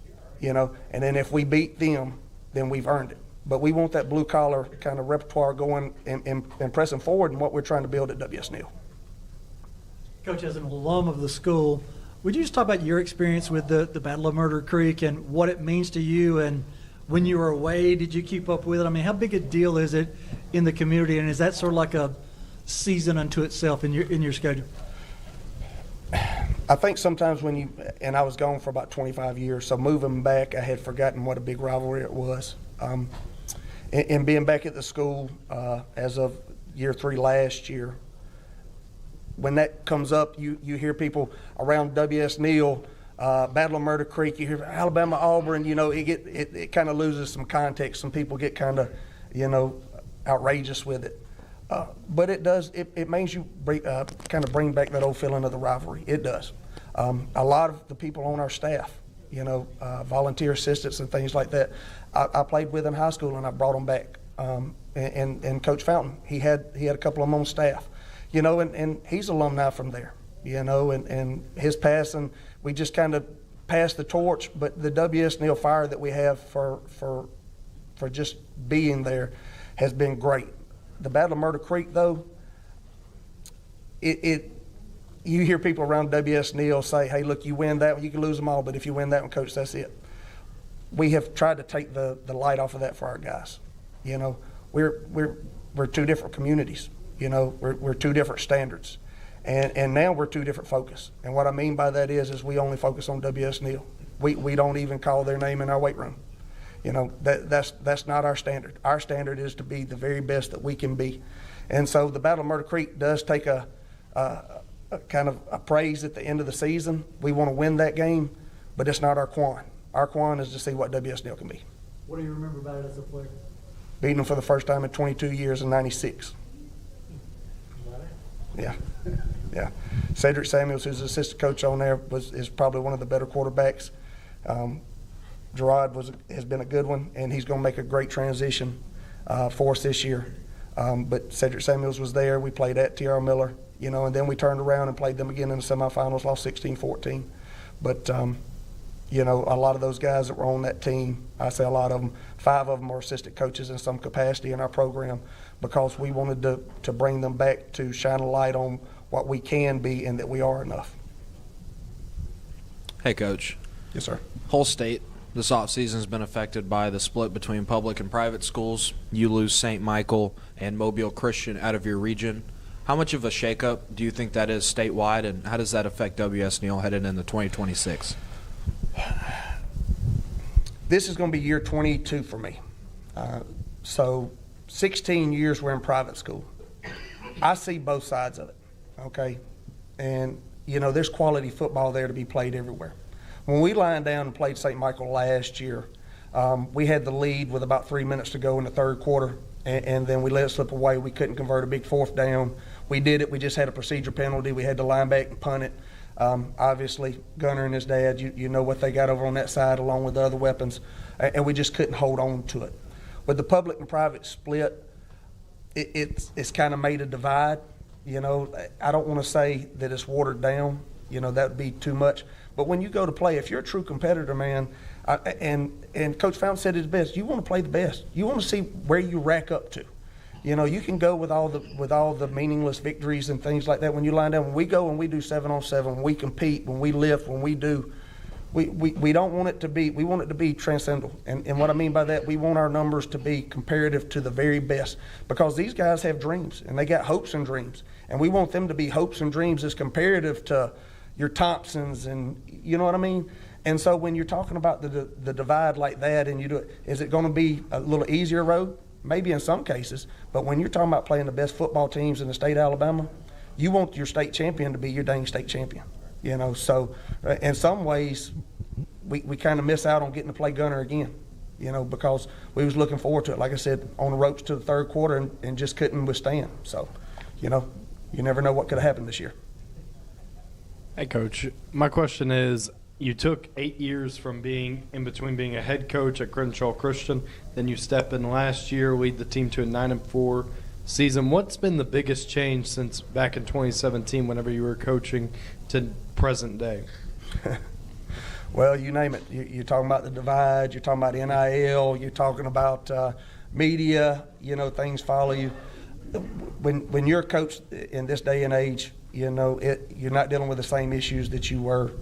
[SPEAKER 19] you know. And then if we beat them, then we've earned it. But we want that blue-collar kind of repertoire going and pressing forward in what we're trying to build at W.S. Neal.
[SPEAKER 13] Coach, as an alum of the school, would you just talk about your experience with the Battle of Murder Creek and what it means to you? And when you were away, did you keep up with it? I mean, how big a deal is it in the community? And is that sort of like a season unto itself in your schedule?
[SPEAKER 19] I think sometimes and I was gone for about 25 years, so moving back, I had forgotten what a big rivalry it was. And being back at the school as of year 3 last year, when that comes up, you hear people around W.S. Neal, Battle of Murder Creek, you hear Alabama, Auburn, you know, it kind of loses some context. Some people get kind of, you know, outrageous with it. But it does, it makes you kind of bring back that old feeling of the rivalry. It does. A lot of the people on our staff, you know, volunteer assistants and things like that, I played with in high school and I brought them back. And Coach Fountain, he had a couple of them on staff, you know, and he's alumni from there, you know, and his passing, we just kind of passed the torch. But the W.S. Neal fire that we have for just being there has been great. The Battle of Murder Creek, though, you hear people around W.S. Neal say, hey, look, you win that one, you can lose them all, but if you win that one, Coach, that's it. We have tried to take the light off of that for our guys. You know, we're two different communities. You know, we're two different standards. And now we're two different focus. And what I mean by that is we only focus on W.S. Neal. We don't even call their name in our weight room. You know, that's not our standard. Our standard is to be the very best that we can be. And so the Battle of Murder Creek does take a kind of a praise at the end of the season. We want to win that game, but it's not our quan. Our quan is to see what W.S. Neal can be.
[SPEAKER 13] What do you remember about it as a player?
[SPEAKER 19] Beating them for the first time in 22 years in '96. Yeah. Yeah. Cedric Samuels, who's the assistant coach on there, is probably one of the better quarterbacks. Gerard has been a good one, and he's going to make a great transition for us this year. But Cedric Samuels was there. We played at T.R. Miller, you know, and then we turned around and played them again in the semifinals, lost 16-14. But, you know, a lot of those guys that were on that team, I say a lot of them, 5 of them are assistant coaches in some capacity in our program because we wanted to bring them back to shine a light on what we can be and that we are enough.
[SPEAKER 3] Hey, Coach.
[SPEAKER 19] Yes, sir.
[SPEAKER 3] Whole state this offseason has been affected by the split between public and private schools. You lose St. Michael and Mobile Christian out of your region. How much of a shakeup do you think that is statewide, and how does that affect W.S. Neal headed into 2026?
[SPEAKER 19] This is going to be year 22 for me. So 16 years we're in private school. I see both sides of it, okay? And, you know, there's quality football there to be played everywhere. When we lined down and played St. Michael last year, we had the lead with about 3 minutes to go in the third quarter, and then we let it slip away. We couldn't convert a big 4th down. We did it. We just had a procedure penalty. We had to line back and punt it. Obviously, Gunner and his dad, you know what they got over on that side along with the other weapons, and we just couldn't hold on to it. With the public and private split, it's kind of made a divide. You know, I don't want to say that it's watered down. You know, that would be too much. But when you go to play, if you're a true competitor, man, and Coach Fountain said it best, you want to play the best. You want to see where you rack up to. You know, you can go with all the meaningless victories and things like that. When you line down, when we go and we do 7-on-7, when we compete, when we lift, when we do, we don't want it to be, we want it to be transcendental. And what I mean by that, we want our numbers to be comparative to the very best, because these guys have dreams and they got hopes and dreams. And we want them to be hopes and dreams as comparative to your Thompsons, and you know what I mean? And so when you're talking about the divide like that, and you do it, is it going to be a little easier road? Maybe in some cases, but when you're talking about playing the best football teams in the state of Alabama, you want your state champion to be your dang state champion. You know, so in some ways, we kind of miss out on getting to play Gunner again, you know, because we was looking forward to it. Like I said, on the ropes to the third quarter and just couldn't withstand. So, you know, you never know what could have happened this year.
[SPEAKER 14] Hey, Coach, my question is, you took 8 years from being in between being a head coach at Crenshaw Christian, then you step in last year, lead the team to a 9-4 season. What's been the biggest change since back in 2017 whenever you were coaching to present day?
[SPEAKER 19] Well, you name it. You're talking about the divide, you're talking about NIL, you're talking about media, you know, things follow you. When you're a coach in this day and age, you know, you're not dealing with the same issues that you were,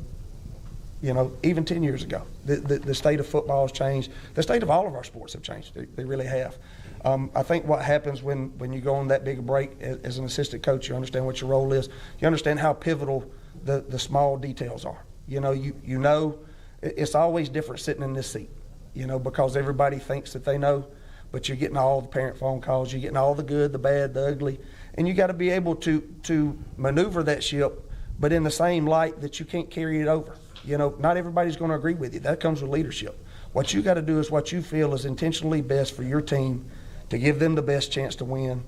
[SPEAKER 19] you know, even 10 years ago. The state of football has changed. The state of all of our sports have changed. They really have. I think what happens when you go on that big a break as an assistant coach, you understand what your role is. You understand how pivotal the small details are. You know, you know, it's always different sitting in this seat, you know, because everybody thinks that they know, but you're getting all the parent phone calls, you're getting all the good, the bad, the ugly, and you got to be able to maneuver that ship, but in the same light that you can't carry it over. You know, not everybody's going to agree with you. That comes with leadership. What you got to do is what you feel is intentionally best for your team to give them the best chance to win,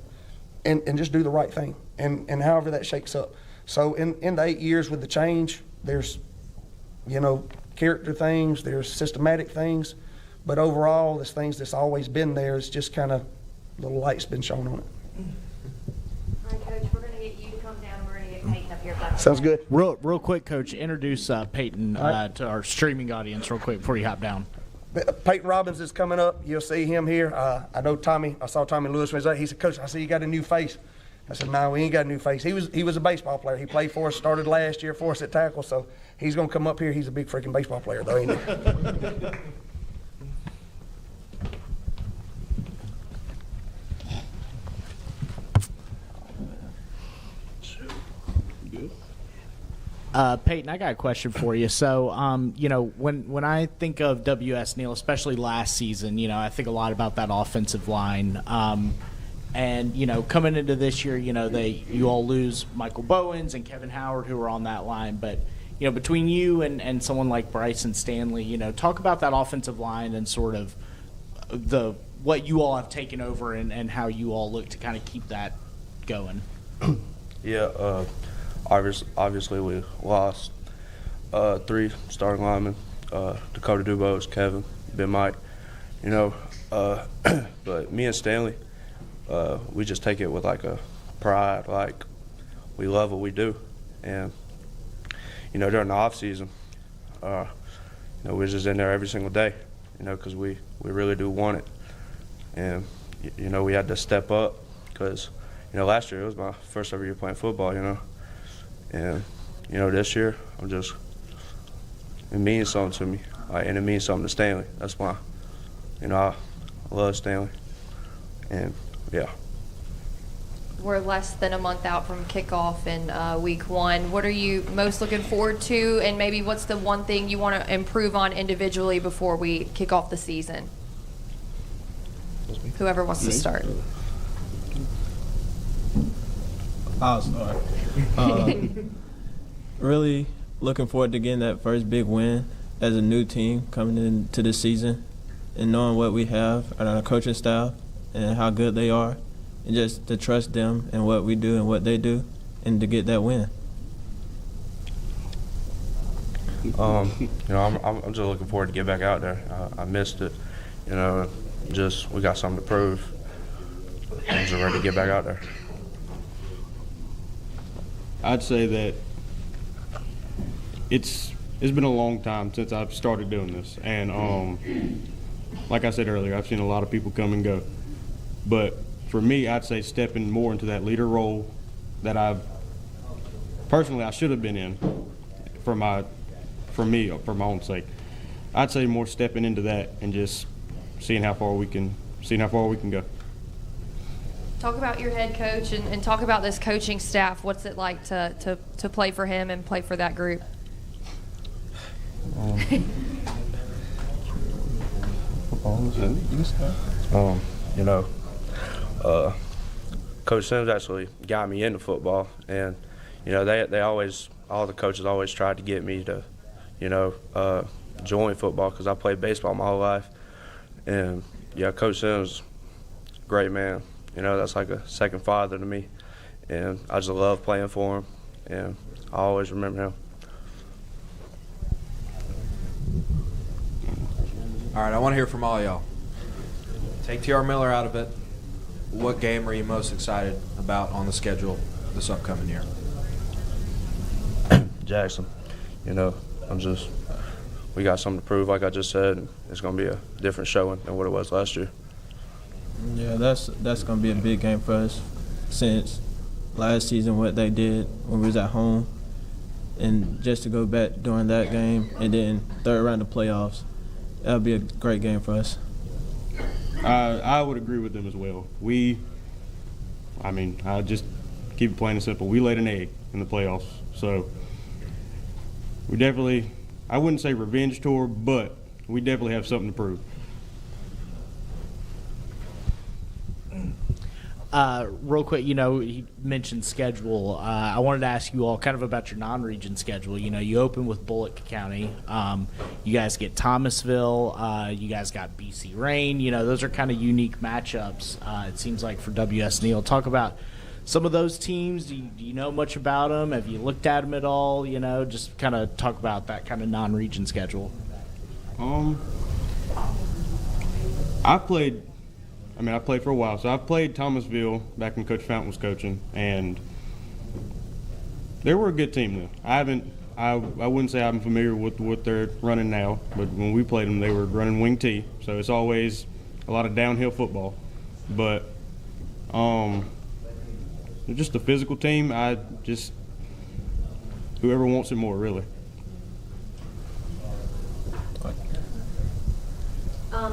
[SPEAKER 19] and just do the right thing, and however that shakes up. So in the 8 years with the change, there's, you know, character things, there's systematic things, but overall, there's things that's always been there. It's just kind of little light's been shown on it.
[SPEAKER 4] All right, Coach, we're going to get you to come down, and we're going to get Peyton up here.
[SPEAKER 19] Sounds good.
[SPEAKER 12] Real quick, Coach, introduce Peyton to our streaming audience real quick before you hop down.
[SPEAKER 19] Peyton Robbins is coming up. You'll see him here. I know Tommy. I saw Tommy Lewis when he was out. He said, Coach, I see you got a new face. I said, no, we ain't got a new face. He was a baseball player. He played for us, started last year for us at tackle, so he's going to come up here. He's a big freaking baseball player, though, ain't he?
[SPEAKER 12] Peyton, I got a question for you. So, you know, when I think of W.S. Neal, especially last season, you know, I think a lot about that offensive line. And, you know, coming into this year, you know, you all lose Michael Bowens and Kevin Howard, who are on that line. But, you know, between you and someone like Bryson Stanley, you know, talk about that offensive line and sort of what you all have taken over and how you all look to kind of keep that going.
[SPEAKER 9] Yeah, obviously we lost 3 starting linemen, Dakota Dubose, Kevin, Ben Mike, you know, but me and Stanley, we just take it with like a pride, like we love what we do. And, you know, during the off season, you know, we're just in there every single day, you know, because we really do want it. And, you know, we had to step up because, you know, last year it was my first ever year playing football, you know. And, you know, this year it means something to me, and it means something to Stanley. That's why, you know, I love Stanley. And, yeah.
[SPEAKER 6] We're less than a month out from kickoff in week 1. What are you most looking forward to, and maybe what's the one thing you want to improve on individually before we kick off the season? Whoever wants to start.
[SPEAKER 22] I'll start. Really looking forward to getting that first big win as a new team coming into this season, and knowing what we have and our coaching staff and how good they are, and just to trust them and what we do and what they do, and to get that win.
[SPEAKER 9] You know, I'm just looking forward to get back out there. I missed it. You know, just we got something to prove. I'm just ready to get back out there.
[SPEAKER 1] I'd say that it's been a long time since I've started doing this, and like I said earlier, I've seen a lot of people come and go. But for me, I'd say stepping more into that leader role that I should have been in for for me, for my own sake. I'd say more stepping into that and just seeing how far we can go.
[SPEAKER 6] Talk about your head coach and talk about this coaching staff. What's it like to play for him and play for that group?
[SPEAKER 9] You know, Coach Sims actually got me into football, and you know they always, all the coaches always tried to get me to, you know, join football because I played baseball my whole life, and yeah, Coach Sims, great man. You know, that's like a second father to me, and I just love playing for him, and I always remember him.
[SPEAKER 3] All right, I want to hear from all y'all. Take T.R. Miller out of it. What game are you most excited about on the schedule this upcoming year?
[SPEAKER 9] Jackson. You know, we got something to prove, like I just said. It's going to be a different showing than what it was last year.
[SPEAKER 22] Yeah, that's going to be a big game for us since last season what they did when we was at home. And just to go back during that game and then third round of playoffs, that'll be a great game for us.
[SPEAKER 1] I would agree with them as well. I just keep it plain and simple. We laid an egg in the playoffs. So we definitely, I wouldn't say revenge tour, but we definitely have something to prove.
[SPEAKER 12] Real quick, you know, you mentioned schedule. I wanted to ask you all kind of about your non-region schedule. You know, you open with Bullock County. You guys get Thomasville. You guys got BC Rain. You know, those are kind of unique matchups, it seems like, for WS Neal. Talk about some of those teams. Do you know much about them? Have you looked at them at all? You know, just kind of talk about that kind of non-region schedule.
[SPEAKER 1] I played for a while, so I've played Thomasville back when Coach Fountain was coaching, and they were a good team then. I wouldn't say I'm familiar with what they're running now, but when we played them, they were running wing T, so it's always a lot of downhill football. But they're just a physical team. Whoever wants it more, really.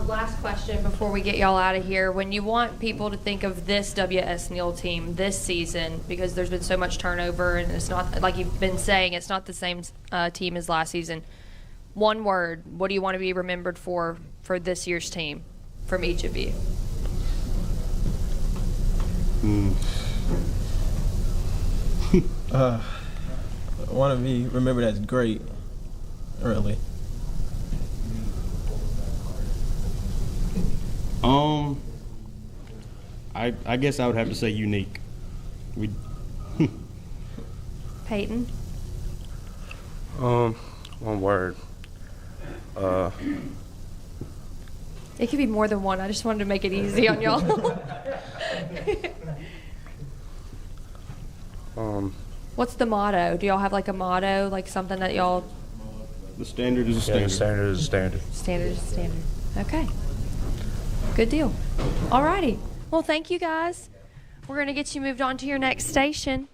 [SPEAKER 6] Last question before we get y'all out of here. When you want people to think of this WS Neal team this season, because there's been so much turnover and it's not, like you've been saying, it's not the same team as last season. One word, what do you want to be remembered for this year's team from each of you?
[SPEAKER 22] I want to be remembered as great early.
[SPEAKER 1] I guess I would have to say unique.
[SPEAKER 6] Peyton?
[SPEAKER 9] One word.
[SPEAKER 6] It could be more than one. I just wanted to make it easy on y'all. What's the motto? Do y'all have like a motto, like something that y'all?
[SPEAKER 1] The standard is a standard.
[SPEAKER 9] Yeah, the standard is a standard.
[SPEAKER 6] Standard is a standard. Okay. Good deal. All righty. Well, thank you guys. We're going to get you moved on to your next station.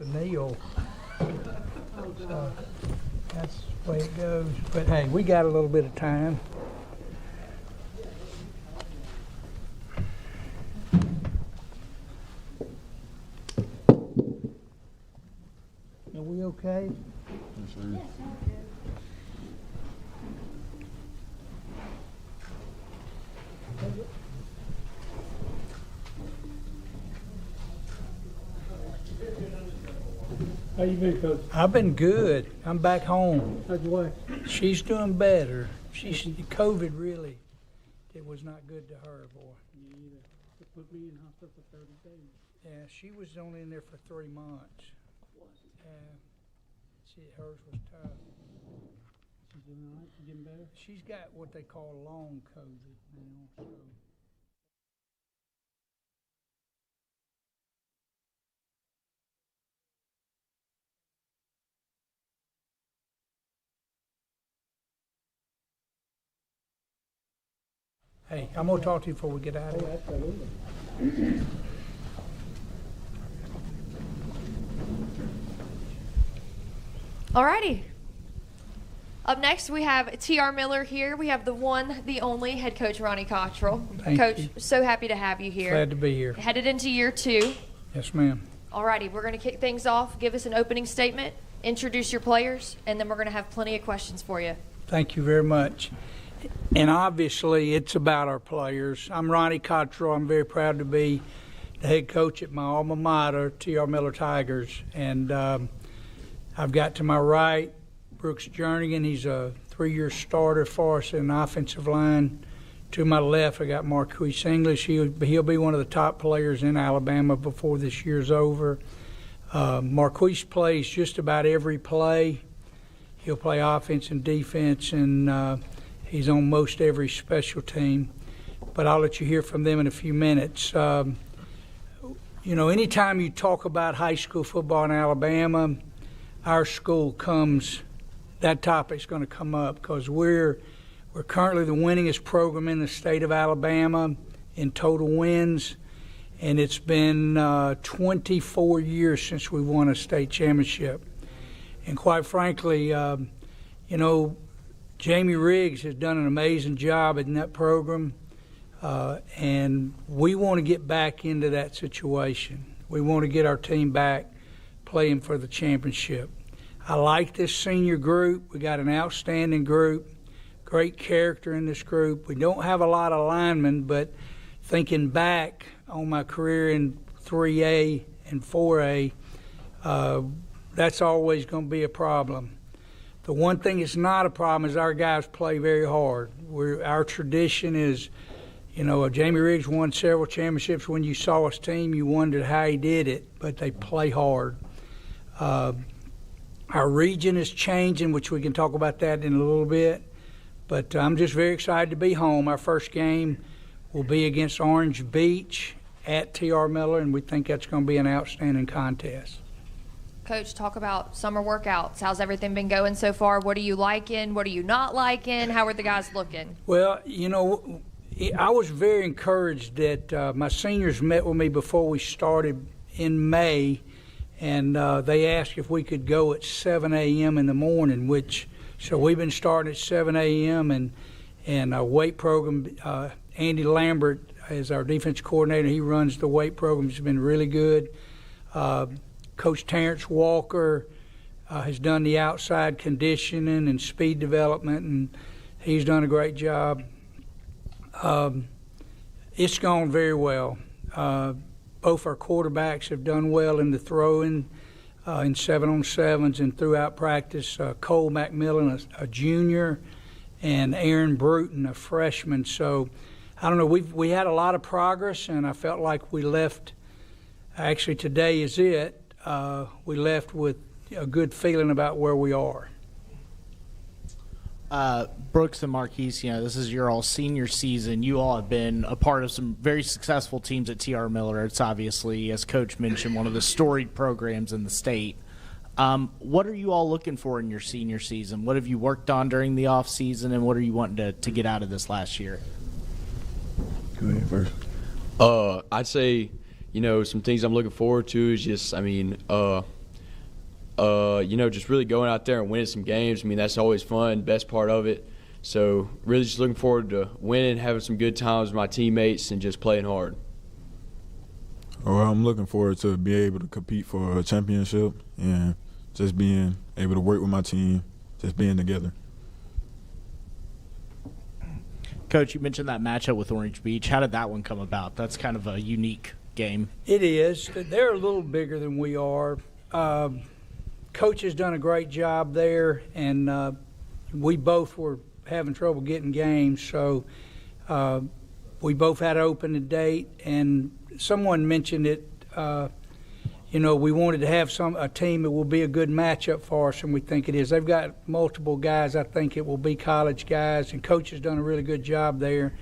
[SPEAKER 8] to kneel. So that's the way it goes. But hey, we got a little bit of time. Are we okay?
[SPEAKER 21] Yes, sir.
[SPEAKER 8] How you been, Coach? I've been good. I'm back home.
[SPEAKER 7] How's your wife?
[SPEAKER 8] She's doing better. COVID really, it was not good to her, boy.
[SPEAKER 7] Me either. They put me in hospital for 30 days.
[SPEAKER 8] Yeah, she was only in there for 3 months. Hers was tough.
[SPEAKER 7] She's doing all right? She's getting better?
[SPEAKER 8] She's got what they call long COVID now, so. Hey, I'm gonna talk to you before we get out of here.
[SPEAKER 7] Absolutely.
[SPEAKER 6] Alrighty. Up next, we have T.R. Miller here. We have the one, the only head coach, Ronnie Cottrell.
[SPEAKER 8] Thank
[SPEAKER 6] Coach,
[SPEAKER 8] you.
[SPEAKER 6] so happy to have you here.
[SPEAKER 8] Glad to be here.
[SPEAKER 6] Headed into year 2.
[SPEAKER 8] Yes, ma'am.
[SPEAKER 6] Alrighty, we're going to kick things off. Give us an opening statement, introduce your players, and then we're going to have plenty of questions for you.
[SPEAKER 8] Thank you very much. And obviously, it's about our players. I'm Ronnie Cottrell. I'm very proud to be the head coach at my alma mater, T.R. Miller Tigers. And I've got to my right Brooks Jernigan. He's a 3-year starter for us in the offensive line. To my left, I got Marquise English. He'll be one of the top players in Alabama before this year's over. Marquise plays just about every play. He'll play offense and defense, and he's on most every special team. But I'll let you hear from them in a few minutes. You know, anytime you talk about high school football in Alabama, our school that topic's going to come up because we're currently the winningest program in the state of Alabama in total wins, and it's been 24 years since we won a state championship. And quite frankly, you know, Jamie Riggs has done an amazing job in that program, and we want to get back into that situation. We want to get our team back playing for the championship. I like this senior group. We got an outstanding group, great character in this group. We don't have a lot of linemen, but thinking back on my career in 3A and 4A, that's always going to be a problem. The one thing that's not a problem is our guys play very hard. Our tradition is, you know, Jamie Riggs won several championships. When you saw his team, you wondered how he did it, but they play hard. Our region is changing, which we can talk about that in a little bit. But I'm just very excited to be home. Our first game will be against Orange Beach at T.R. Miller, and we think that's going to be an outstanding contest.
[SPEAKER 6] Coach, talk about summer workouts. How's everything been going so far? What are you liking? What are you not liking? How are the guys looking?
[SPEAKER 8] Well, you know, I was very encouraged that my seniors met with me before we started in May, and they asked if we could go at 7 a.m. in the morning, so we've been starting at 7 a.m. and our weight program, Andy Lambert is our defense coordinator. He runs the weight program. It's been really good. Coach Terrence Walker has done the outside conditioning and speed development, and he's done a great job. It's gone very well. Both our quarterbacks have done well in the throwing, in 7-on-7s and throughout practice. Cole McMillan, a junior, and Aaron Bruton, a freshman. So, I don't know, we had a lot of progress, and I felt like we left, actually today is it, we left with a good feeling about where we are.
[SPEAKER 12] Brooks and Marquise, you know, this is your all senior season. You all have been a part of some very successful teams at T.R. Miller. It's obviously, as Coach mentioned, one of the storied programs in the state. What are you all looking for in your senior season? What have you worked on during the off season, and what are you wanting to get out of this last year?
[SPEAKER 11] Go ahead first. I'd say, you know, some things I'm looking forward to is just,
[SPEAKER 5] just really going out there and winning some games. I mean, that's always fun, best part of it. So really just looking forward to winning, having some good times with my teammates, and just playing hard.
[SPEAKER 21] Well, I'm looking forward to be able to compete for a championship and just being able to work with my team, just being together.
[SPEAKER 12] Coach, you mentioned that matchup with Orange Beach. How did that one come about? That's kind of a unique game.
[SPEAKER 8] It is. They're a little bigger than we are. Coach has done a great job there, and we both were having trouble getting games, so we both had to open a date, and someone mentioned it. We wanted to have a team that will be a good matchup for us, and we think it is. They've got multiple guys. I think it will be college guys, and Coach has done a really good job there.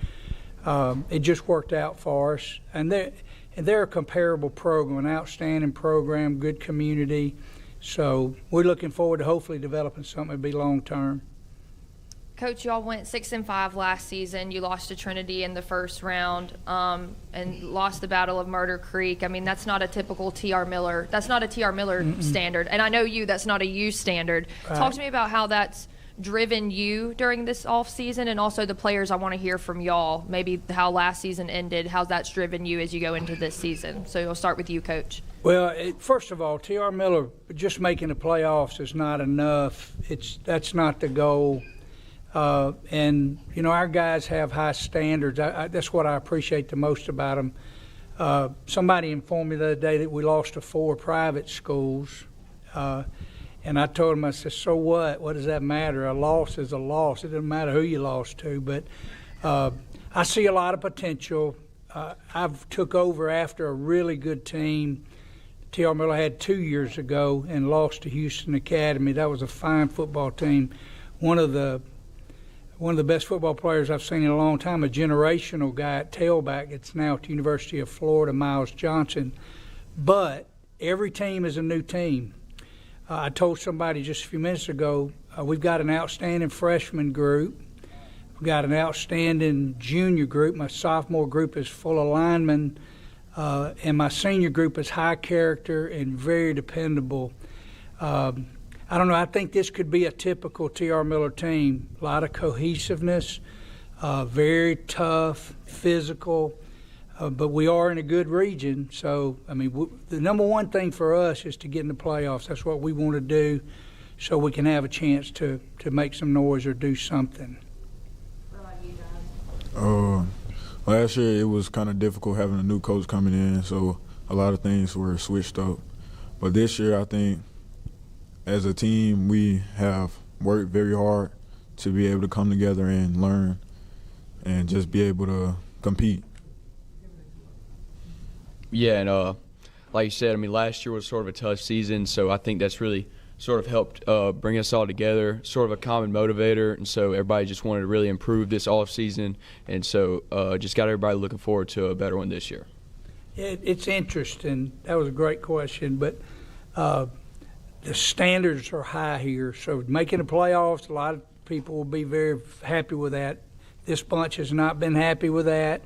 [SPEAKER 8] It just worked out for us, and they're a comparable program, an outstanding program, good community. So we're looking forward to hopefully developing something that'll be long term.
[SPEAKER 6] Coach, y'all went 6-5 last season. You lost to Trinity in the first round, and lost the Battle of Murder Creek. I mean, that's not a typical TR Miller. That's not a TR Miller standard, and I know that's not a U standard.
[SPEAKER 8] Right.
[SPEAKER 6] Talk to me about how that's driven you during this off season, and also the players. I want to hear from y'all. Maybe how last season ended. How that's driven you as you go into this season. So we'll start with you, Coach.
[SPEAKER 8] Well, first of all, TR Miller just making the playoffs is not enough. That's not the goal. And our guys have high standards. That's what I appreciate the most about them. Somebody informed me the other day that we lost to 4 private schools, and I told them, I said, so what? What does that matter? A loss is a loss. It doesn't matter who you lost to. But I see a lot of potential. I've took over after a really good team. TR Miller had 2 years ago and lost to Houston Academy. That was a fine football team. One of the best football players I've seen in a long time, a generational guy at tailback. It's now at the University of Florida, Miles Johnson. But every team is a new team. I told somebody just a few minutes ago, we've got an outstanding freshman group. We've got an outstanding junior group. My sophomore group is full of linemen, and my senior group is high character and very dependable. I don't know. I think this could be a typical TR Miller team. A lot of cohesiveness, very tough, physical, but we are in a good region. So, I mean, the number one thing for us is to get in the playoffs. That's what we want to do so we can have a chance to make some noise or do something.
[SPEAKER 6] What about you guys?
[SPEAKER 21] Last year it was kind of difficult having a new coach coming in, so a lot of things were switched up. But this year I think as a team, we have worked very hard to be able to come together and learn and just be able to compete.
[SPEAKER 5] Yeah, and like you said, I mean, last year was sort of a tough season, so I think that's really sort of helped bring us all together, sort of a common motivator, and so everybody just wanted to really improve this off season, and so just got everybody looking forward to a better one this year.
[SPEAKER 8] Yeah, it's interesting. That was a great question, but the standards are high here, so making the playoffs, a lot of people will be very happy with that. This bunch has not been happy with that,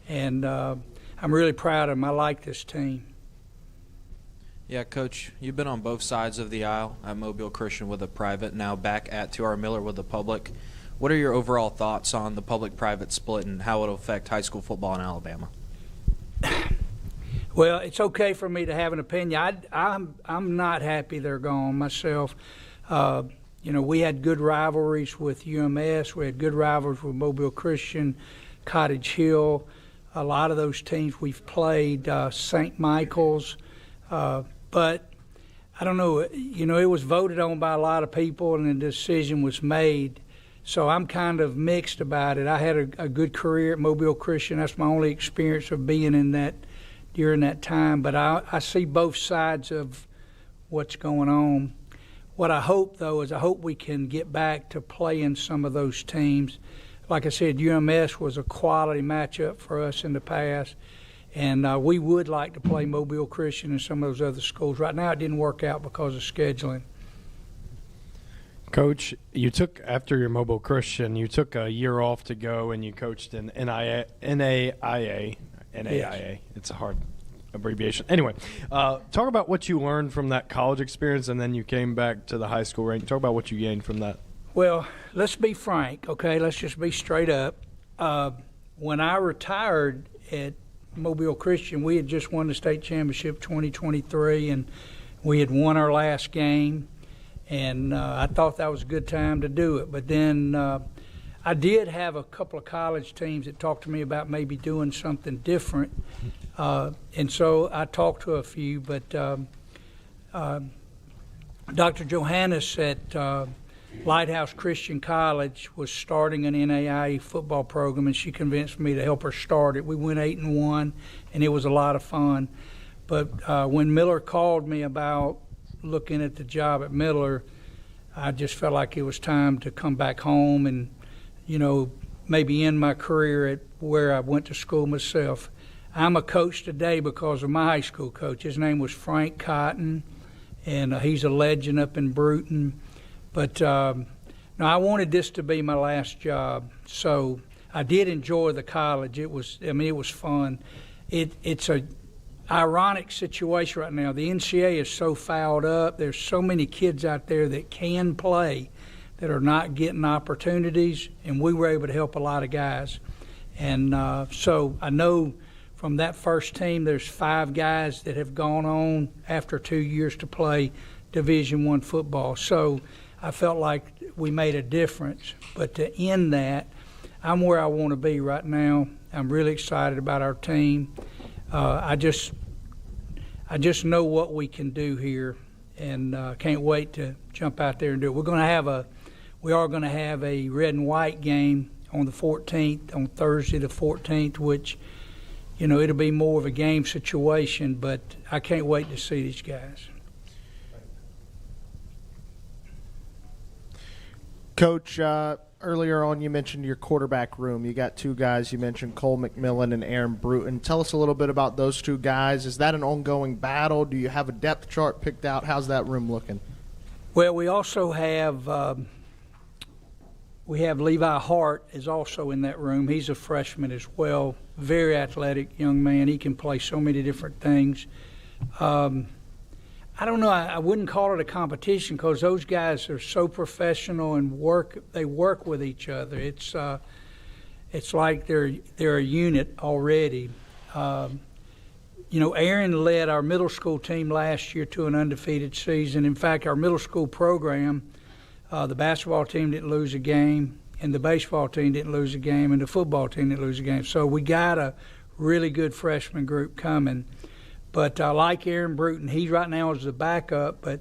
[SPEAKER 8] and I'm really proud of them. I like this team.
[SPEAKER 3] Yeah, Coach, you've been on both sides of the aisle at Mobile Christian with a private, now back at TR Miller with a public. What are your overall thoughts on the public-private split and how it'll affect high school football in Alabama?
[SPEAKER 8] Well, it's okay for me to have an opinion. I'm not happy they're gone myself. We had good rivalries with UMS. We had good rivalries with Mobile Christian, Cottage Hill. A lot of those teams we've played, St. Michael's. But I don't know. It was voted on by a lot of people, and the decision was made. So I'm kind of mixed about it. I had a good career at Mobile Christian. That's my only experience of being in that during that time, but I see both sides of what's going on. What I hope, though, is I hope we can get back to playing some of those teams. Like I said, UMS was a quality matchup for us in the past, and we would like to play Mobile Christian and some of those other schools. Right now it didn't work out because of scheduling.
[SPEAKER 14] Coach, after your Mobile Christian, you took a year off to go and you coached in NAIA.
[SPEAKER 8] Yes.
[SPEAKER 14] It's a hard abbreviation. Anyway, talk about what you learned from that college experience, and then you came back to the high school rank. Talk about what you gained from that.
[SPEAKER 8] Well, let's be frank, okay? Let's just be straight up. When I retired at Mobile Christian, we had just won the state championship 2023, and we had won our last game, and I thought that was a good time to do it. But then I did have a couple of college teams that talked to me about maybe doing something different, and so I talked to a few. But Dr. Johannes at Lighthouse Christian College was starting an NAIA football program, and she convinced me to help her start it. We went 8-1, and it was a lot of fun. But when Miller called me about looking at the job at Miller, I just felt like it was time to come back home and, maybe end my career at where I went to school myself. I'm a coach today because of my high school coach. His name was Frank Cotton, and he's a legend up in Bruton. But no, I wanted this to be my last job, so I did enjoy the college. It was fun. It's a ironic situation right now. The NCAA is so fouled up. There's so many kids out there that can play that are not getting opportunities, and we were able to help a lot of guys. And so I know from that first team, there's 5 guys that have gone on after 2 years to play Division I football. So I felt like we made a difference. But to end that, I'm where I want to be right now. I'm really excited about our team. I just know what we can do here, and can't wait to jump out there and do it. We are going to have a red and white game on the 14th, on Thursday the 14th, which, it'll be more of a game situation, but I can't wait to see these guys.
[SPEAKER 10] Coach, earlier on you mentioned your quarterback room. You got 2 guys. You mentioned Cole McMillan and Aaron Bruton. Tell us a little bit about those 2 guys. Is that an ongoing battle? Do you have a depth chart picked out? How's that room looking?
[SPEAKER 8] Well, we also have Levi Hart is also in that room. He's a freshman as well. Very athletic young man. He can play so many different things. I don't know. I wouldn't call it a competition because those guys are so professional and they work with each other. It's like they're a unit already. Aaron led our middle school team last year to an undefeated season. In fact, our middle school program, the basketball team didn't lose a game, and the baseball team didn't lose a game, and the football team didn't lose a game. So we got a really good freshman group coming. But I like Aaron Bruton. He right now is the backup, but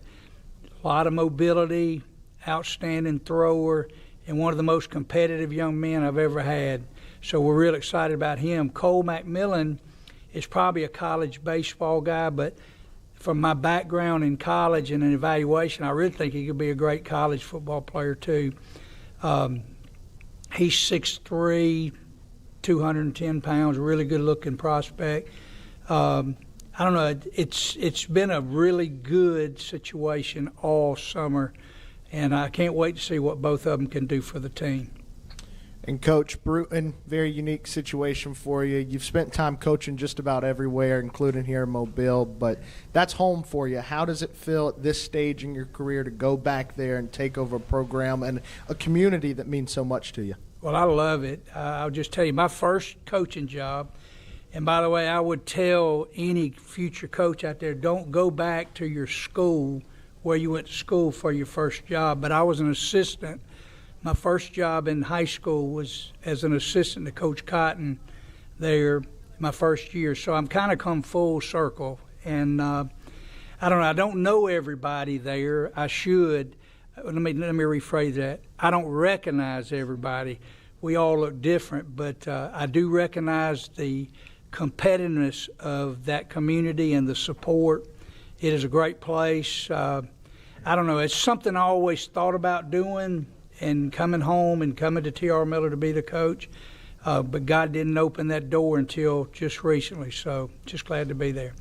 [SPEAKER 8] a lot of mobility, outstanding thrower, and one of the most competitive young men I've ever had. So we're real excited about him. Cole McMillan is probably a college baseball guy, but from my background in college and an evaluation, I really think he could be a great college football player too. He's 6'3", 210 pounds, really good-looking prospect. I don't know. It's been a really good situation all summer, and I can't wait to see what both of them can do for the team.
[SPEAKER 10] And Coach Bruton, very unique situation for you. You've spent time coaching just about everywhere, including here in Mobile, but that's home for you. How does it feel at this stage in your career to go back there and take over a program and a community that means so much to you?
[SPEAKER 8] Well, I love it. I'll just tell you, my first coaching job, and by the way, I would tell any future coach out there, don't go back to your school where you went to school for your first job. But I was an assistant. My first job in high school was as an assistant to Coach Cotton there my first year. So I'm kind of come full circle. And I don't know everybody there. I should. Let me rephrase that. I don't recognize everybody. We all look different, but I do recognize the competitiveness of that community and the support. It is a great place. I don't know. It's something I always thought about doing and coming home and coming to T.R. Miller to be the coach. But God didn't open that door until just recently, so just glad to be there.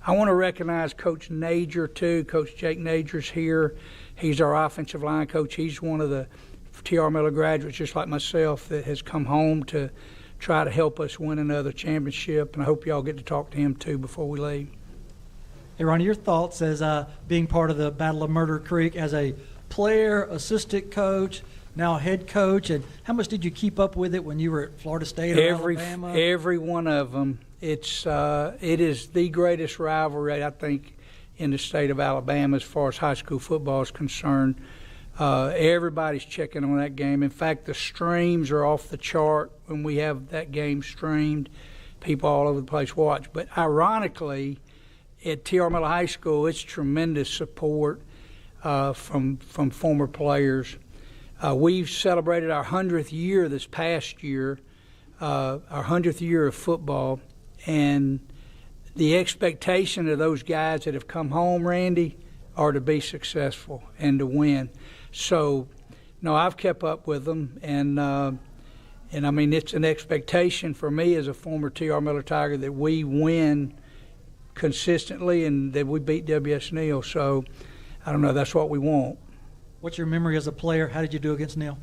[SPEAKER 8] I want to recognize Coach Nager, too. Coach Jake Nager's here. He's our offensive line coach. He's one of the T.R. Miller graduates, just like myself, that has come home to try to help us win another championship. And I hope y'all get to talk to him too before we leave.
[SPEAKER 13] Hey, Ronnie, your thoughts as being part of the Battle of Murder Creek as a player, assistant coach, now head coach, and how much did you keep up with it when you were at Florida State or Alabama?
[SPEAKER 8] Every one of them. It is the greatest rivalry, I think, in the state of Alabama as far as high school football is concerned. Everybody's checking on that game. In fact, the streams are off the chart when we have that game streamed. People all over the place watch. But ironically, at T.R. Miller High School, it's tremendous support from former players. We've celebrated our 100th year this past year, our 100th year of football, and the expectation of those guys that have come home, Randy, are to be successful and to win. So, no, I've kept up with them, and I mean, it's an expectation for me as a former T.R. Miller Tiger that we win consistently and that we beat W.S. Neal. So, I don't know, that's what we want.
[SPEAKER 13] What's your memory as a player? How did you do against Neal?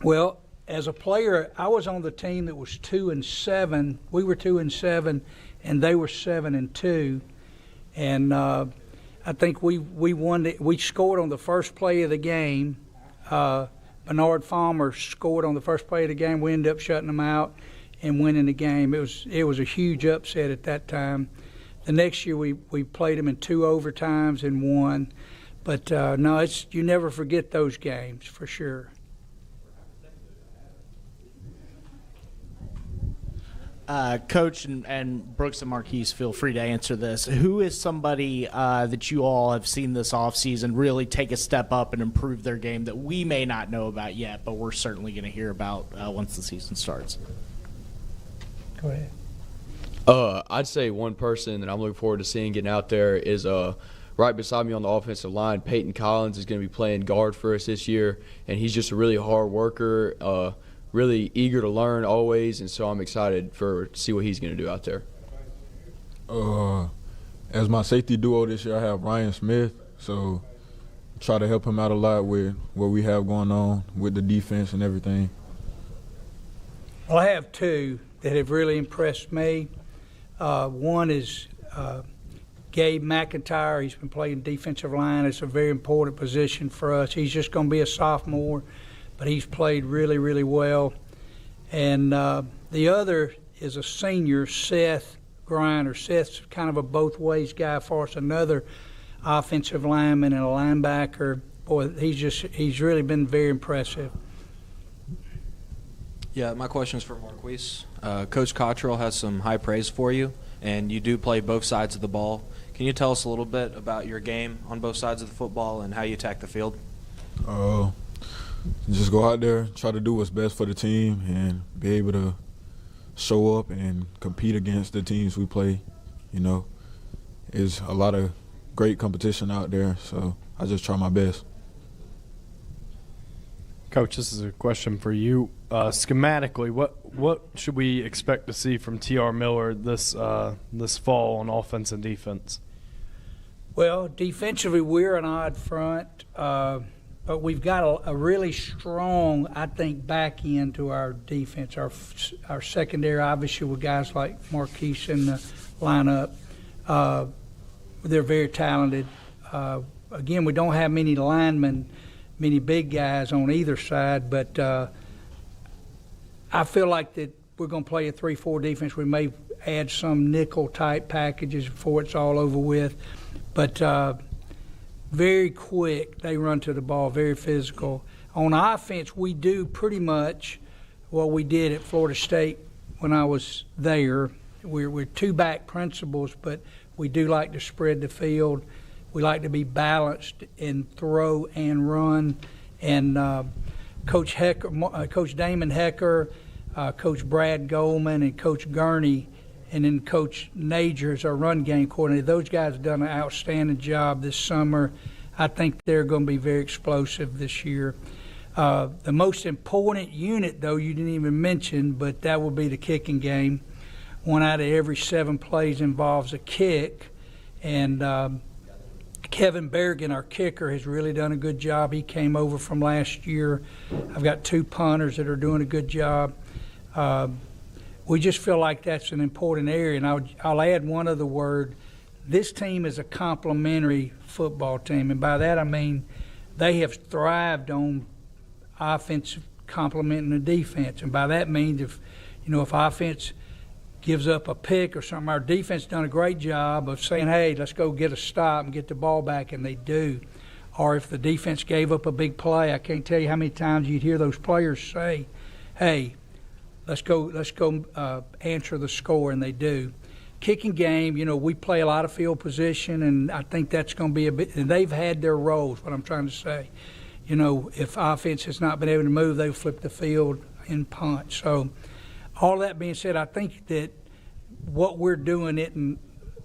[SPEAKER 8] Well, as a player, I was on the team that was 2-7. We were 2-7, and they were 7-2. And I think we won. We scored on the first play of the game. Bernard Farmer scored on the first play of the game. We ended up shutting them out and winning the game. It was a huge upset at that time. The next year we played them in 2 overtimes and won. But, no, you never forget those games, for sure.
[SPEAKER 12] Coach and Brooks and Marquise, feel free to answer this. Who is somebody that you all have seen this offseason really take a step up and improve their game that we may not know about yet, but we're certainly going to hear about once the season starts?
[SPEAKER 8] Go ahead.
[SPEAKER 5] I'd say one person that I'm looking forward to seeing getting out there is right beside me on the offensive line. Peyton Collins is going to be playing guard for us this year, and he's just a really hard worker, really eager to learn always, and so I'm excited to see what he's going to do out there.
[SPEAKER 21] As my safety duo this year, I have Ryan Smith, so try to help him out a lot with what we have going on with the defense and everything.
[SPEAKER 8] Well, I have 2 that have really impressed me. One is Gabe McIntyre. He's been playing defensive line. It's a very important position for us. He's just going to be a sophomore, but he's played really, really well. And the other is a senior, Seth Griner. Seth's kind of a both-ways guy for us, another offensive lineman and a linebacker. Boy, he's really been very impressive.
[SPEAKER 3] Yeah, my question is for Marquise. Coach Cottrell has some high praise for you, and you do play both sides of the ball. Can you tell us a little bit about your game on both sides of the football and how you attack the field?
[SPEAKER 21] Just go out there, try to do what's best for the team, and be able to show up and compete against the teams we play. You know, there's a lot of great competition out there, so I just try my best.
[SPEAKER 14] Coach, this is a question for you. Schematically, what should we expect to see from T.R. Miller this fall on offense and defense?
[SPEAKER 8] Well, defensively, we're an odd front, but we've got a really strong, I think, back end to our defense. Our secondary, obviously, with guys like Marquise in the lineup, they're very talented. Again, we don't have many linemen, many big guys on either side, but I feel like that we're going to play a 3-4 defense. We may add some nickel-type packages before it's all over with. But very quick, they run to the ball, very physical. On offense, we do pretty much what we did at Florida State when I was there. We're 2-back principles, but we do like to spread the field. We like to be balanced in throw and run. And Coach Damon Hecker, Coach Brad Goldman, and Coach Gurney, and then Coach Nager is our run game coordinator. Those guys have done an outstanding job this summer. I think they're going to be very explosive this year. The most important unit, though, you didn't even mention, but that will be the kicking game. 1 out of every 7 plays involves a kick. And Kevin Berrigan, our kicker, has really done a good job. He came over from last year. I've got 2 punters that are doing a good job. we just feel like that's an important area. And I'll add one other word. This team is a complementary football team, and by that I mean they have thrived on offensive complementing the defense. And by that means if offense gives up a pick or something, our defense done a great job of saying, hey, let's go get a stop and get the ball back, and they do. Or if the defense gave up a big play, I can't tell you how many times you'd hear those players say, hey, let's go answer the score, and they do. Kicking game, we play a lot of field position, and I think that's going to be a bit – and they've had their roles, what I'm trying to say. If offense has not been able to move, they've flipped the field and punt. So all that being said, I think that what we're doing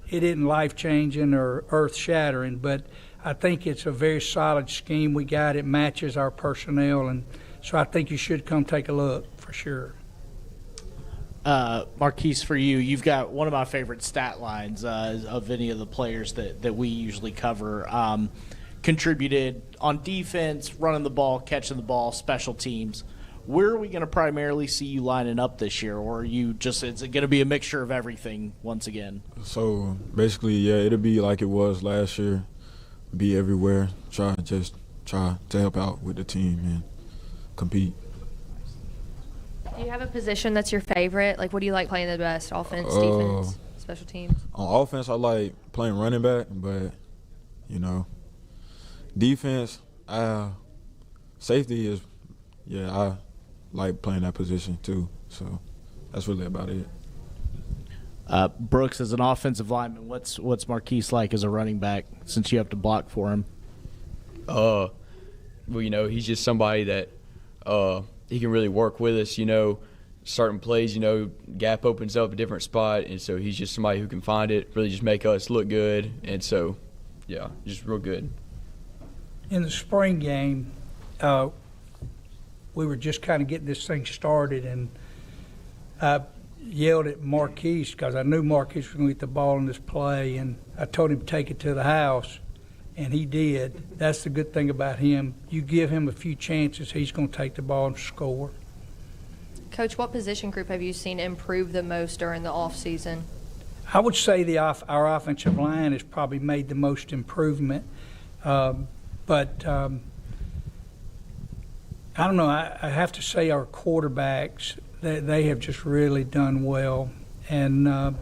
[SPEAKER 8] isn't life-changing or earth-shattering, but I think it's a very solid scheme we got. It matches our personnel, and so I think you should come take a look for sure.
[SPEAKER 12] Marquise, for you, you've got one of my favorite stat lines of any of the players that we usually cover. Contributed on defense, running the ball, catching the ball, special teams. Where are we going to primarily see you lining up this year, or are you is it going to be a mixture of everything once again?
[SPEAKER 21] So basically, yeah, it'll be like it was last year. Be everywhere, try to help out with the team and compete.
[SPEAKER 6] Do you have a position that's your favorite? Like, what do you like playing the best? Offense, defense, special teams?
[SPEAKER 21] On offense, I like playing running back, but, defense, safety is, I like playing that position too. So that's really about it.
[SPEAKER 12] Brooks, as an offensive lineman, what's Marquise like as a running back since you have to block for him?
[SPEAKER 5] Well, he's just somebody that he can really work with us, certain plays, gap opens up a different spot, and so he's just somebody who can find it, really just make us look good, and so, yeah, just real good.
[SPEAKER 8] In the spring game, we were just kind of getting this thing started, and I yelled at Marquise because I knew Marquise was going to get the ball in this play, and I told him to take it to the house, and he did. That's the good thing about him. You give him a few chances, he's going to take the ball and score.
[SPEAKER 6] Coach, what position group have you seen improve the most during the offseason?
[SPEAKER 8] I would say our offensive line has probably made the most improvement. But I don't know. I have to say our quarterbacks, they have just really done well. And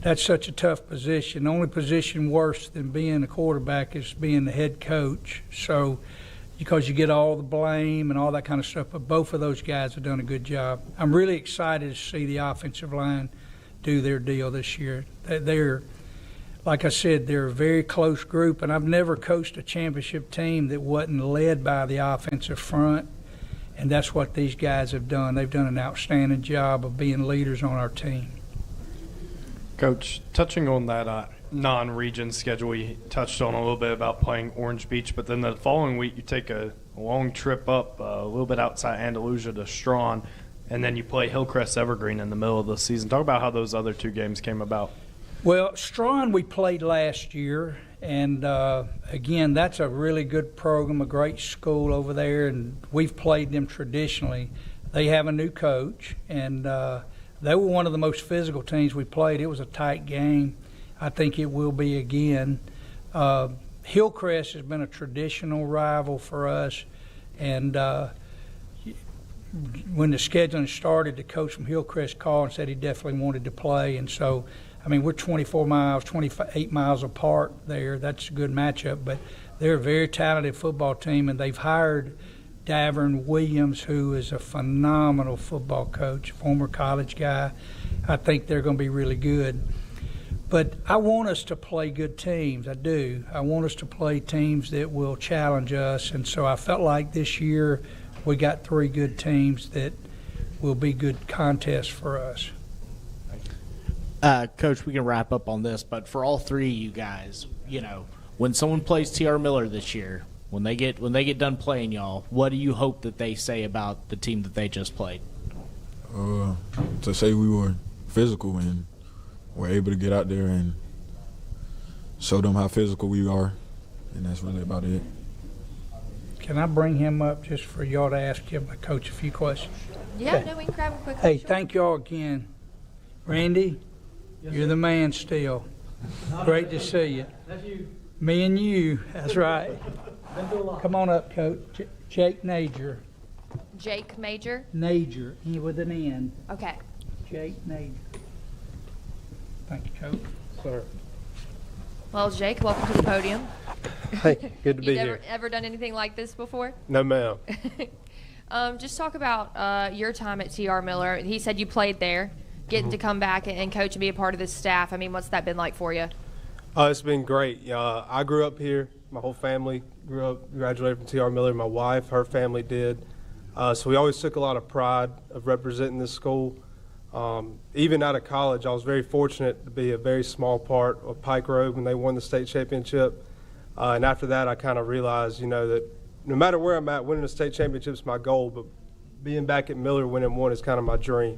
[SPEAKER 8] that's such a tough position. The only position worse than being a quarterback is being the head coach. So because you get all the blame and all that kind of stuff, but both of those guys have done a good job. I'm really excited to see the offensive line do their deal this year. They're, like I said, they're a very close group, and I've never coached a championship team that wasn't led by the offensive front, and that's what these guys have done. They've done an outstanding job of being leaders on our team.
[SPEAKER 14] Coach, touching on that non-region schedule, we touched on a little bit about playing Orange Beach, but then the following week you take a long trip up a little bit outside Andalusia to Strawn, and then you play Hillcrest Evergreen in the middle of the season. Talk about how those other two games came about.
[SPEAKER 8] Well, Strawn we played last year, and again, that's a really good program, a great school over there, and we've played them traditionally. They have a new coach, and they were one of the most physical teams we played. It was a tight game. I think it will be again. Hillcrest has been a traditional rival for us, and when the scheduling started, the coach from Hillcrest called and said he definitely wanted to play, and so we're 24 miles, 28 miles apart there. That's a good matchup, but they're a very talented football team, and they've hired Davern Williams, who is a phenomenal football coach, former college guy. I think they're going to be really good. But I want us to play good teams. I do. I want us to play teams that will challenge us, and so I felt like this year we got 3 good teams that will be good contests for us.
[SPEAKER 12] Coach, we can wrap up on this, but for all 3 of you guys, when someone plays T.R. Miller this year, when they get done playing y'all, what do you hope that they say about the team that they just played?
[SPEAKER 21] To say we were physical and were able to get out there and show them how physical we are, and that's really about it.
[SPEAKER 8] Can I bring him up just for y'all to ask him, Coach, a few questions?
[SPEAKER 6] Yeah, okay. No, we can grab him quickly.
[SPEAKER 8] Hey, thank y'all again. Randy, you're the man still. Great to see you.
[SPEAKER 13] That's you.
[SPEAKER 8] Me and you, that's right.
[SPEAKER 13] Been through a lot.
[SPEAKER 8] Come on up, Coach. Jake Nager.
[SPEAKER 6] Jake Major.
[SPEAKER 8] Nager, with an N.
[SPEAKER 6] Okay.
[SPEAKER 8] Jake Nager. Thank you, Coach. Sir.
[SPEAKER 6] Well, Jake, welcome to the podium.
[SPEAKER 18] Hey, good to be
[SPEAKER 6] You've
[SPEAKER 18] here.
[SPEAKER 6] ever done anything like this before?
[SPEAKER 18] No, ma'am.
[SPEAKER 6] Just talk about your time at TR Miller. He said you played there, getting to come back and coach and be a part of this staff. I mean, what's that been like for you?
[SPEAKER 18] It's been great. I grew up here. My whole family graduated from TR Miller. My wife, her family did. So we always took a lot of pride of representing this school. Even out of college, I was very fortunate to be a very small part of Pike Road when they won the state championship. And after that, I kind of realized, that no matter where I'm at, winning a state championship is my goal, but being back at Miller winning one is kind of my dream.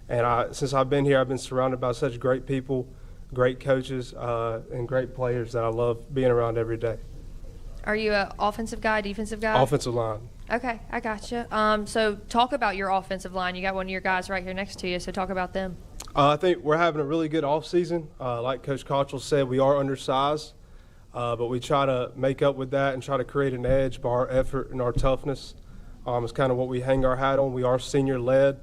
[SPEAKER 18] And since I've been here, I've been surrounded by such great people, great coaches, and great players that I love being around every day.
[SPEAKER 6] Are you an offensive guy, defensive guy?
[SPEAKER 18] Offensive line.
[SPEAKER 6] Okay, I gotcha. So talk about your offensive line. You got one of your guys right here next to you, so talk about them.
[SPEAKER 18] I think we're having a really good offseason. Like Coach Cottrell said, we are undersized, but we try to make up with that and try to create an edge by our effort and our toughness. It's kind of what we hang our hat on. We are senior-led.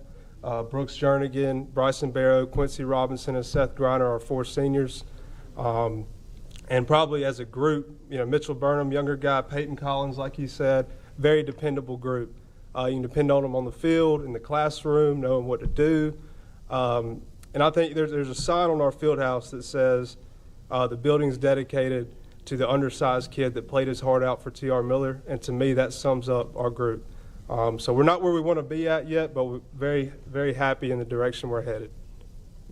[SPEAKER 18] Brooks Jernigan, Bryson Barrow, Quincy Robinson, and Seth Griner are 4 seniors. And probably as a group, Mitchell Burnham, younger guy, Peyton Collins, like you said, very dependable group. You can depend on them on the field, in the classroom, knowing what to do. And I think there's a sign on our field house that says the building's dedicated to the undersized kid that played his heart out for TR Miller, and to me that sums up our group. So we're not where we want to be at yet, but we're very, very happy in the direction we're headed.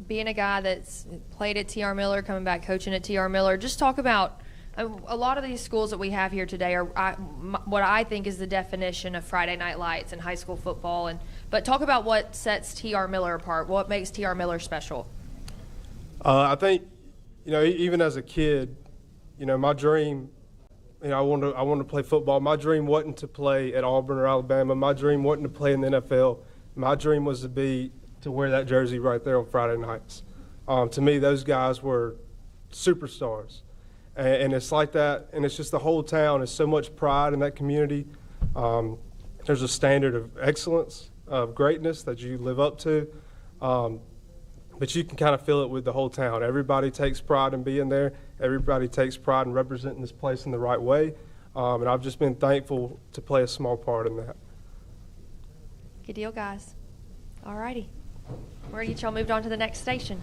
[SPEAKER 6] Being a guy that's played at TR Miller, coming back coaching at TR Miller, just talk about a lot of these schools that we have here today are what I think is the definition of Friday Night Lights in high school football. But talk about what sets TR Miller apart. What makes TR Miller special?
[SPEAKER 18] I think, even as a kid, my dream, I wanted to play football. My dream wasn't to play at Auburn or Alabama. My dream wasn't to play in the NFL. My dream was to wear that jersey right there on Friday nights. To me, those guys were superstars. And it's like that, and it's just the whole town. There's so much pride in that community. There's a standard of excellence, of greatness that you live up to. But you can kind of feel it with the whole town. Everybody takes pride in being there. Everybody takes pride in representing this place in the right way. And I've just been thankful to play a small part in that.
[SPEAKER 6] Good deal, guys. All righty. We're going to get y'all moved on to the next station.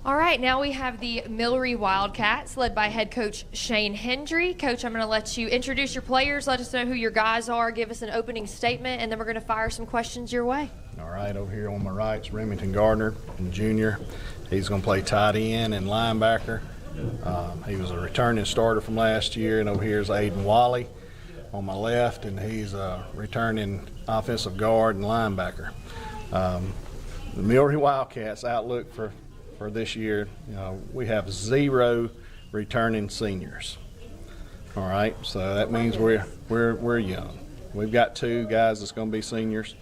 [SPEAKER 6] All right, now we have the Millery Wildcats, led by head coach Shane Hendry. Coach, I'm going to let you introduce your players, let us know who your guys are, give us an opening statement, and then we're going to fire some questions your way.
[SPEAKER 2] All right, over here on my right is Remington Gardner, junior. He's going to play tight end and linebacker. He was a returning starter from last year, and over here is Aiden Wally on my left, and he's a returning offensive guard and linebacker. The Millery Wildcats outlook for this year, we have 0 returning seniors. All right, so that means we're young. We've got 2 guys that's going to be seniors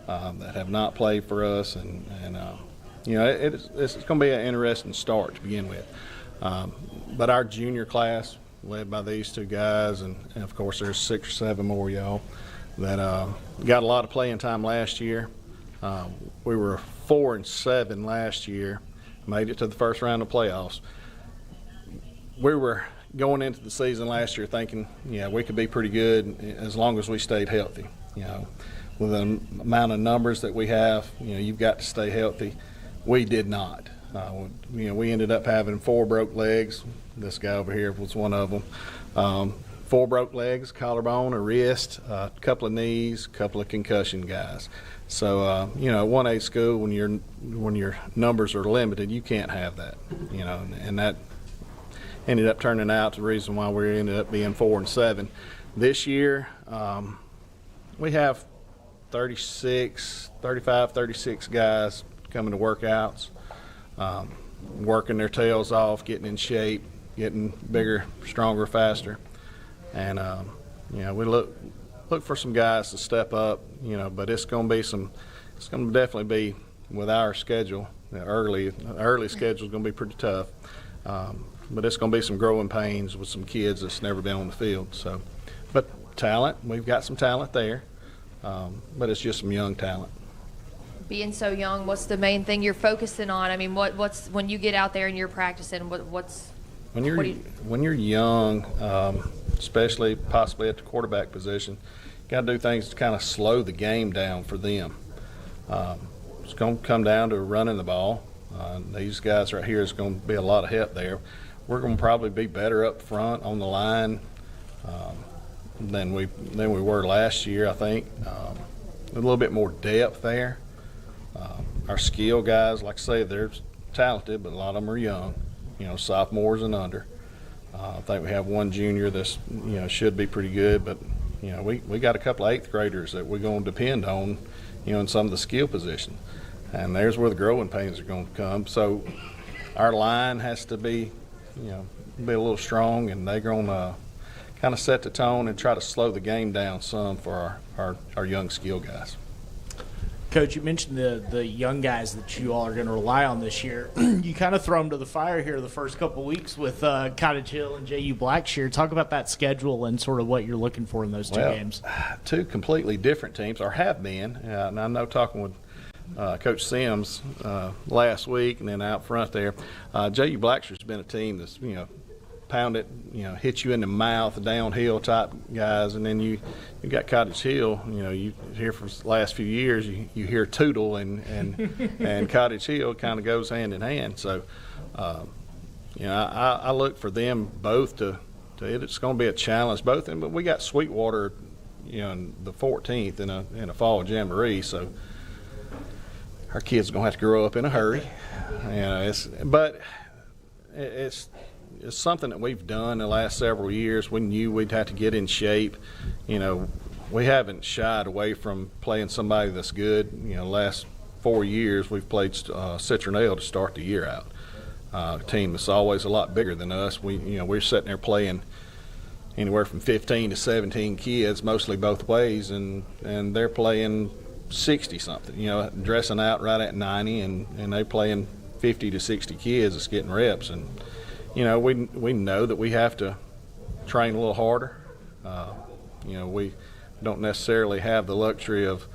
[SPEAKER 2] that have not played for us, and it's going to be an interesting start to begin with. But our junior class, led by these 2 guys, and of course there's 6 or 7 more y'all that got a lot of playing time last year. We were 4-7 last year. Made it to the first round of playoffs. We were going into the season last year thinking, we could be pretty good as long as we stayed healthy. With the amount of numbers that we have, you've got to stay healthy. We did not. We ended up having 4 broke legs. This guy over here was one of them. 4 broke legs, collarbone, a wrist, a couple of knees, a couple of concussion guys. So, 1A school, when your numbers are limited, you can't have that, and that ended up turning out the reason why we ended up being 4-7. This year, we have 35, 36 guys coming to workouts, working their tails off, getting in shape, getting bigger, stronger, faster, and we look for some guys to step up, but it's going to definitely be with our schedule. The early schedule is going to be pretty tough, but it's going to be some growing pains with some kids that's never been on the field. So, but talent, we've got some talent there, but it's just some young talent.
[SPEAKER 6] Being so young, what's the main thing you're focusing on? I mean, what's when you get out there and you're practicing,
[SPEAKER 2] when you're young, especially possibly at the quarterback position, got to do things to kind of slow the game down for them. It's going to come down to running the ball. These guys right here is going to be a lot of help there. We're going to probably be better up front on the line than we were last year, I think. A little bit more depth there. Our skill guys, like I say, they're talented, but a lot of them are young, sophomores and under. I think we have 1 junior that's, should be pretty good, but, we got a couple of 8th graders that we're going to depend on, in some of the skill positions. And there's where the growing pains are going to come. So our line has to be, be a little strong, and they're going to kind of set the tone and try to slow the game down some for our young skill guys.
[SPEAKER 12] Coach, you mentioned the young guys that you all are going to rely on this year. You kind of throw them to the fire here the first couple of weeks with Cottage Hill and JU Blackshear. Talk about that schedule and sort of what you're looking for in those 2 games. 2
[SPEAKER 2] completely different teams, or have been. And I know talking with Coach Sims last week and then out front there, JU Blackshear's been a team that's, pound it, hit you in the mouth, downhill type guys, and then you got Cottage Hill. You hear for the last few years, you hear Tootle and Cottage Hill kind of goes hand in hand. So, I look for them both to it's going to be a challenge both. But we got Sweetwater, in the 14th in a fall jamboree, so our kids are going to have to grow up in a hurry. It's something that we've done the last several years. We knew we'd have to get in shape. We haven't shied away from playing somebody that's good. The last 4 years we've played Citronelle to start the year out. A team that's always a lot bigger than us. We're sitting there playing anywhere from 15 to 17 kids, mostly both ways, and they're playing 60-something, dressing out right at 90, and they playing 50 to 60 kids that's getting reps. And we know that we have to train a little harder. We don't necessarily have the luxury of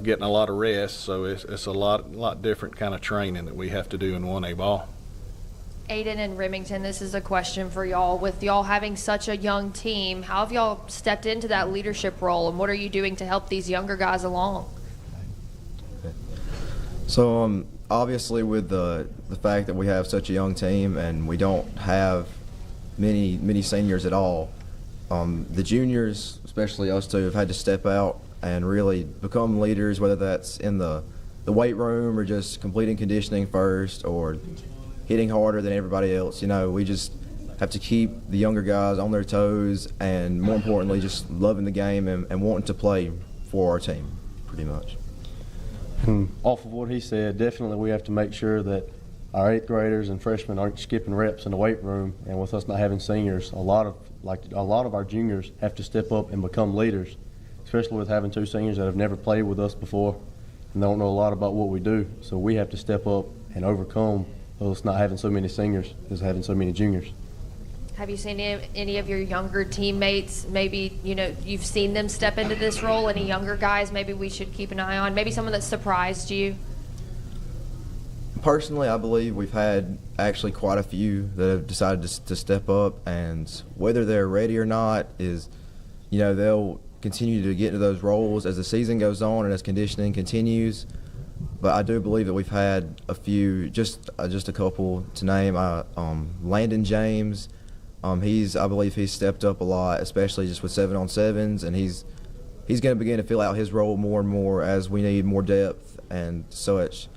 [SPEAKER 2] getting a lot of rest, so it's a lot different kind of training that we have to do in 1A ball.
[SPEAKER 6] Aiden and Remington, this is a question for y'all. With y'all having such a young team, how have y'all stepped into that leadership role, and what are you doing to help these younger guys along?
[SPEAKER 16] So
[SPEAKER 17] obviously with the fact that we have such a young team and we don't have many seniors at all, the juniors, especially us two, have had to step out and really become leaders, whether that's in the weight room or just completing conditioning first or hitting harder than everybody else. We just have to keep the younger guys on their toes and, more importantly, just loving the game and wanting to play for our team, pretty much.
[SPEAKER 20] Off of what he said, definitely we have to make sure that our 8th graders and freshmen aren't skipping reps in the weight room, and with us not having seniors, a lot of our juniors have to step up and become leaders, especially with having 2 seniors that have never played with us before and don't know a lot about what we do. So we have to step up and overcome us not having so many seniors as having so many juniors.
[SPEAKER 6] Have you seen any of your younger teammates, maybe, you've seen them step into this role? Any younger guys maybe we should keep an eye on? Maybe someone that surprised you?
[SPEAKER 17] Personally, I believe we've had actually quite a few that have decided to step up, and whether they're ready or not is, they'll continue to get into those roles as the season goes on and as conditioning continues. But I do believe that we've had a few, just a couple to name. Landon James, I believe he's stepped up a lot, especially just with 7-on-7s, and he's going to begin to fill out his role more and more as we need more depth and such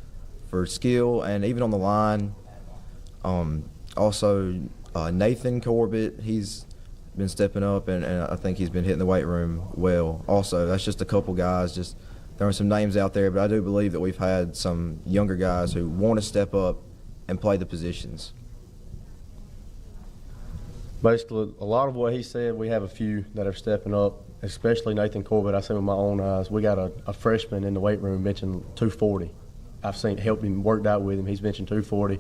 [SPEAKER 17] for skill, and even on the line. Also, Nathan Corbett, he's been stepping up, and I think he's been hitting the weight room well. Also, that's just a couple guys, just throwing some names out there, but I do believe that we've had some younger guys who want to step up and play the positions.
[SPEAKER 20] Basically, a lot of what he said, we have a few that are stepping up, especially Nathan Corbett. I see with my own eyes. We got a freshman in the weight room benching 240. I've helped him, worked out with him. He's benching 240,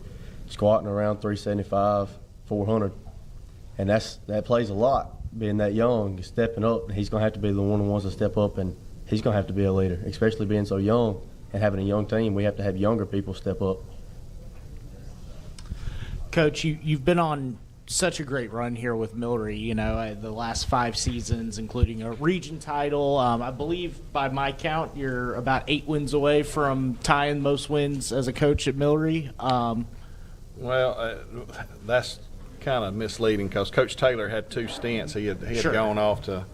[SPEAKER 20] squatting around 375, 400. And that plays a lot, being that young, stepping up. He's going to have to be the one of the ones to step up, and he's going to have to be a leader, especially being so young and having a young team. We have to have younger people step up.
[SPEAKER 12] Coach, you've been on such a great run here with Military, the last 5 seasons, including a region title. I believe by my count, you're about 8 wins away from tying most wins as a coach at Military.
[SPEAKER 2] That's kind of misleading because Coach Taylor had 2 stints. He had
[SPEAKER 12] Sure.
[SPEAKER 2] gone off to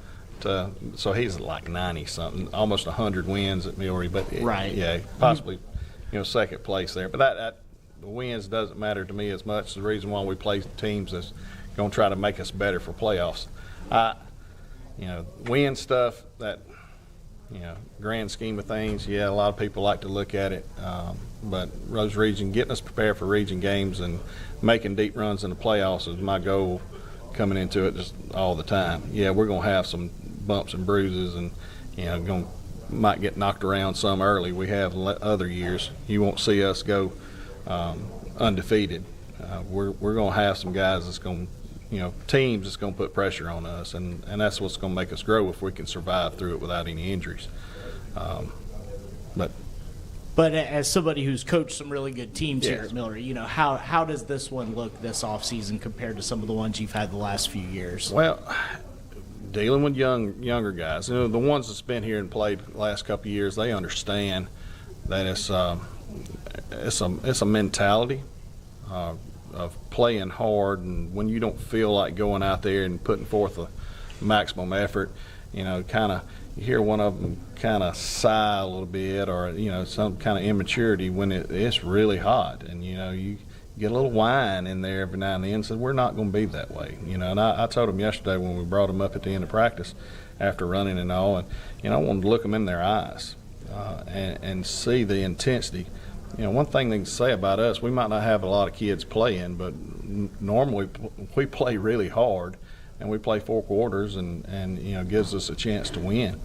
[SPEAKER 2] so he's like 90-something, almost 100 wins at Military. But
[SPEAKER 12] Right.
[SPEAKER 2] Yeah, possibly, second place there. But that the wins doesn't matter to me as much. The reason why we play teams is going to try to make us better for playoffs. Win stuff, that, grand scheme of things, a lot of people like to look at it. But Rose Region, getting us prepared for region games and making deep runs in the playoffs is my goal coming into it just all the time. Yeah, we're going to have some bumps and bruises and, might get knocked around some early. We have other years. You won't see us go undefeated. We're going to have some guys that's going to, teams that's going to put pressure on us, and that's what's going to make us grow if we can survive through it without any injuries.
[SPEAKER 12] But as somebody who's coached some really good teams
[SPEAKER 2] Yes.
[SPEAKER 12] here at Military, how does this one look this offseason compared to some of the ones you've had the last few years?
[SPEAKER 2] Well, dealing with younger guys, the ones that's been here and played the last couple of years, they understand that it's a mentality of playing hard, and when you don't feel like going out there and putting forth a maximum effort, you hear one of them kind of sigh a little bit, or some kind of immaturity when it's really hot, and you get a little whine in there every now and then. So we're not going to be that way, And I told them yesterday when we brought them up at the end of practice after running and all, and I wanted to look them in their eyes and see the intensity. One thing they can say about us, we might not have a lot of kids playing, but normally we play really hard, and we play 4 quarters, and gives us a chance to win.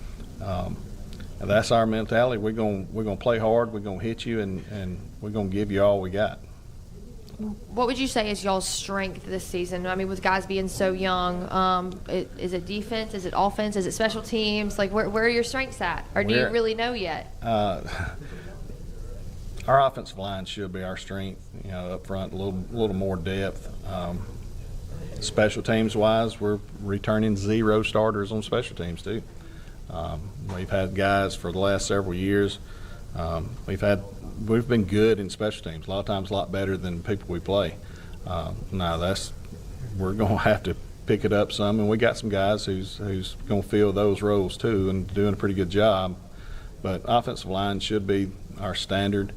[SPEAKER 2] That's our mentality. We're gonna play hard. We're gonna hit you, and we're gonna give you all we got.
[SPEAKER 6] What would you say is y'all's strength this season? I mean, with guys being so young, is it defense? Is it offense? Is it special teams? Like, where are your strengths at? Or do you really know yet?
[SPEAKER 2] Our offensive line should be our strength. Up front, a little more depth. Special teams wise, we're returning 0 starters on special teams too. We've had guys for the last several years We've been good in special teams. A lot of times, a lot better than people we play. Now we're going to have to pick it up some, and we got some guys who's going to fill those roles too, and doing a pretty good job. But offensive line should be our standard.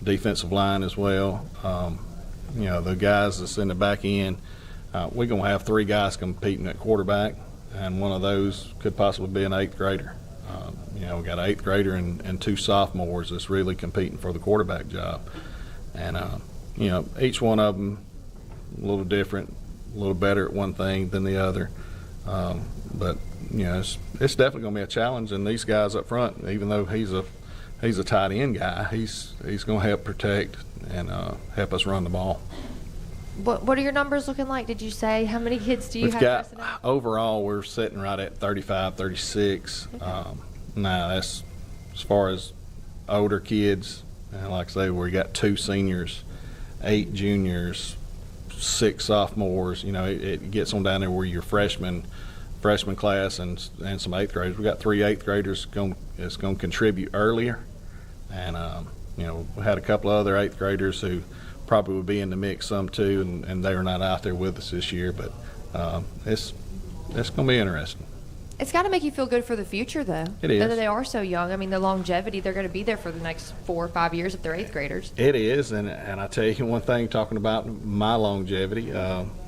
[SPEAKER 2] Defensive line as well. The guys that's in the back end, we're going to have 3 guys competing at quarterback, and one of those could possibly be an 8th grader. We got an 8th grader and 2 sophomores that's really competing for the quarterback job. And, each one of them a little different, a little better at one thing than the other. But it's definitely going to be a challenge. And these guys up front, even though he's a tight end guy, he's going to help protect and help us run the ball.
[SPEAKER 6] What are your numbers looking like? Did you say how many kids do you
[SPEAKER 2] We've
[SPEAKER 6] have?
[SPEAKER 2] got overall we're sitting right at 35, 36.
[SPEAKER 6] Okay.
[SPEAKER 2] Now that's as far as older kids. Like I say, we got 2 seniors, 8 juniors, 6 sophomores. It gets on down there where you're freshman class and some 8th graders. We got 3 8th graders that's going to contribute earlier, and we had a couple of other 8th graders who probably would be in the mix some too, and they are not out there with us this year. But it's going to be interesting.
[SPEAKER 6] It's got to make you feel good for the future, though.
[SPEAKER 2] It is.
[SPEAKER 6] That they are so young. I mean, the longevity, they're going to be there for the next 4 or 5 years if they're 8th graders.
[SPEAKER 2] It is, and I tell you one thing, talking about my longevity,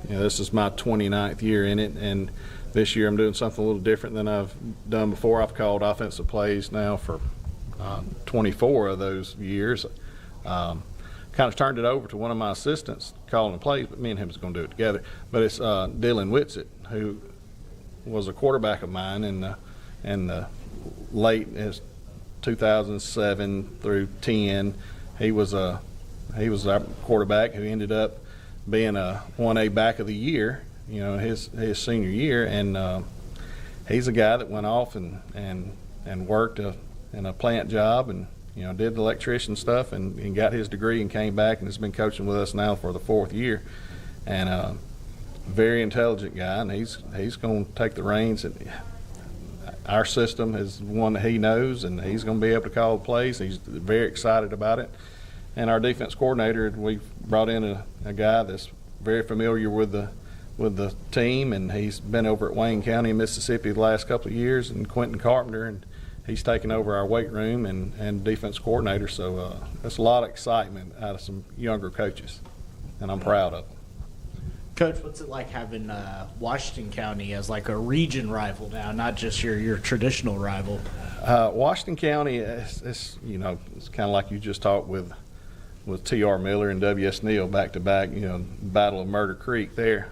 [SPEAKER 2] this is my 29th year in it, and this year I'm doing something a little different than I've done before. I've called offensive plays now for 24 of those years. Kind of turned it over to one of my assistants calling the plays, but me and him was going to do it together. But it's Dylan Whitsitt, who was a quarterback of mine in the late 2007 through 10. He was our quarterback who ended up being a 1A back of the year, his senior year, and he's a guy that went off and worked in a plant job and did the electrician stuff and got his degree and came back and has been coaching with us now for the 4th year, and very intelligent guy, and he's going to take the reins. Our system is one that he knows, and he's going to be able to call the plays. He's very excited about it. And our defense coordinator, we brought in a guy that's very familiar with the team, and he's been over at Wayne County, Mississippi, the last couple of years, and Quentin Carpenter, and he's taken over our weight room and defense coordinator. So that's a lot of excitement out of some younger coaches, and I'm proud of them.
[SPEAKER 12] Coach, what's it like having Washington County as like a region rival now, not just your traditional rival?
[SPEAKER 2] Washington County, it's kind of like you just talked with T.R. Miller and W.S. Neal back to back. Battle of Murder Creek there.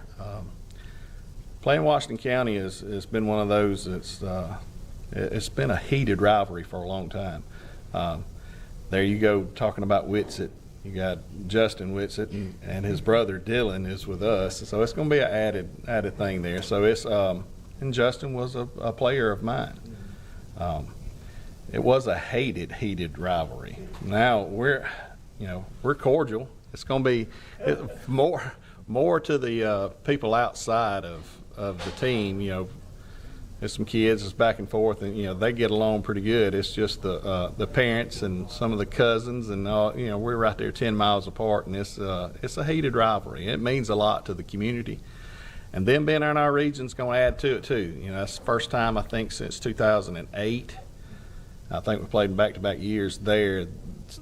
[SPEAKER 2] Playing Washington County has been one of those that's it's been a heated rivalry for a long time. There you go, talking about Whitsitt. You got Justin Whitsitt and his brother Dylan is with us, so it's going to be an added thing there. So it's and Justin was a player of mine. It was a heated rivalry. Now we're cordial. It's going to be more to the people outside of the team. There's some kids that's back and forth, and they get along pretty good. It's just the parents and some of the cousins, and all. We're right there 10 miles apart, and it's a heated rivalry. It means a lot to the community, and them being in our region's going to add to it too. That's the first time I think since 2008. I think we played back-to-back years there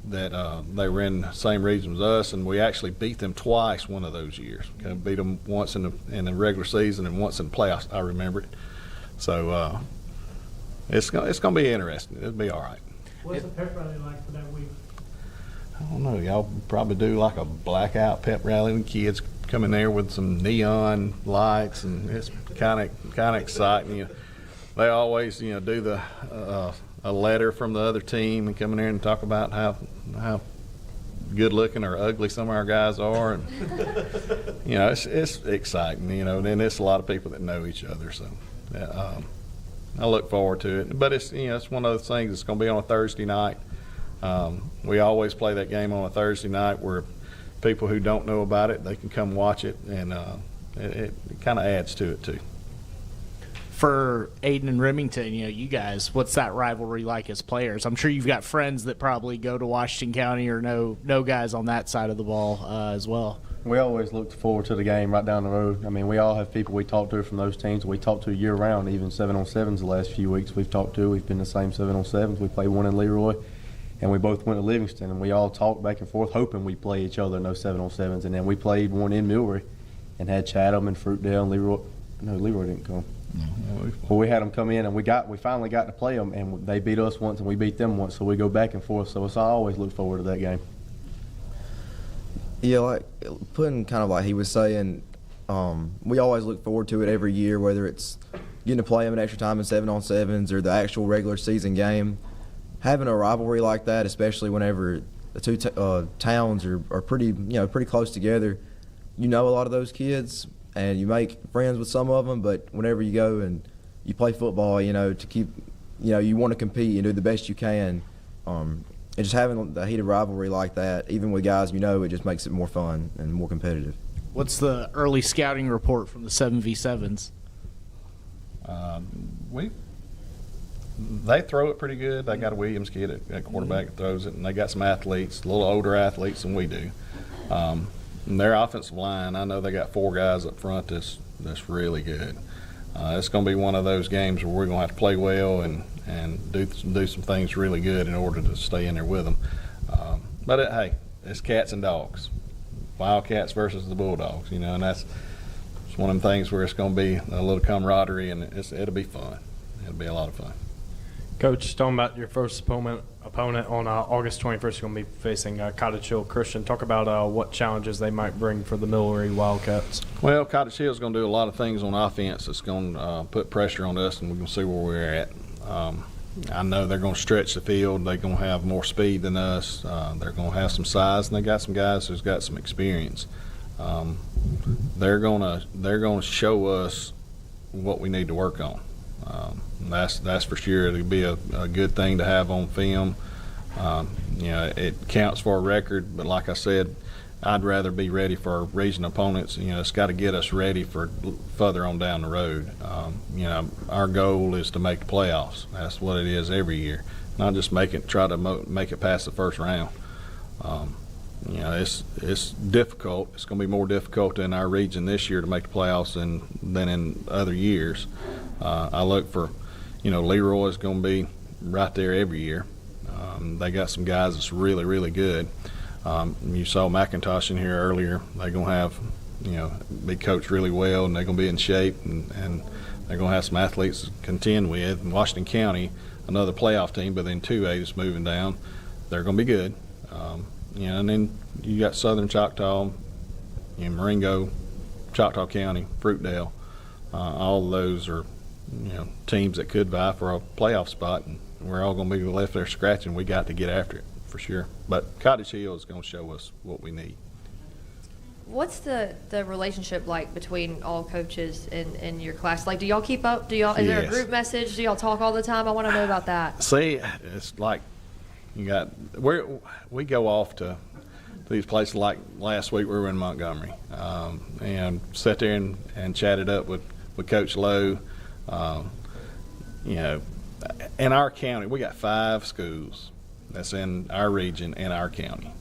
[SPEAKER 2] that they were in the same region as us, and we actually beat them twice one of those years. Beat them once in the regular season and once in the playoffs. I remember it. So it's going to be interesting. It'll be all right.
[SPEAKER 7] What's the pep rally like for that week?
[SPEAKER 2] I don't know. Y'all probably do like a blackout pep rally with kids come in there with some neon lights, and it's kind of exciting. They always do the a letter from the other team and come in there and talk about how good looking or ugly some of our guys are, and it's exciting. And it's a lot of people that know each other, so. I look forward to it, but it's one of those things. It's going to be on a Thursday night. We always play that game on a Thursday night where people who don't know about it, they can come watch it, and it kind of adds to it too.
[SPEAKER 12] For Aiden and Remington, you guys, what's that rivalry like as players? I'm sure you've got friends that probably go to Washington County or know guys on that side of the ball as well.
[SPEAKER 20] We always look forward to the game right down the road. I mean, we all have people we talk to from those teams. We talk to year-round, even 7-on-7s the last few weeks we've talked to. We've been the same 7-on-7s. We played one in Leroy, and we both went to Livingston, and we all talked back and forth hoping we play each other in those 7-on-7s. And then we played one in Millbury and had Chatham and Fruitdale and Leroy. No, Leroy didn't come. Well, we had them come in, and we finally got to play them, and they beat us once, and we beat them once, so we go back and forth. So I always look forward to that game.
[SPEAKER 17] Yeah, like putting kind of like he was saying, we always look forward to it every year, whether it's getting to play them in extra time in 7-on-7s or the actual regular season game. Having a rivalry like that, especially whenever the two towns are pretty close together, a lot of those kids and you make friends with some of them. But whenever you go and you play football, to keep, you want to compete and do the best you can. And just having a heated rivalry like that, even with guys it just makes it more fun and more competitive.
[SPEAKER 12] What's the early scouting report from the 7v7s?
[SPEAKER 2] They throw it pretty good. They got a Williams kid at quarterback that throws it, and they got some athletes, a little older athletes than we do. And their offensive line, I know they got 4 guys up front that's really good. It's going to be one of those games where we're going to have to play well and do some things really good in order to stay in there with them. But hey, it's cats and dogs, Wildcats versus the Bulldogs, and it's one of them things where it's going to be a little camaraderie, and it'll be fun. It'll be a lot of fun.
[SPEAKER 14] Coach, talking about your first opponent on August 21st, you're going to be facing Cottage Hill Christian. Talk about what challenges they might bring for the Millbury Wildcats.
[SPEAKER 2] Well, Cottage Hill is going to do a lot of things on offense that's going to put pressure on us, and we're going to see where we're at. I know they're going to stretch the field. They're going to have more speed than us. They're going to have some size, and they got some guys who's got some experience. They're going to show us what we need to work on. That's for sure. It'll be a good thing to have on film. It counts for a record, but like I said, I'd rather be ready for our region opponents. It's got to get us ready for further on down the road. Our goal is to make the playoffs. That's what it is every year. Not just try to make it past the first round. It's difficult. It's going to be more difficult in our region this year to make the playoffs than in other years. I look for, Leroy is going to be right there every year. They got some guys that's really, really good. You saw McIntosh in here earlier. They're going to have, be coached really well, and they're going to be in shape, and they're going to have some athletes to contend with. In Washington County, another playoff team, but then 2A is moving down. They're going to be good. And then you got Southern Choctaw, Marengo, Choctaw County, Fruitdale. All of those are, teams that could vie for a playoff spot, and we're all going to be left there scratching. We got to get after it for sure. But Cottage Hill is going to show us what we need.
[SPEAKER 6] What's the relationship like between all coaches in your class? Like, do y'all keep up? Is there a group message? Do y'all talk all the time? I want to know about that.
[SPEAKER 2] See, it's like we go off to these places. Like last week we were in Montgomery and sat there and chatted up with Coach Lowe. In our county, we got 5 schools that's in our region and our county.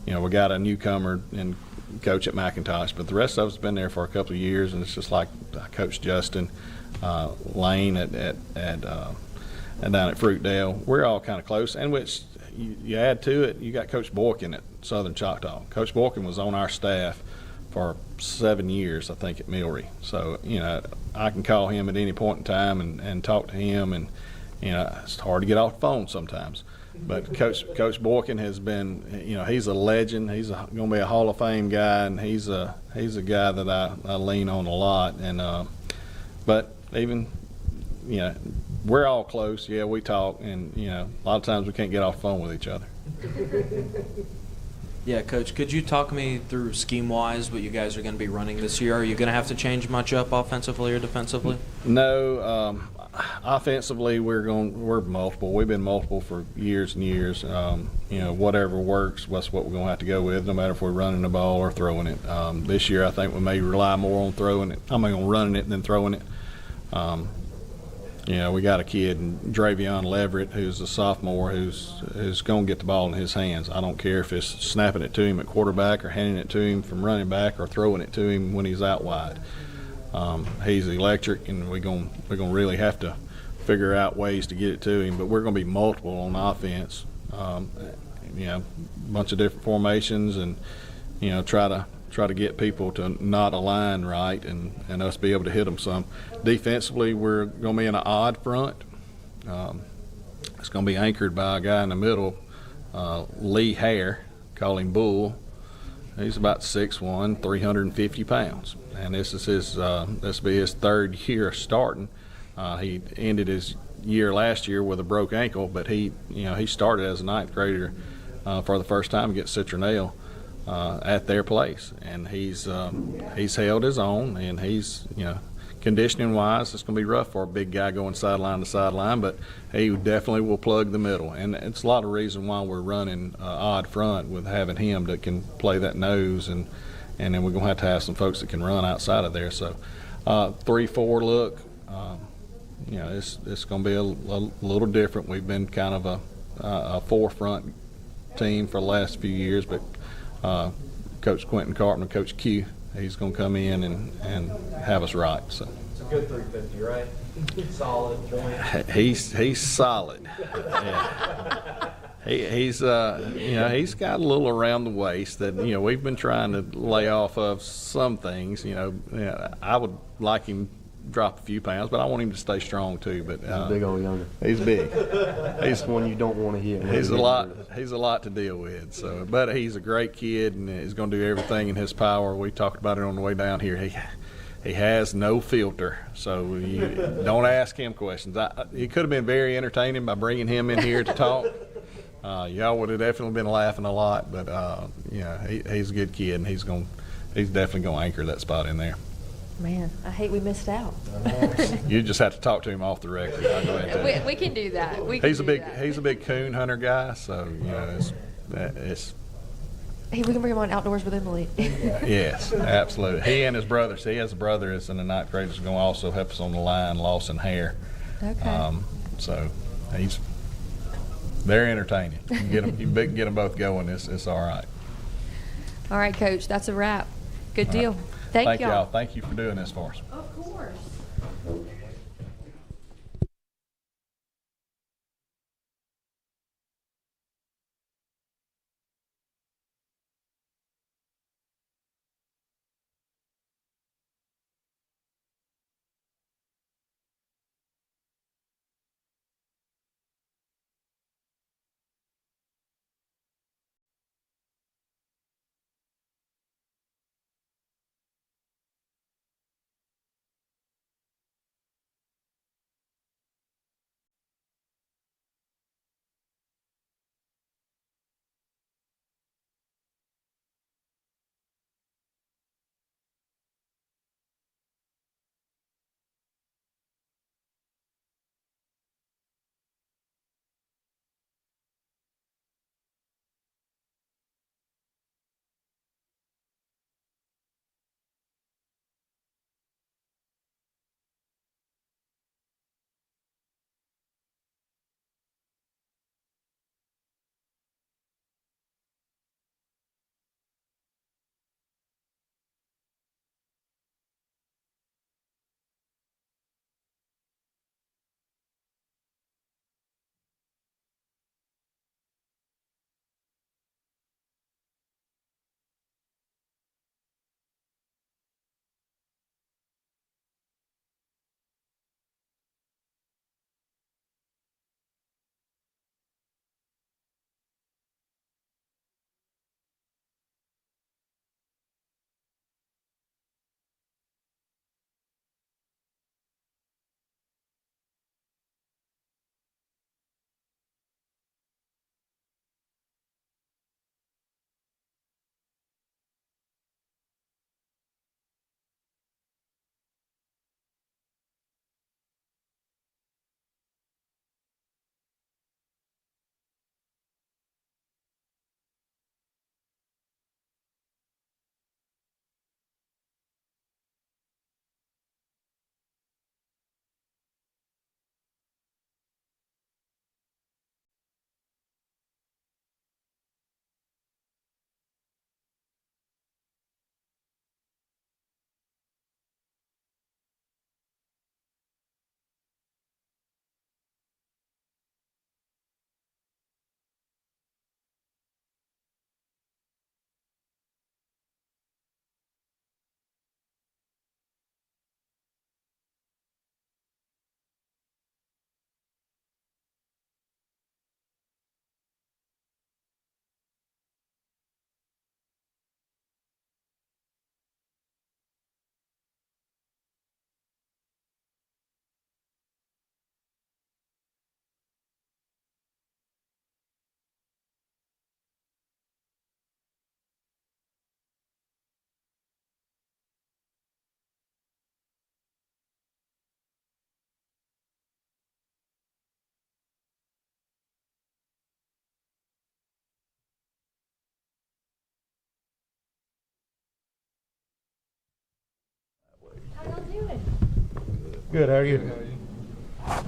[SPEAKER 2] We got a newcomer and coach at McIntosh, but the rest of us been there for a couple of years, and it's just like Coach Justin Lane at down at Fruitdale. We're all kind of close, and which you add to it, you got Coach Boykin at Southern Choctaw. Coach Boykin was on our staff for 7 years, I think, at Millbury. So, I can call him at any point in time and talk to him, and, it's hard to get off the phone sometimes. But Coach Boykin has been, he's a legend. He's going to be a Hall of Fame guy, and he's a guy that I lean on a lot. And but even, we're all close. Yeah, we talk, and a lot of times we can't get off the phone with each other.
[SPEAKER 3] Yeah, Coach, could you talk me through scheme-wise what you guys are going to be running this year? Are you going to have to change much up offensively or defensively?
[SPEAKER 2] No. Offensively, we're multiple. We've been multiple for years and years. Whatever works, that's what we're going to have to go with, no matter if we're running the ball or throwing it. This year, I think we may rely more on throwing it. running it than throwing it. We got a kid, Dravion Leverett, who's a sophomore, who's going to get the ball in his hands. I don't care if it's snapping it to him at quarterback or handing it to him from running back or throwing it to him when he's out wide. He's electric, and we're going to really have to figure out ways to get it to him. But we're going to be multiple on offense. A bunch of different formations, and try to get people to not align right and us be able to hit them some. Defensively, we're going to be in an odd front. It's going to be anchored by a guy in the middle, Lee Hare, call him Bull. He's about 6'1", 350 pounds, and this will be his third year starting. He ended his year last year with a broke ankle, but he started as a ninth grader for the first time against Citronelle at their place, and he's held his own, and he's conditioning wise, it's going to be rough for a big guy going sideline to sideline, but he definitely will plug the middle, and it's a lot of reason why we're running odd front with having him that can play that nose, and then we're going to have some folks that can run outside of there. So 3-4 look, it's going to be a little different. We've been kind of a forefront team for the last few years, but Coach Quentin Carpenter, Coach Q, he's going to come in and have us right. So
[SPEAKER 4] it's a good 350, right? Solid joint.
[SPEAKER 2] He's solid. Yeah. He's got a little around the waist that we've been trying to lay off of some things. I would like him drop a few pounds, but I want him to stay strong too. But
[SPEAKER 20] he's a big old younger.
[SPEAKER 2] He's big.
[SPEAKER 20] He's one you don't want to hit.
[SPEAKER 2] He's a lot to deal with. So, but he's a great kid, and he's going to do everything in his power. We talked about it on the way down here. He has no filter, so you don't ask him questions. It could have been very entertaining by bringing him in here to talk. Y'all would have definitely been laughing a lot, but he's a good kid, and he's definitely going to anchor that spot in there.
[SPEAKER 6] Man, I hate we missed out.
[SPEAKER 2] You just have to talk to him off the record. I'll go ahead and tell you.
[SPEAKER 6] We can do that.
[SPEAKER 2] He's a big coon hunter guy, so it's.
[SPEAKER 6] Hey, we can bring him on Outdoors with Emily.
[SPEAKER 2] Yes, absolutely. He and his brother. He has a brother that's in the ninth grade that's going to also help us on the line, Lawson Hare.
[SPEAKER 6] Okay.
[SPEAKER 2] So they're entertaining. You can get them both going. It's all right.
[SPEAKER 6] All right, Coach. That's a wrap. Good deal.
[SPEAKER 2] Right.
[SPEAKER 6] Thank y'all.
[SPEAKER 2] Thank you for doing this for us.
[SPEAKER 6] Of course.
[SPEAKER 8] Good, how are you?
[SPEAKER 6] I'm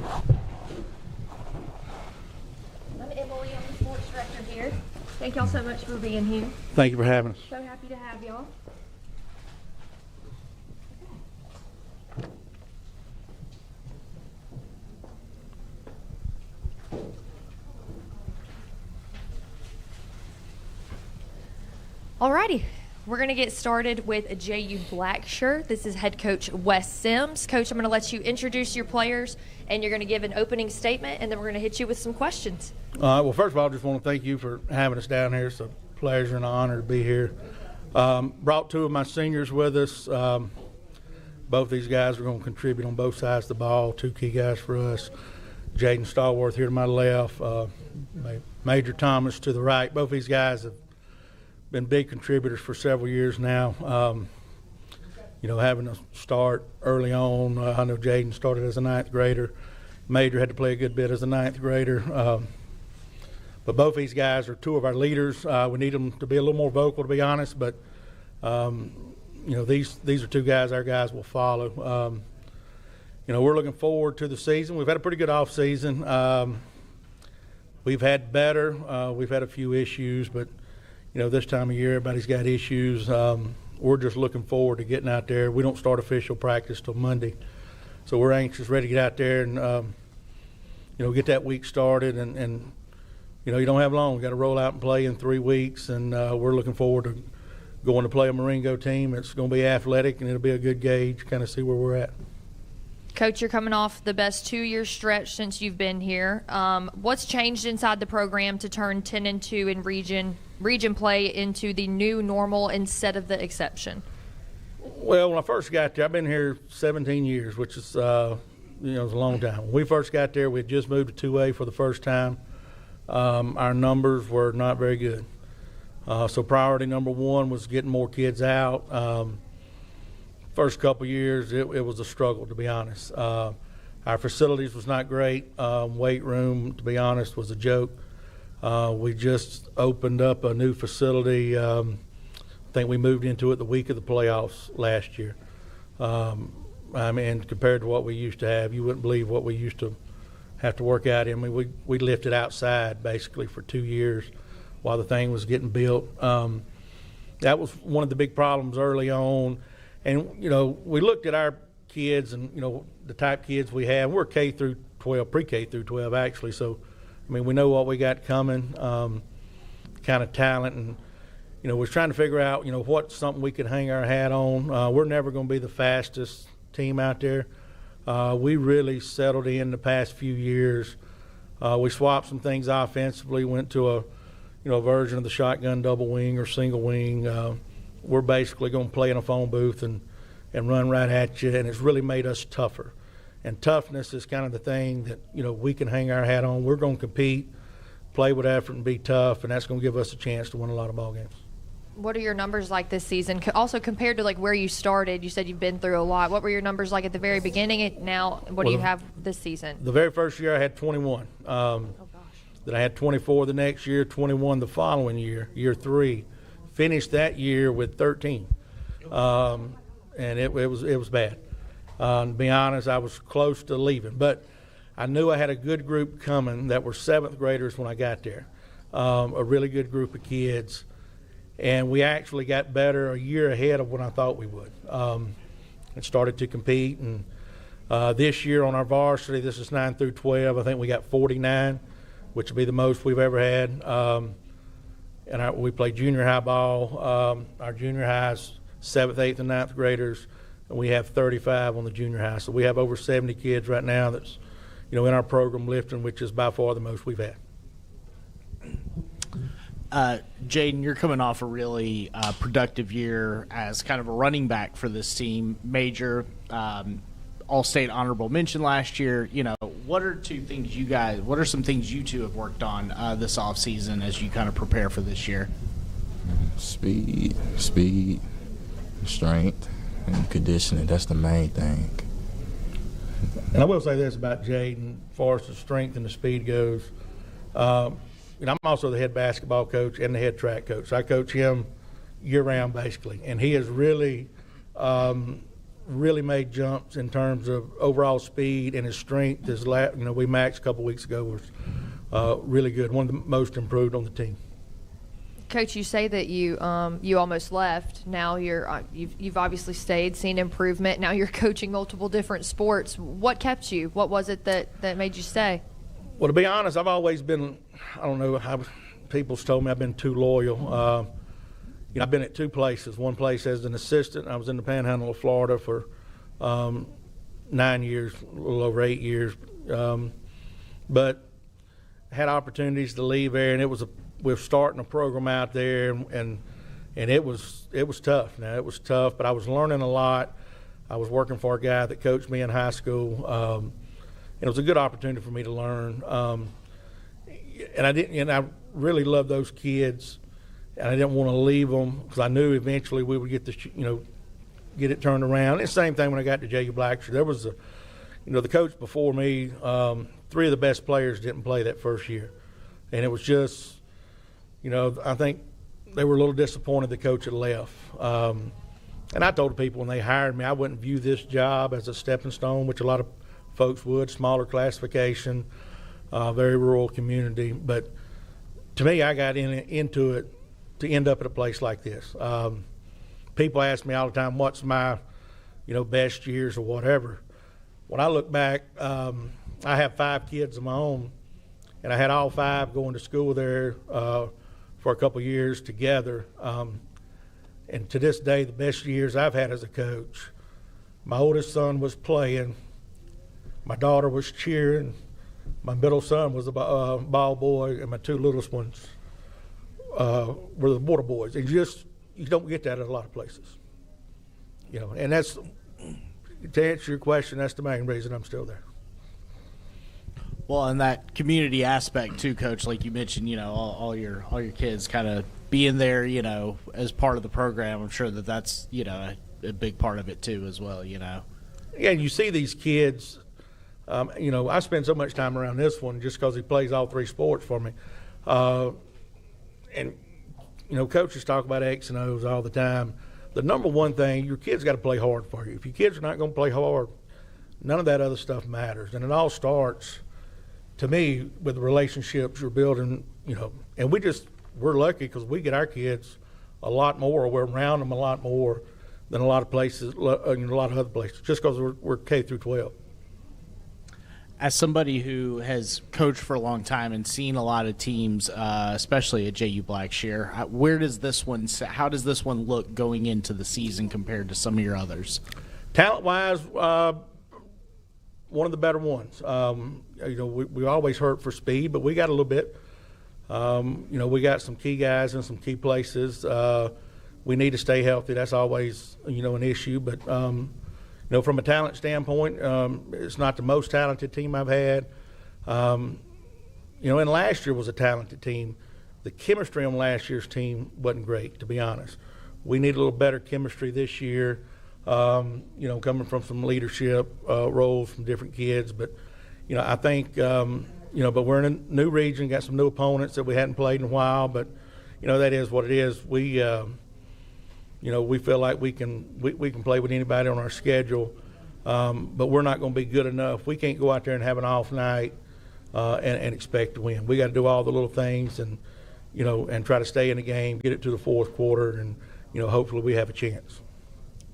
[SPEAKER 6] Emily, I'm the sports director here. Thank y'all so much for being here.
[SPEAKER 8] Thank you for having us.
[SPEAKER 6] So happy to have y'all. Alrighty, we're going to get started with a JU Blackshirt. This is head coach Wes Sims. Coach, I'm going to let you introduce your players, and you're going to give an opening statement, and then we're going to hit you with some questions.
[SPEAKER 8] Well, first of all, I just want to thank you for having us down here. It's a pleasure and an honor to be here. Brought two of my seniors with us. Both these guys are going to contribute on both sides of the ball, two key guys for us. Jaden Stallworth here to my left, Major Thomas to the right. Both these guys have been big contributors for several years now. Having to start early on. I know Jaden started as a ninth grader. Major had to play a good bit as a ninth grader. But both these guys are two of our leaders. We need them to be a little more vocal, to be honest. But these are two guys our guys will follow. We're looking forward to the season. We've had a pretty good off season. We've had better. We've had a few issues, but this time of year, everybody's got issues. We're just looking forward to getting out there. We don't start official practice till Monday, so we're anxious, ready to get out there and get that week started. And you don't have long. We got to roll out and play in 3 weeks, and we're looking forward to going to play a Marengo team. It's going to be athletic, and it'll be a good gauge, kind of see where we're at.
[SPEAKER 6] Coach, you're coming off the best 2-year stretch since you've been here. What's changed inside the program to turn 10-2 in region play into the new normal instead of the exception?
[SPEAKER 8] Well, when I first got there, I've been here 17 years, which is, it was a long time. When we first got there, we had just moved to 2A for the first time. Our numbers were not very good. So priority number one was getting more kids out. First couple years, it was a struggle, to be honest. Our facilities was not great. Weight room, to be honest, was a joke. We just opened up a new facility. I think we moved into it the week of the playoffs last year. Compared to what we used to have, you wouldn't believe what we used to have to work out in. We lifted outside basically for 2 years while the thing was getting built. That was one of the big problems early on. And, we looked at our kids and, the type kids we have. We're K through 12, pre-K through 12 actually. So, we know what we got coming, kind of talent. And, we're trying to figure out, what's something we could hang our hat on. We're never going to be the fastest team out there. We really settled in the past few years. We swapped some things offensively, went to a version of the shotgun double wing or single wing. We're basically going to play in a phone booth and run right at you, and it's really made us tougher. And toughness is kind of the thing that, we can hang our hat on. We're going to compete, play with effort, and be tough, and that's going to give us a chance to win a lot of ball games.
[SPEAKER 6] What are your numbers like this season? Also compared to where you started, you said you've been through a lot. What were your numbers like at the very beginning? And now, what do you have this season?
[SPEAKER 8] The very first year I had 21. Then I had 24 the next year, 21 the following year, year 3. Finished that year with 13, and it was bad. To be honest, I was close to leaving, but I knew I had a good group coming that were 7th graders when I got there, a really good group of kids, and we actually got better a year ahead of when I thought we would, and started to compete. And this year on our varsity, this is 9 through 12, I think we got 49, which will be the most we've ever had. And we play junior high ball. Our junior high is 7th, 8th, and 9th graders, and we have 35 on the junior high. So we have over 70 kids right now that's, in our program lifting, which is by far the most we've had.
[SPEAKER 12] Jaden, you're coming off a really productive year as kind of a running back for this team. Major All-State honorable mention last year. What are some things you two have worked on this offseason as you kind of prepare for this year?
[SPEAKER 21] Speed, strength, and conditioning. That's the main thing.
[SPEAKER 8] And I will say this about Jaden, as far as the strength and the speed goes. I'm also the head basketball coach and the head track coach. I coach him year-round basically, and he has really really made jumps in terms of overall speed, and his strength. We maxed a couple weeks ago was really good. One of the most improved on the team.
[SPEAKER 6] Coach, you say that you almost left. Now you've obviously stayed, seen improvement. Now you're coaching multiple different sports. What kept you? What was it that made you stay?
[SPEAKER 8] Well, to be honest, I've always been, I don't know how people's told me I've been too loyal. I've been at two places. One place as an assistant. I was in the Panhandle of Florida for 9 years, a little over 8 years. But had opportunities to leave there, and we're starting a program out there, and it was tough. Now it was tough, but I was learning a lot. I was working for a guy that coached me in high school. And it was a good opportunity for me to learn. And I really loved those kids, and I didn't want to leave them because I knew eventually we would get get it turned around. And the same thing when I got to J.U. Blackshear. There was the coach before me. 3 of the best players didn't play that first year, and it was just, I think they were a little disappointed the coach had left. And I told the people when they hired me, I wouldn't view this job as a stepping stone, which a lot of folks would. Smaller classification, very rural community, but to me, I got into it to end up at a place like this. People ask me all the time, what's my, best years or whatever. When I look back, I have 5 kids of my own, and I had all 5 going to school there for a couple of years together. And to this day, the best years I've had as a coach, my oldest son was playing, my daughter was cheering, my middle son was a ball boy, and my 2 littlest ones were the water boys. And you don't get that at a lot of places. And that's, to answer your question, that's the main reason I'm still there.
[SPEAKER 12] Well, and that community aspect too, Coach, like you mentioned, all your kids kind of being there, as part of the program. I'm sure that's, a big part of it too as well, Yeah,
[SPEAKER 8] and you see these kids, I spend so much time around this one just because he plays all 3 sports for me. And, coaches talk about X and O's all the time. The number one thing, your kids got to play hard for you. If your kids are not going to play hard, none of that other stuff matters. And it all starts, to me, with the relationships you're building, and we're lucky because we get our kids a lot more, or we're around them a lot more than a lot of places, a lot of other places, just because we're K through 12.
[SPEAKER 12] As somebody who has coached for a long time and seen a lot of teams, especially at J.U. Blackshear, how does this one look going into the season compared to some of your others?
[SPEAKER 8] Talent-wise, one of the better ones. We always hurt for speed, but we got a little bit. We got some key guys in some key places. We need to stay healthy. That's always, an issue. But, from a talent standpoint, it's not the most talented team I've had. And last year was a talented team. The chemistry on last year's team wasn't great, to be honest. We need a little better chemistry this year, coming from some leadership roles from different kids. But, I think, but we're in a new region, got some new opponents that we hadn't played in a while. But, that is what it is. We feel like we can play with anybody on our schedule, but we're not going to be good enough. We can't go out there and have an off night and expect to win. We got to do all the little things and try to stay in the game, get it to the fourth quarter, and hopefully we have a chance.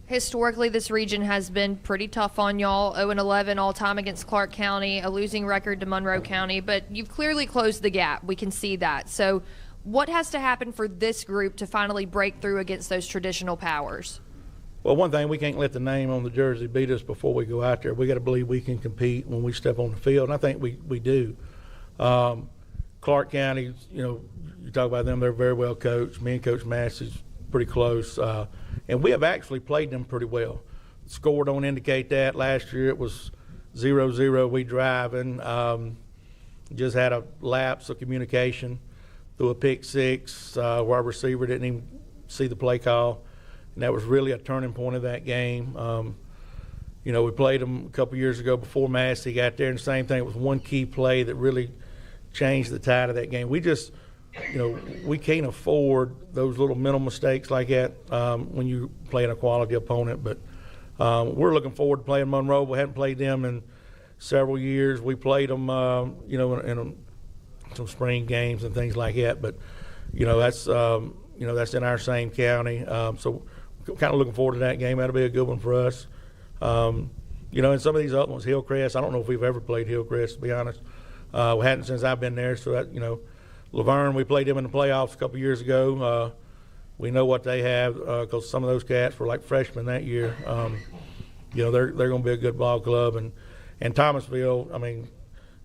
[SPEAKER 6] Historically, this region has been pretty tough on y'all. 0-11 all time against Clark County, a losing record to Monroe County, but you've clearly closed the gap. We can see that. So, what has to happen for this group to finally break through against those traditional powers?
[SPEAKER 8] Well, one thing, we can't let the name on the jersey beat us before we go out there. We got to believe we can compete when we step on the field, and I think we do. Clark County, you talk about them, they're very well coached. Me and Coach Massey's pretty close, and we have actually played them pretty well. The score don't indicate that. Last year it was 0-0, we driving. Just had a lapse of communication through a pick six where our receiver didn't even see the play call, and that was really a turning point of that game. We played them a couple years ago before Massey got there, and the same thing. It was one key play that really changed the tide of that game. We just, we can't afford those little mental mistakes like that when you play a quality opponent. But
[SPEAKER 15] We're looking forward to playing Monroe. We haven't played them in several years. We played them, in some spring games and things like that. But, that's in our same county. So kind of looking forward to that game. That'll be a good one for us. And some of these other ones, Hillcrest, I don't know if we've ever played Hillcrest, to be honest. We hadn't since I've been there. So, Laverne, we played them in the playoffs a couple years ago. We know what they have because some of those cats were like freshmen that year. They're going to be a good ball club. And Thomasville, I mean,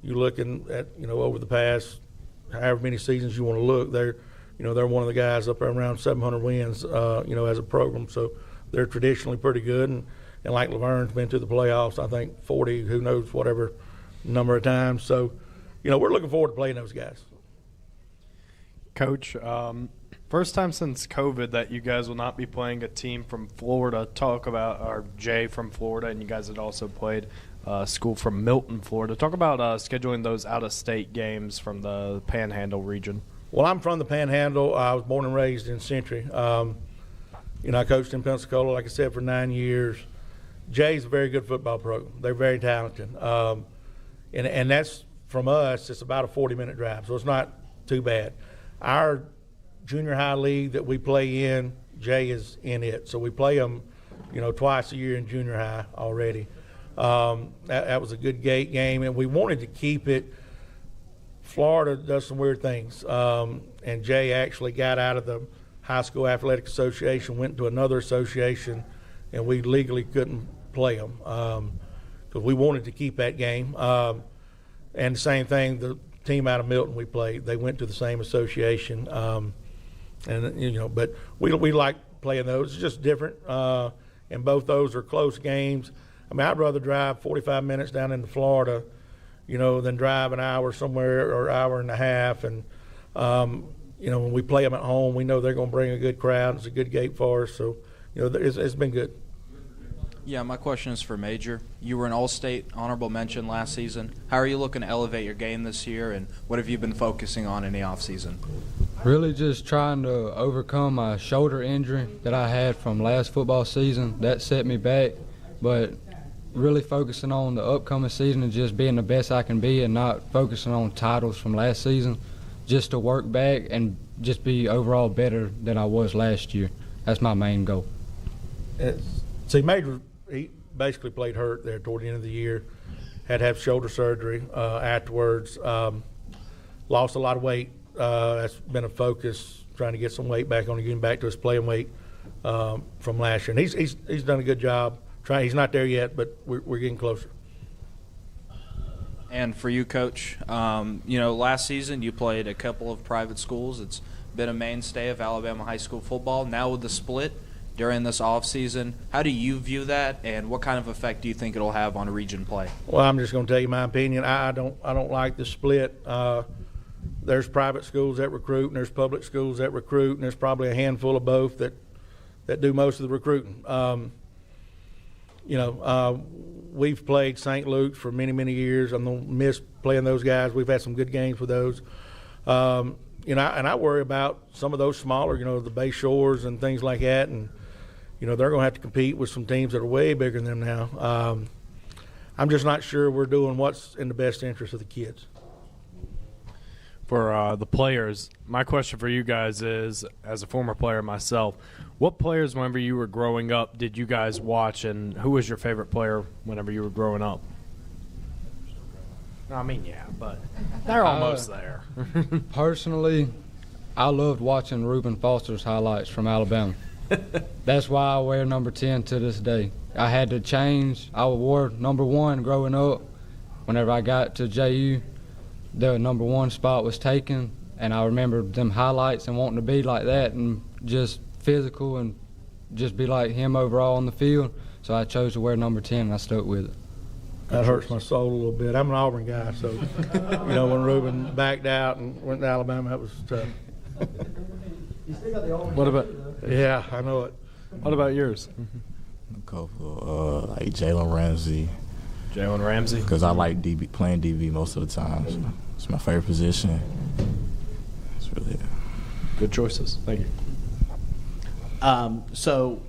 [SPEAKER 15] you're looking at, over the past however many seasons you want to look, they're one of the guys up there around 700 wins, as a program. So they're traditionally pretty good. And like Laverne's been to the playoffs, I think 40, who knows, whatever number of times. So, we're looking forward to playing those guys.
[SPEAKER 14] Coach, first time since COVID that you guys will not be playing a team from Florida. Talk about our Jay from Florida, and you guys had also played school from Milton, Florida. Talk about scheduling those out-of-state games from the Panhandle region.
[SPEAKER 15] Well, I'm from the Panhandle. I was born and raised in Century. I coached in Pensacola, like I said, for 9 years. Jay's a very good football program. They're very talented. And that's, from us, it's about a 40-minute drive, so it's not too bad. Our junior high league that we play in, Jay is in it. So we play them, twice a year in junior high already. That was a good game, and we wanted to keep it. Florida does some weird things, and Jay actually got out of the High School Athletic Association, went to another association, and we legally couldn't play them because we wanted to keep that game. And the same thing, the team out of Milton we played, they went to the same association, but we like playing those. It's just different, and both those are close games. I mean, I'd rather drive 45 minutes down into Florida, than drive an hour somewhere or hour and a half. And, when we play them at home, we know they're going to bring a good crowd. It's a good gate for us. So, it's been good.
[SPEAKER 3] Yeah, my question is for Major. You were an All-State honorable mention last season. How are you looking to elevate your game this year, and what have you been focusing on in the offseason?
[SPEAKER 19] Really just trying to overcome my shoulder injury that I had from last football season. That set me back, but really focusing on the upcoming season and just being the best I can be and not focusing on titles from last season, just to work back and just be overall better than I was last year. That's my main goal.
[SPEAKER 15] Major, he basically played hurt there toward the end of the year, had to have shoulder surgery afterwards, lost a lot of weight. That's been a focus, trying to get some weight back on, getting back to his playing weight from last year. And he's done a good job. He's not there yet, but we're getting closer.
[SPEAKER 3] And for you, Coach, last season you played a couple of private schools. It's been a mainstay of Alabama high school football. Now with the split during this offseason, how do you view that, and what kind of effect do you think it'll have on region play?
[SPEAKER 15] Well, I'm just going to tell you my opinion. I don't like the split. There's private schools that recruit, and there's public schools that recruit, and there's probably a handful of both that do most of the recruiting. We've played St. Luke's for many, many years. I'm going to miss playing those guys. We've had some good games with those. And I worry about some of those smaller, the Bay Shores and things like that. And, they're going to have to compete with some teams that are way bigger than them now. I'm just not sure we're doing what's in the best interest of the kids.
[SPEAKER 14] For the players, my question for you guys is, as a former player myself, what players, whenever you were growing up, did you guys watch, and who was your favorite player whenever you were growing up? I mean, yeah, but they're almost there.
[SPEAKER 19] Personally, I loved watching Reuben Foster's highlights from Alabama. That's why I wear number 10 to this day. I had to change. I wore number 1 growing up. Whenever I got to JU, the number 1 spot was taken, and I remember them highlights and wanting to be like that and just physical and just be like him overall on the field. So I chose to wear number 10, and I stuck with it.
[SPEAKER 15] That hurts my soul a little bit. I'm an Auburn guy, so, when Reuben backed out and went to Alabama, that was tough.
[SPEAKER 14] What about?
[SPEAKER 15] Yeah, I know it.
[SPEAKER 14] What about yours?
[SPEAKER 23] A couple, like Jalen Ramsey.
[SPEAKER 14] Jalen Ramsey?
[SPEAKER 23] Because I like playing DB most of the time. So it's my favorite position. That's really it.
[SPEAKER 14] Good choices. Thank you.
[SPEAKER 12] So,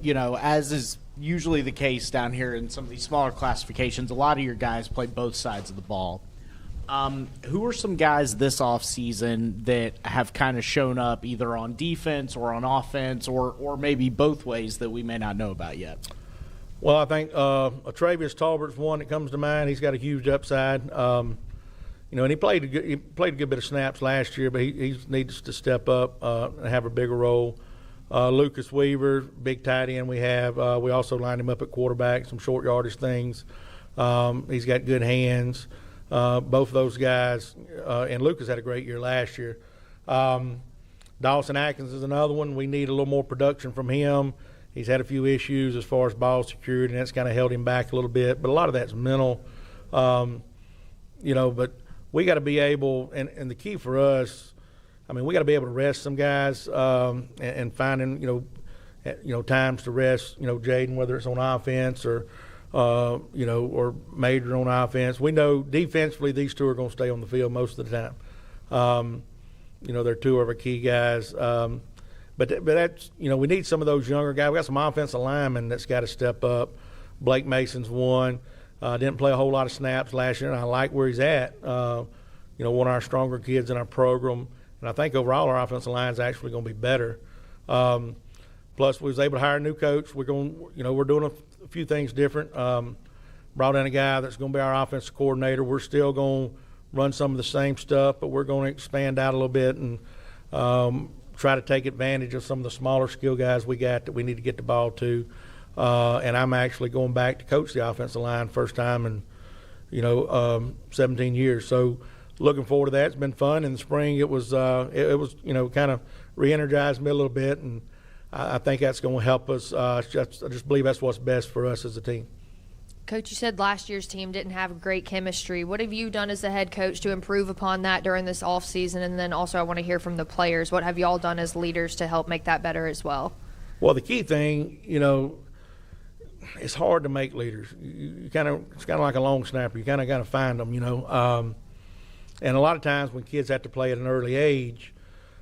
[SPEAKER 12] as is usually the case down here in some of these smaller classifications. A lot of your guys play both sides of the ball. Who are some guys this offseason that have kind of shown up either on defense or on offense or maybe both ways that we may not know about yet?
[SPEAKER 15] Well, I think Travius Talbert's one that comes to mind. He's got a huge upside. And he played a good bit of snaps last year, but he needs to step up and have a bigger role. Lucas Weaver, big tight end we have. We also lined him up at quarterback, some short yardage things. He's got good hands. Both of those guys, and Lucas had a great year last year. Dawson Atkins is another one. We need a little more production from him. He's had a few issues as far as ball security, and that's kind of held him back a little bit. But a lot of that's mental, But we got to be able, and the key for us, we got to be able to rest some guys and finding, times to rest, Jaden, whether it's on offense or Major on offense. We know defensively these two are going to stay on the field most of the time. They're two of our key guys. But that's, we need some of those younger guys. We got some offensive linemen that's got to step up. Blake Mason's one. Didn't play a whole lot of snaps last year, and I like where he's at. One of our stronger kids in our program. And I think overall our offensive line is actually going to be better. Plus, we was able to hire a new coach. We're doing a few things different. Brought in a guy that's going to be our offensive coordinator. We're still going to run some of the same stuff, but we're going to expand out a little bit and try to take advantage of some of the smaller skill guys we got that we need to get the ball to. And I'm actually going back to coach the offensive line first time in 17 years. So looking forward to that. It's been fun. In the spring, it was kind of re-energized me a little bit, and I think that's going to help us. I just believe that's what's best for us as a team.
[SPEAKER 6] Coach, you said last year's team didn't have great chemistry. What have you done as the head coach to improve upon that during this offseason? And then also I want to hear from the players. What have you all done as leaders to help make that better as well?
[SPEAKER 15] Well, the key thing, it's hard to make leaders. It's kind of like a long snapper. You kind of got to find them, And a lot of times when kids have to play at an early age,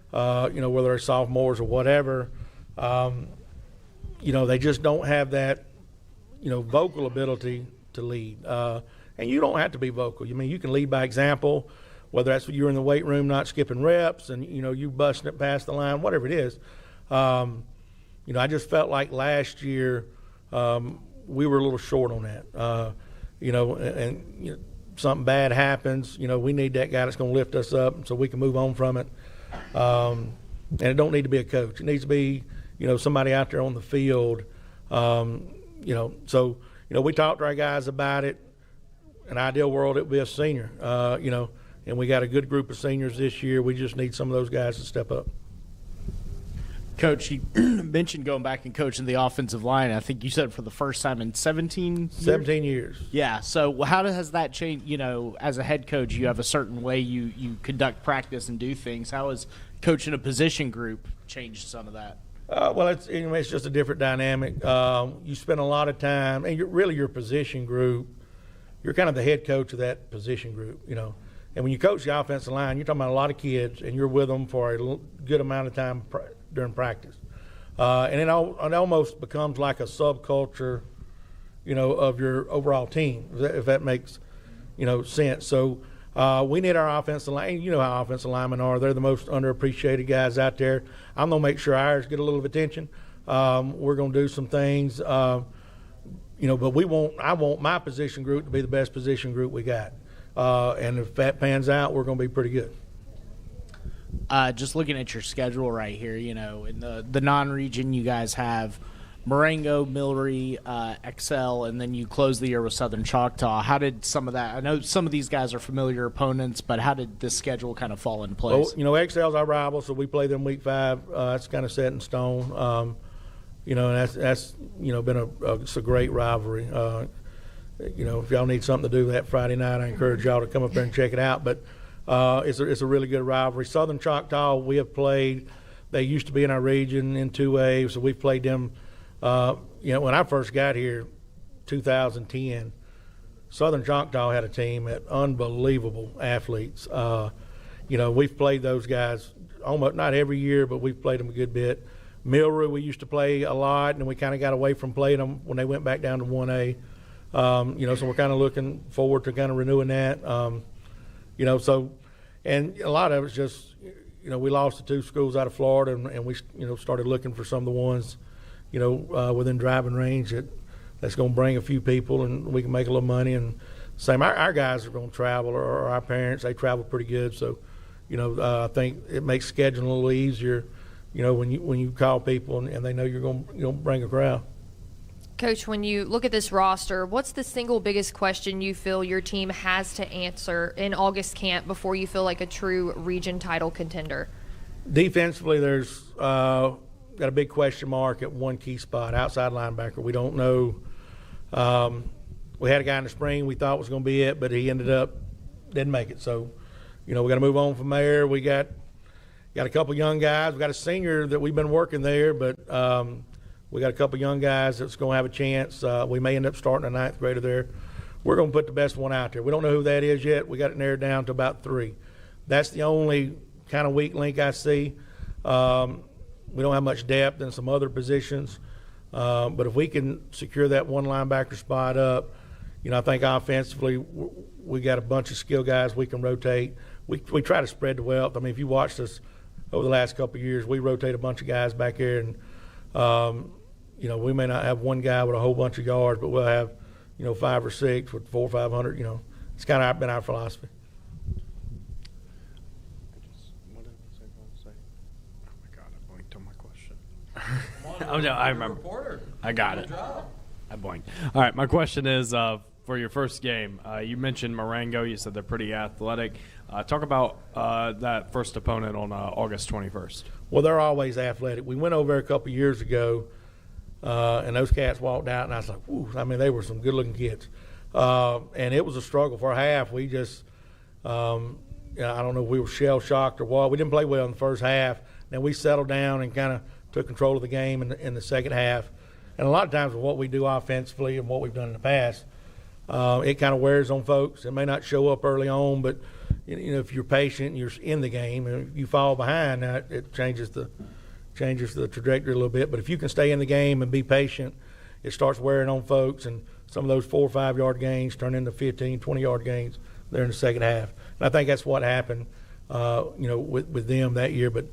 [SPEAKER 15] whether they're sophomores or whatever, they just don't have that, vocal ability to lead. And you don't have to be vocal. You can lead by example, whether that's you're in the weight room not skipping reps and, you busting it past the line, whatever it is. I just felt like last year we were a little short on that. Something bad happens, we need that guy that's going to lift us up so we can move on from it. And it don't need to be a coach. It needs to be, somebody out there on the field. So we talked to our guys about it. In an ideal world, it would be a senior, and we got a good group of seniors this year. We just need some of those guys to step up.
[SPEAKER 12] Coach, you mentioned going back and coaching the offensive line. I think you said for the first time in 17 years?
[SPEAKER 15] 17 years.
[SPEAKER 12] Yeah. So how has that changed? As a head coach, you have a certain way you conduct practice and do things. How has coaching a position group changed some of that?
[SPEAKER 15] Well, it's just a different dynamic. You spend a lot of time, and your position group, you're kind of the head coach of that position group, And when you coach the offensive line, you're talking about a lot of kids, and you're with them for a good amount of time during practice. And it almost becomes like a subculture, of your overall team, if that makes, sense. So we need our offensive line. You know how offensive linemen are. They're the most underappreciated guys out there. I'm going to make sure ours get a little attention. We're going to do some things, but I want my position group to be the best position group we got. And if that pans out, we're going to be pretty good.
[SPEAKER 12] Just looking at your schedule right here, in the non-region, you guys have Marengo, Millery, Excel, and then you close the year with Southern Choctaw. How did some of that – I know some of these guys are familiar opponents, but how did this schedule kind of fall into place?
[SPEAKER 15] Well, Excel's our rival, so we play them week 5. It's kind of set in stone. And that's been it's a great rivalry. If y'all need something to do that Friday night, I encourage y'all to come up there and check it out. But it's a really good rivalry. Southern Choctaw, we have played. They used to be in our region in 2A, so we've played them. When I first got here, 2010, Southern Choctaw had a team at unbelievable athletes. We've played those guys almost not every year, but we've played them a good bit. Milroy, we used to play a lot, and we kind of got away from playing them when they went back down to 1A. So we're kind of looking forward to kind of renewing that. And a lot of it's just, we lost the 2 schools out of Florida, and we, started looking for some of the ones, within driving range that's going to bring a few people and we can make a little money. And same, our guys are going to travel, or our parents, they travel pretty good. So, I think it makes scheduling a little easier, when you call people and they know you're going to bring a crowd.
[SPEAKER 6] Coach, when you look at this roster, what's the single biggest question you feel your team has to answer in August camp before you feel like a true region title contender?
[SPEAKER 15] Defensively, there's got a big question mark at one key spot, outside linebacker. We don't know. We had a guy in the spring we thought was going to be it, but he didn't make it. So, we got to move on from there. We got a couple young guys. We got a senior that we've been working there, but we got a couple young guys that's going to have a chance. We may end up starting a 9th grader there. We're going to put the best one out there. We don't know who that is yet. We got it narrowed down to about 3. That's the only kind of weak link I see. We don't have much depth in some other positions. But if we can secure that one linebacker spot up, I think offensively we got a bunch of skill guys we can rotate. We try to spread the wealth. I mean, if you watched us over the last couple of years, we rotate a bunch of guys back there, and we may not have one guy with a whole bunch of yards, but we'll have 5 or 6 with 400 or 500. It's kind of been our philosophy.
[SPEAKER 14] Oh, no, I remember. I got it. I blinked. All right, my question is for your first game. You mentioned Marengo. You said they're pretty athletic. Talk about that first opponent on August 21st.
[SPEAKER 15] Well, they're always athletic. We went over there a couple years ago, and those cats walked out, and I was like, whew, they were some good-looking kids. And it was a struggle for a half. We just, I don't know if we were shell-shocked or what. We didn't play well in the first half. Then we settled down and kind of took control of the game in the second half. And a lot of times with what we do offensively and what we've done in the past, it kind of wears on folks. It may not show up early on, but if you're patient and you're in the game and if you fall behind, it changes the trajectory a little bit. But if you can stay in the game and be patient, it starts wearing on folks, and some of those 4 or 5 yard gains turn into 15, 20 yard gains there in the second half. And I think that's what happened, with them that year. But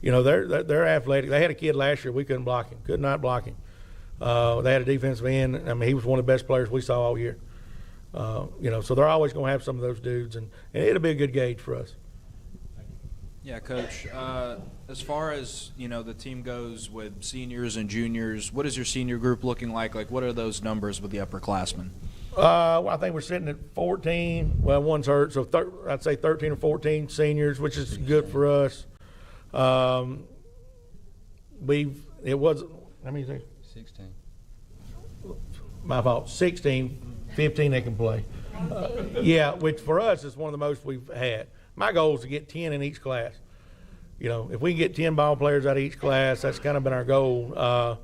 [SPEAKER 15] they're athletic. They had a kid last year we couldn't block him, could not block him. They had a defensive end. I mean, he was one of the best players we saw all year. So they're always going to have some of those dudes, and it'll be a good gauge for us.
[SPEAKER 3] Yeah, Coach. As far as the team goes with seniors and juniors, what is your senior group looking like? Like, what are those numbers with the upperclassmen?
[SPEAKER 15] Well, I think we're sitting at 14. Well, one's hurt, so I'd say 13 or 14 seniors, which is good for us. It was, how many think?
[SPEAKER 19] 16.
[SPEAKER 15] My fault. 16, 15 they can play. Which for us is one of the most we've had. My goal is to get 10 in each class. If we can get 10 ball players out of each class, that's kind of been our goal.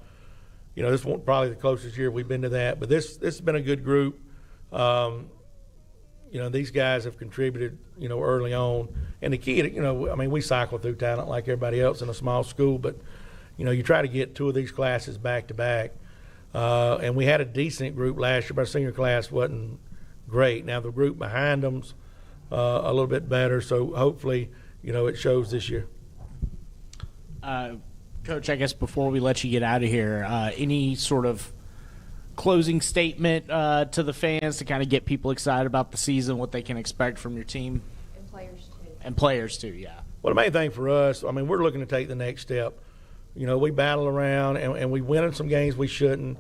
[SPEAKER 15] This is probably the closest year we've been to that. But this has been a good group. These guys have contributed, early on. And the key, we cycle through talent like everybody else in a small school, but, you try to get 2 of these classes back to back. And we had a decent group last year, but our senior class wasn't great. Now the group behind them's a little bit better, so hopefully, it shows this year.
[SPEAKER 12] Coach, I guess before we let you get out of here, any sort of closing statement to the fans to kind of get people excited about the season, what they can expect from your team?
[SPEAKER 6] And players, too.
[SPEAKER 12] And players, too, yeah.
[SPEAKER 15] Well, the main thing for us, we're looking to take the next step. We battle around, and we win in some games we shouldn't.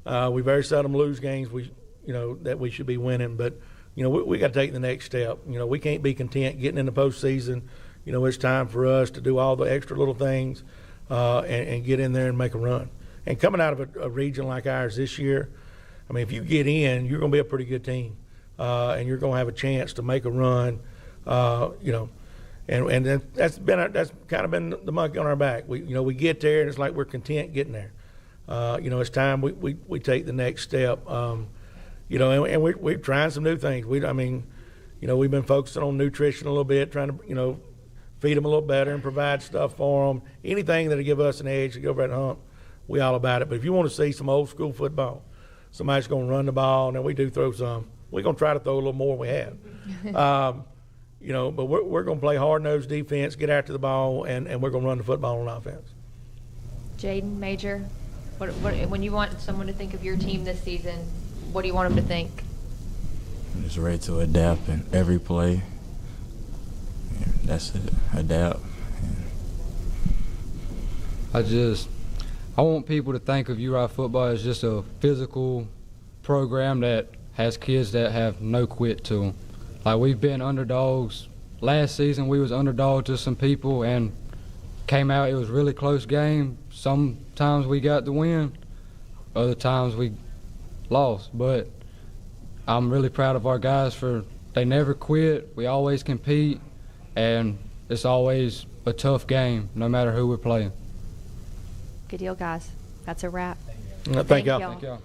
[SPEAKER 15] We very seldom lose games that we should be winning, but we got to take the next step. We can't be content getting in the postseason. It's time for us to do all the extra little things and get in there and make a run. And coming out of a region like ours this year, if you get in, you're going to be a pretty good team, and you're going to have a chance to make a run. And then that's kind of been the monkey on our back. We get there and it's like we're content getting there. It's time we take the next step. And we're trying some new things. We've been focusing on nutrition a little bit, trying to feed them a little better and provide stuff for them. Anything that'll give us an edge to go over and hunt, we all about it. But if you want to see some old school football, somebody's going to run the ball, and then we do throw some. We're going to try to throw a little more than we have. But we're going to play hard-nosed defense, get after the ball, and we're going to run the football on offense.
[SPEAKER 6] Jaden, Major, when you want someone to think of your team this season, what do you want them to think?
[SPEAKER 23] I'm just ready to adapt in every play. And that's it, adapt.
[SPEAKER 19] I want people to think of URI football as just a physical program that has kids that have no quit to them. Like, we've been underdogs. Last season we was underdog to some people and came out. It was a really close game. Sometimes we got the win, other times we lost. But I'm really proud of our guys for they never quit. We always compete, and it's always a tough game no matter who we're playing.
[SPEAKER 6] Good deal, guys. That's a wrap.
[SPEAKER 15] Thank y'all.
[SPEAKER 19] Thank y'all.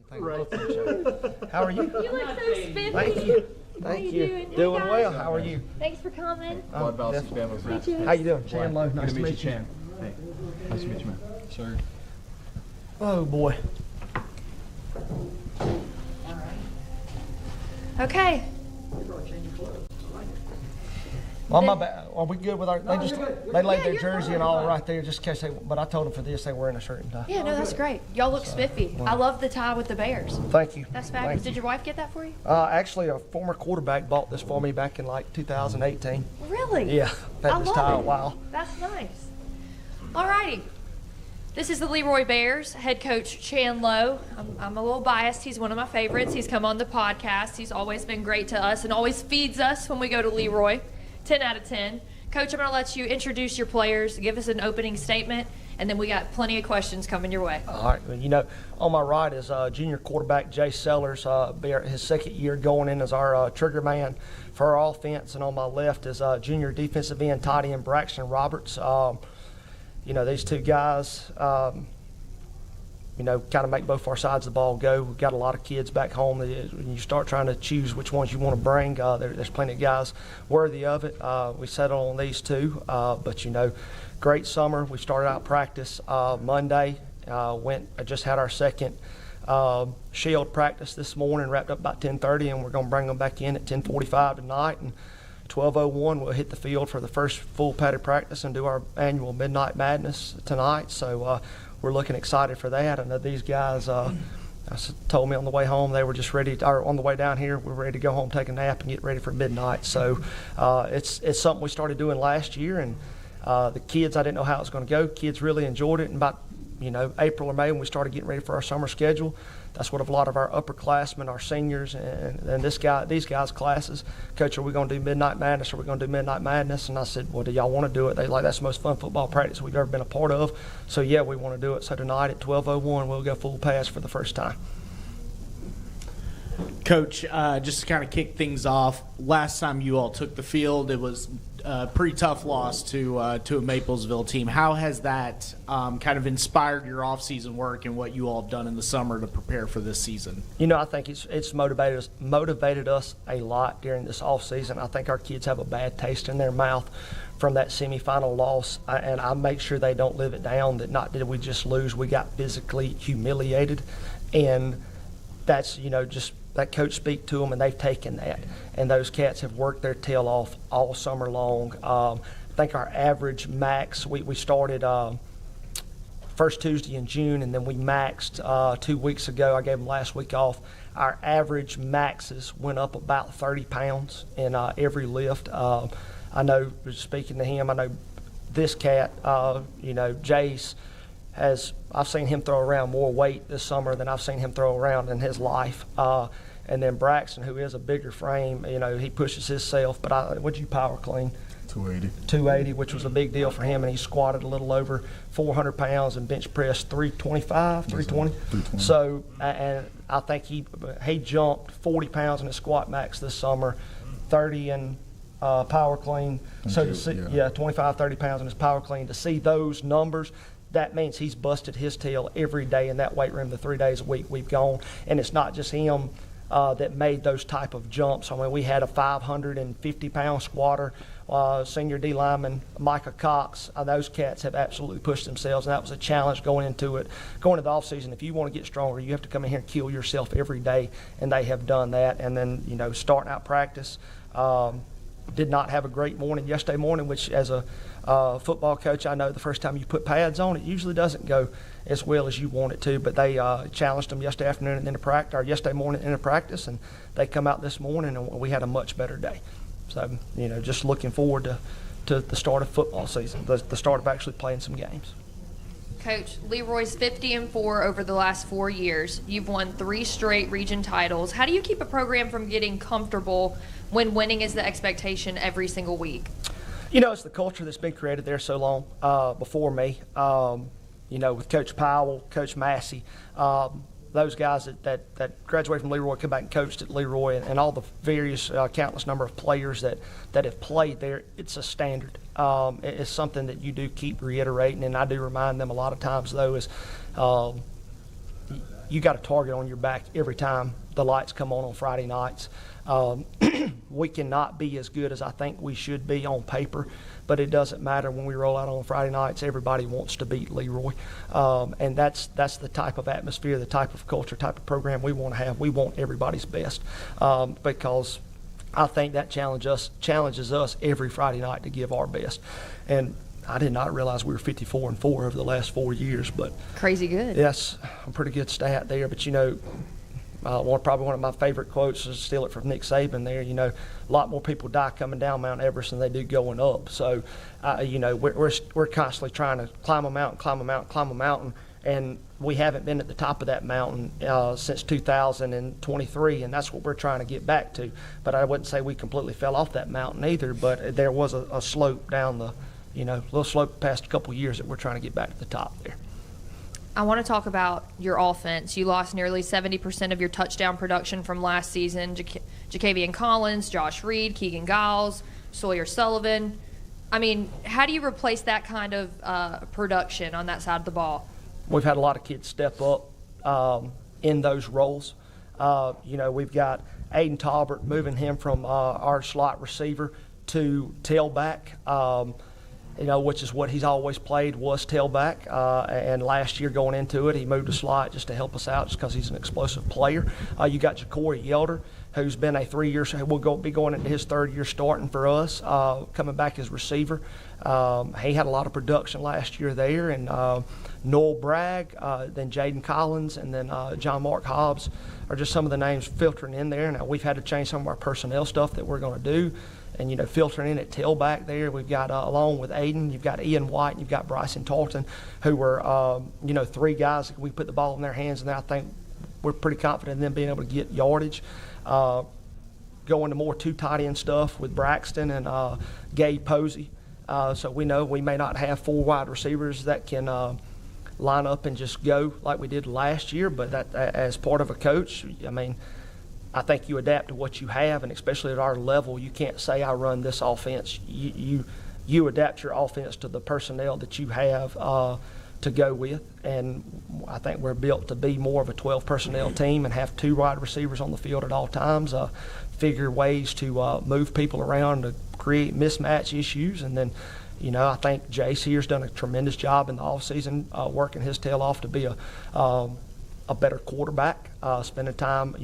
[SPEAKER 1] Thank you. How are you?
[SPEAKER 6] You look so spiffy.
[SPEAKER 1] Thank you.
[SPEAKER 6] How
[SPEAKER 1] Thank
[SPEAKER 6] you
[SPEAKER 1] you.
[SPEAKER 6] doing?
[SPEAKER 1] Doing
[SPEAKER 6] Hey,
[SPEAKER 1] well.
[SPEAKER 6] guys.
[SPEAKER 1] How are you?
[SPEAKER 6] Thanks for coming.
[SPEAKER 1] How you doing? Chan Lowe. Nice to meet you.
[SPEAKER 16] Hey, nice to meet you, man.
[SPEAKER 3] Sir.
[SPEAKER 1] Oh boy.
[SPEAKER 6] Okay.
[SPEAKER 1] Well, my bad. Are we good with our? They just they laid
[SPEAKER 6] Yeah,
[SPEAKER 1] their
[SPEAKER 6] you're
[SPEAKER 1] jersey
[SPEAKER 6] fine.
[SPEAKER 1] and all right there, just in case they. But I told them for this they wearing a shirt and tie.
[SPEAKER 6] Yeah, no, that's great. Y'all look spiffy. I love the tie with the Bears.
[SPEAKER 1] Thank you.
[SPEAKER 6] That's fabulous.
[SPEAKER 1] Thank
[SPEAKER 6] Did your wife get that for you?
[SPEAKER 1] Actually, a former quarterback bought this for me back in like 2018.
[SPEAKER 6] Really?
[SPEAKER 1] Yeah,
[SPEAKER 6] I
[SPEAKER 1] had this
[SPEAKER 6] love
[SPEAKER 1] tie a
[SPEAKER 6] it.
[SPEAKER 1] while.
[SPEAKER 6] That's nice. All righty. This is the Leroy Bears, head coach Chan Lowe. I'm a little biased. He's one of my favorites. He's come on the podcast. He's always been great to us and always feeds us when we go to Leroy. 10 out of 10. Coach, I'm going to let you introduce your players, give us an opening statement, and then we got plenty of questions coming your way.
[SPEAKER 1] All right. Well, you know, on my right is junior quarterback Jay Sellers. His second year going in as our trigger man for our offense. And on my left is junior defensive end tight end Braxton Roberts. You know, these two guys, you know, kind of make both our sides of the ball go. We've got a lot of kids back home. When you start trying to choose which ones you want to bring, there's plenty of guys worthy of it. We settled on these two, but, you know, great summer. We started out practice Monday. I just had our second shield practice this morning, wrapped up about 10:30, and we're going to bring them back in at 10:45 tonight. And 12:01, we'll hit the field for the first full padded practice and do our annual Midnight Madness tonight. So we're looking excited for that. I know these guys told me on the way home they were just ready, or on the way down here, we're ready to go home, take a nap, and get ready for midnight. So it's something we started doing last year, and the kids, I didn't know how it was going to go. Kids really enjoyed it, and about April or May when we started getting ready for our summer schedule, that's what a lot of our upperclassmen, our seniors, and these guys' classes, Coach, are we going to do Midnight Madness? Are we going to do Midnight Madness? And I said, well, do y'all want to do it? They like, that's the most fun football practice we've ever been a part of. So yeah, we want to do it. So tonight at 12:01, we'll go full pass for the first time.
[SPEAKER 12] Coach, just to kind of kick things off, last time you all took the field, it was a pretty tough loss to a Maplesville team. How has that kind of inspired your off-season work and what you all have done in the summer to prepare for this season?
[SPEAKER 1] You know, I think it's motivated us a lot during this off-season. I think our kids have a bad taste in their mouth from that semifinal loss, and I make sure they don't live it down, that not did we just lose, we got physically humiliated, and that's, just that coach speak to them, and they've taken that. And those cats have worked their tail off all summer long. I think our average max, we started first Tuesday in June, and then we maxed 2 weeks ago. I gave them last week off. Our average maxes went up about 30 pounds in every lift. I know, speaking to him, I know this cat, Jace, I've seen him throw around more weight this summer than I've seen him throw around in his life. And then Braxton, who is a bigger frame, he pushes himself. But what'd you power clean?
[SPEAKER 21] 280.
[SPEAKER 1] 280, which was a big deal for him, and he squatted a little over 400 pounds and bench pressed 325, 320.
[SPEAKER 21] 320.
[SPEAKER 1] So, and I think he jumped 40 pounds in his squat max this summer, 30 in power clean. So to see, 25, 30 pounds in his power clean. To see those numbers, that means he's busted his tail every day in that weight room the 3 days a week we've gone. And it's not just him that made those type of jumps. I mean, we had a 550-pound squatter, senior D lineman, Micah Cox. Those cats have absolutely pushed themselves, and that was a challenge going into the offseason. If you want to get stronger, you have to come in here and kill yourself every day, and they have done that. And then, starting out practice, did not have a great morning yesterday morning, which as a football coach, I know the first time you put pads on, it usually doesn't go as well as you want it to. But they challenged them yesterday afternoon into practice, or yesterday morning into practice, and they come out this morning, and we had a much better day. So, just looking forward to the start of football season, the start of actually playing some games.
[SPEAKER 6] Coach, Leroy's 50-4 over the last 4 years. You've won 3 straight region titles. How do you keep a program from getting comfortable when winning is the expectation every single week?
[SPEAKER 1] It's the culture that's been created there so long before me. With Coach Powell, Coach Massey, those guys that graduated from Leroy, come back and coached at Leroy, and all the various countless number of players that have played there, it's a standard. It's something that you do keep reiterating, and I do remind them a lot of times, though, is you got a target on your back every time the lights come on Friday nights. We cannot be as good as I think we should be on paper, but it doesn't matter when we roll out on Friday nights. Everybody wants to beat Leroy, and that's the type of atmosphere, the type of culture, type of program we want to have. We want everybody's best because I think that challenges us every Friday night to give our best. And I did not realize we were 54-4 over the last 4 years, but
[SPEAKER 6] crazy good.
[SPEAKER 1] Yes, a pretty good stat there. But probably one of my favorite quotes is steal it from Nick Saban there. A lot more people die coming down Mount Everest than they do going up. So, we're constantly trying to climb a mountain, and we haven't been at the top of that mountain since 2023, and that's what we're trying to get back to. But I wouldn't say we completely fell off that mountain either, but there was a slope down the, little slope past a couple of years that we're trying to get back to the top there.
[SPEAKER 6] I want to talk about your offense. You lost nearly 70% of your touchdown production from last season. Jacavian Collins, Josh Reed, Keegan Giles, Sawyer Sullivan. I mean, how do you replace that kind of production on that side of the ball?
[SPEAKER 1] We've had a lot of kids step up in those roles. We've got Aiden Talbert, moving him from our slot receiver to tailback, which is what he's always played, was tailback. And last year going into it, he moved to slot just to help us out just because he's an explosive player. You got Ja'Cory Yelder, who's been a 3-year, will be going into his 3rd year starting for us, coming back as receiver. He had a lot of production last year there, and Noel Bragg, then Jaden Collins, and then John Mark Hobbs are just some of the names filtering in there. Now, we've had to change some of our personnel stuff that we're going to do, and, filtering in at tailback there, we've got, along with Aiden, you've got Ian White, and you've got Bryson Tarleton, who were, 3 guys that we put the ball in their hands, and I think we're pretty confident in them being able to get yardage. Going to more 2 tight end stuff with Braxton and Gabe Posey. So we know we may not have 4 wide receivers that can line up and just go like we did last year, but that, as part of a coach, I think you adapt to what you have, and especially at our level, you can't say I run this offense. You adapt your offense to the personnel that you have to go with, and I think we're built to be more of a 12 personnel team and have 2 wide receivers on the field at all times, figure ways to move people around to create mismatch issues, and then I think Jace here's done a tremendous job in the offseason working his tail off to be a better quarterback, spending time,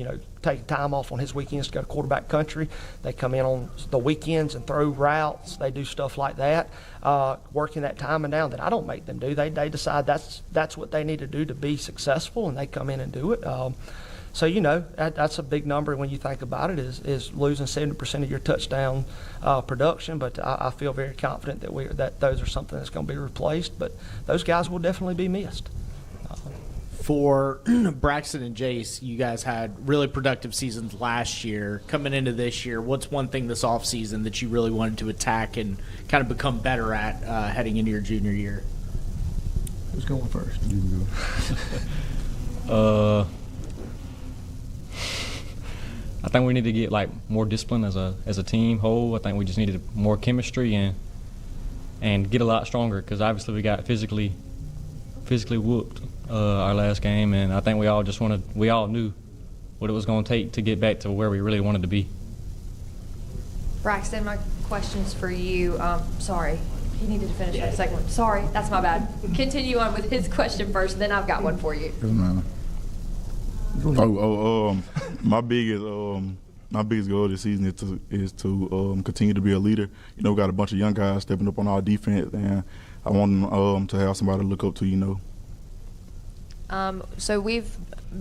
[SPEAKER 1] taking time off on his weekends to go to quarterback country. They come in on the weekends and throw routes. They do stuff like that, working that timing down that I don't make them do. They decide that's what they need to do to be successful, and they come in and do it. So, that's a big number when you think about it, is losing 70% of your touchdown production. But I feel very confident that those are something that's going to be replaced. But those guys will definitely be missed.
[SPEAKER 12] For Braxton and Jace, you guys had really productive seasons last year. Coming into this year, what's one thing this offseason that you really wanted to attack and kind of become better at heading into your junior year?
[SPEAKER 15] Who's going first?
[SPEAKER 19] You can go. I think we need to get more discipline as a team whole. I think we just needed more chemistry and get a lot stronger, because obviously we got physically whooped our last game, and I think we all knew what it was going to take to get back to where we really wanted to be.
[SPEAKER 6] Braxton, my question's for you. Sorry, he needed to finish that second one. Sorry, that's my bad. Continue on with his question first, then I've got one for you.
[SPEAKER 21] My biggest goal this season is to continue to be a leader. We got a bunch of young guys stepping up on our defense, and I want them to have somebody to look up to.
[SPEAKER 6] So we've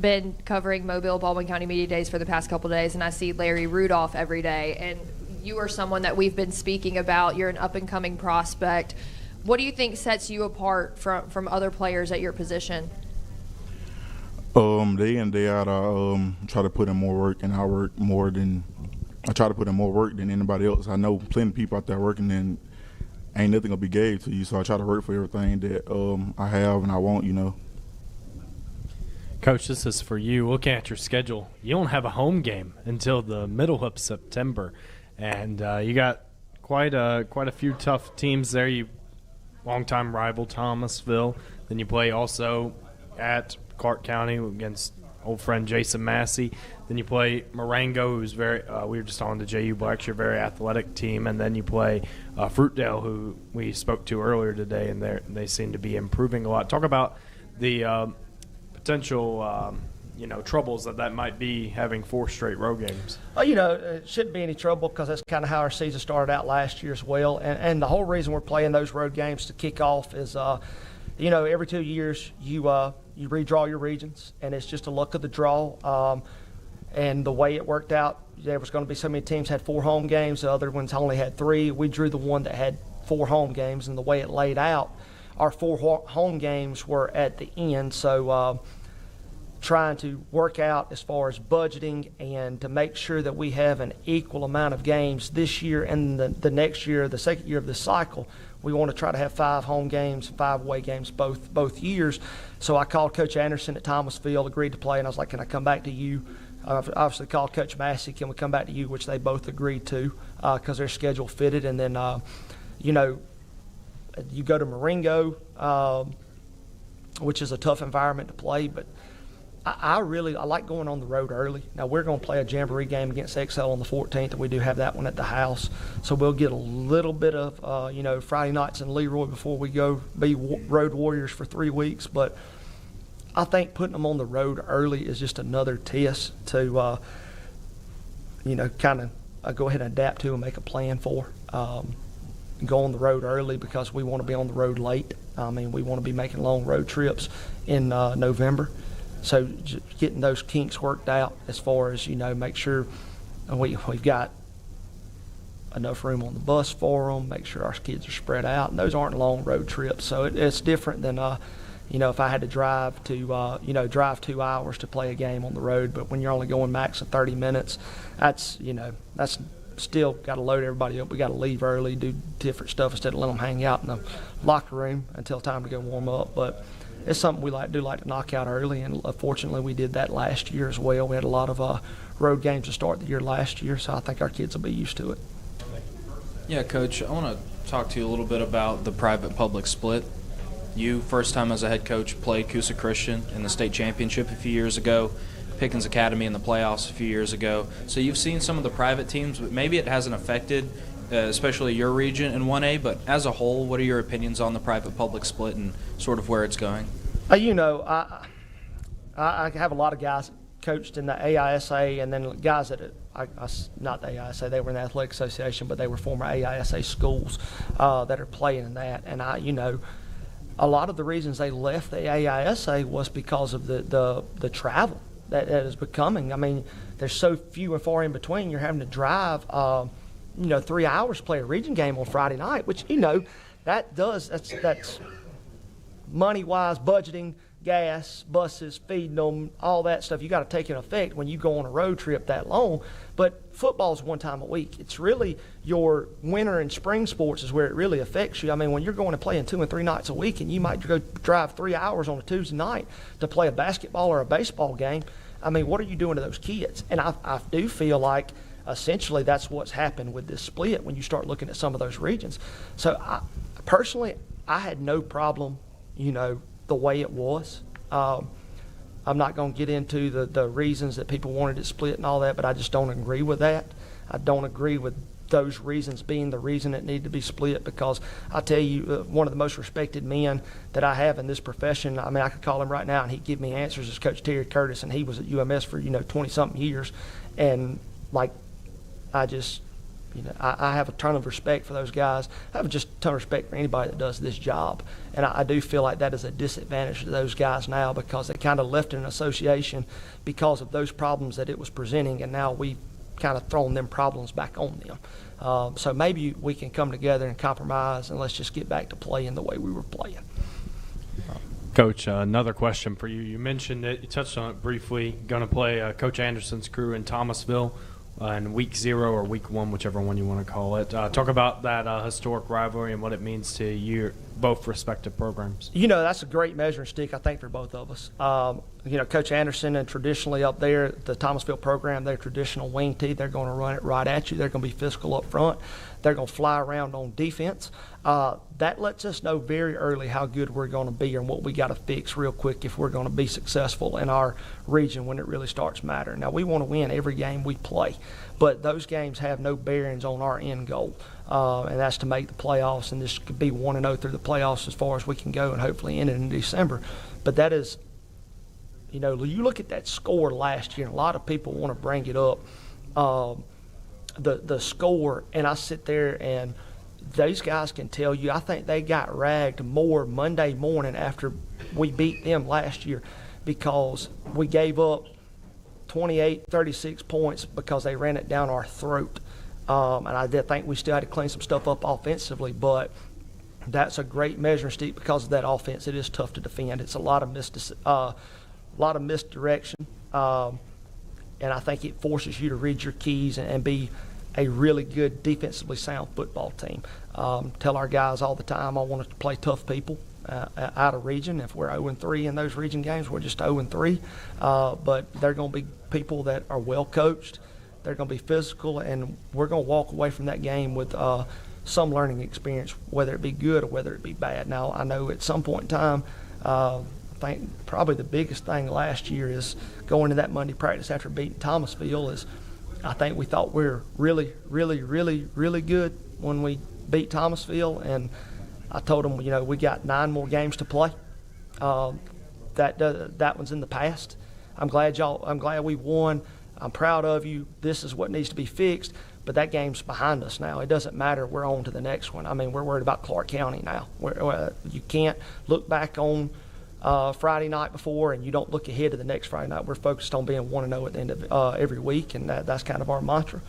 [SPEAKER 6] been covering Mobile Baldwin County Media Days for the past couple of days, and I see Larry Rudolph every day. And you are someone that we've been speaking about. You're an up-and-coming prospect. What do you think sets you apart from other players at your position?
[SPEAKER 21] Day in, day out, I try to put in more work, and I work more than – I try to put in more work than anybody else. I know plenty of people out there working, and ain't nothing going to be gave to you, so I try to work for everything that I have and I want,
[SPEAKER 14] Coach, this is for you. Looking at your schedule, you don't have a home game until the middle of September, and you got quite a few tough teams there. You longtime rival Thomasville, then you play also at Clark County against old friend Jason Massey. Then you play Marengo, who's very we were just on the JU Blackshear, very athletic team. And then you play Fruitdale, who we spoke to earlier today, and they seem to be improving a lot. Talk about the potential troubles that might be having 4 straight road games.
[SPEAKER 1] It shouldn't be any trouble because that's kind of how our season started out last year as well. And the whole reason we're playing those road games to kick off is, every 2 years you redraw your regions, and it's just a luck of the draw. And the way it worked out, there was going to be so many teams had 4 home games. The other ones only had 3. We drew the one that had 4 home games, and the way it laid out, our 4 home games were at the end. So trying to work out as far as budgeting and to make sure that we have an equal amount of games this year and the next year, the second year of this cycle. We want to try to have 5 home games, 5 away games both years. So I called Coach Anderson at Thomasville, agreed to play, and I was like, can I come back to you? I've obviously called Coach Massey, can we come back to you, which they both agreed to because their schedule fitted. And then, you go to Marengo, which is a tough environment to play, but I like going on the road early. Now, we're going to play a jamboree game against XL on the 14th, and we do have that one at the house. So we'll get a little bit of, Friday nights in Leroy before we go be road warriors for 3 weeks. But I think putting them on the road early is just another test to, kind of go ahead and adapt to and make a plan for. Go on the road early because we want to be on the road late. We want to be making long road trips in November. So getting those kinks worked out as far as, make sure we've got enough room on the bus for them, make sure our kids are spread out. And those aren't long road trips. So it's different than, if I had to drive 2 hours to play a game on the road. But when you're only going max of 30 minutes, that's still got to load everybody up. We got to leave early, do different stuff instead of letting them hang out in the locker room until time to go warm up. But it's something we like to knock out early, and fortunately we did that last year as well. We had a lot of road games to start the year last year, so I think our kids will be used to it.
[SPEAKER 3] Yeah, Coach, I want to talk to you a little bit about the private-public split. You, first time as a head coach, played Coosa Christian in the state championship a few years ago, Pickens Academy in the playoffs a few years ago. So you've seen some of the private teams, but maybe it hasn't affected especially your region in 1A, but as a whole, what are your opinions on the private-public split and sort of where it's going?
[SPEAKER 1] I have a lot of guys coached in the AISA, and then guys that not the AISA, they were in the Athletic Association, but they were former AISA schools that are playing in that. And a lot of the reasons they left the AISA was because of the travel that is becoming. There's so few and far in between. You're having to drive 3 hours to play a region game on Friday night, which, that's money-wise, budgeting, gas, buses, feeding them, all that stuff. You got to take into effect when you go on a road trip that long. But football's one time a week. It's really your winter and spring sports is where it really affects you. When you're going to play 2 and 3 nights a week and you might go drive 3 hours on a Tuesday night to play a basketball or a baseball game, what are you doing to those kids? And I do feel like essentially that's what's happened with this split when you start looking at some of those regions. So personally, I had no problem, the way it was. I'm not going to get into the reasons that people wanted it split and all that, but I just don't agree with that. I don't agree with those reasons being the reason it needed to be split, because I tell you, one of the most respected men that I have in this profession, I could call him right now and he'd give me answers, is Coach Terry Curtis, and he was at UMS for 20-something years. And I have a ton of respect for those guys. I have just a ton of respect for anybody that does this job. And I do feel like that is a disadvantage to those guys now, because they kind of left an association because of those problems that it was presenting, and now we've kind of thrown them problems back on them. So maybe we can come together and compromise, and let's just get back to playing the way we were playing.
[SPEAKER 14] Coach, another question for you. You mentioned it. You touched on it briefly. Going to play Coach Anderson's crew in Thomasville in week 0 or week 1, whichever one you want to call it. Talk about that historic rivalry and what it means to both respective programs?
[SPEAKER 1] That's a great measuring stick, I think, for both of us. Coach Anderson, and traditionally up there, the Thomasville program, they're traditional wing tee. They're going to run it right at you. They're going to be physical up front. They're going to fly around on defense. That lets us know very early how good we're going to be and what we got to fix real quick if we're going to be successful in our region when it really starts mattering. Now, we want to win every game we play, but those games have no bearings on our end goal, and that's to make the playoffs, and this could be 1-0 through the playoffs as far as we can go and hopefully end it in December. But that is, you look at that score last year, and a lot of people want to bring it up, the score, and I sit there and these guys can tell you, I think they got ragged more Monday morning after we beat them last year because we gave up 28, 36 points because they ran it down our throat. And I did think we still had to clean some stuff up offensively, but that's a great measuring stick because of that offense. It is tough to defend. It's a lot of misdirection, and I think it forces you to read your keys and be a really good defensively sound football team. Tell our guys all the time I want us to play tough people out of region. If we're 0-3 in those region games, we're just 0-3. But they're going to be people that are well coached. They're going to be physical, and we're going to walk away from that game with some learning experience, whether it be good or whether it be bad. Now, I know at some point in time, I think probably the biggest thing last year is going to that Monday practice after beating Thomasville is I think we thought we were really, really, really, really good when we beat Thomasville, and I told them, we got 9 more games to play. That one's in the past. I'm glad we won. I'm proud of you. This is what needs to be fixed, but that game's behind us now. It doesn't matter. We're on to the next one. I mean, we're worried about Clark County now. You can't look back on Friday night before, and you don't look ahead to the next Friday night. We're focused on being 1-0 at the end of every week, and that's kind of our mantra.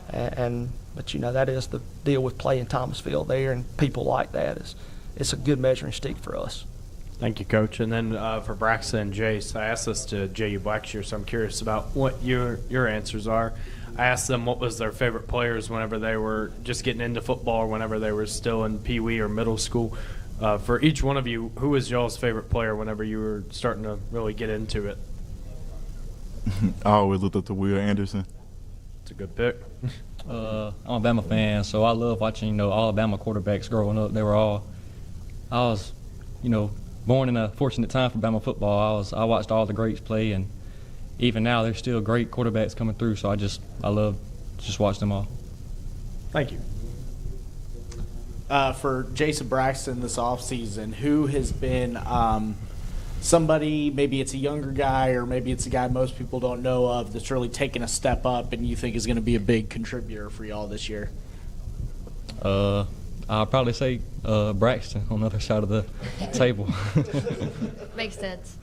[SPEAKER 1] But that is the deal with playing Thomasville there, and people like that it's a good measuring stick for us.
[SPEAKER 14] Thank you, Coach. And then for Braxton and Jace, I asked this to JU Blackshear, so I'm curious about what your answers are. I asked them what was their favorite players whenever they were just getting into football or whenever they were still in Pee Wee or middle school. For each one of you, who was y'all's favorite player whenever you were starting to really get into it?
[SPEAKER 21] I always looked up to Will Anderson.
[SPEAKER 14] It's a good pick.
[SPEAKER 9] I'm a Alabama fan, so I love watching, Alabama quarterbacks growing up. I was, born in a fortunate time for Alabama football. I watched all the greats play, and even now there's still great quarterbacks coming through, so I love just watch them all.
[SPEAKER 14] Thank you.
[SPEAKER 12] For Jason Braxton this offseason, who has been somebody, maybe it's a younger guy or maybe it's a guy most people don't know of, that's really taken a step up and you think is going to be a big contributor for y'all this year?
[SPEAKER 9] I'll probably say Braxton on the other side of the table.
[SPEAKER 6] Makes sense.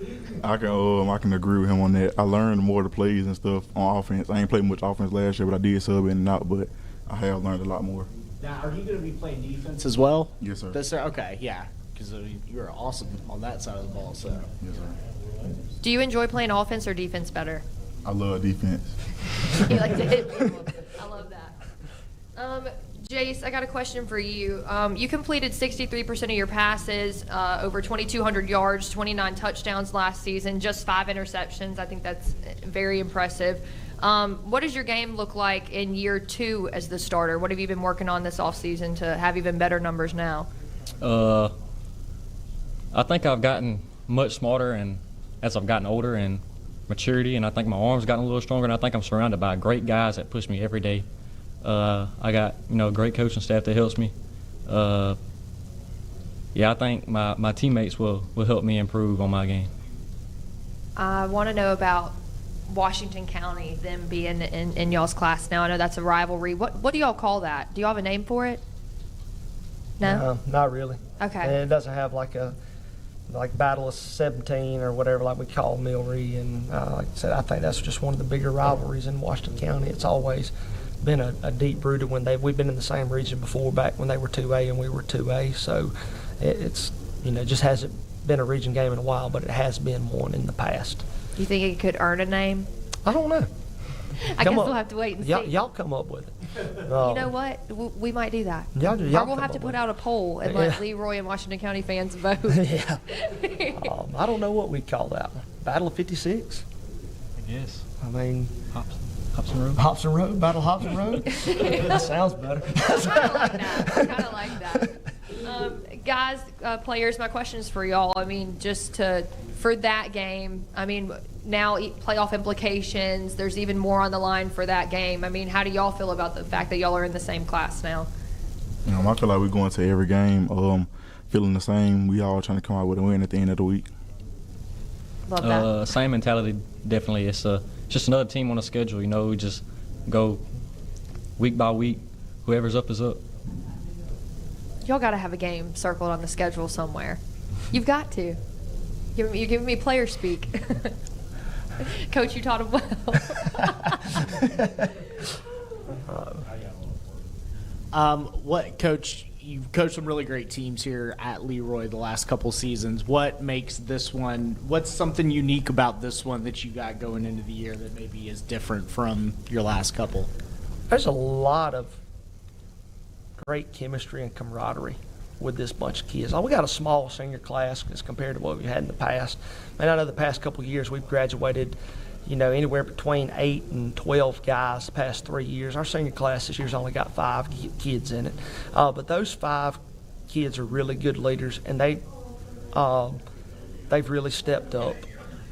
[SPEAKER 21] I can agree with him on that. I learned more of the plays and stuff on offense. I ain't played much offense last year, but I did sub in and out, but I have learned a lot more.
[SPEAKER 12] Now, are you going to be playing defense as well?
[SPEAKER 21] Yes, sir.
[SPEAKER 12] Okay, yeah, because you're awesome on that side of the ball. So.
[SPEAKER 21] Yes, sir.
[SPEAKER 6] Do you enjoy playing offense or defense better?
[SPEAKER 21] I love defense.
[SPEAKER 6] You like to hit people. I love that. Jace, I got a question for you. You completed 63% of your passes, over 2,200 yards, 29 touchdowns last season, just 5 interceptions. I think that's very impressive. What does your game look like in year 2 as the starter? What have you been working on this offseason to have even better numbers now?
[SPEAKER 9] I think I've gotten much smarter and as I've gotten older and maturity, and I think my arm's gotten a little stronger, and I think I'm surrounded by great guys that push me every day. I got a great coaching staff that helps me. I think my teammates will help me improve on my game.
[SPEAKER 6] I want to know about Washington County, them being in y'all's class now. I know that's a rivalry. What do y'all call that? Do y'all have a name for it? No?
[SPEAKER 1] Not really.
[SPEAKER 6] Okay.
[SPEAKER 1] And it doesn't have like Battle of 17 or whatever like we call Millry. And like I said, I think that's just one of the bigger rivalries in Washington County. It's always been a deep rooted when we've been in the same region before, back when they were 2A and we were 2A. So it's just hasn't been a region game in a while, but it has been one in the past.
[SPEAKER 6] You think it could earn a name?
[SPEAKER 1] I don't know.
[SPEAKER 6] I guess we'll have to wait and see.
[SPEAKER 1] Y'all come up with it.
[SPEAKER 6] You know what? We might do that.
[SPEAKER 1] Y'all
[SPEAKER 6] Or we'll
[SPEAKER 1] come
[SPEAKER 6] have to
[SPEAKER 1] up
[SPEAKER 6] put
[SPEAKER 1] with
[SPEAKER 6] out a poll and let Leroy and Washington County fans vote.
[SPEAKER 1] Yeah. I don't know what we'd call that one. Battle of 56?
[SPEAKER 9] I guess.
[SPEAKER 1] I mean,
[SPEAKER 9] Hobson Road.
[SPEAKER 1] Hobson Road, Battle of Hobson Road. That sounds better.
[SPEAKER 6] I kind of like that. Guys, players, my question is for y'all. I mean, for that game, I mean, now playoff implications, there's even more on the line for that game. I mean, how do y'all feel about the fact that y'all are in the same class now?
[SPEAKER 21] I feel like we're going to every game feeling the same. We all trying to come out with a win at the end of the week.
[SPEAKER 6] Love that.
[SPEAKER 9] Same mentality, definitely. It's just another team on the schedule. You know, we just go week by week. Whoever's up is up.
[SPEAKER 6] Y'all got to have a game circled on the schedule somewhere. You've got to. You're giving me player speak. Coach, you taught him well.
[SPEAKER 12] Coach, you've coached some really great teams here at Leroy the last couple seasons. What makes this one, what's something unique about this one that you got going into the year that maybe is different from your last couple?
[SPEAKER 1] There's a lot of great chemistry and camaraderie with this bunch of kids. We got a small senior class as compared to what we had in the past. I know the past couple of years we've graduated, anywhere between 8 and 12 guys the past 3 years. Our senior class this year's only got 5 kids in it. But those 5 kids are really good leaders, and they've really stepped up.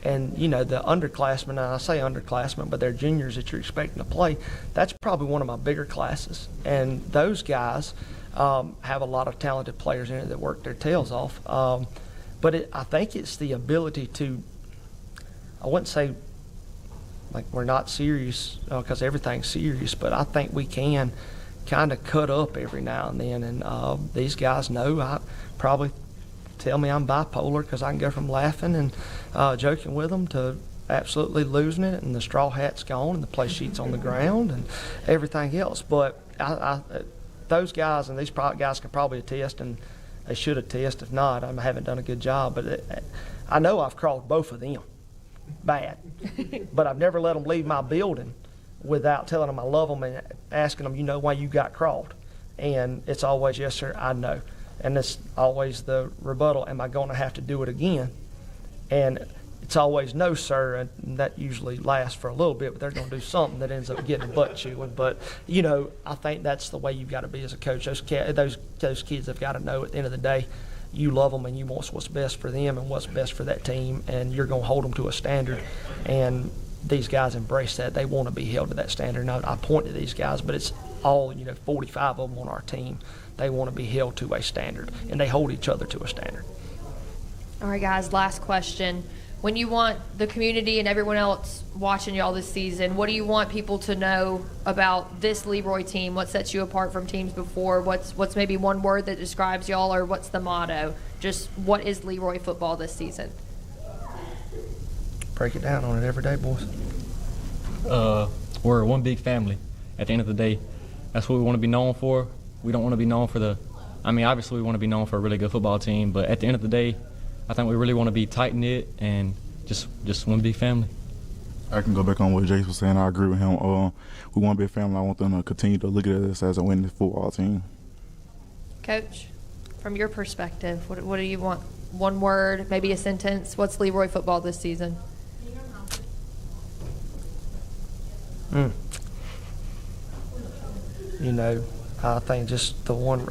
[SPEAKER 1] And, the underclassmen, and I say underclassmen, but they're juniors that you're expecting to play, that's probably one of my bigger classes. And those guys have a lot of talented players in it that work their tails off. But I think it's the ability to, I wouldn't say like we're not serious because everything's serious, but I think we can kind of cut up every now and then. And these guys know I probably tell me I'm bipolar because I can go from laughing and joking with them to absolutely losing it, and the straw hat's gone and the play sheet's on the ground and everything else. But those guys and these guys can probably attest, and they should attest. If not, I haven't done a good job. But I know I've crawled both of them bad, but I've never let them leave my building without telling them I love them and asking them, why you got crawled? And it's always, yes, sir, I know. And it's always the rebuttal, am I going to have to do it again? And it's always no, sir, and that usually lasts for a little bit, but they're going to do something that ends up getting a butt chewing. But, I think that's the way you've got to be as a coach. Those kids have got to know at the end of the day, you love them and you want what's best for them and what's best for that team, and you're going to hold them to a standard. And these guys embrace that. They want to be held to that standard. And I point to these guys, but it's all, 45 of them on our team. They want to be held to a standard, and they hold each other to a standard.
[SPEAKER 6] All right, guys, last question. When you want the community and everyone else watching y'all this season, what do you want people to know about this Leroy team? What sets you apart from teams before? What's maybe one word that describes y'all, or what's the motto? Just what is Leroy football this season?
[SPEAKER 1] Break it down on it every day, boys.
[SPEAKER 9] We're one big family. At the end of the day, that's what we want to be known for. We don't want to be known for obviously we want to be known for a really good football team, but at the end of the day, I think we really want to be tight-knit and just one big family.
[SPEAKER 21] I can go back on what Jace was saying. I agree with him. We want to be a family. I want them to continue to look at us as a winning football team.
[SPEAKER 6] Coach, from your perspective, what do you want? One word, maybe a sentence. What's Leroy football this season?
[SPEAKER 1] I think just the one,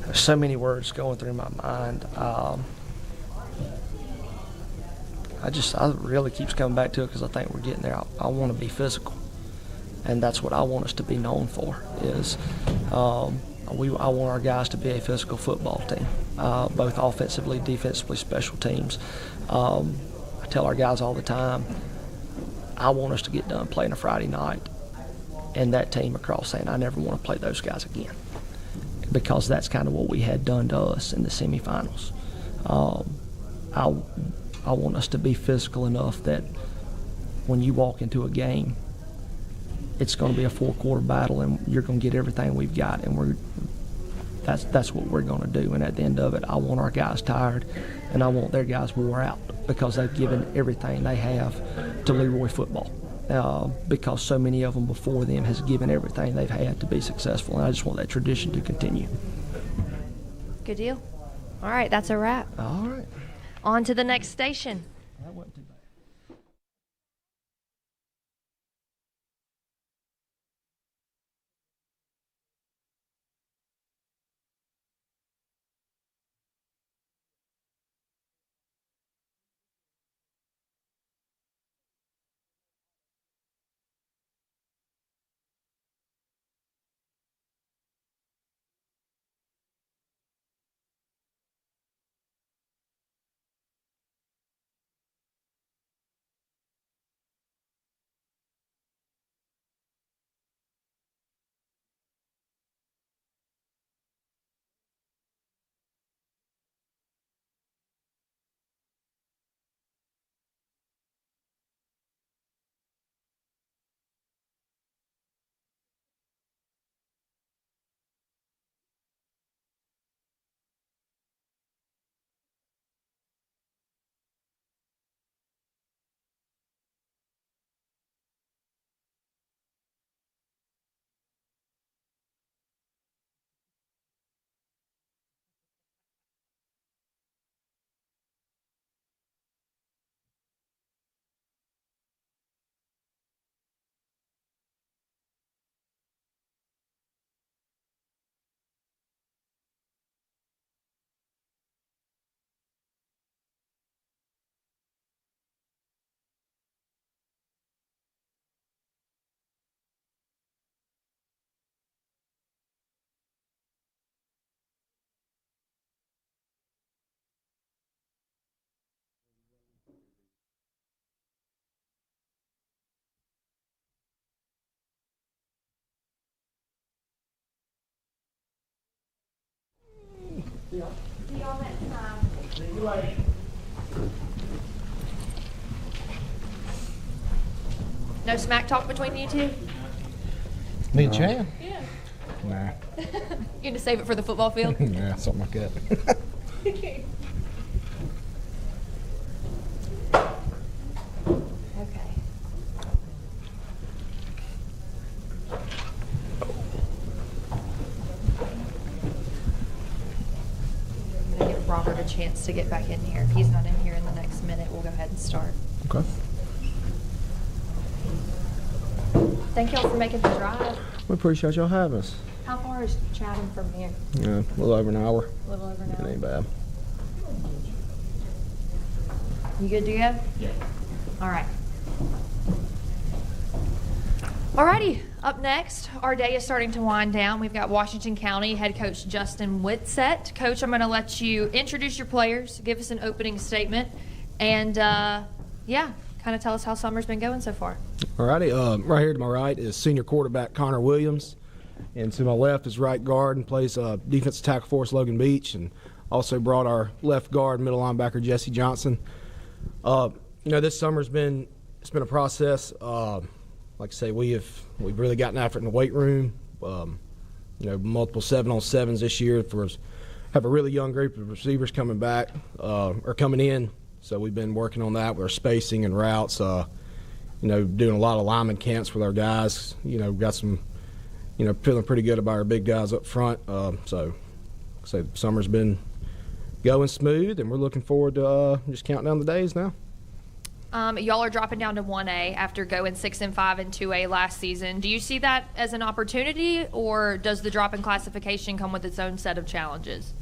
[SPEAKER 1] there's so many words going through my mind. I really keeps coming back to it because I think we're getting there. I want to be physical, and that's what I want us to be known for. Is I want our guys to be a physical football team, both offensively, defensively, special teams. I tell our guys all the time, I want us to get done playing a Friday night, and that team across saying, I never want to play those guys again, because that's kind of what we had done to us in the semifinals. I want us to be physical enough that when you walk into a game, it's going to be a 4-quarter battle, and you're going to get everything we've got, and that's what we're going to do. And at the end of it, I want our guys tired, and I want their guys wore out, because they've given everything they have to Leroy football. because so many of them before them has given everything they've had to be successful, and I just want that tradition to continue.
[SPEAKER 6] Good deal. All right, that's a wrap.
[SPEAKER 1] All right.
[SPEAKER 6] On to the next station.
[SPEAKER 1] That wasn't too bad.
[SPEAKER 6] See y'all next time. See you later. No smack talk between you two?
[SPEAKER 10] Me and Chan?
[SPEAKER 6] Yeah.
[SPEAKER 10] Nah.
[SPEAKER 6] You gonna save it for the football field?
[SPEAKER 10] Yeah, something like that.
[SPEAKER 6] Okay. I'm gonna give Robert a chance to get back in here. If he's not in here in the next minute, we'll go ahead and start.
[SPEAKER 10] Okay.
[SPEAKER 6] Thank y'all for making the drive.
[SPEAKER 10] We appreciate y'all having us.
[SPEAKER 6] How far is Chatham from here?
[SPEAKER 10] Yeah, a little over an hour.
[SPEAKER 6] A little over an
[SPEAKER 10] It
[SPEAKER 6] hour.
[SPEAKER 10] ain't bad.
[SPEAKER 6] You good to go? Yeah. All right. Alrighty, up next, our day is starting to wind down. We've got Washington County head coach Justin Whitsett. Coach, I'm going to let you introduce your players, give us an opening statement, and yeah, kind of tell us how summer's been going so far.
[SPEAKER 11] Alrighty, right here to my right is senior quarterback Connor Williams, and to my left is right guard and plays defensive tackle for us Logan Beach, and also brought our left guard middle linebacker Jesse Johnson. This summer's been a process. Like I say, we've really gotten after it in the weight room. Multiple 7-on-7s this year. Have a really young group of receivers coming back or coming in. So we've been working on that with our spacing and routes. Doing a lot of lineman camps with our guys. Got some. Feeling pretty good about our big guys up front. So the summer's been going smooth, and we're looking forward to just counting down the days now.
[SPEAKER 6] Y'all are dropping down to 1A after going 6-5 in 2A last season. Do you see that as an opportunity, or does the drop in classification come with its own set of challenges?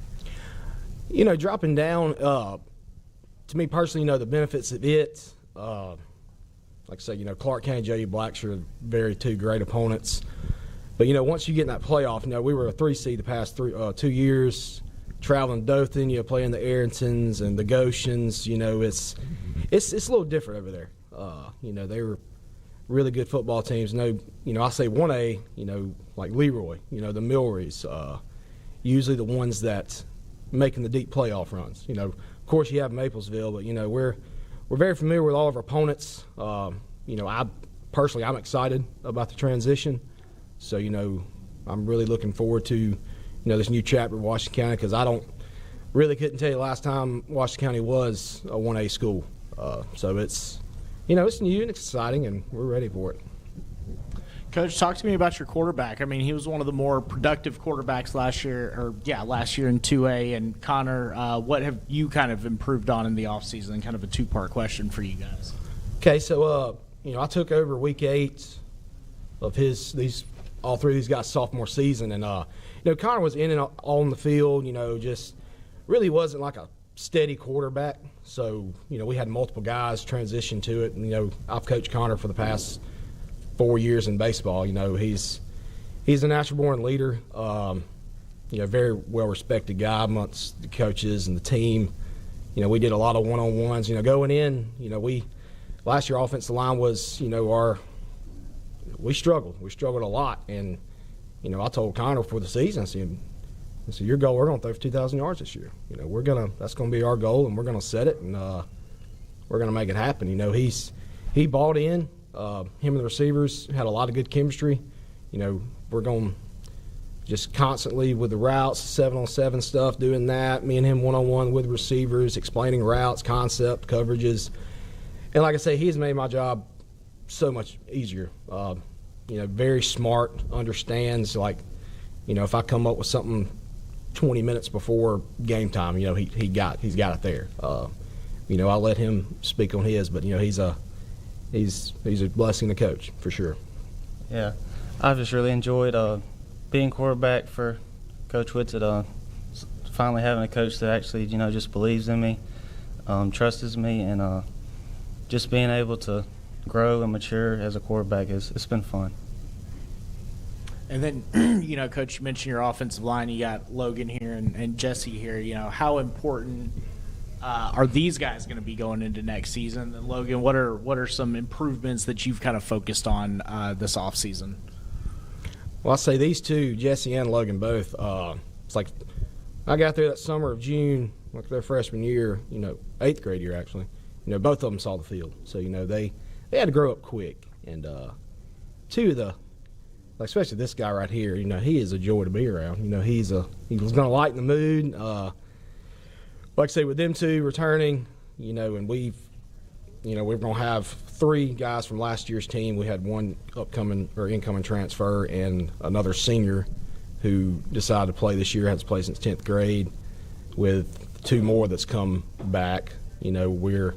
[SPEAKER 11] Dropping down, to me personally, the benefits of it, like I say, Clark County, J.U. Blackshear are very two great opponents. But, once you get in that playoff, we were a 3 seed the past 2 years, traveling Dothan, playing the Arringtons and the Goshens. It's a little different over there. They were really good football teams. I say 1A, like Leroy, the Milrys, usually the ones that making the deep playoff runs. Of course you have Maplesville, but we're very familiar with all of our opponents. I'm excited about the transition. So I'm really looking forward to this new chapter of Washington County, because I couldn't tell you the last time Washington County was a 1A school. So it's it's new and exciting, and we're ready for it.
[SPEAKER 12] Coach, talk to me about your quarterback. I mean, he was one of the more productive quarterbacks last year in 2A. And Connor, what have you kind of improved on in the offseason? Kind of a two-part question for you guys.
[SPEAKER 11] Okay, so I took over week 8 of all three of these guys' sophomore season, and Connor was in and on the field. Just really wasn't like a steady quarterback. So we had multiple guys transition to it. And I've coached Connor for the past 4 years in baseball. He's a natural-born leader. Very well-respected guy amongst the coaches and the team. We did a lot of one-on-ones. Going in, last year offensive line was, we struggled. We struggled a lot. And, I told Connor for the season, I said, your goal, we're going to throw for 2,000 yards this year. That's going to be our goal, and we're going to set it, and we're going to make it happen. He bought in. Him and the receivers had a lot of good chemistry. We're going just constantly with the routes, 7-on-7 stuff, doing that. Me and him one-on-one with receivers, explaining routes, concept, coverages. And like I say, he's made my job so much easier. Very smart, understands, if I come up with something 20 minutes before game time, he's got it there. I let him speak on his, but he's a blessing to coach for sure.
[SPEAKER 5] Yeah, I've just really enjoyed being quarterback for Coach Whitsitt. Finally having a coach that actually just believes in me, trusts me, and just being able to grow and mature as a quarterback it's been fun.
[SPEAKER 12] And then, Coach, you mentioned your offensive line. You got Logan here and Jesse here. How important are these guys going to be going into next season? And Logan, what are some improvements that you've kind of focused on this offseason?
[SPEAKER 11] Well, I'll say these two, Jesse and Logan, both. It's like I got there that summer of June, like their freshman year, 8th grade year actually. Both of them saw the field, so they had to grow up quick. And two of the, especially this guy right here, he is a joy to be around. He's going to lighten the mood. Like I say, with them two returning, and we're going to have 3 guys from last year's team. We had one upcoming or incoming transfer and another senior who decided to play this year, hasn't played since 10th grade, with 2 more that's come back. We're,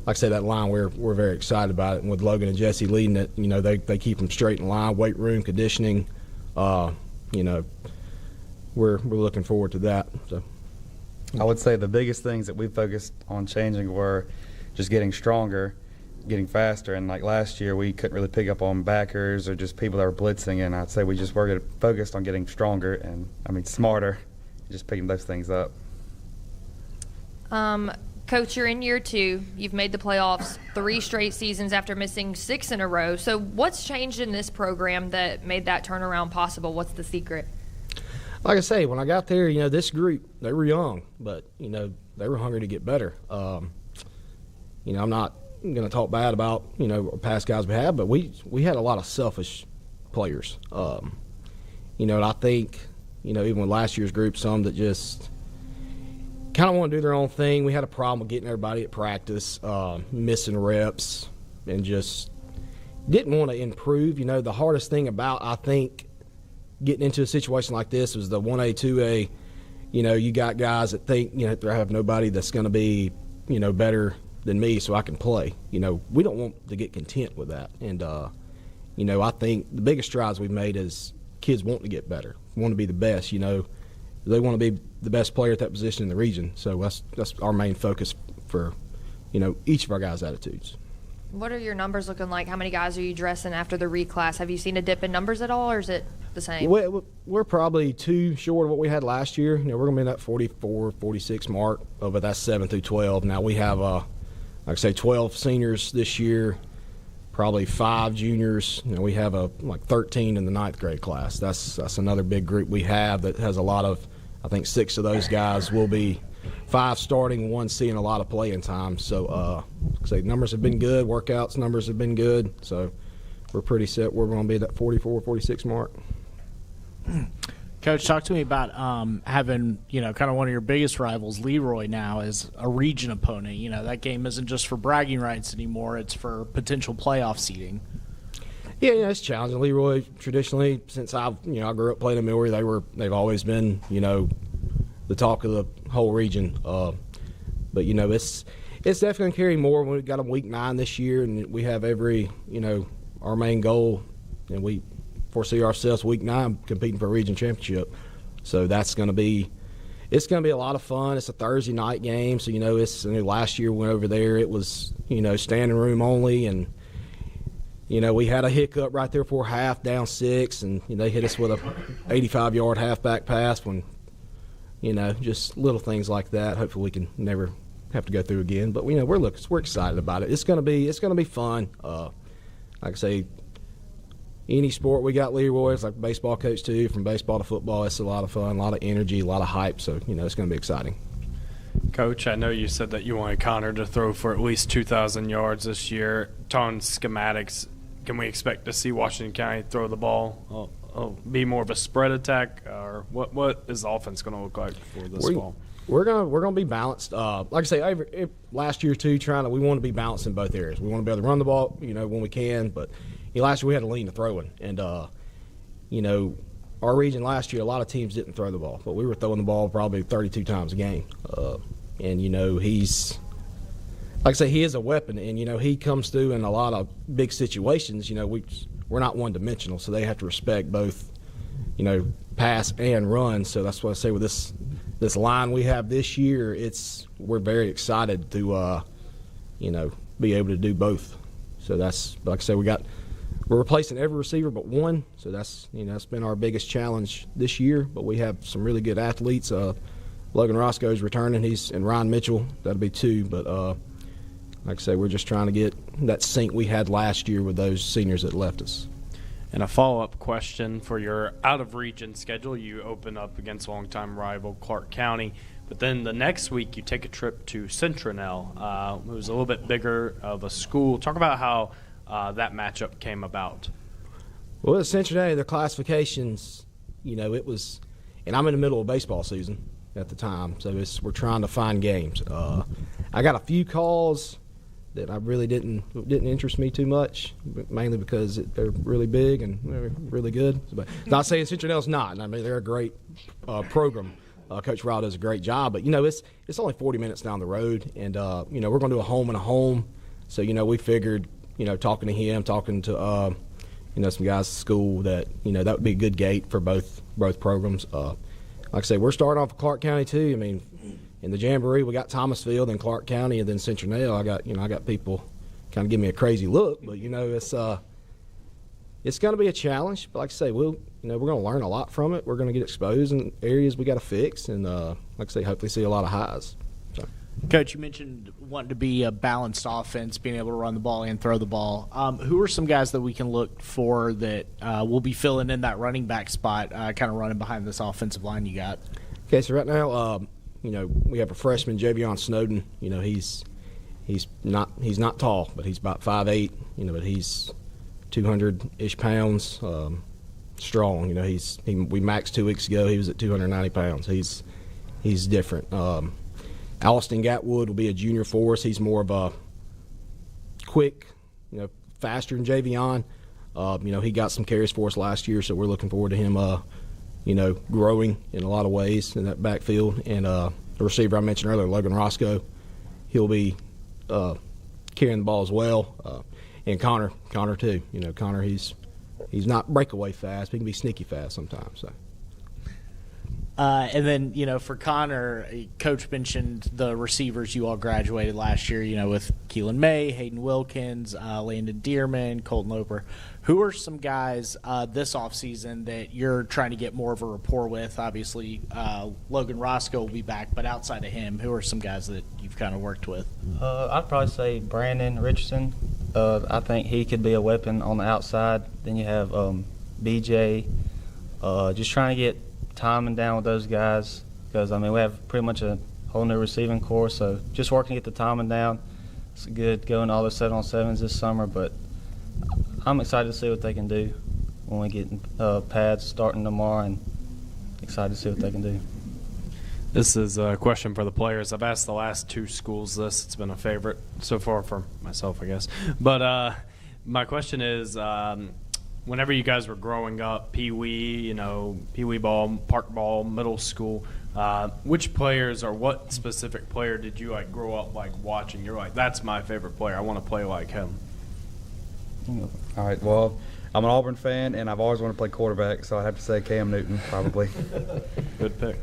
[SPEAKER 11] like I say, that line, we're very excited about it. And with Logan and Jesse leading it, they keep them straight in line, weight room, conditioning. We're looking forward to that. So.
[SPEAKER 13] I would say the biggest things that we focused on changing were just getting stronger, getting faster. And like last year, we couldn't really pick up on backers or just people that were blitzing. And I'd say we just were focused on getting stronger and, smarter, just picking those things up.
[SPEAKER 6] Coach, you're in year 2. You've made the playoffs 3 straight seasons after missing 6 in a row. So what's changed in this program that made that turnaround possible? What's the secret?
[SPEAKER 11] Like I say, when I got there, this group, they were young, but, they were hungry to get better. I'm not going to talk bad about, past guys we had, but we had a lot of selfish players. And I think, even with last year's group, some that just kind of want to do their own thing. We had a problem with getting everybody at practice, missing reps, and just didn't want to improve. The hardest thing about, I think, getting into a situation like this was the 1A, 2A. You got guys that think, they have nobody that's going to be, better than me so I can play. We don't want to get content with that. And, I think the biggest strides we've made is kids want to get better, want to be the best, They want to be the best player at that position in the region. So that's our main focus for, each of our guys' attitudes.
[SPEAKER 6] What are your numbers looking like? How many guys are you dressing after the reclass? Have you seen a dip in numbers at all, or is it the same?
[SPEAKER 11] We're probably 2 short of what we had last year. We're going to be in that 44, 46 mark, but that's 7 through 12. Now we have, like I say, 12 seniors this year, probably 5 juniors. We have 13 in the 9th grade class. That's another big group we have that has a lot of, I think 6 of those guys will be 5 starting, 1 seeing a lot of playing time. So, numbers have been good. Workouts numbers have been good. So, we're pretty set. We're going to be at that 44, 46 mark.
[SPEAKER 12] Coach, talk to me about having, kind of one of your biggest rivals, Leroy, now as a region opponent. That game isn't just for bragging rights anymore; it's for potential playoff seeding.
[SPEAKER 11] Yeah, it's challenging. Leroy, traditionally, since I grew up playing in Millbury, they've always been, the talk of the whole region. But it's definitely going to carry more when we got them week 9 this year, and we have every, our main goal, and we foresee ourselves week 9 competing for a region championship. So it's going to be a lot of fun. It's a Thursday night game, so last year we went over there, it was standing room only, and we had a hiccup right there before half, down 6, and they hit us with a 85-yard halfback pass when just little things like that. Hopefully we can never have to go through again. But we're excited about it. It's going to be fun. Like I say, any sport we got Leroy. It's like a baseball coach too. From baseball to football, it's a lot of fun, a lot of energy, a lot of hype. So it's going to be exciting.
[SPEAKER 14] Coach, I know you said that you wanted Connor to throw for at least 2,000 yards this year. On schematics, can we expect to see Washington County throw the ball? Be more of a spread attack, or what is the offense going to look like for this fall?
[SPEAKER 11] We're gonna be balanced. Like I say, last year too, we want to be balanced in both areas. We want to be able to run the ball, when we can, but last year we had to lean to throwing, and our region last year, a lot of teams didn't throw the ball, but we were throwing the ball probably 32 times a game. And he's, like I say, he is a weapon, and he comes through in a lot of big situations. We're not one-dimensional, so they have to respect both, pass and run. So that's what I say with this line we have this year. We're very excited to, be able to do both. So that's, like I say, we're replacing every receiver but one. So that's been our biggest challenge this year. But we have some really good athletes. Logan Roscoe's returning. And Ryan Mitchell. That'll be 2. But like I say, we're just trying to get that sync we had last year with those seniors that left us.
[SPEAKER 14] And a follow-up question for your out-of-region schedule. You open up against longtime rival Clark County, but then the next week you take a trip to Centronel, who's a little bit bigger of a school. Talk about how that matchup came about.
[SPEAKER 11] Well, at Centronel, the classifications, it was – and I'm in the middle of baseball season at the time, so we're trying to find games. I got a few calls that I really didn't interest me too much, mainly because they're really big and they're really good. But not saying Centronel's not. I mean, they're a great program. Coach Ryle does a great job. But, it's only 40 minutes down the road. And, we're going to do a home and a home. So, we figured, talking to him, talking to, some guys at school that, that would be a good gate for both programs. Like I say, we're starting off with Clark County, too. I mean, in the Jamboree, we got Thomasville, then Clark County, and then Centronel. I got people kind of give me a crazy look, but it's going to be a challenge. But like I say, we're going to learn a lot from it. We're going to get exposed in areas we got to fix, and like I say, hopefully see a lot of highs. So.
[SPEAKER 12] Coach, you mentioned wanting to be a balanced offense, being able to run the ball and throw the ball. Who are some guys that we can look for that will be filling in that running back spot, kind of running behind this offensive line you got?
[SPEAKER 11] Okay, so right now, we have a freshman, Javion Snowden. He's not tall, but he's about 5'8", but he's 200-ish pounds, strong. We maxed 2 weeks ago. He was at 290 pounds. He's different. Alston Gatwood will be a junior for us. He's more of a quick, faster than Javion. He got some carries for us last year, so we're looking forward to him growing in a lot of ways in that backfield. And the receiver I mentioned earlier, Logan Roscoe, he'll be carrying the ball as well. And Connor too. Connor, he's not breakaway fast, but he can be sneaky fast sometimes. So.
[SPEAKER 12] And then, for Connor, Coach mentioned the receivers you all graduated last year, with Keelan May, Hayden Wilkins, Landon Dearman, Colton Loper. Who are some guys this offseason that you're trying to get more of a rapport with? Obviously, Logan Roscoe will be back, but outside of him, who are some guys that you've kind of worked with?
[SPEAKER 5] I'd probably say Brandon Richardson. I think he could be a weapon on the outside. Then you have BJ. Just trying to get timing down with those guys because, we have pretty much a whole new receiving core, so just working to get the timing down. It's good going all the 7-on-7s this summer, but I'm excited to see what they can do when we get pads starting tomorrow and excited to see what they can do.
[SPEAKER 14] This is a question for the players. I've asked the last two schools this. It's been a favorite so far for myself, I guess. But my question is, whenever you guys were growing up, Pee-wee ball, park ball, middle school, which players or what specific player did you like grow up like watching? You're like, that's my favorite player. I want to play like him.
[SPEAKER 13] All right, well, I'm an Auburn fan, and I've always wanted to play quarterback, so I'd have to say Cam Newton, probably.
[SPEAKER 14] Good pick.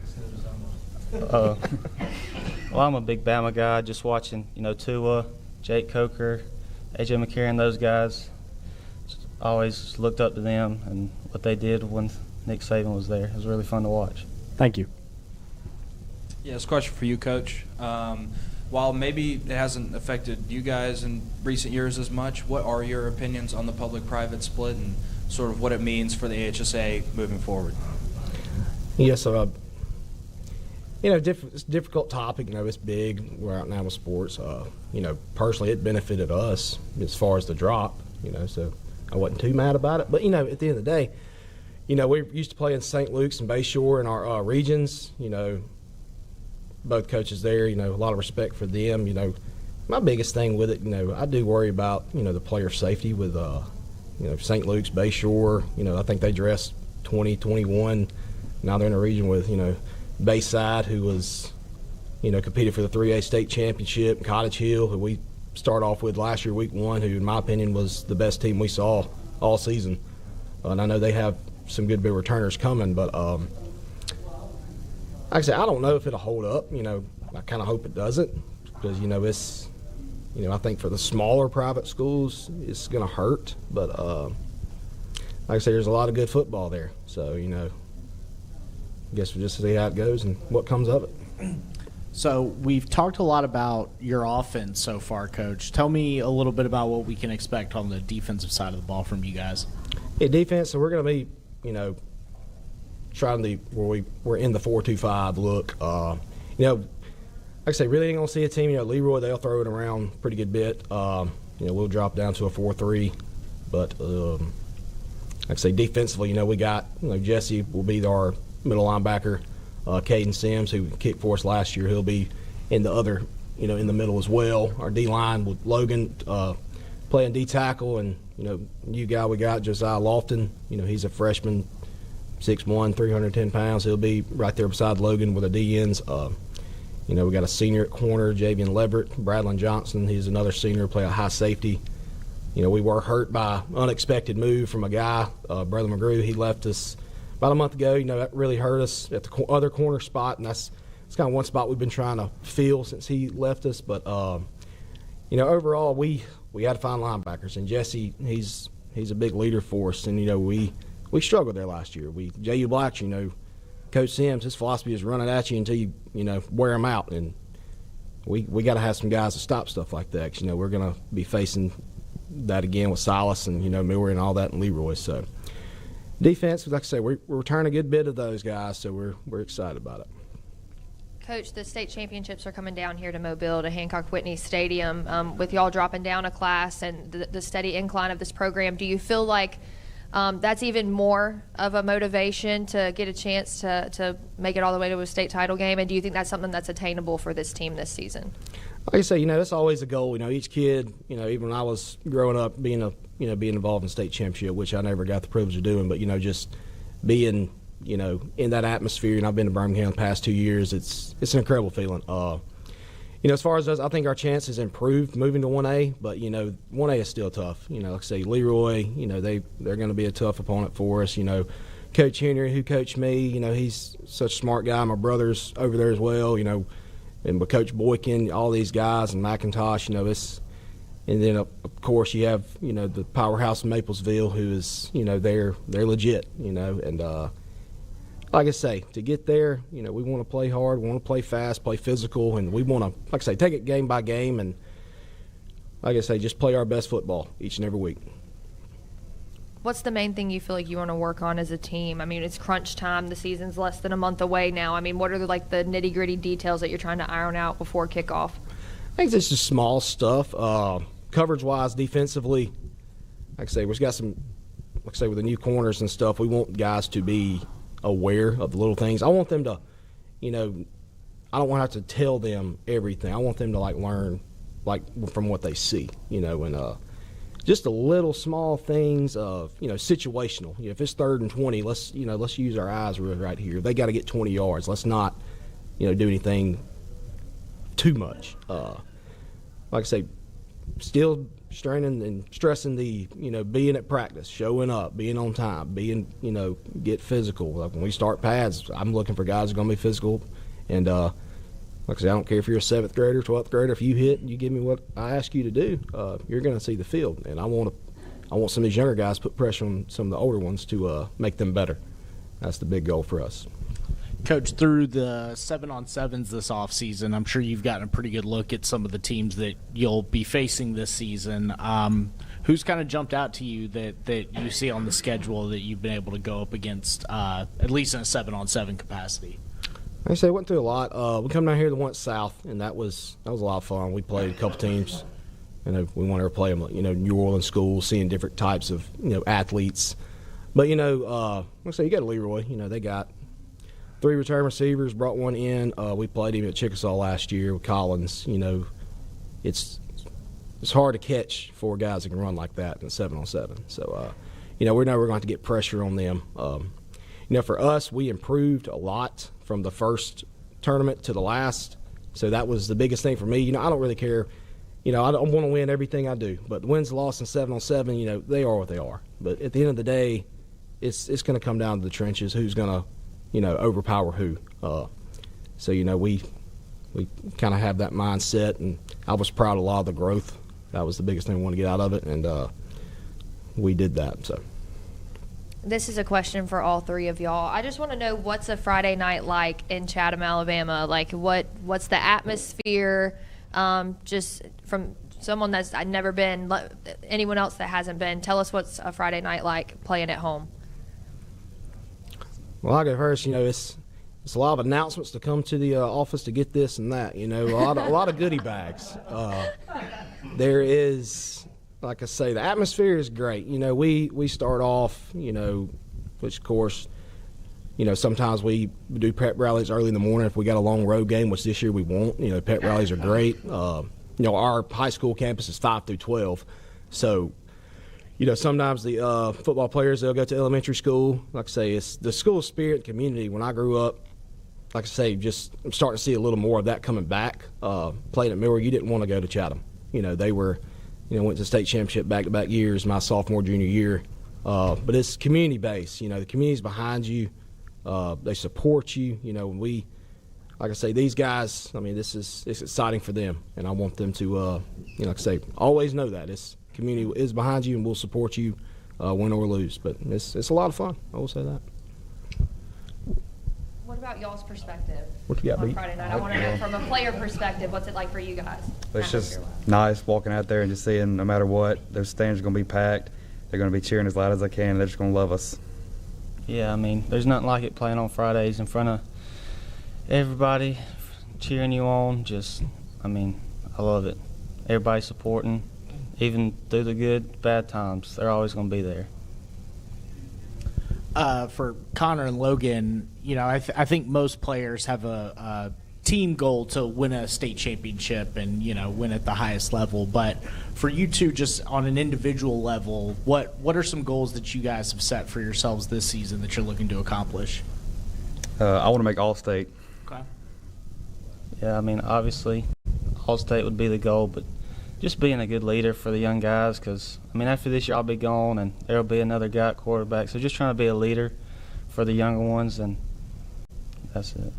[SPEAKER 5] Well, I'm a big Bama guy, just watching, Tua, Jake Coker, A.J. McCarron, those guys. Always looked up to them and what they did when Nick Saban was there. It was really fun to watch.
[SPEAKER 14] Thank you.
[SPEAKER 3] Yeah, this question for you, Coach. While maybe it hasn't affected you guys in recent years as much, what are your opinions on the public-private split and sort of what it means for the AHSA moving forward?
[SPEAKER 11] Yes, it's a difficult topic. It's big. We're out now with sports. Personally, it benefited us as far as the drop. So I wasn't too mad about it. But at the end of the day, we used to play in St. Luke's and Bayshore in our regions. Both coaches there. A lot of respect for them. My biggest thing with it, I do worry about the player safety with St. Luke's, Bayshore. I think they dressed 20, 21. Now they're in a region with Bayside, who was, competed for the 3A state championship, and Cottage Hill, who we start off with last year, week 1, who, in my opinion, was the best team we saw all season. And I know they have some good big returners coming, but like I said, I don't know if it'll hold up. I kind of hope it doesn't, because, it's, I think for the smaller private schools, it's going to hurt. But like I said, there's a lot of good football there. So, I guess we'll just see how it goes and what comes of it.
[SPEAKER 12] So we've talked a lot about your offense so far, Coach. Tell me a little bit about what we can expect on the defensive side of the ball from you guys.
[SPEAKER 11] Yeah, defense, so we're going to be, trying to where we're in the 4-2-5 look. Like I say, really ain't going to see a team. Leroy, they'll throw it around pretty good bit. We'll drop down to a 4-3. But like I say, defensively, we got, Jesse will be our middle linebacker. Caden Sims, who kicked for us last year, he'll be in the other, in the middle as well. Our D-line with Logan playing D-tackle, and, new guy we got, Josiah Lofton. He's a freshman, 6'1", 310 pounds. He'll be right there beside Logan with the D-ends. We got a senior at corner, Javian Leverett. Bradlin Johnson, he's another senior, play a high safety. We were hurt by unexpected move from a guy, Brother McGrew. He left us about a month ago. That really hurt us at the other corner spot, and it's kind of one spot we've been trying to fill since he left us. But overall, we had to find linebackers, and Jesse, he's a big leader for us, and we struggled there last year. J.U. Black, Coach Sims, his philosophy is run it at you until you wear them out, and we got to have some guys to stop stuff like that. 'Cause, we're going to be facing that again with Silas and Miller and all that, and Leroy. So defense, like I say, we're returning a good bit of those guys, so we're excited about it.
[SPEAKER 6] Coach, the state championships are coming down here to Mobile, to Hancock-Whitney Stadium. With y'all dropping down a class and the steady incline of this program, do you feel like that's even more of a motivation to get a chance to make it all the way to a state title game? And do you think that's something that's attainable for this team this season?
[SPEAKER 11] Like I say, that's always a goal. Each kid, even when I was growing up, being involved in state championship, which I never got the privilege of doing, but just being, in that atmosphere. And I've been to Birmingham the past 2 years. It's an incredible feeling. As far as us, I think our chances improved moving to 1A, but 1A is still tough. Like I say, Leroy, they're going to be a tough opponent for us. Coach Henry, who coached me, he's such a smart guy. My brother's over there as well. And with Coach Boykin, all these guys, and McIntosh, and then of course you have the powerhouse in Maplesville, who is they're legit, and like I say, to get there, we want to play hard, we want to play fast, play physical, and we want to, like I say, take it game by game, and like I say, just play our best football each and every week.
[SPEAKER 6] What's the main thing you feel like you want to work on as a team? I mean, it's crunch time. The season's less than a month away now. I mean, what are the nitty-gritty details that you're trying to iron out before kickoff?
[SPEAKER 11] I think it's just small stuff. Coverage-wise, defensively, like I say, we've got some, like I say, with the new corners and stuff, we want guys to be aware of the little things. I want them to, you know, I don't want to have to tell them everything. I want them to learn from what they see, you know, and just the little small things of, you know, situational. You know, if it's 3rd and 20, let's use our eyes right here. They got to get 20 yards. Let's not, you know, do anything too much. Like I say, still straining and stressing the, you know, being at practice, showing up, being on time, being, you know, get physical. Like when we start pads, I'm looking for guys who are going to be physical. And like I said, I don't care if you're a 7th grader, 12th grader. If you hit and you give me what I ask you to do, you're going to see the field. And I want some of these younger guys to put pressure on some of the older ones to make them better. That's the big goal for us.
[SPEAKER 12] Coach, through the 7-on-7s this offseason, I'm sure you've gotten a pretty good look at some of the teams that you'll be facing this season. Who's kind of jumped out to you that you see on the schedule that you've been able to go up against, at least in a 7-on-7 capacity?
[SPEAKER 11] Like I say, went through a lot. We come down here to went south, and that was a lot of fun. We played a couple teams, and we wanted to play them, you know, New Orleans schools, seeing different types of, you know, athletes. But, you know, like I say, you got Leroy. You know, they got 3 return receivers, brought one in. We played him at Chickasaw last year with Collins. You know, it's hard to catch 4 guys that can run like that in a 7-on-7. So, you know, we know we're going to have to get pressure on them. You know, for us, we improved a lot from the first tournament to the last. So that was the biggest thing for me. You know, I don't really care. You know, I don't want to win everything I do. But the wins and losses in 7-on-7, you know, they are what they are. But at the end of the day, it's going to come down to the trenches. Who's going to, you know, overpower who. So, you know, we kind of have that mindset, and I was proud of a lot of the growth. That was the biggest thing we wanted to get out of it, and we did that. So.
[SPEAKER 6] This is a question for all 3 of y'all. I just want to know, what's a Friday night like in Chatham, Alabama? Like, what's the atmosphere? Just from someone that's never been, anyone else that hasn't been, tell us what's a Friday night like playing at home.
[SPEAKER 11] Well, I'll go first. You know, it's a lot of announcements to come to the office to get this and that. You know, a lot of goodie bags. There is, like I say, the atmosphere is great. You know, we start off, you know, which of course, you know, sometimes we do pep rallies early in the morning if we got a long road game, which this year we won't. You know, pep rallies are great. You know, our high school campus is 5 through 12, so. You know, sometimes the football players, they'll go to elementary school. Like I say, it's the school spirit community. When I grew up, like I say, just I'm starting to see a little more of that coming back. Playing at Millward, you didn't want to go to Chatham. You know, they were, you know, went to the state championship back-to-back years, my sophomore, junior year. But it's community-based. You know, the community's behind you. They support you. You know, when we, like I say, these guys, I mean, it's exciting for them. And I want them to, you know, like I say, always know that. Community is behind you and will support you, win or lose. But it's a lot of fun. I will say that.
[SPEAKER 6] What about y'all's perspective?
[SPEAKER 11] What you got,
[SPEAKER 6] on
[SPEAKER 11] B?
[SPEAKER 6] Friday night? I want to know from a player perspective, what's it like for you guys?
[SPEAKER 13] It's just nice walking out there and just seeing no matter what, those stands are going to be packed. They're going to be cheering as loud as they can. They're just going to love us.
[SPEAKER 5] Yeah, I mean, there's nothing like it playing on Fridays in front of everybody, cheering you on. Just, I mean, I love it. Everybody supporting. Even through the good, bad times, they're always going to be there.
[SPEAKER 12] For Connor and Logan, you know, I think most players have a team goal to win a state championship and, you know, win at the highest level. But for you two, just on an individual level, what are some goals that you guys have set for yourselves this season that you're looking to accomplish?
[SPEAKER 13] I want to make All-State.
[SPEAKER 12] Okay.
[SPEAKER 5] Yeah, I mean, obviously, All-State would be the goal, but just being a good leader for the young guys, because, I mean, after this year I'll be gone and there will be another guy at quarterback. So just trying to be a leader for the younger ones, and that's it.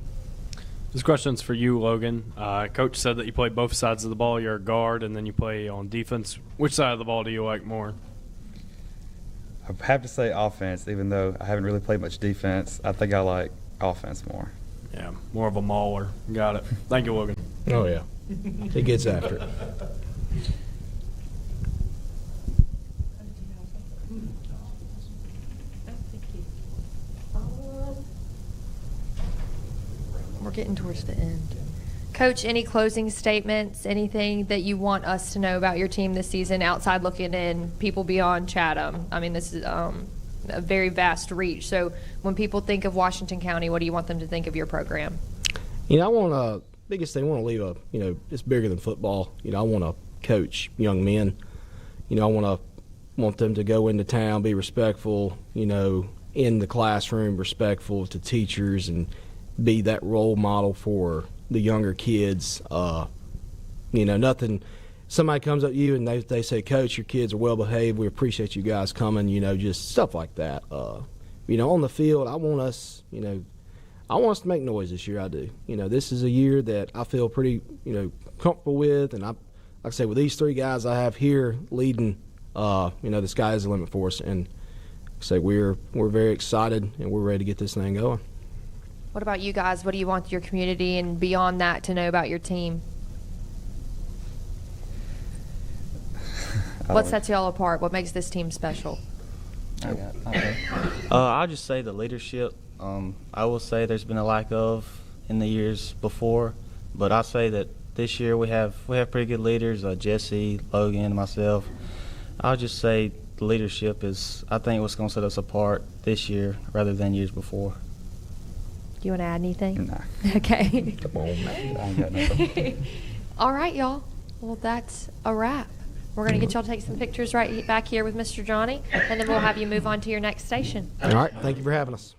[SPEAKER 14] This question's for you, Logan. Coach said that you play both sides of the ball. You're a guard, and then you play on defense. Which side of the ball do you like more?
[SPEAKER 13] I have to say offense, even though I haven't really played much defense. I think I like offense more.
[SPEAKER 14] Yeah, more of a mauler. Got it. Thank you, Logan.
[SPEAKER 11] Oh, yeah. He gets after it.
[SPEAKER 6] We're getting towards the end. Coach, any closing statements, anything that you want us to know about your team this season outside looking in, people beyond Chatham? I mean, this is a very vast reach. So when people think of Washington County, what do you want them to think of your program?
[SPEAKER 11] You know, I want to, biggest thing, I want to leave it's bigger than football. You know, I want to coach young men. You know, I want them to go into town, be respectful, you know, in the classroom, respectful to teachers, and be that role model for the younger kids. You know, nothing, somebody comes up to you and they say, Coach, your kids are well behaved. We appreciate you guys coming, you know, just stuff like that. You know, on the field, I want us to make noise this year. I do. You know, this is a year that I feel pretty, you know, comfortable with. And like I say, with these three guys I have here leading, you know, the sky is the limit for us. And like I say, we're very excited and we're ready to get this thing going.
[SPEAKER 6] What about you guys? What do you want your community and beyond that to know about your team? What sets y'all apart? What makes this team special?
[SPEAKER 5] I'll just say the leadership. I will say there's been a lack of in the years before, but I say that this year we have pretty good leaders. Jesse, Logan, myself. I'll just say the leadership is, I think, what's going to set us apart this year rather than years before.
[SPEAKER 6] Do you want to add anything?
[SPEAKER 5] Nah.
[SPEAKER 6] Okay.
[SPEAKER 5] Come on, man. I ain't got nothing.
[SPEAKER 6] All right, y'all. Well, that's a wrap. We're going to get y'all to take some pictures right back here with Mr. Johnny, and then we'll have you move on to your next station.
[SPEAKER 11] All right. Thank you for having us.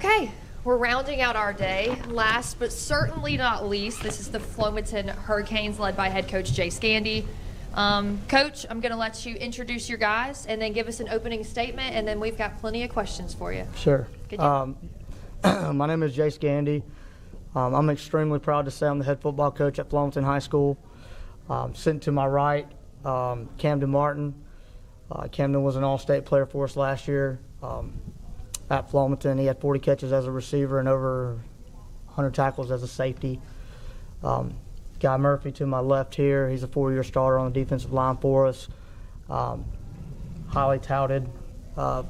[SPEAKER 6] Okay, we're rounding out our day. Last but certainly not least, this is the Flomaton Hurricanes led by head coach Jay Scandy. Coach, I'm going to let you introduce your guys and then give us an opening statement, and then we've got plenty of questions for you.
[SPEAKER 7] Sure.
[SPEAKER 6] Good deal.
[SPEAKER 7] My name is Jay Scandy. I'm extremely proud to say I'm the head football coach at Flomaton High School. Sitting to my right, Camden Martin. Camden was an all-state player for us last year at Flomaton. He had 40 catches as a receiver and over 100 tackles as a safety. Guy Murphy to my left here, he's a 4-year starter on the defensive line for us. Highly touted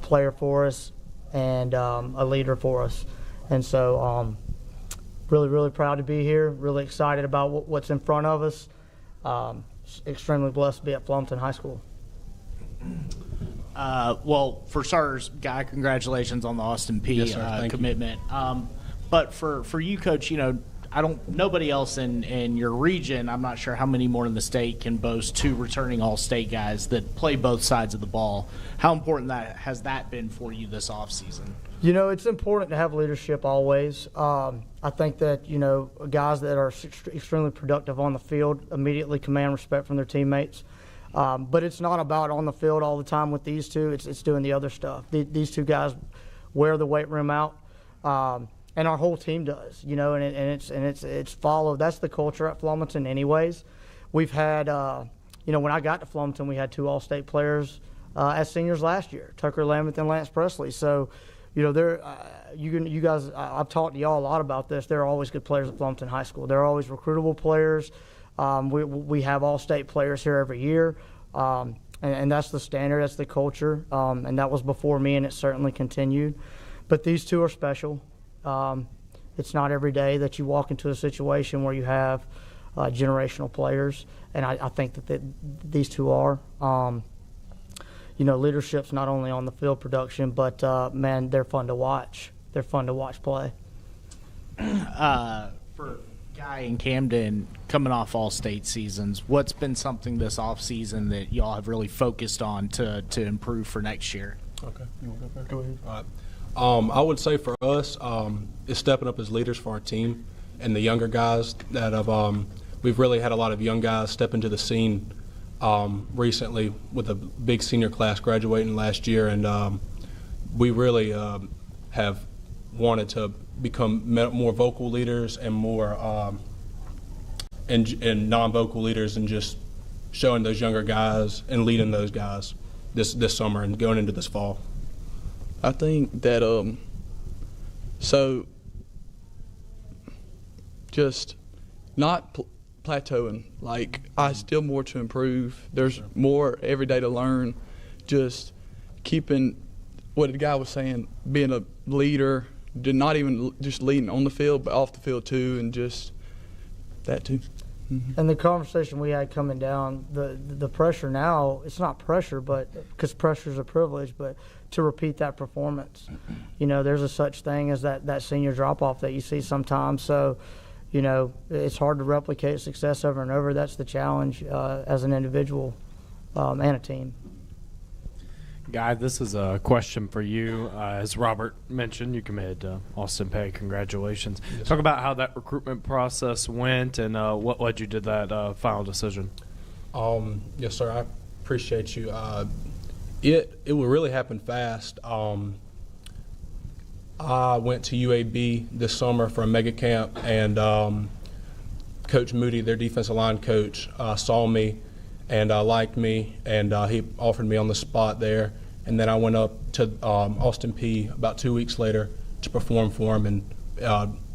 [SPEAKER 7] player for us and a leader for us. And so really, really proud to be here, really excited about what's in front of us. Extremely blessed to be at Flomaton High School.
[SPEAKER 12] Well, for starters, Guy, congratulations on the Austin P
[SPEAKER 2] Yes, sir. Thank
[SPEAKER 12] commitment. But for you, Coach, nobody else in your region, I'm not sure how many more in the state can boast 2 returning All-State guys that play both sides of the ball. How important has that been for you this offseason?
[SPEAKER 7] It's important to have leadership always. I think that, guys that are extremely productive on the field immediately command respect from their teammates. But it's not about on the field all the time with these two. It's doing the other stuff. These 2 guys wear the weight room out, and our whole team does. And it's followed. That's the culture at Flomaton, anyways. We've had, when I got to Flomaton, we had 2 All-State players as seniors last year, Tucker Lameth and Lance Presley. So, you guys, I've talked to y'all a lot about this. There are always good players at Flomaton High School. There are always recruitable players. We have all-state players here every year, and that's the standard, that's the culture, and that was before me, and it certainly continued. But these 2 are special. It's not every day that you walk into a situation where you have generational players, and I think that these 2 are. Leadership's not only on the field production, but, man, they're fun to watch. They're fun to watch play.
[SPEAKER 12] For Guy and Camden coming off all-state seasons, what's been something this offseason that y'all have really focused on to improve for next year?
[SPEAKER 18] Okay. You want to go first? Go ahead. All right. I would say for us, is stepping up as leaders for our team and the younger guys that have we've really had a lot of young guys step into the scene recently with a big senior class graduating last year, and we really have wanted to become more vocal leaders and more and non-vocal leaders, and just showing those younger guys and leading those guys this summer and going into this fall.
[SPEAKER 22] I think that so just not plateauing. Like, I still more to improve. There's more every day to learn. Just keeping what the guy was saying, being a leader, not even just leading on the field, but off the field too, and just that too. Mm-hmm.
[SPEAKER 7] And the conversation we had coming down, the pressure now, it's not pressure, but because pressure is a privilege, but to repeat that performance. There's a such thing as that senior drop-off that you see sometimes. So, it's hard to replicate success over and over. That's the challenge as an individual and a team.
[SPEAKER 14] Guy, this is a question for you. As Robert mentioned, you committed Austin Peay. Congratulations.
[SPEAKER 18] Yes.
[SPEAKER 14] Talk about how that recruitment process went and what led you to that final decision.
[SPEAKER 18] Yes, sir. I appreciate you. It will really happen fast. I went to UAB this summer for a mega camp, and Coach Moody, their defensive line coach, saw me and liked me, and he offered me on the spot there. And then I went up to Austin Peay about 2 weeks later to perform for him and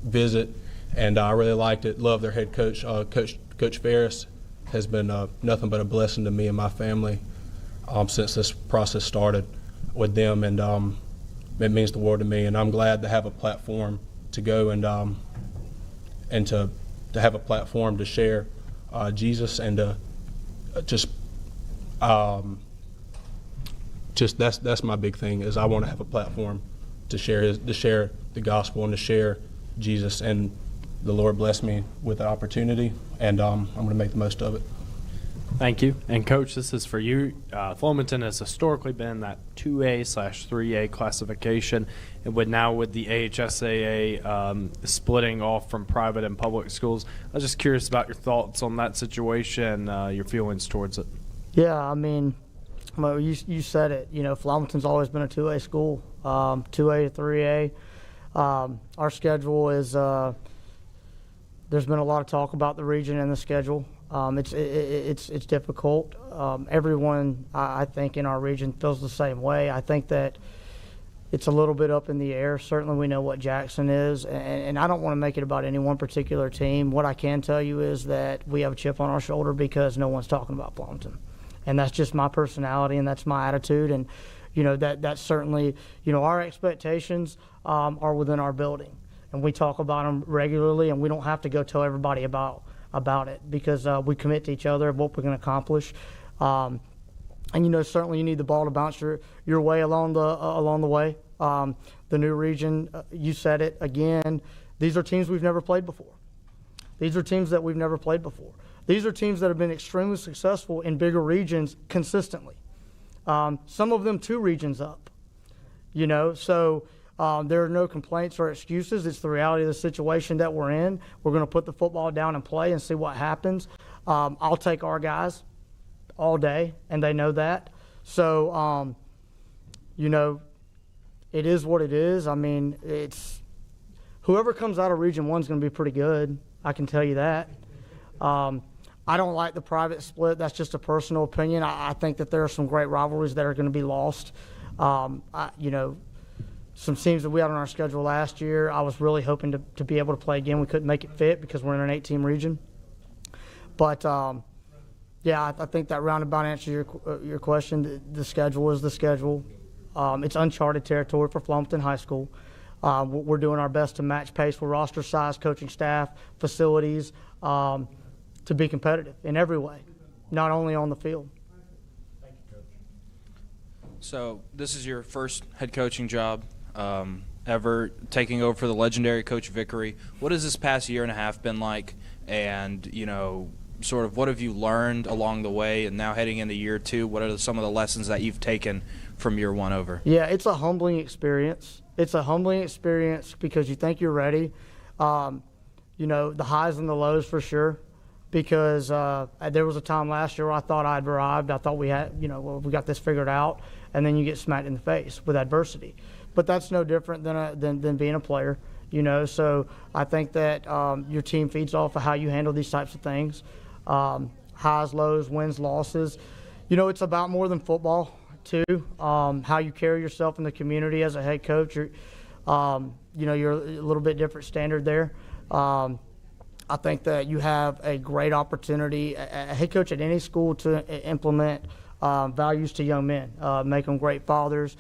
[SPEAKER 18] visit, and I really liked it. Love their head coach. Coach Ferris has been nothing but a blessing to me and my family since this process started with them, and it means the world to me. And I'm glad to have a platform to go and to have a platform to share Jesus, and to just that's my big thing, is I want to have a platform to share the gospel and to share Jesus, and the Lord blessed me with the opportunity, and I'm going to make the most of it.
[SPEAKER 14] Thank you. And, Coach, this is for you. Flemington has historically been that 2A/3A classification. And with the AHSAA splitting off from private and public schools, I was just curious about your thoughts on that situation, your feelings towards it.
[SPEAKER 7] Yeah, I mean, well, you said it. Flemington's always been a 2A school, 2A to 3A. Our schedule is there's been a lot of talk about the region and the schedule. It's difficult. Everyone, I think, in our region feels the same way. I think that it's a little bit up in the air. Certainly we know what Jackson is, and I don't want to make it about any one particular team. What I can tell you is that we have a chip on our shoulder because no one's talking about Flemington. And that's just my personality, and that's my attitude. And, that's certainly, our expectations are within our building. And we talk about them regularly, and we don't have to go tell everybody about it because we commit to each other of what we're going to accomplish. And certainly you need the ball to bounce your way along the way. The new region, you said it again. These are teams we've never played before. These are teams that we've never played before. These are teams that have been extremely successful in bigger regions consistently. Some of them 2 regions up. So. There are no complaints or excuses. It's the reality of the situation that we're in. We're going to put the football down and play and see what happens. I'll take our guys all day, and they know that. So, it is what it is. I mean, it's whoever comes out of Region 1 is going to be pretty good. I can tell you that. I don't like the private split. That's just a personal opinion. I think that there are some great rivalries that are going to be lost. Some teams that we had on our schedule last year, I was really hoping to be able to play again. We couldn't make it fit because we're in an 8-team region. But, I think that roundabout answers your question. The schedule is the schedule. It's uncharted territory for Flemington High School. We're doing our best to match pace with roster size, coaching staff, facilities, to be competitive in every way, not only on the field.
[SPEAKER 3] So this is your first head coaching job ever, taking over for the legendary Coach Vickery. What has this past year and a half been like? And, sort of what have you learned along the way? And now heading into year 2, what are some of the lessons that you've taken from year 1 over?
[SPEAKER 7] Yeah, it's a humbling experience. It's a humbling experience because you think you're ready. The highs and the lows for sure. Because there was a time last year where I thought I'd arrived. I thought we had, we got this figured out. And then you get smacked in the face with adversity. But that's no different than being a player, So I think that your team feeds off of how you handle these types of things. Highs, lows, wins, losses. It's about more than football, too. How you carry yourself in the community as a head coach. You're a little bit different standard there. I think that you have a great opportunity, a head coach at any school, to implement values to young men, make them great fathers,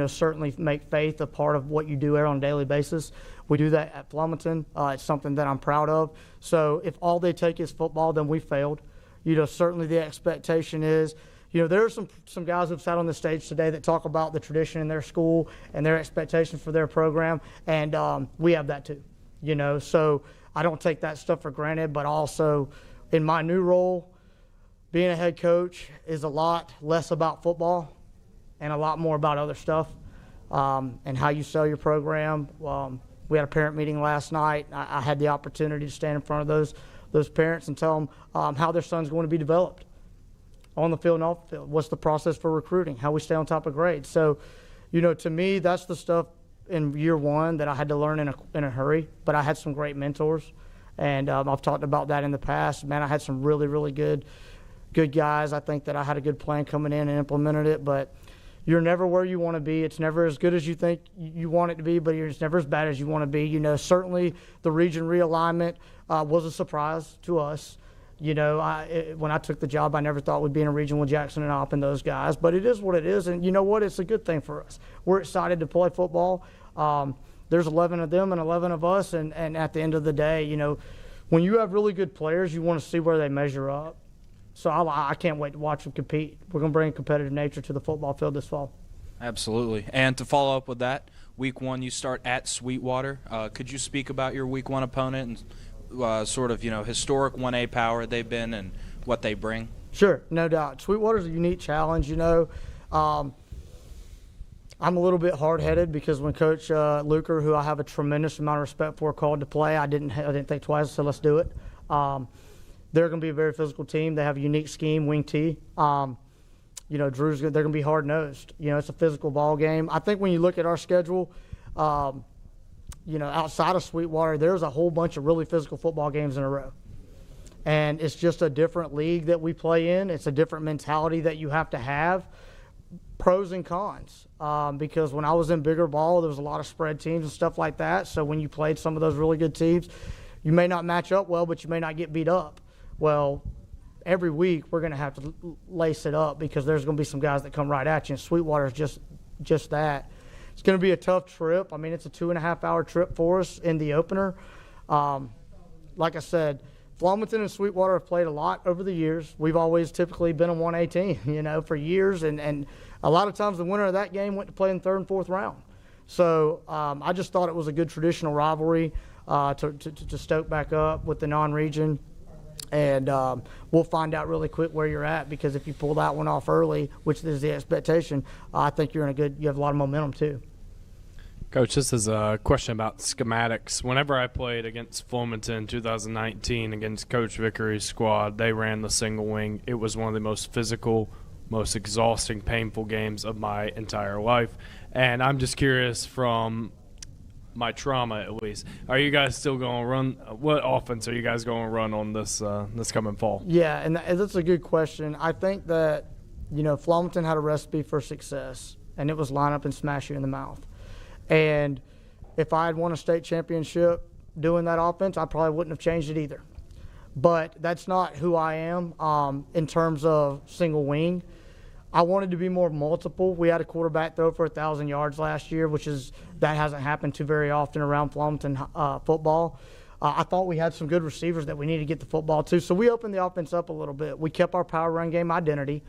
[SPEAKER 7] certainly make faith a part of what you do on a daily basis. We do that at Flemington. It's something that I'm proud of. So if all they take is football, then we failed. Certainly the expectation is, there are some guys who've sat on the stage today that talk about the tradition in their school and their expectations for their program, and we have that too. So I don't take that stuff for granted, but also in my new role, being a head coach is a lot less about football and a lot more about other stuff, and how you sell your program. We had a parent meeting last night. I had the opportunity to stand in front of those parents and tell them how their son's going to be developed on the field and off the field. What's the process for recruiting? How we stay on top of grades. So, to me, that's the stuff in year 1 that I had to learn in a hurry. But I had some great mentors, and I've talked about that in the past. Man, I had some really, really good guys. I think that I had a good plan coming in and implemented it, but you're never where you want to be. It's never as good as you think you want it to be, but it's never as bad as you want to be. Certainly the region realignment was a surprise to us. When I took the job, I never thought we'd be in a region with Jackson and Opp and those guys, but it is what it is, and you know what? It's a good thing for us. We're excited to play football. There's 11 of them and 11 of us, and at the end of the day, when you have really good players, you want to see where they measure up. So I can't wait to watch them compete. We're going to bring a competitive nature to the football field this fall.
[SPEAKER 3] Absolutely. And to follow up with that, week 1 you start at Sweetwater. Could you speak about your week 1 opponent and sort of, historic 1A power they've been and what they bring?
[SPEAKER 7] Sure, no doubt. Sweetwater's a unique challenge, you know. I'm a little bit hard-headed because when Coach Luker, who I have a tremendous amount of respect for, called to play, I didn't think twice. I said, let's do it. They're going to be a very physical team. They have a unique scheme, wing T. You know, they're going to be hard-nosed. You know, it's a physical ball game. I think when you look at our schedule, you know, outside of Sweetwater, there's a whole bunch of really physical football games in a row. And it's just a different league that we play in. It's a different mentality that you have to have. Pros and cons, because when I was in bigger ball, there was a lot of spread teams and stuff like that. So when you played some of those really good teams, you may not match up well, but you may not get beat up. Well, every week we're going to have to lace it up because there's going to be some guys that come right at you, and Sweetwater is just that. It's going to be a tough trip. I mean, it's a 2.5-hour trip for us in the opener. Like I said, Flomaton and Sweetwater have played a lot over the years. We've always typically been a 1A team, you know, for years, and a lot of times the winner of that game went to play in the 3rd and 4th round. So I just thought it was a good traditional rivalry to stoke back up with the non-region. And we'll find out really quick where you're at, because if you pull that one off early, which is the expectation, I think you have a lot of momentum too.
[SPEAKER 14] Coach, this is a question about schematics. Whenever I played against Flomaton in 2019 against Coach Vickery's squad, they ran the single wing. It was one of the most physical, most exhausting, painful games of my entire life. And I'm just curious, from my trauma at least, are you guys still going to run? What offense are you guys going to run on this coming fall?
[SPEAKER 7] Yeah, and that's a good question. I think that, you know, Flomaton had a recipe for success, and it was line up and smash you in the mouth. And if I had won a state championship doing that offense, I probably wouldn't have changed it either. But that's not who I am in terms of single wing. I wanted to be more multiple. We had a quarterback throw for 1,000 yards last year, that hasn't happened too very often around Flomaton football. I thought we had some good receivers that we needed to get the football to, so we opened the offense up a little bit. We kept our power run game identity.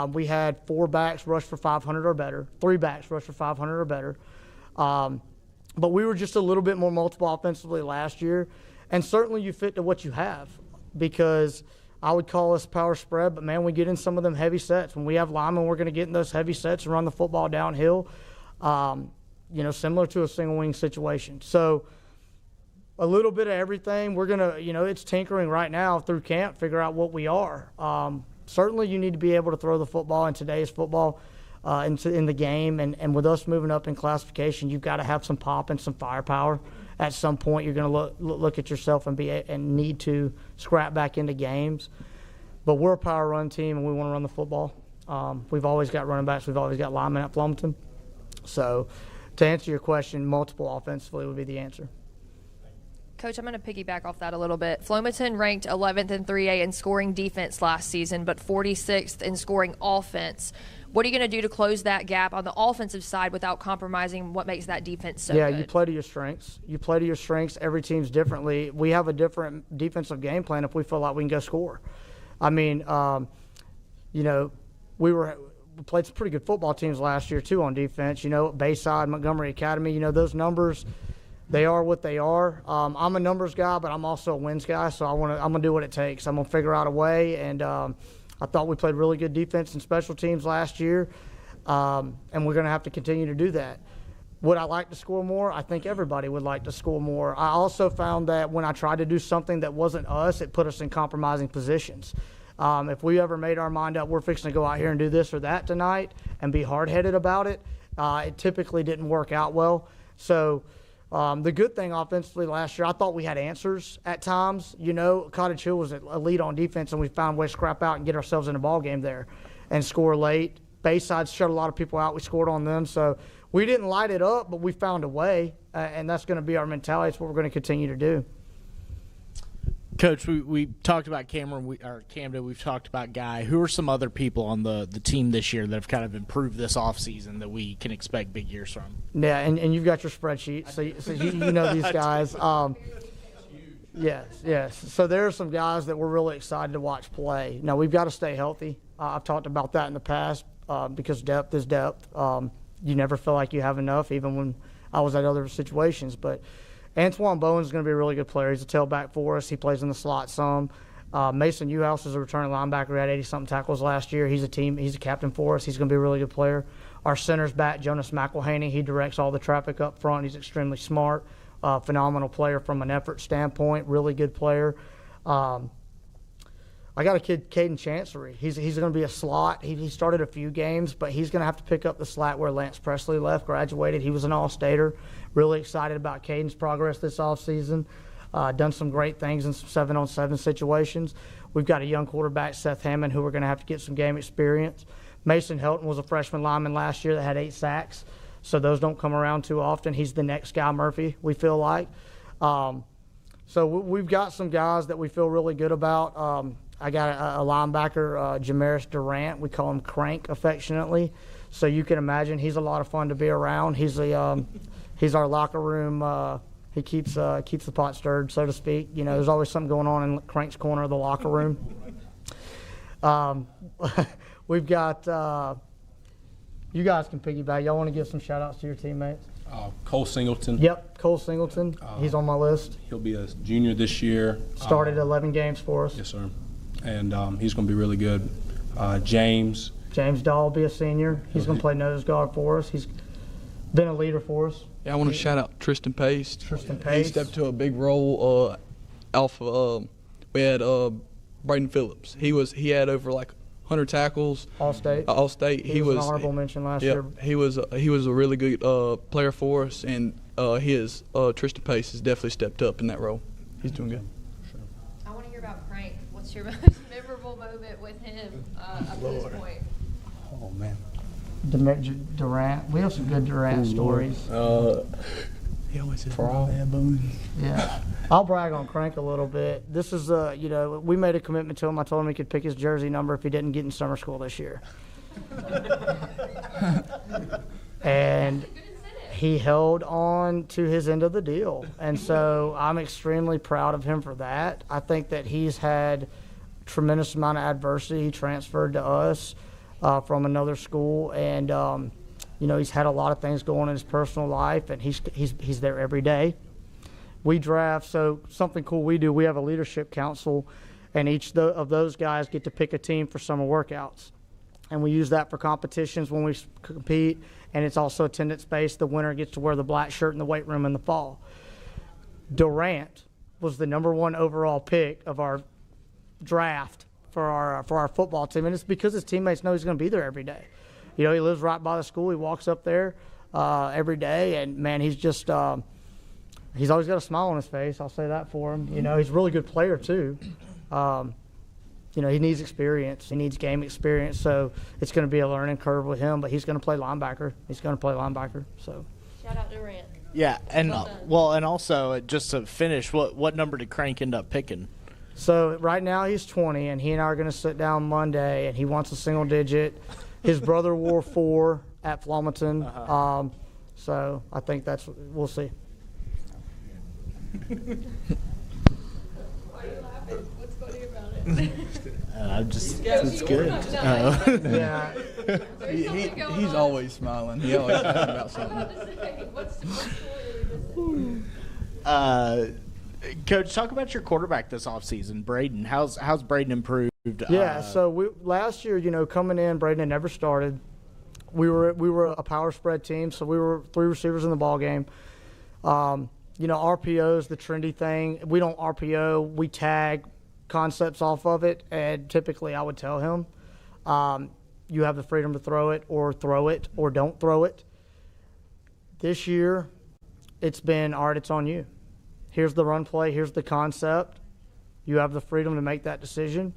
[SPEAKER 7] We had 4 backs rush for 500 or better, 3 backs rush for 500 or better. But we were just a little bit more multiple offensively last year, and certainly you fit to what you have, because I would call us power spread, but man, we get in some of them heavy sets. When we have linemen, we're going to get in those heavy sets and run the football downhill, you know, similar to a single wing situation. So a little bit of everything. We're going to, you know, it's tinkering right now through camp, figure out what we are. Certainly you need to be able to throw the football in today's football in the game, and with us moving up in classification, you've got to have some pop and some firepower. At some point, you're going to look at yourself and need to scrap back into games. But we're a power run team, and we want to run the football. We've always got running backs. We've always got linemen at Flomaton. So to answer your question, multiple offensively would be the answer.
[SPEAKER 6] Coach, I'm going to piggyback off that a little bit. Flomaton ranked 11th in 3A in scoring defense last season, but 46th in scoring offense. What are you going to do to close that gap on the offensive side without compromising what makes that defense so good?
[SPEAKER 7] You play to your strengths. You play to your strengths. Every team's differently. We have a different defensive game plan if we feel like we can go score. I mean, you know, we played some pretty good football teams last year too on defense. You know, Bayside, Montgomery Academy. You know, those numbers, they are what they are. I'm a numbers guy, but I'm also a wins guy. So I'm gonna do what it takes. I'm gonna figure out a way, and I thought we played really good defense and special teams last year, and we're going to have to continue to do that. Would I like to score more? I think everybody would like to score more. I also found that when I tried to do something that wasn't us, it put us in compromising positions. If we ever made our mind up, we're fixing to go out here and do this or that tonight and be hard-headed about it, it typically didn't work out well. So the good thing offensively last year, I thought we had answers at times. You know, Cottage Hill was a lead on defense, and we found a way to scrap out and get ourselves in a ball game there and score late. Bayside shut a lot of people out. We scored on them. So we didn't light it up, but we found a way, and that's going to be our mentality. It's what we're going to continue to do.
[SPEAKER 12] Coach, we talked about Camden. We've talked about Guy. Who are some other people on the team this year that have kind of improved this offseason that we can expect big years from?
[SPEAKER 7] Yeah, and you've got your spreadsheet, so you know these guys. Yes. So there are some guys that we're really excited to watch play. Now, we've got to stay healthy. I've talked about that in the past because depth is depth. You never feel like you have enough, even when I was at other situations. But Antoine Bowen's going to be a really good player. He's a tailback for us. He plays in the slot some. Mason Newhouse is a returning linebacker who had 80-something tackles last year. He's a captain for us. He's going to be a really good player. Our center's back, Jonas McElhaney. He directs all the traffic up front. He's extremely smart, phenomenal player from an effort standpoint, really good player. I got a kid, Caden Chancery. He's going to be a slot. He started a few games, but he's going to have to pick up the slack where Lance Presley left, graduated. He was an All-Stater. Really excited about Caden's progress this offseason. Done some great things in some 7-on-7 situations. We've got a young quarterback, Seth Hammond, who we're going to have to get some game experience. Mason Helton was a freshman lineman last year that had 8 sacks, so those don't come around too often. He's the next Guy Murphy, we feel like. So we've got some guys that we feel really good about. I got a linebacker, Jamaris Durant. We call him Crank affectionately. So you can imagine he's a lot of fun to be around. He's our locker room. He keeps the pot stirred, so to speak. You know, there's always something going on in Crank's corner of the locker room. We've got you guys can piggyback. Y'all want to give some shout outs to your teammates?
[SPEAKER 18] Cole Singleton.
[SPEAKER 7] Yep, Cole Singleton. He's on my list.
[SPEAKER 18] He'll be a junior this year.
[SPEAKER 7] Started 11 games for us.
[SPEAKER 18] Yes, sir. And he's going to be really good. James
[SPEAKER 7] Dahl will be a senior. He's going to play nose guard for us. He's been a leader for us.
[SPEAKER 22] Yeah, I want to shout out Tristan Pace.
[SPEAKER 7] Tristan Pace.
[SPEAKER 22] He stepped to a big role. We had Braden Phillips. He had over like 100 tackles.
[SPEAKER 7] All-State.
[SPEAKER 22] All-State.
[SPEAKER 7] He was an honorable mention last year.
[SPEAKER 22] He was a really good player for us, and Tristan Pace has definitely stepped up in that role. He's doing good.
[SPEAKER 6] I want to hear about Crank. What's your most memorable moment with him up to this point?
[SPEAKER 18] Oh, man.
[SPEAKER 7] Durant. We have some good Durant stories.
[SPEAKER 22] He always says bad bones.
[SPEAKER 7] Yeah. I'll brag on Crank a little bit. This is, we made a commitment to him. I told him he could pick his jersey number if he didn't get in summer school this year. And he held on to his end of the deal. And so I'm extremely proud of him for that. I think that he's had a tremendous amount of adversity. He transferred to us from another school, and he's had a lot of things going in his personal life, and he's there every day. We draft, so something cool we do, we have a leadership council, and each of those guys get to pick a team for summer workouts. And we use that for competitions when we compete, and it's also attendance-based. The winner gets to wear the black shirt in the weight room in the fall. Durant was the #1 overall pick of our draft for our football team, and it's because his teammates know he's going to be there every day. You know, he lives right by the school. He walks up there every day, and, man, he's just he's always got a smile on his face. I'll say that for him. You know, he's a really good player, too. He needs experience. He needs game experience, so it's going to be a learning curve with him, but he's going to play linebacker. So.
[SPEAKER 6] Shout out Durant.
[SPEAKER 12] Yeah, and and also, just to finish, what number did Crank end up picking?
[SPEAKER 7] So right now he's 20, and he and I are going to sit down Monday, and he wants a single digit. His brother wore 4 at Flomaton. So I think we'll see.
[SPEAKER 6] Why are you laughing? What's funny about it?
[SPEAKER 12] It's good.
[SPEAKER 7] Yeah.
[SPEAKER 22] He's always smiling. He always talking about something.
[SPEAKER 6] What's
[SPEAKER 12] Coach, talk about your quarterback this offseason, Braden. How's Braden improved?
[SPEAKER 7] Yeah, so last year, coming in, Braden had never started. We were a power spread team, so we were 3 receivers in the ball game. RPO is the trendy thing. We don't RPO. We tag concepts off of it, and typically I would tell him, you have the freedom to throw it or don't throw it. This year, it's been, all right, it's on you. Here's the run play. Here's the concept. You have the freedom to make that decision.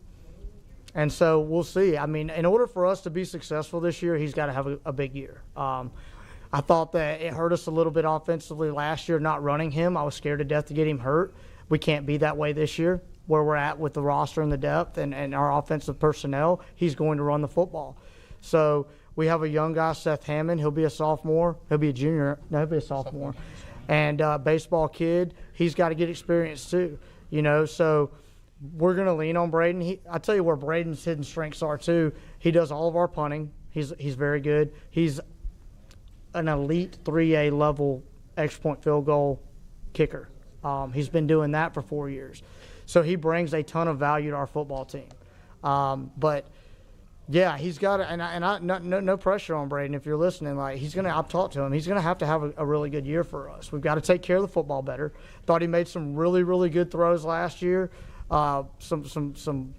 [SPEAKER 7] And so we'll see. I mean, in order for us to be successful this year, he's got to have a big year. I thought that it hurt us a little bit offensively last year not running him. I was scared to death to get him hurt. We can't be that way this year where we're at with the roster and the depth and our offensive personnel. He's going to run the football. So we have a young guy, Seth Hammond. He'll be a sophomore. He'll be a junior. No, he'll be a sophomore. And baseball kid, he's got to get experience too. So we're going to lean on Braden. I tell you where Braden's hidden strengths are too. He does all of our punting. He's very good. He's an elite 3A level extra point field goal kicker. He's been doing that for 4 years. So he brings a ton of value to our football team. But yeah, he's got to, and I no pressure on Braden. If you're listening, like I've talked to him. He's gonna have to have a really good year for us. We've got to take care of the football better. Thought he made some really, really good throws last year. Some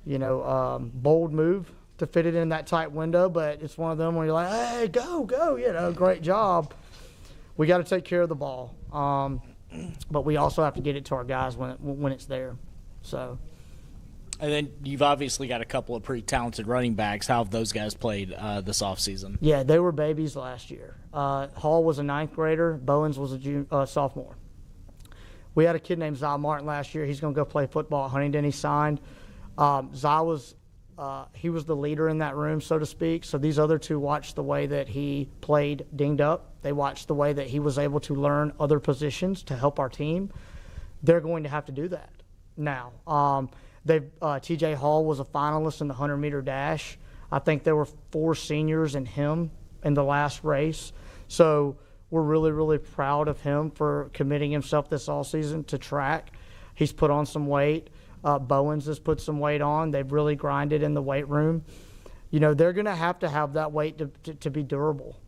[SPEAKER 7] bold move to fit it in that tight window. But it's one of them where you're like, hey, go, great job. We got to take care of the ball. But we also have to get it to our guys when it's there. So.
[SPEAKER 12] And then you've obviously got a couple of pretty talented running backs. How have those guys played this offseason?
[SPEAKER 7] Yeah, they were babies last year. Hall was a 9th grader. Bowens was a sophomore. We had a kid named Zy Martin last year. He's going to go play football at Huntingdon. He signed. Zy was he was the leader in that room, so to speak. So these other two watched the way that he played dinged up. They watched the way that he was able to learn other positions to help our team. They're going to have to do that now. TJ Hall was a finalist in the 100-meter dash. I think there were 4 seniors in him in the last race. So we're really, really proud of him for committing himself this offseason to track. He's put on some weight. Bowens has put some weight on. They've really grinded in the weight room. They're going to have that weight to be durable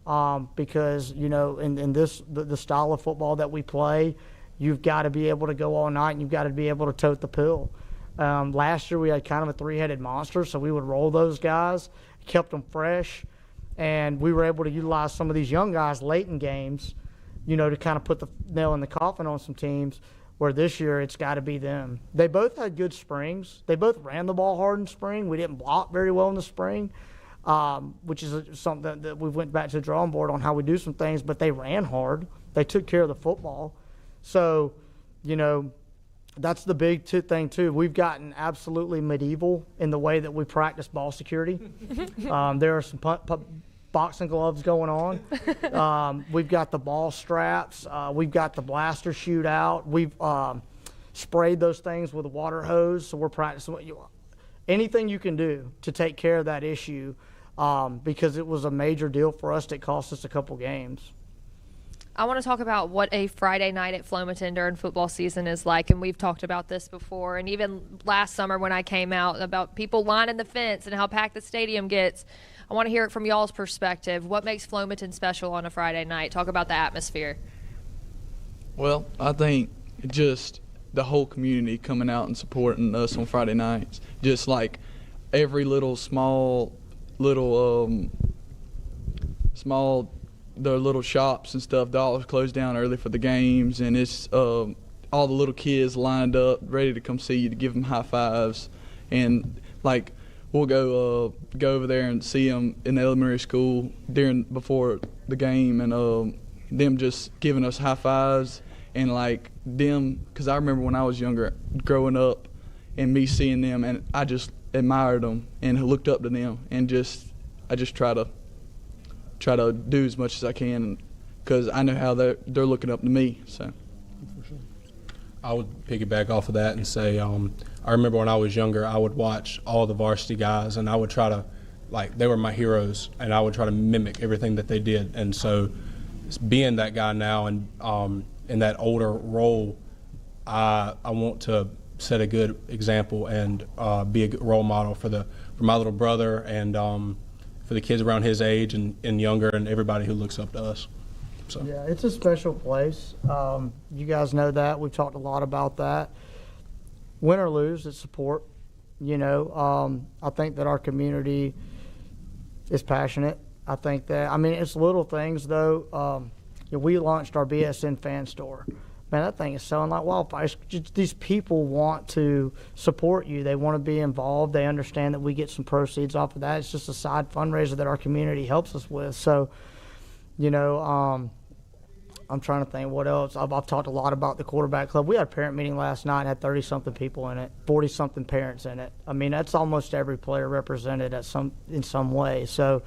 [SPEAKER 7] because, in the style of football that we play, you've got to be able to go all night and you've got to be able to tote the pill. Last year we had kind of a 3-headed monster, so we would roll those guys, kept them fresh, and we were able to utilize some of these young guys late in games, to kind of put the nail in the coffin on some teams, where this year it's got to be them. They both had good springs. They both ran the ball hard in spring. We didn't block very well in the spring, which is something that we went back to the drawing board on how we do some things, but they ran hard. They took care of the football. So, that's the big thing, too. We've gotten absolutely medieval in the way that we practice ball security. There are some boxing gloves going on. We've got the ball straps. We've got the blaster shootout. We've sprayed those things with a water hose, so we're practicing. Anything you can do to take care of that issue because it was a major deal for us. It cost us a couple games.
[SPEAKER 6] I want to talk about what a Friday night at Flomaton during football season is like, and we've talked about this before, and even last summer when I came out about people lining the fence and how packed the stadium gets. I want to hear it from y'all's perspective. What makes Flomaton special on a Friday night? Talk about the atmosphere.
[SPEAKER 22] Well, I think just the whole community coming out and supporting us on Friday nights, just like every small the little shops and stuff, they all close down early for the games, and it's all the little kids lined up ready to come see you to give them high fives, and like we'll go over there and see them in the elementary school before the game, and them just giving us high fives, and like them, because I remember when I was younger growing up and me seeing them, and I just admired them and looked up to them, and I just try to do as much as I can because I know how they're looking up to me. So
[SPEAKER 18] I would piggyback off of that and say I remember when I was younger, I would watch all the varsity guys, and I would try to, they were my heroes, and I would try to mimic everything that they did. And so being that guy now and in that older role, I want to set a good example and be a good role model for my little brother and for the kids around his age and younger and everybody who looks up to us. So.
[SPEAKER 7] Yeah, it's a special place. You guys know that. We've talked a lot about that. Win or lose, it's support. I think that our community is passionate. I think that, it's little things, though. We launched our BSN fan store. Man, that thing is selling like wildfire. These people want to support you. They want to be involved. They understand that we get some proceeds off of that. It's just a side fundraiser that our community helps us with. So, I'm trying to think what else. I've talked a lot about the quarterback club. We had a parent meeting last night and had 30-something people in it, 40-something parents in it. That's almost every player represented in some way. So,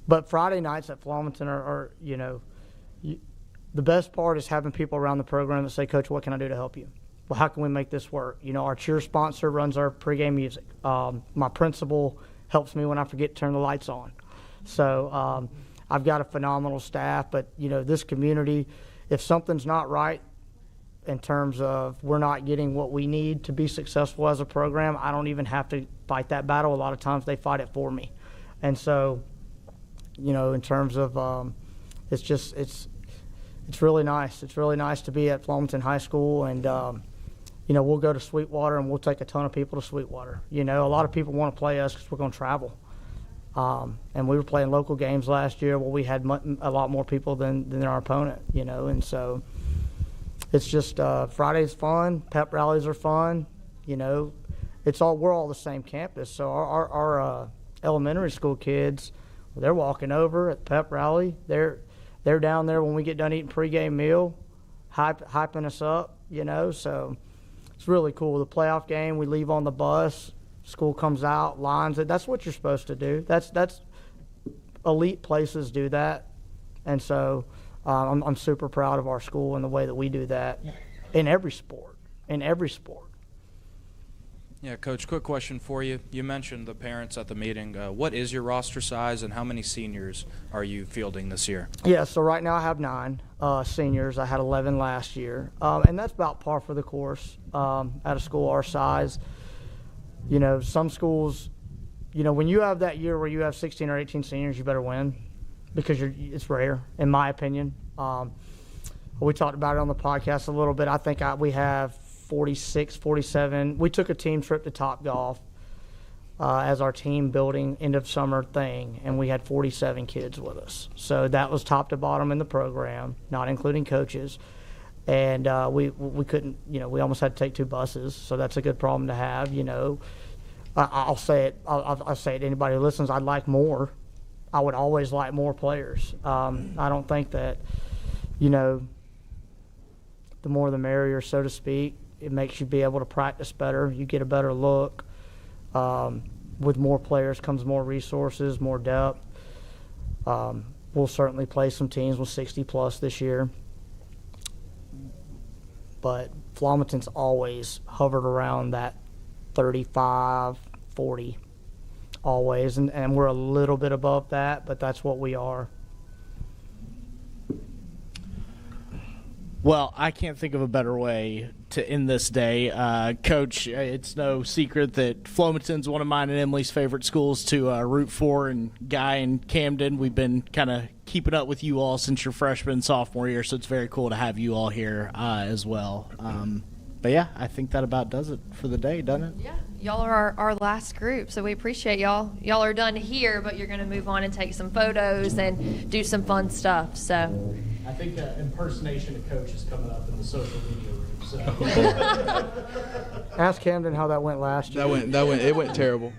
[SPEAKER 7] but Friday nights at Flomaton are the best part is having people around the program that say, Coach, what can I do to help you? Well, how can we make this work? Our cheer sponsor runs our pregame music. My principal helps me when I forget to turn the lights on. So I've got a phenomenal staff, but, this community, if something's not right, in terms of we're not getting what we need to be successful as a program. I don't even have to fight that battle. A lot of times they fight it for me. And so, you know, in terms of it's really nice. It's really nice to be at Flomaton High School, and you know, we'll go to Sweetwater and we'll take a ton of people to Sweetwater. You know, a lot of people want to play us because we're going to travel. And we were playing local games last year where we had a lot more people than our opponent, you know, and so it's just Friday's fun, pep rallies are fun, you know. We're all the same campus, so our elementary school kids, they're walking over at the pep rally. They're down there when we get done eating pregame meal, hyping us up, you know, so it's really cool. The playoff game, we leave on the bus, school comes out, lines it. That's what you're supposed to do. That's elite places do that, and so I'm super proud of our school and the way that we do that in every sport.
[SPEAKER 3] Yeah, Coach, quick question for you. You mentioned the parents at the meeting. What is your roster size, and how many seniors are you fielding this year?
[SPEAKER 7] Yeah, so right now I have 9 seniors. I had 11 last year, and that's about par for the course at a school our size. You know, some schools, you know, when you have that year where you have 16 or 18 seniors, you better win because it's rare, in my opinion. We talked about it on the podcast a little bit. I think we have 46, 47. We took a team trip to Topgolf as our team building end of summer thing, and we had 47 kids with us. So that was top to bottom in the program, not including coaches. And we couldn't, you know, we almost had to take 2 buses, so that's a good problem to have, you know. I'll say it. I'll say it to anybody who listens. I'd like more. I would always like more players. I don't think that, you know, the more the merrier, so to speak. It makes you be able to practice better. You get a better look. With more players comes more resources, more depth. We'll certainly play some teams with 60-plus this year. But Flomaton's always hovered around that 35, 40, always. And we're a little bit above that, but that's what we are.
[SPEAKER 12] Well, I can't think of a better way to end this day. Coach, it's no secret that Flomaton's one of mine and Emily's favorite schools to root for, and Guy and Camden, we've been kind of keeping up with you all since your freshman and sophomore year, so it's very cool to have you all here as well. But, yeah, I think that about does it for the day, doesn't it?
[SPEAKER 6] Yeah, y'all are our last group, so we appreciate y'all. Y'all are done here, but you're going to move on and take some photos and do some fun stuff. So
[SPEAKER 12] I think impersonation of Coach is coming up in the social media room. So.
[SPEAKER 7] Ask Camden how that went last year.
[SPEAKER 22] It went terrible.